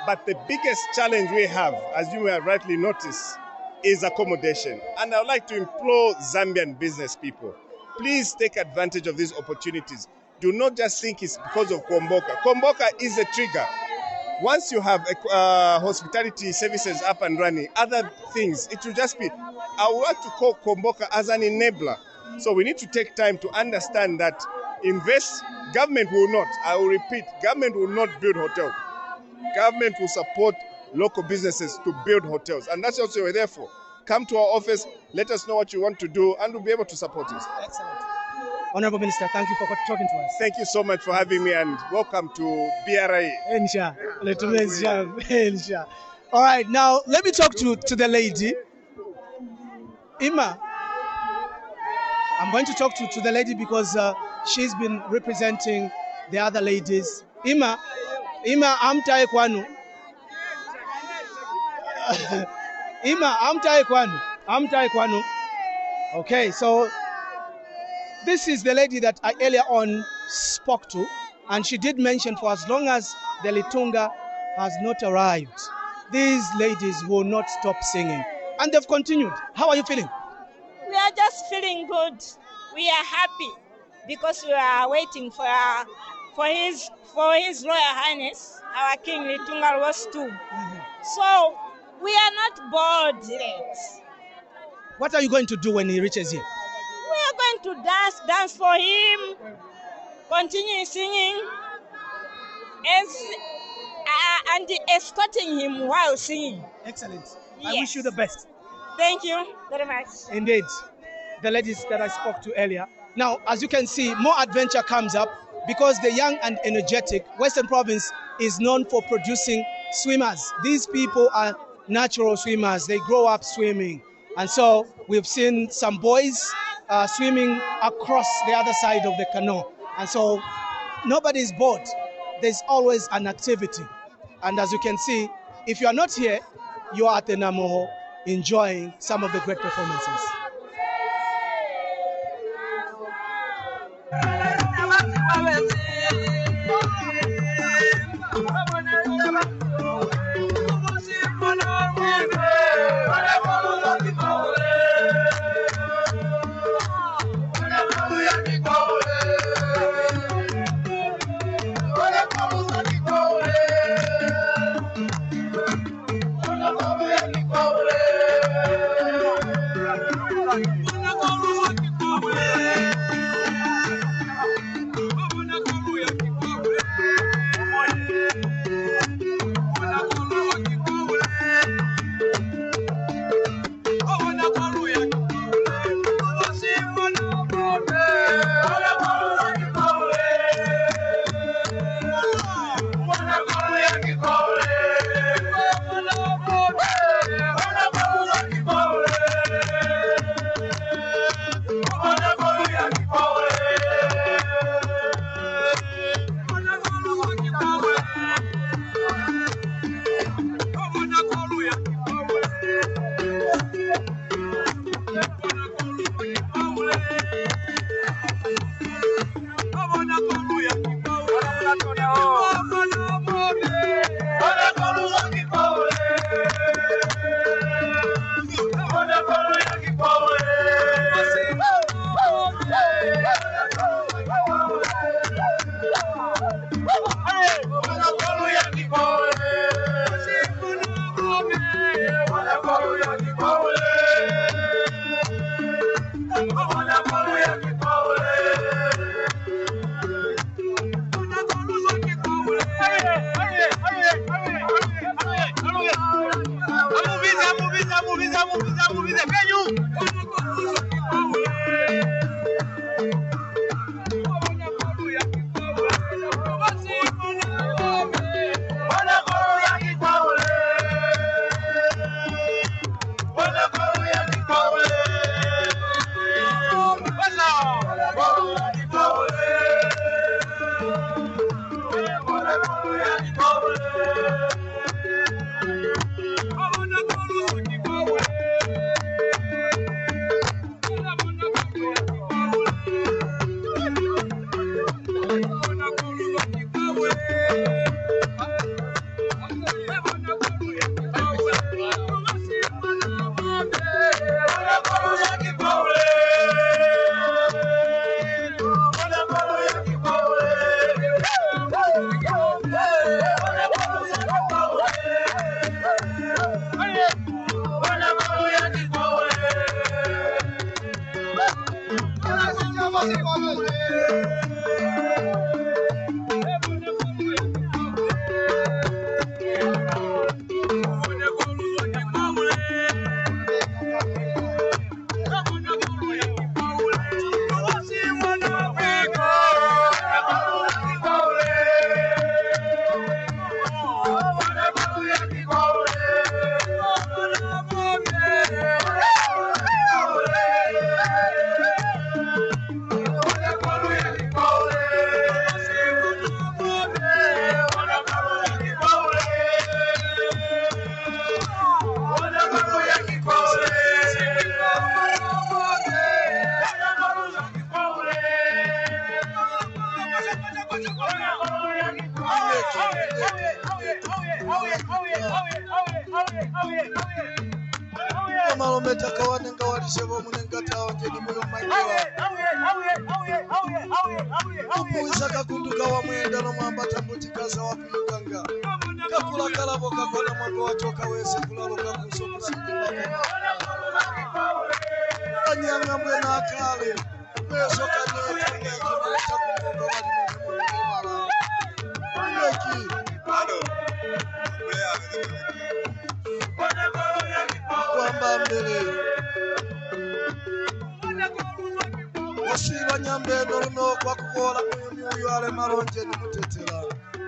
But the biggest challenge we have, as you have rightly noticed, is accommodation. And I would like to implore Zambian business people, please take advantage of these opportunities. Do not just think it's because of Kuomboka. Kuomboka is a trigger. Once you have hospitality services up and running, other things, it will just be, I would like to call Kuomboka as an enabler. So we need to take time to understand that government will not, I will repeat, government will not build hotels. Government will support local businesses to build hotels. And that's also what we're there for. Come to our office, let us know what you want to do, and we'll be able to support it. Excellent. Honorable Minister, thank you for talking to us. Thank you so much for having me, and welcome to BRI. All right, now let me talk to the lady. Ima, I'm going to talk to the lady because she's been representing the other ladies. Ima, amtaye kwanu. Ima, amtaye kwanu. Okay, so this is the lady that I earlier on spoke to, and she did mention for as long as the Litunga has not arrived, these ladies will not stop singing. And they've continued. How are you feeling? We are just feeling good. We are happy because we are waiting for His Royal Highness, our King Litunga was too. So we are not bored yet. What are you going to do when he reaches here? We are going to dance for him, continue singing, and escorting him while singing. Excellent. Yes. I wish you the best. Thank you very much. Indeed. The ladies that I spoke to earlier. Now, as you can see, more adventure comes up because the young and energetic Western Province is known for producing swimmers. These people are natural swimmers. They grow up swimming. And so we've seen some boys swimming across the other side of the canoe. And so nobody's bored. There's always an activity. And as you can see, if you are not here, you are at the Namoho enjoying some of the great performances.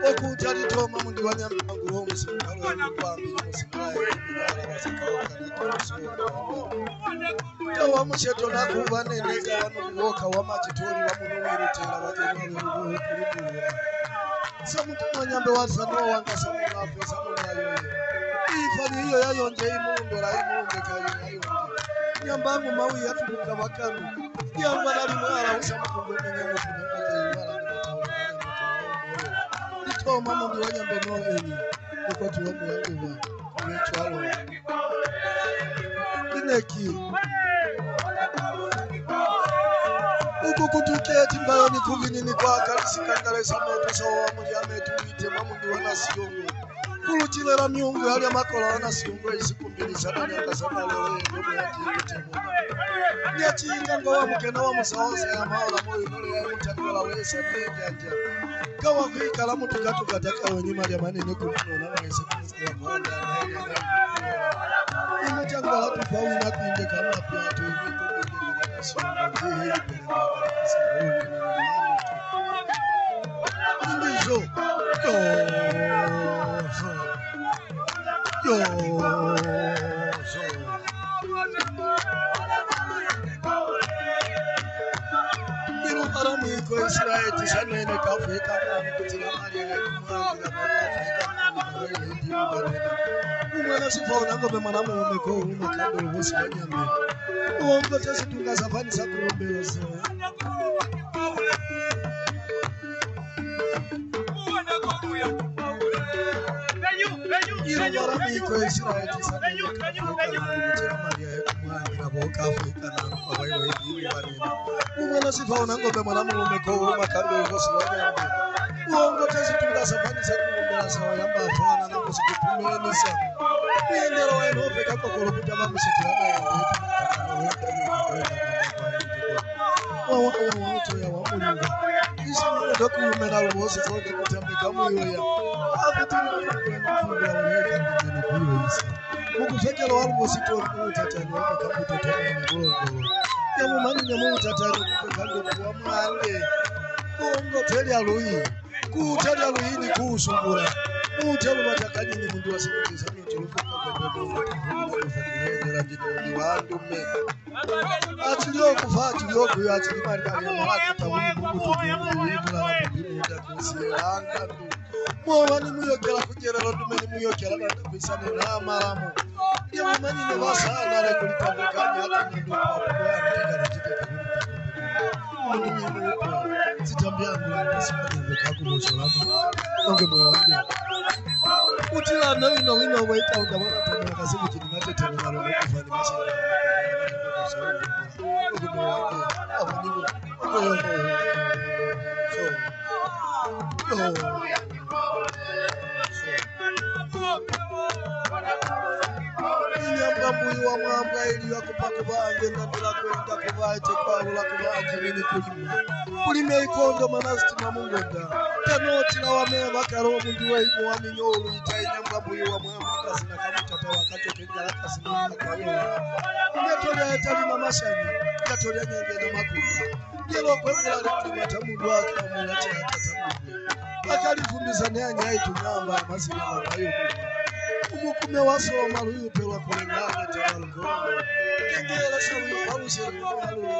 okuta litoma mundi wanyamba ngulo musimalo kwambi musimalo tawa musheto nakuva neneza vanovoka wamachitori vamunowiritela vajenyaverukulibula samuti mwanyambe wazanowa wanga samunape samunayo ifani iyo yayonje imuundora imuundekayo yayonje nyambangu mawi yatuluka vakanu nyamba nali mwala usamukungomenyamukunengajeimala litoma mundi wanyambe no enyi ukwati wamuyanguva wechwalo ineki uku kutuketi mbayo ni kuvinini kwa kalisikangale sametu sawa muli ametu wite mamundi wana siyungu kuluchilera miungu yali amakola wana siyungu isikumbili nyanga samalele ndomo ya kikutemo nyachinga ngowa mukena wa musaoza ya maola moyo nole ya mutangola wesa njanja kawa kuikala mutu katu kataka wenyima ya manene kumino na wese kumikuwa mwanda imutangola tufawina kuinde kama pia tuiviko Indizo Iru paramiko Israeli sanene kafeka kutila Maria umwana sifona ngobe mwana mumeko umakando ubusi banyambe uomba tesi tungasafani sakurombela so Iru paramiko Israeli sanene kafeka Maria kumwangira boka Afrika na kwawewe hivi banene umwana sifona ngobe mwana mumeko umakando ubusi banyambe uomba tesi tungasafani sakurombela so yamba afana na kusikupimeni Niendero weno feka kokoro kutama msitirana ya watu ya wamulinga isi mwenye doku umena umosi kote kutambika muyo ya hafitu mwenye weka mwenye kuyo isi mukufekelo walu mosito utatani waka kambu totoni ya mgolongolo ya mumani nyamu utatani kukekando kuwa mwande kuongoteli aluhi kuteli aluhi ni kuusumbura mutelu matakani ni mundu wa simuliza Atulio kufa atulio kuyo atulio marikani mwaka tawini mungu tukuimula na kusielanga tu mwani muyokela kujera lodumeni muyokela na kuisane na maramu ya mwani ni wasana na kulitandekani hata nyandu kwa anateka na jike kabili mwani zitambia mwani sipanyandu kaku mosholamu nonge moyo wange utila na wino waita undabona tumuna kasimu kinimate tena na kufani mashina Inyamgambuyi wa mwambwa ili wakupakubange ngandula kwenda kubaje kwawula kubaje nini kulima kulime ikondo manastima mungoda kanoti na wame bakaro mundu waimu wa minyolu ita inyamgambuyi wa mwambwa kasina kamutata wakati kengala kasina kayo ngatolia etali mamashani ngatolia nyenge na makuba ngelo kwengula likulima tamundu wake amulati akatamundu akalifumbisa nyanya itunyamba amasina makayo umukume wasoma luyupelwa kulengana tewalugongo kengela shaluyu palushe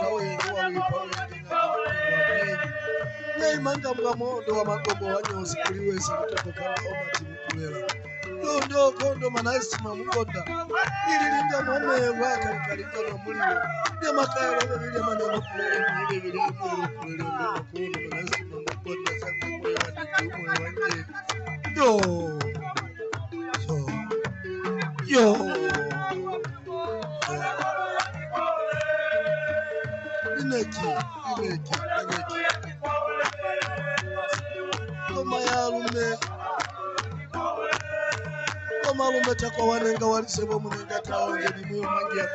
wawengu neimanga mwamondo wa magombo wanyozi kuliwezi kutokokana omati mukulela londo kondo manaisima mukonda ililinga mwame waka likalinga na mulio nemakayalo vile maneno kulele vile mwilo kulele mbele manaisima mukonda sangu mwe waniku mwe wanje Yo. Ineki. Koma lume takwa wanenga walisebo munenga taonge ni muyo mangia.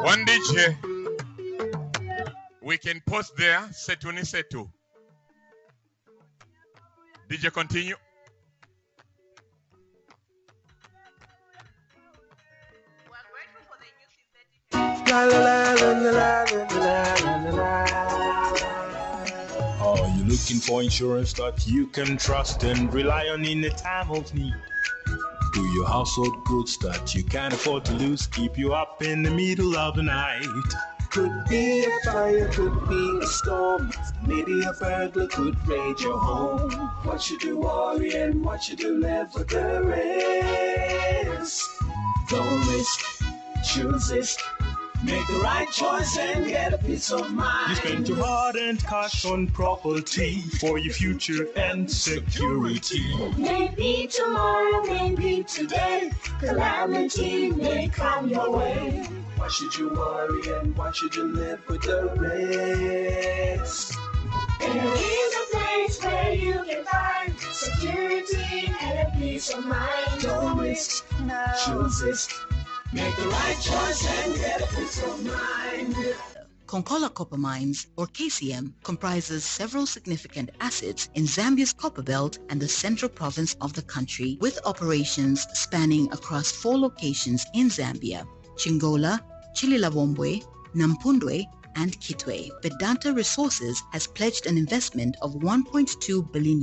One DJ. We can pause there. Setu ni setu. DJ continue. We're grateful for the new Are you looking for insurance that you can trust and rely on in a time of need? Do your household goods that you can't afford to lose keep you up in the middle of the night? Could be a fire, could be a storm, maybe a burglar could raid your home. What should you worry and what should you live for the risk? Don't risk, choose risk. Make the right choice and get a peace of mind. You spend your hard-earned cash on property for your future and security. Maybe tomorrow, maybe today, calamity may come your way. Why should you worry and why should you live with the risk? There is a place where you can find security and a peace of mind. Don't risk, choose risk. Make the right choice and get a peace of mind. Konkola Copper Mines, or KCM, comprises several significant assets in Zambia's copper belt and the central province of the country, with operations spanning across 4 locations in Zambia: Chingola, Chililawombwe, Nampundwe, and Kitwe. Vedanta Resources has pledged an investment of $1.2 billion.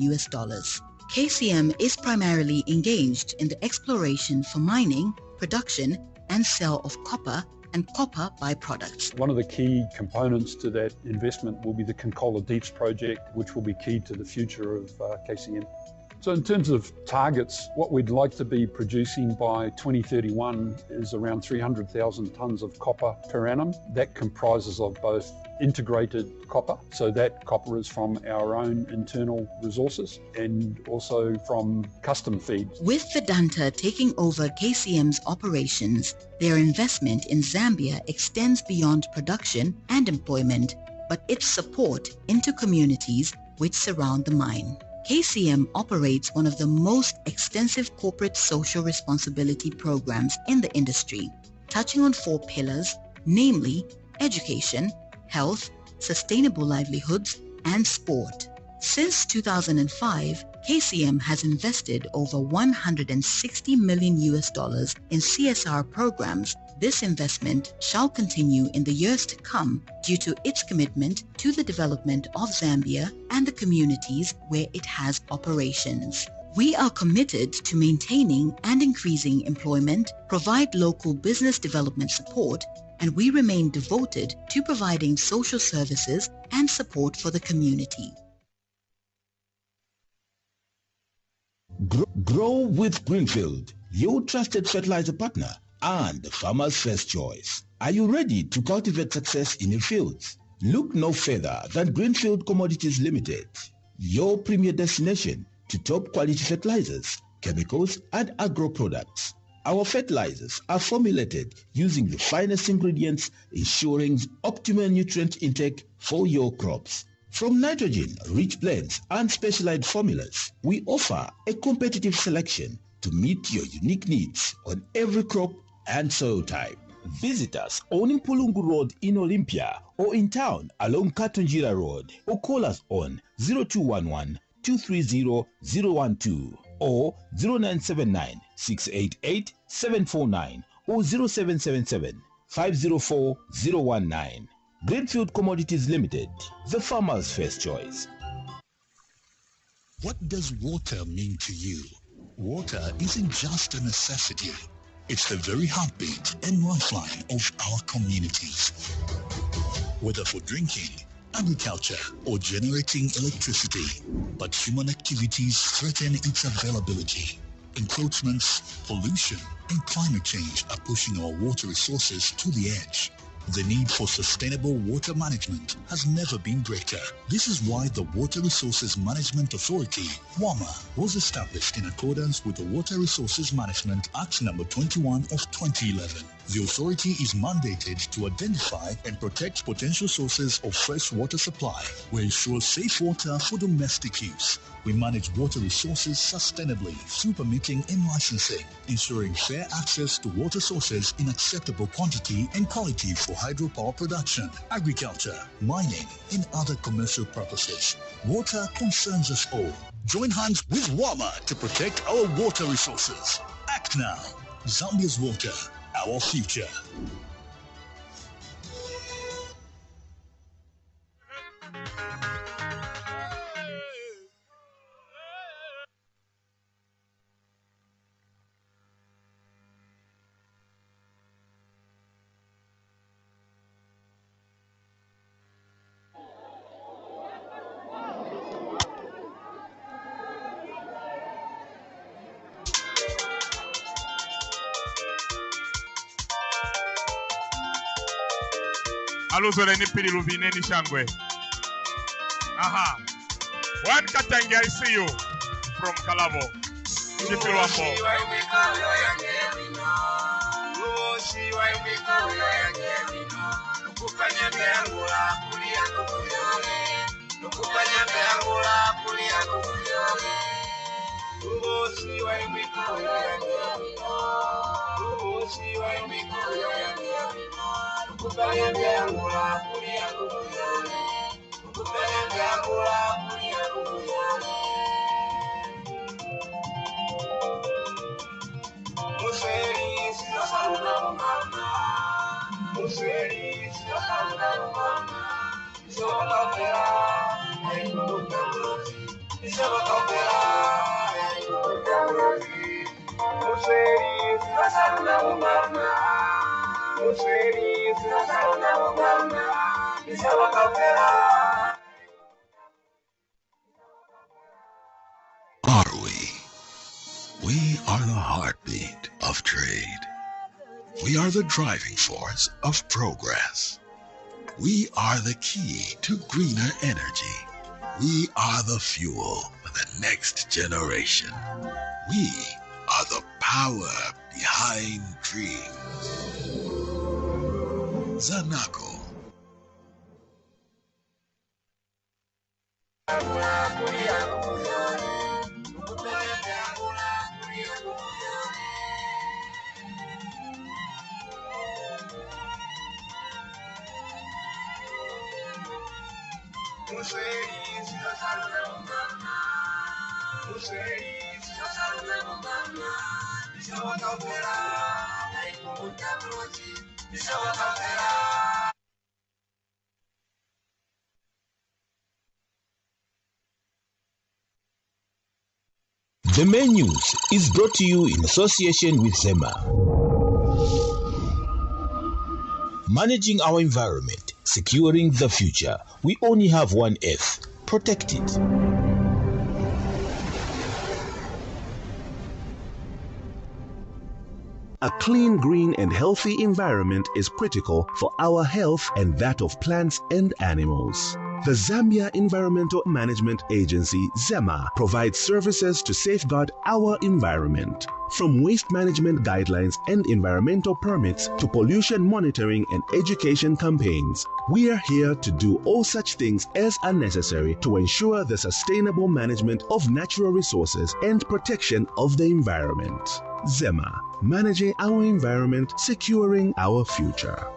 KCM is primarily engaged in the exploration for mining, production, and sale of copper and copper byproducts. One of the key components to that investment will be the Konkola Deeps project, which will be key to the future of KCM. So in terms of targets, what we'd like to be producing by 2031 is around 300,000 tonnes of copper per annum. That comprises of both integrated copper, so that copper is from our own internal resources, and also from custom feeds. With Vedanta taking over KCM's operations, their investment in Zambia extends beyond production and employment, but its support into communities which surround the mine. KCM operates one of the most extensive corporate social responsibility programs in the industry, touching on 4 pillars, namely education, health, sustainable livelihoods, and sport. Since 2005, KCM has invested over $160 million in CSR programs. This investment shall continue in the years to come due to its commitment to the development of Zambia and the communities where it has operations. We are committed to maintaining and increasing employment, provide local business development support, and we remain devoted to providing social services and support for the community. Grow with Greenfield, your trusted fertilizer partner and the farmer's first choice. Are you ready to cultivate success in your fields? Look no further than Greenfield Commodities Limited, your premier destination to top quality fertilizers, chemicals, and agro products. Our fertilizers are formulated using the finest ingredients, ensuring optimal nutrient intake for your crops. From nitrogen-rich blends and specialized formulas, we offer a competitive selection to meet your unique needs on every crop and soil type. Visit us on Impulungu Road in Olympia or in town along Katunjira Road, or call us on 0211-230-012 or 0979-688-749 or 0777-504-019. Greenfield Commodities Limited, the farmer's first choice. What does water mean to you? Water isn't just a necessity. It's the very heartbeat and lifeline of our communities. Whether for drinking, agriculture, or generating electricity, but human activities threaten its availability. Encroachments, pollution, and climate change are pushing our water resources to the edge. The need for sustainable water management has never been greater. This is why the Water Resources Management Authority, WAMA, was established in accordance with the Water Resources Management Act No. 21 of 2011. The authority is mandated to identify and protect potential sources of fresh water supply. We ensure safe water for domestic use. We manage water resources sustainably through permitting and licensing, ensuring fair access to water sources in acceptable quantity and quality for hydropower production, agriculture, mining, and other commercial purposes. Water concerns us all. Join hands with WAMA to protect our water resources. Act now. Zambia's water, our future. Aluzole ni pili luvine ni shangwe. Aha. One Katangi, I see you from Kalabo. Are we? We are the heartbeat of trade. We are the driving force of progress. We are the key to greener energy. We are the fuel for the next generation. We are the power behind dreams. Zanaco. The main news is brought to you in association with Zema. Managing our environment, securing the future. We only have one F. Protect it. A clean, green, and healthy environment is critical for our health and that of plants and animals. The Zambia Environmental Management Agency, ZEMA, provides services to safeguard our environment. From waste management guidelines and environmental permits to pollution monitoring and education campaigns, we are here to do all such things as are necessary to ensure the sustainable management of natural resources and protection of the environment. ZEMA, managing our environment, securing our future.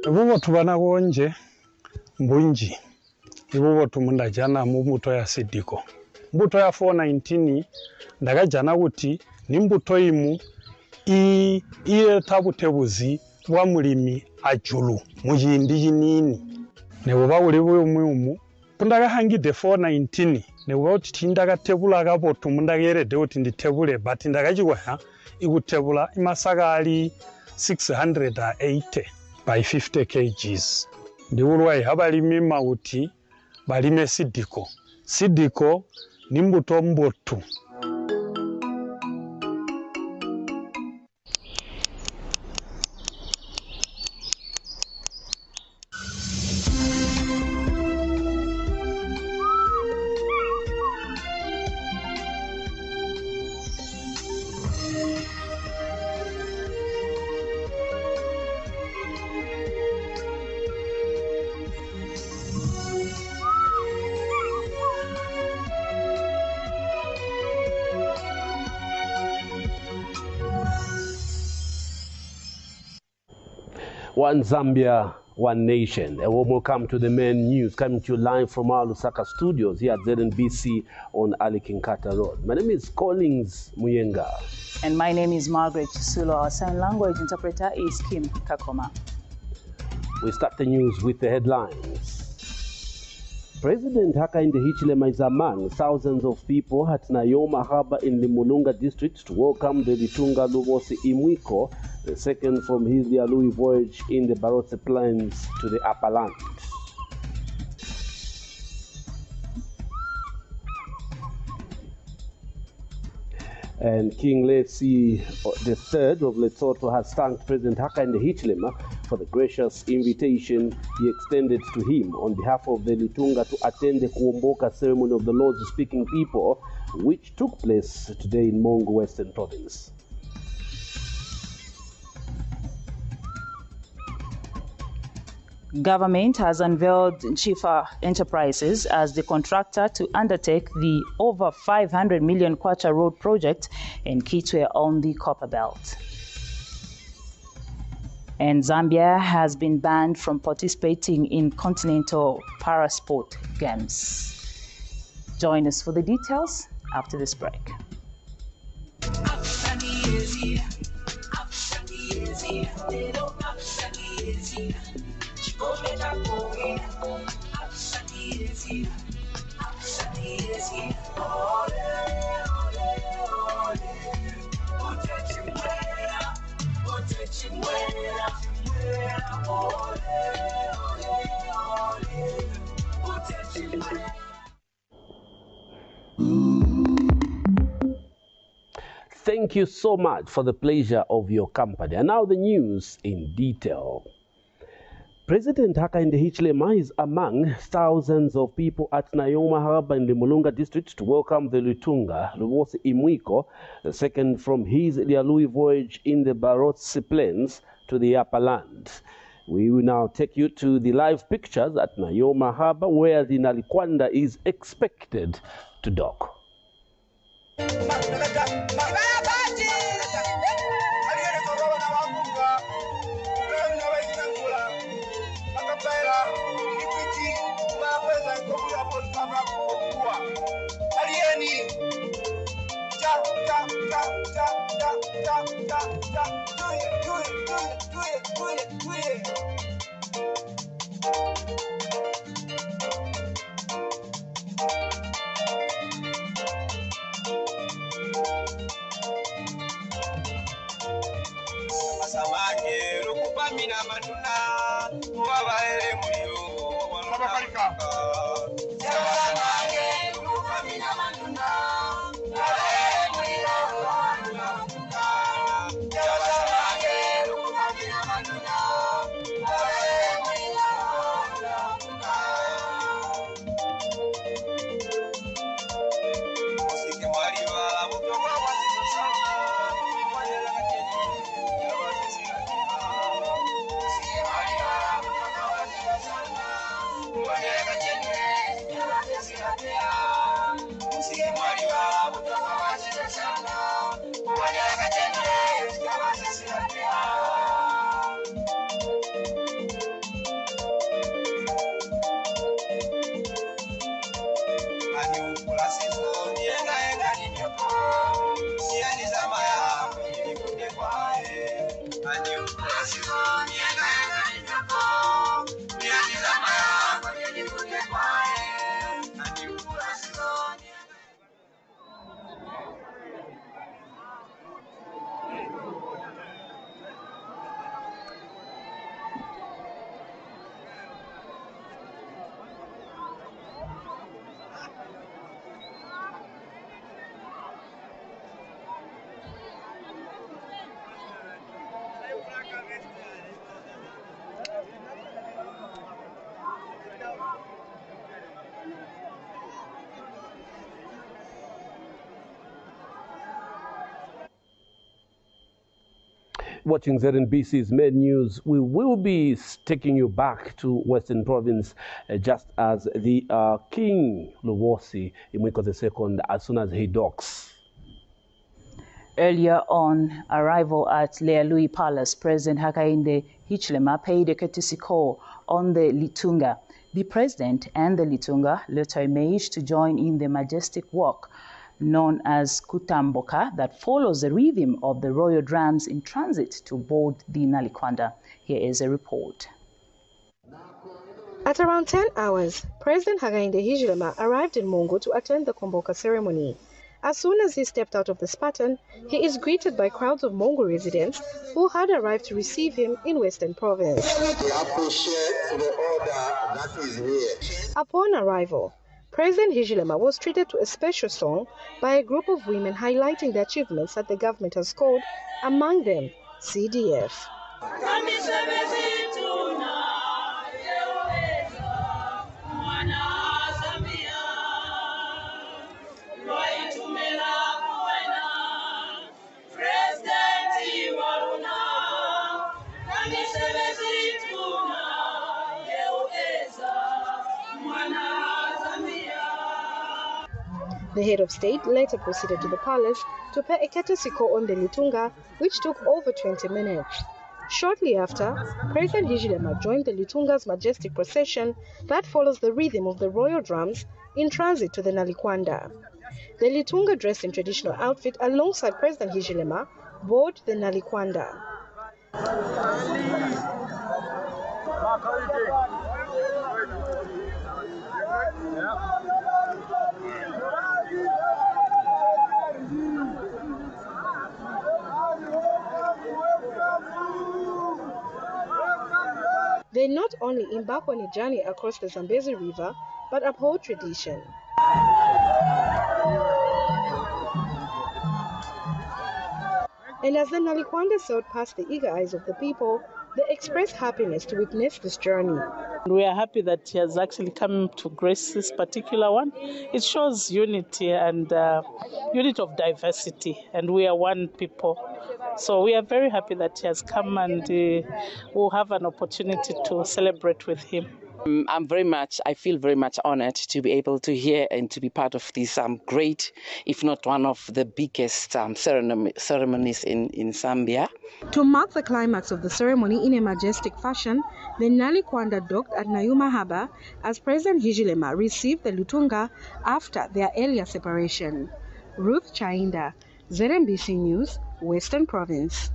Ibubo tubana wonje mbunji ibubo tumunda jana mbuto ya sidiko mbuto ya 419 ndaga jana kuti nimbuto imu iye tabutebuzi bwa mulimi ajulu mujindi nini ne buba uli bumumu pundaga hangide 419 ne woti tindaga tebula gabo tumunda gerede oti ndi tebule but ndaga jigwa igutebula imasagali 680 by 50 kgs. Ndiwulwai habalimi mauti balime sidiko. Sidiko ni mbuto mbotu. One Zambia, one nation. A warm welcome to the main news coming to you live from our Lusaka studios here at ZNBC on Ali Kinkata Road. My name is Collins Muyenga. And my name is Margaret Chisulo. Our sign language interpreter is Kim Kakoma. We start the news with the headlines. President Hakainde Hichilema is among thousands of people at Nayoma Harbor in the Mulunga district to welcome the Litunga Lubosi Imwiko, the second from his Lialui voyage in the Barotse Plains to the Upper Land. And King Lozi III of Lesotho has thanked President Hakainde Hichilema for the gracious invitation he extended to him on behalf of the Litunga to attend the Kuomboka ceremony of the Lozi-speaking people, which took place today in Mongo Western Province. Government has unveiled Chifa Enterprises as the contractor to undertake the over 500 million Kwacha Road project in Kitwe on the Copper Belt. And Zambia has been banned from participating in continental parasport games. Join us for the details after this break. Thank you so much for the pleasure of your company. And now the news in detail. President Hakainde Hichilema is among thousands of people at Nayoma Harbour in the Mulunga district to welcome the Litunga, Luwosi Imwiko, the second from his Lialui voyage in the Barotse Plains to the upper land. We will now take you to the live pictures at Nayoma Harbour, where the Nalikwanda is expected to dock. Watching ZNBC's main news, we will be taking you back to Western Province just as the King Luwosi Imwiko II, as soon as he docks. Earlier on arrival at Lialui Palace, President Hakainde Hichilema paid a courtesy call on the Litunga. The President and the Litunga later emerged to join in the majestic walk known as Kuomboka that follows the rhythm of the royal drums in transit to board the Nalikwanda. Here is a report. At around 10 hours, President Hakainde Hichilema arrived in Mongo to attend the Kuomboka ceremony. As soon as he stepped out of the Spartan, he is greeted by crowds of Mongo residents who had arrived to receive him in Western Province. We appreciate the order that is here. Upon arrival, President Hichilema was treated to a special song by a group of women highlighting the achievements that the government has scored, among them CDF. The head of state later proceeded to the palace to pay a courtesy call on the Litunga, which took over 20 minutes. Shortly after, President Hichilema joined the Litunga's majestic procession that follows the rhythm of the royal drums in transit to the Nalikwanda. The Litunga, dressed in traditional outfit alongside President Hichilema, board the Nalikwanda. They not only embark on a journey across the Zambezi River, but uphold tradition. And as the Nalikwanda sailed past the eager eyes of the people, they expressed happiness to witness this journey. We are happy that he has actually come to grace this particular one. It shows unity and unity of diversity, and we are one people. So we are very happy that he has come, and we'll have an opportunity to celebrate with him. I feel very much honored to be able to hear and to be part of this great, if not one of the biggest ceremonies in Zambia. To mark the climax of the ceremony in a majestic fashion, the Nalikwanda docked at Nayuma Harbour as President Hichilema received the Lutunga after their earlier separation. Ruth Chainda, ZNBC News, Western Province.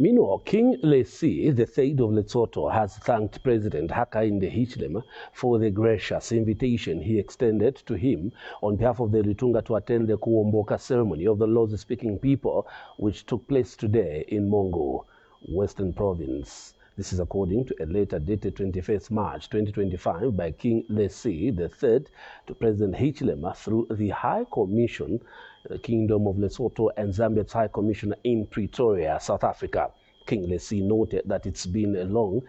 Meanwhile, King Lozi, the Third of Lesotho, has thanked President Hakainde Hichilema for the gracious invitation he extended to him on behalf of the Lutunga to attend the Kuomboka ceremony of the Lozi-speaking people, which took place today in Mongo, Western Province. This is according to a letter dated 21st March 2025 by King Lozi III to President Hichilema through the High Commission, the Kingdom of Lesotho, and Zambia's High Commissioner in Pretoria, South Africa. King Lozi noted that it's been long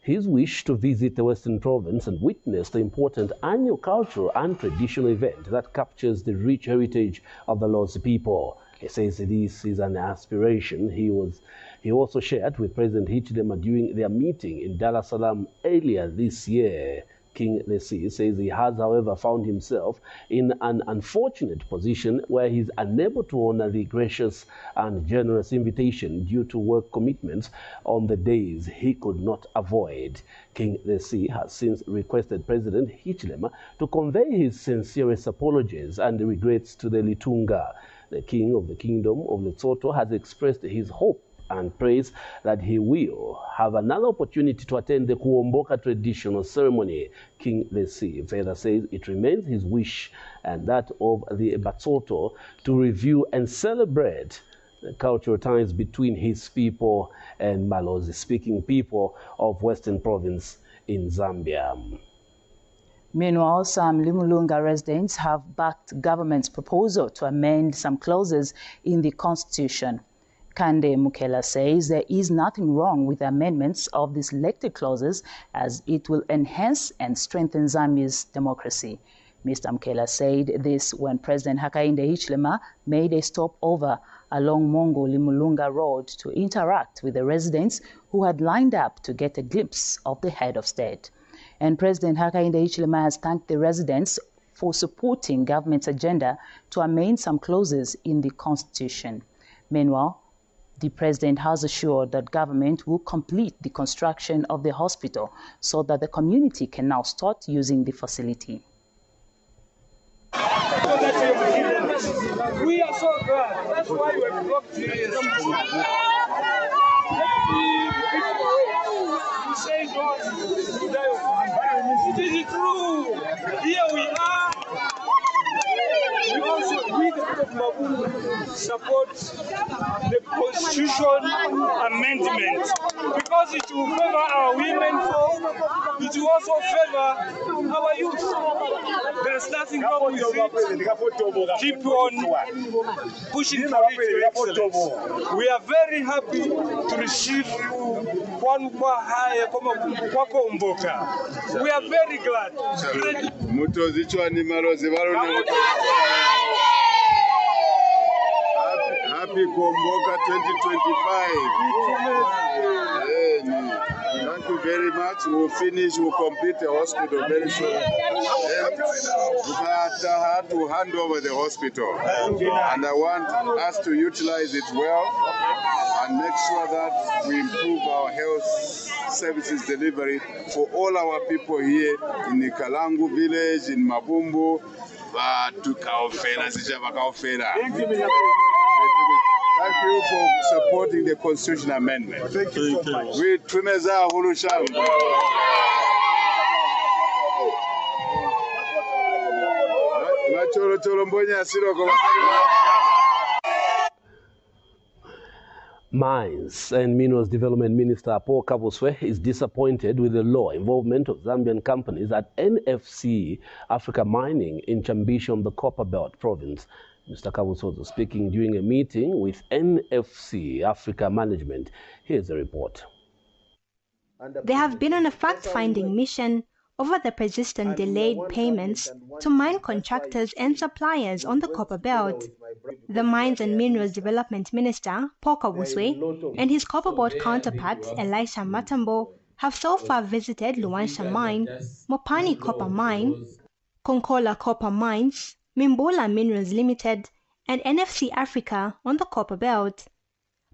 his wish to visit the Western Province and witness the important annual cultural and traditional event that captures the rich heritage of the Lozi people. He says this is an aspiration he also shared with President Hichilema during their meeting in Dar es Salaam earlier this year. King Lozi says he has, however, found himself in an unfortunate position where he's unable to honor the gracious and generous invitation due to work commitments on the days he could not avoid. King Lozi has since requested President Hichilema to convey his sincerest apologies and regrets to the Litunga. The King of the Kingdom of Lesotho has expressed his hope and prays that he will have another opportunity to attend the Kuomboka traditional ceremony. King Lozi further says it remains his wish and that of the Batsoto to review and celebrate the cultural ties between his people and Malozi-speaking people of Western Province in Zambia. Meanwhile, some Limulunga residents have backed government's proposal to amend some clauses in the constitution. Kande Mukela says there is nothing wrong with the amendments of the selected clauses as it will enhance and strengthen Zambia's democracy. Mr. Mukela said this when President Hakainde Hichilema made a stopover along Mongo Limulunga Road to interact with the residents who had lined up to get a glimpse of the head of state. And President Hakainde Hichilema has thanked the residents for supporting government's agenda to amend some clauses in the constitution. Meanwhile, the president has assured that government will complete the construction of the hospital so that the community can now start using the facility. We are so glad. That's why we have brought you here. You say God, you die of environment. It is true. Here we are. We also, we the of Mabungu support the constitution amendment because it will favor our women folk, it will also favor our youth. There's nothing wrong with it. Keep on pushing for it, Your Excellency. We are very happy to receive you kwa Kuomboka. We are very glad. Happy Kuomboka 2025. Thank you very much. We'll finish, we'll complete the hospital very soon. We had to hand over the hospital. And I want us to utilize it well and make sure that we improve our health services delivery for all our people here in the Kalangu village, in Mabumbu, to Kaofela. Thank you for supporting the constitutional amendment. Thank you so much. We Twimeza Hulusha. Mines and Minerals Development Minister Paul Kabuswe is disappointed with the law involvement of Zambian companies at NFC Africa Mining in Chambishi on the Copperbelt province. Mr. Kabuswe was speaking during a meeting with NFC Africa Management. Here's the report. They have been on a fact-finding mission over the persistent delayed payments to mine contractors and suppliers on the Copper Belt. The Mines and Minerals Development Minister, Paul Kabuswe, and his Copper Belt counterpart, Elisha Matambo, have so far visited Luansha Mine, Mopani Copper Mine, Konkola Copper Mines, Mimbula Minerals Limited, and NFC Africa on the Copper Belt.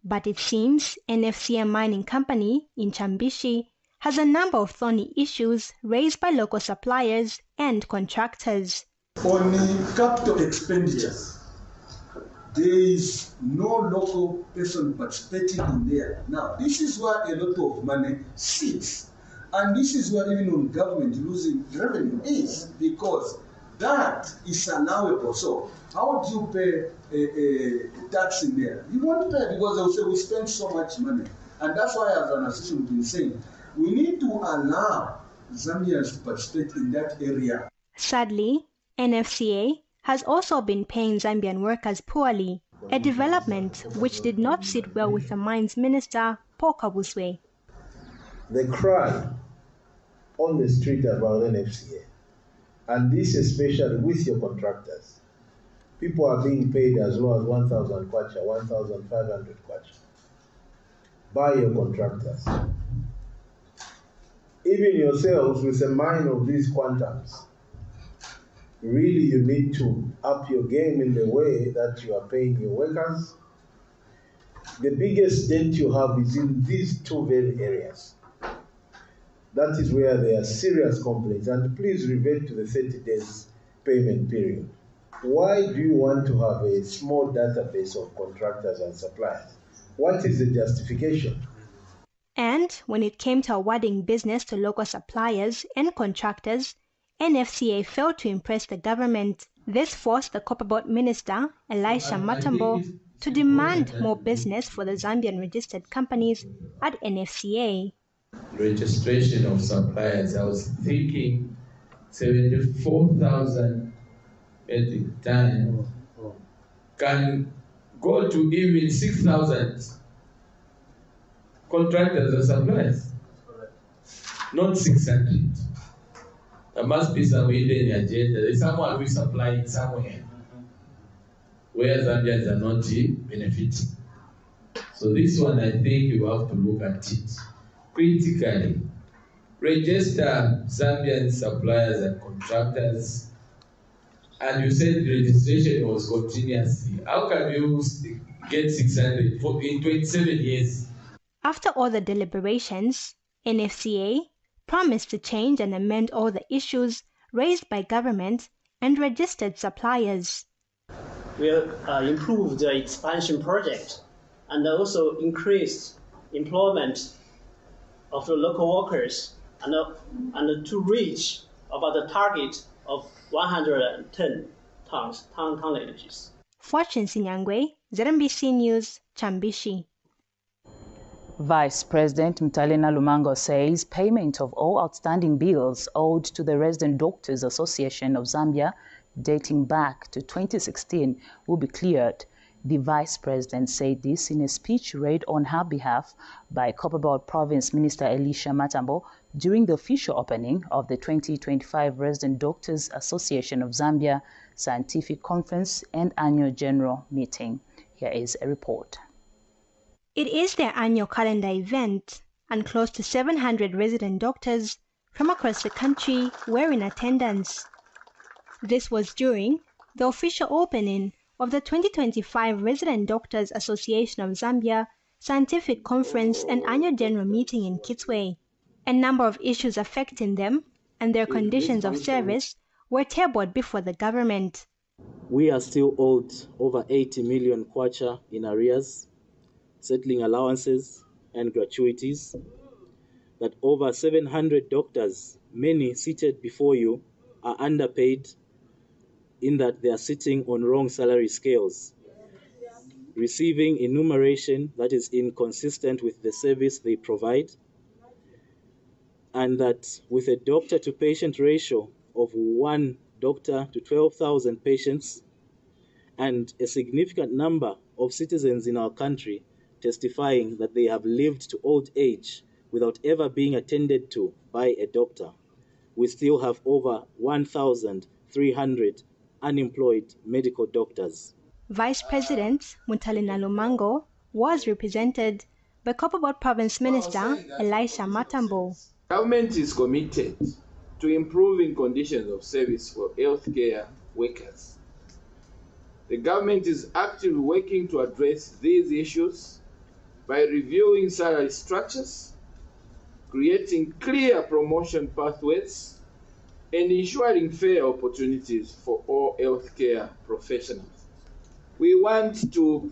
But it seems NFCM Mining Company in Chambishi has a number of thorny issues raised by local suppliers and contractors. On the capital expenditures, there is no local person participating in there. Now, this is where a lot of money sits. And this is where even on government losing revenue is, because that is allowable. So how do you pay a tax in there? You won't pay because they'll say we spend so much money. And that's why as an association we've been saying, we need to allow Zambians to participate in that area. Sadly, NFCA has also been paying Zambian workers poorly, a development which did not sit well with the Mines Minister, Paul Kabuswe. They cry on the street about NFCA, and this especially with your contractors. People are being paid as low as 1,000 kwacha, 1,500 kwacha by your contractors. Even yourselves with a mine of these quantums, really you need to up your game in the way that you are paying your workers. The biggest dent you have is in these two very areas. That is where there are serious complaints, and please revert to the 30 days payment period. Why do you want to have a small database of contractors and suppliers? What is the justification? And when it came to awarding business to local suppliers and contractors, NFCA failed to impress the government. This forced the Copperbelt Minister, Elisha Matambo, to demand more business for the Zambian registered companies at NFCA. Registration of suppliers, I was thinking 74,000 metric tons can go to even 6,000 contractors and suppliers, not 600. There must be some hidden agenda. There's someone who is supplying somewhere where Zambians are not benefiting. So this one, I think you have to look at it critically. Register Zambian suppliers and contractors. And you said the registration was continuously. How can you get 600 in 27 years? After all the deliberations, NFCA promised to change and amend all the issues raised by government and registered suppliers. We'll improve the expansion project and also increase employment of the local workers and to reach about the target of 110 tonnages. Fortune Sinyangwe, ZNBC News, Chambishi. Vice President Mtalena Lumango says payment of all outstanding bills owed to the Resident Doctors Association of Zambia dating back to 2016 will be cleared. The Vice President said this in a speech read on her behalf by Copperbelt Province Minister Elisha Matambo during the official opening of the 2025 Resident Doctors Association of Zambia Scientific Conference and Annual General Meeting. Here is a report. It is their annual calendar event, and close to 700 resident doctors from across the country were in attendance. This was during the official opening of the 2025 Resident Doctors Association of Zambia Scientific Conference and Annual General Meeting in Kitwe. A number of issues affecting them and their conditions of service were tabled before the government. We are still owed over 80 million kwacha in arrears, settling allowances and gratuities, that over 700 doctors, many seated before you, are underpaid in that they are sitting on wrong salary scales, receiving enumeration that is inconsistent with the service they provide, and that with a doctor-to-patient ratio of 1 doctor to 12,000 patients, and a significant number of citizens in our country testifying that they have lived to old age without ever being attended to by a doctor, we still have over 1,300 unemployed medical doctors. Vice President Mtalena Lumango was represented by Copperbelt Province Minister Elisha Matambo. Government is committed to improving conditions of service for healthcare workers. The government is actively working to address these issues by reviewing salary structures, creating clear promotion pathways, and ensuring fair opportunities for all healthcare professionals. We want to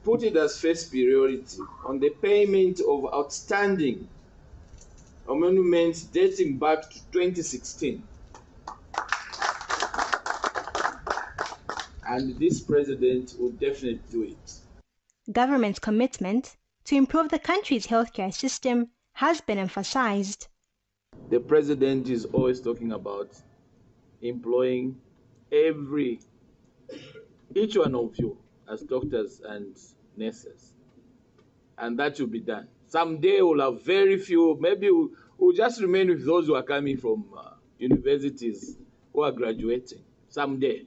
put it as first priority on the payment of outstanding emoluments dating back to 2016. And this president will definitely do it. Government's commitment to improve the country's healthcare system has been emphasized. The president is always talking about employing each one of you as doctors and nurses. And that will be done. Someday we'll have very few, maybe we'll just remain with those who are coming from universities who are graduating someday,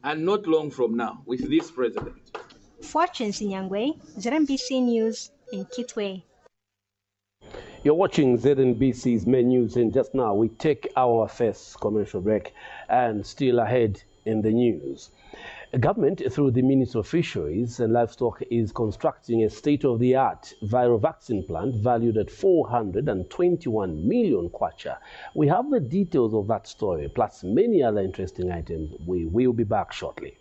and not long from now with this president. Fortune Sinyangwe, ZNBC News in Kitwe. You're watching ZNBC's main news, and just now we take our first commercial break. And still ahead in the news, government through the Ministry of Fisheries and Livestock is constructing a state-of-the-art viral vaccine plant valued at 421 million kwacha. We have the details of that story plus many other interesting items. We will be back shortly.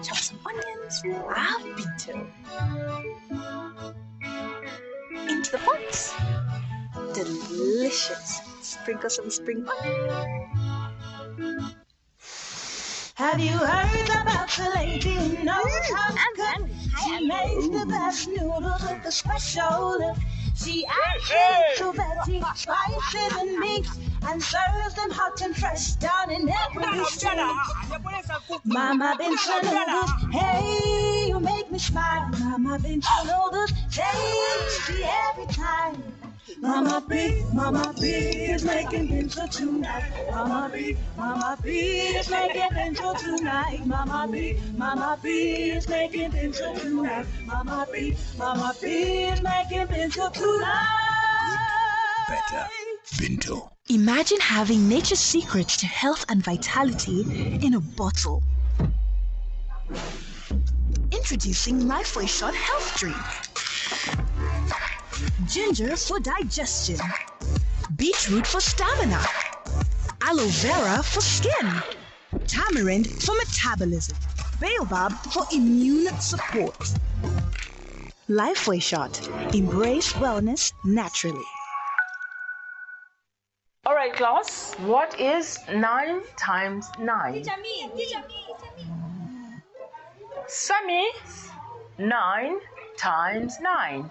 Chop some onions, I've been to. Into the pot. Delicious. Sprinkle some spring onion. Have you heard about the lady who knows how to cook? She makes the best noodles with a special look. She adds to veggie, spices and meats, and serves them hot and fresh down in every street. Mama been to noodles, hey, you make me smile. Mama been to noodles, tasty every time. Mama B is making bento tonight. Mama B is making bento tonight. Mama B is making bento tonight. Mama B is making bento tonight. Better bento. Imagine having nature's secrets to health and vitality in a bottle. Introducing Lifeway Shot Health Drink. Ginger for digestion. Beetroot for stamina. Aloe vera for skin. Tamarind for metabolism. Baobab for immune support. Lifeway Shot. Embrace wellness naturally. All right, class. What is 9 times 9? Sammy, 9 times 9.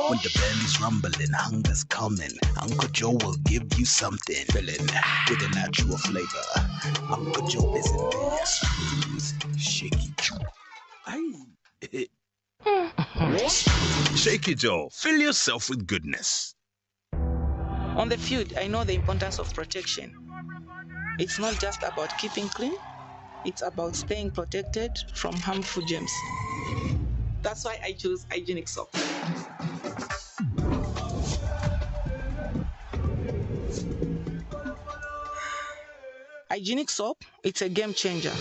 When the belly's rumbling, hunger's coming. Uncle Joe will give you something filling with a natural flavor. Uncle Joe is in there. Squeeze, shaky Joe. Shaky Joe, fill yourself with goodness. On the field, I know the importance of protection. It's not just about keeping clean, it's about staying protected from harmful germs. That's why I choose hygienic soap. Hygienic soap, it's a game changer.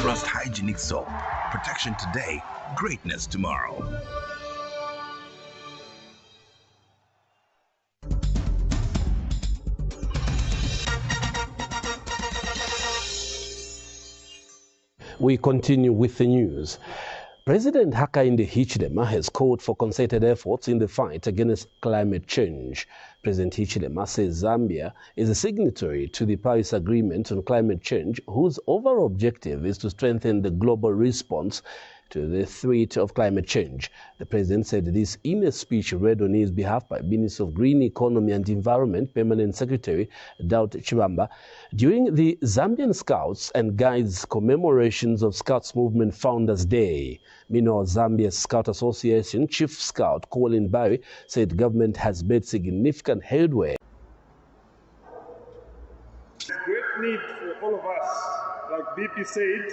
Trust hygienic soap. Protection today, greatness tomorrow. We continue with the news. President Hakainde Hichilema has called for concerted efforts in the fight against climate change. President Hichilema says Zambia is a signatory to the Paris Agreement on Climate Change, whose overall objective is to strengthen the global response to the threat of climate change. The president said this in a speech read on his behalf by Minister of Green Economy and Environment, Permanent Secretary Drought Chibamba, during the Zambian Scouts and Guides commemorations of Scouts Movement Founders Day. Meanwhile, Zambia's Scout Association Chief Scout Colin Barry said government has made significant headway. There's great need for all of us, like BP said,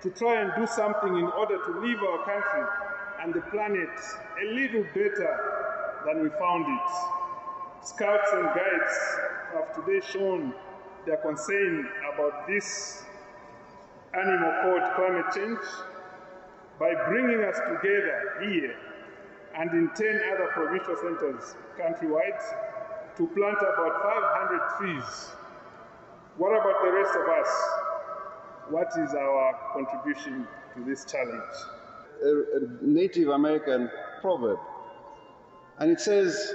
to try and do something in order to leave our country and the planet a little better than we found it. Scouts and Guides have today shown their concern about this animal called climate change by bringing us together here and in 10 other provincial centers countrywide to plant about 500 trees. What about the rest of us? What is our contribution to this challenge? A Native American proverb, and it says,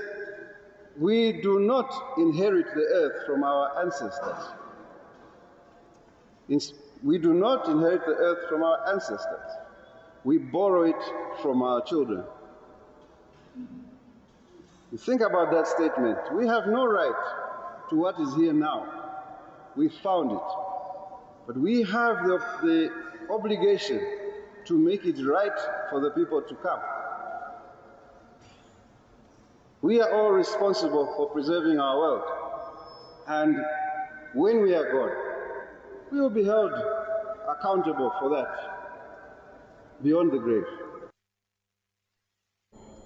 "We do not inherit the earth from our ancestors. We do not inherit the earth from our ancestors. We borrow it from our children." You think about that statement. We have no right to what is here now. We found it. But we have the obligation to make it right for the people to come. We are all responsible for preserving our world. And when we are gone, we will be held accountable for that beyond the grave.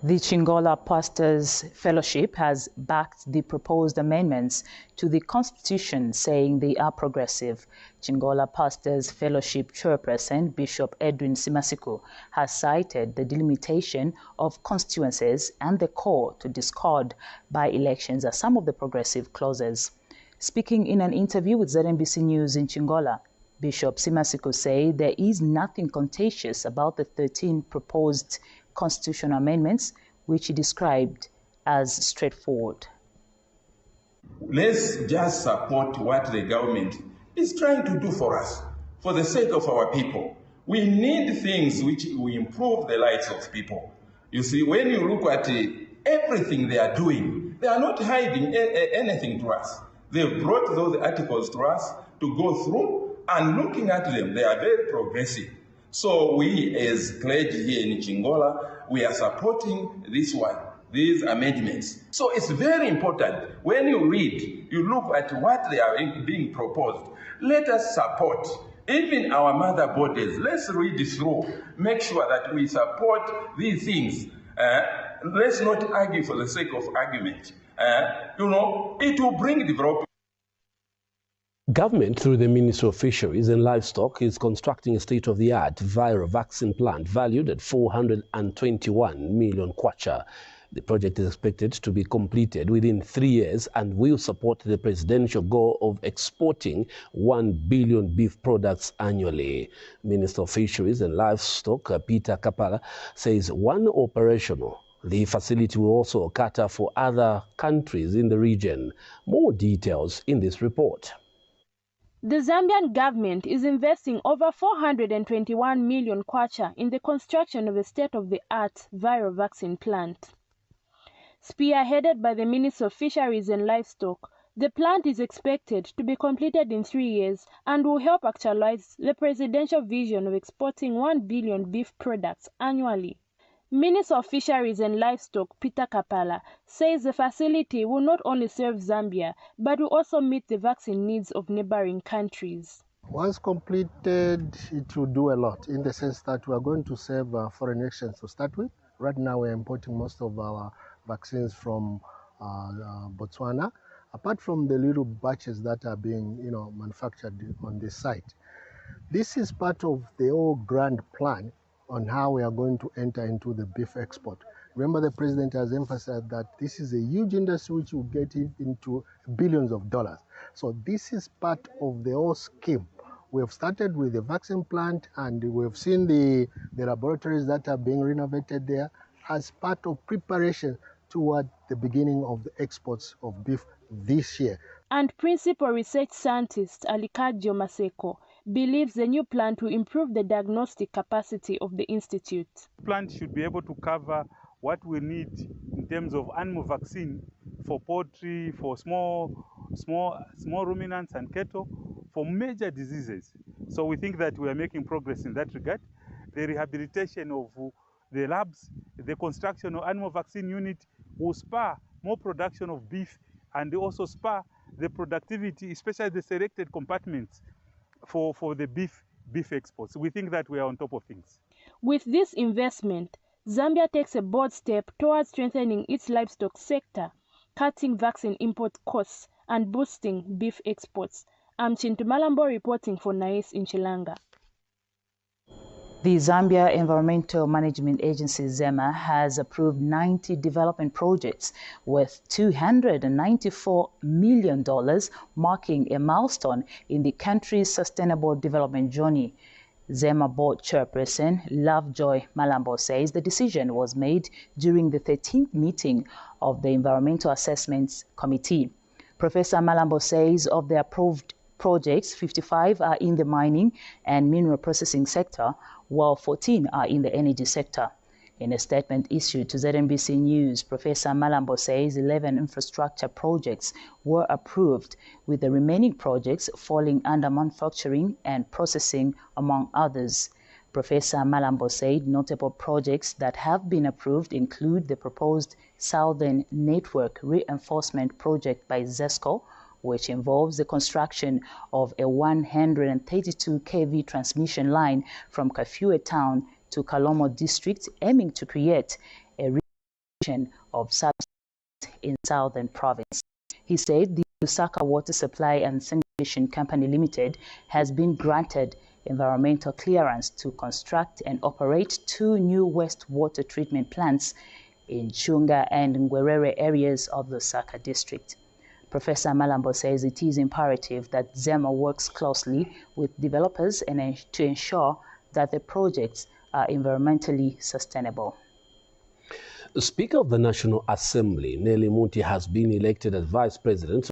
The Chingola Pastors Fellowship has backed the proposed amendments to the Constitution, saying they are progressive. Chingola Pastors Fellowship Chairperson Bishop Edwin Simasiku has cited the delimitation of constituencies and the call to discard by-elections as some of the progressive clauses. Speaking in an interview with ZNBC News in Chingola, Bishop Simasiku said there is nothing contentious about the 13 proposed constitutional amendments, which he described as straightforward. Let's just support what the government is trying to do for us, for the sake of our people. We need things which will improve the lives of people. You see, when you look at everything they are doing, they are not hiding anything to us. They've brought those articles to us to go through, and looking at them, they are very progressive. So we, as clergy here in Chingola, we are supporting this one, these amendments. So it's very important. When you read, you look at what they are being proposed. Let us support. Even our mother bodies, let's read through. Make sure that we support these things. Let's not argue for the sake of argument. It will bring development. Government, through the Ministry of Fisheries and Livestock, is constructing a state-of-the-art viral vaccine plant valued at 421 million kwacha. The project is expected to be completed within 3 years and will support the presidential goal of exporting 1 billion beef products annually. Minister of Fisheries and Livestock, Peter Kapala, says when operational, the facility will also cater for other countries in the region. More details in this report. The Zambian government is investing over 421 million kwacha in the construction of a state-of-the-art viral vaccine plant. Spearheaded by the Minister of Fisheries and Livestock, the plant is expected to be completed in 3 years and will help actualize the presidential vision of exporting 1 billion beef products annually. Minister of Fisheries and Livestock Peter Kapala says the facility will not only serve Zambia, but will also meet the vaccine needs of neighboring countries. Once completed, it will do a lot in the sense that we are going to serve foreign nations to start with. Right now we are importing most of our vaccines from Botswana, apart from the little batches that are being manufactured on this site. This is part of the whole grand plan on how we are going to enter into the beef export. Remember, the president has emphasized that this is a huge industry which will get into billions of dollars. So this is part of the whole scheme. We have started with the vaccine plant and we have seen the laboratories that are being renovated there as part of preparation toward the beginning of the exports of beef this year. And Principal Research Scientist Alikajo Maseko believes the new plant will improve the diagnostic capacity of the institute. The plant should be able to cover what we need in terms of animal vaccine for poultry, for small ruminants and cattle, for major diseases. So we think that we are making progress in that regard. The rehabilitation of the labs, the construction of animal vaccine unit will spur more production of beef and also spur the productivity, especially the selected compartments for the beef exports. We think that we are on top of things. With this investment, Zambia takes a bold step towards strengthening its livestock sector, cutting vaccine import costs and boosting beef exports. I'm Chintu Malambo reporting for NAIS in Chilanga. The Zambia Environmental Management Agency, ZEMA, has approved 90 development projects worth $294 million, marking a milestone in the country's sustainable development journey. ZEMA Board Chairperson Lovejoy Malambo says the decision was made during the 13th meeting of the Environmental Assessments Committee. Professor Malambo says of the approved projects, 55 are in the mining and mineral processing sector, while 14 are in the energy sector. In a statement issued to ZNBC News, Professor Malambo says 11 infrastructure projects were approved, with the remaining projects falling under manufacturing and processing, among others. Professor Malambo said notable projects that have been approved include the proposed Southern Network Reinforcement Project by ZESCO, which involves the construction of a 132 kV transmission line from Kafue town to Kalomo district, aiming to create a region of subsidies in southern province. He said the Lusaka Water Supply and Sanitation Company Limited has been granted environmental clearance to construct and operate 2 new wastewater treatment plants in Chunga and Ngwerere areas of Lusaka district. Professor Malambo says it is imperative that ZEMA works closely with developers and to ensure that the projects are environmentally sustainable. The Speaker of the National Assembly, Nelly Muti, has been elected as Vice President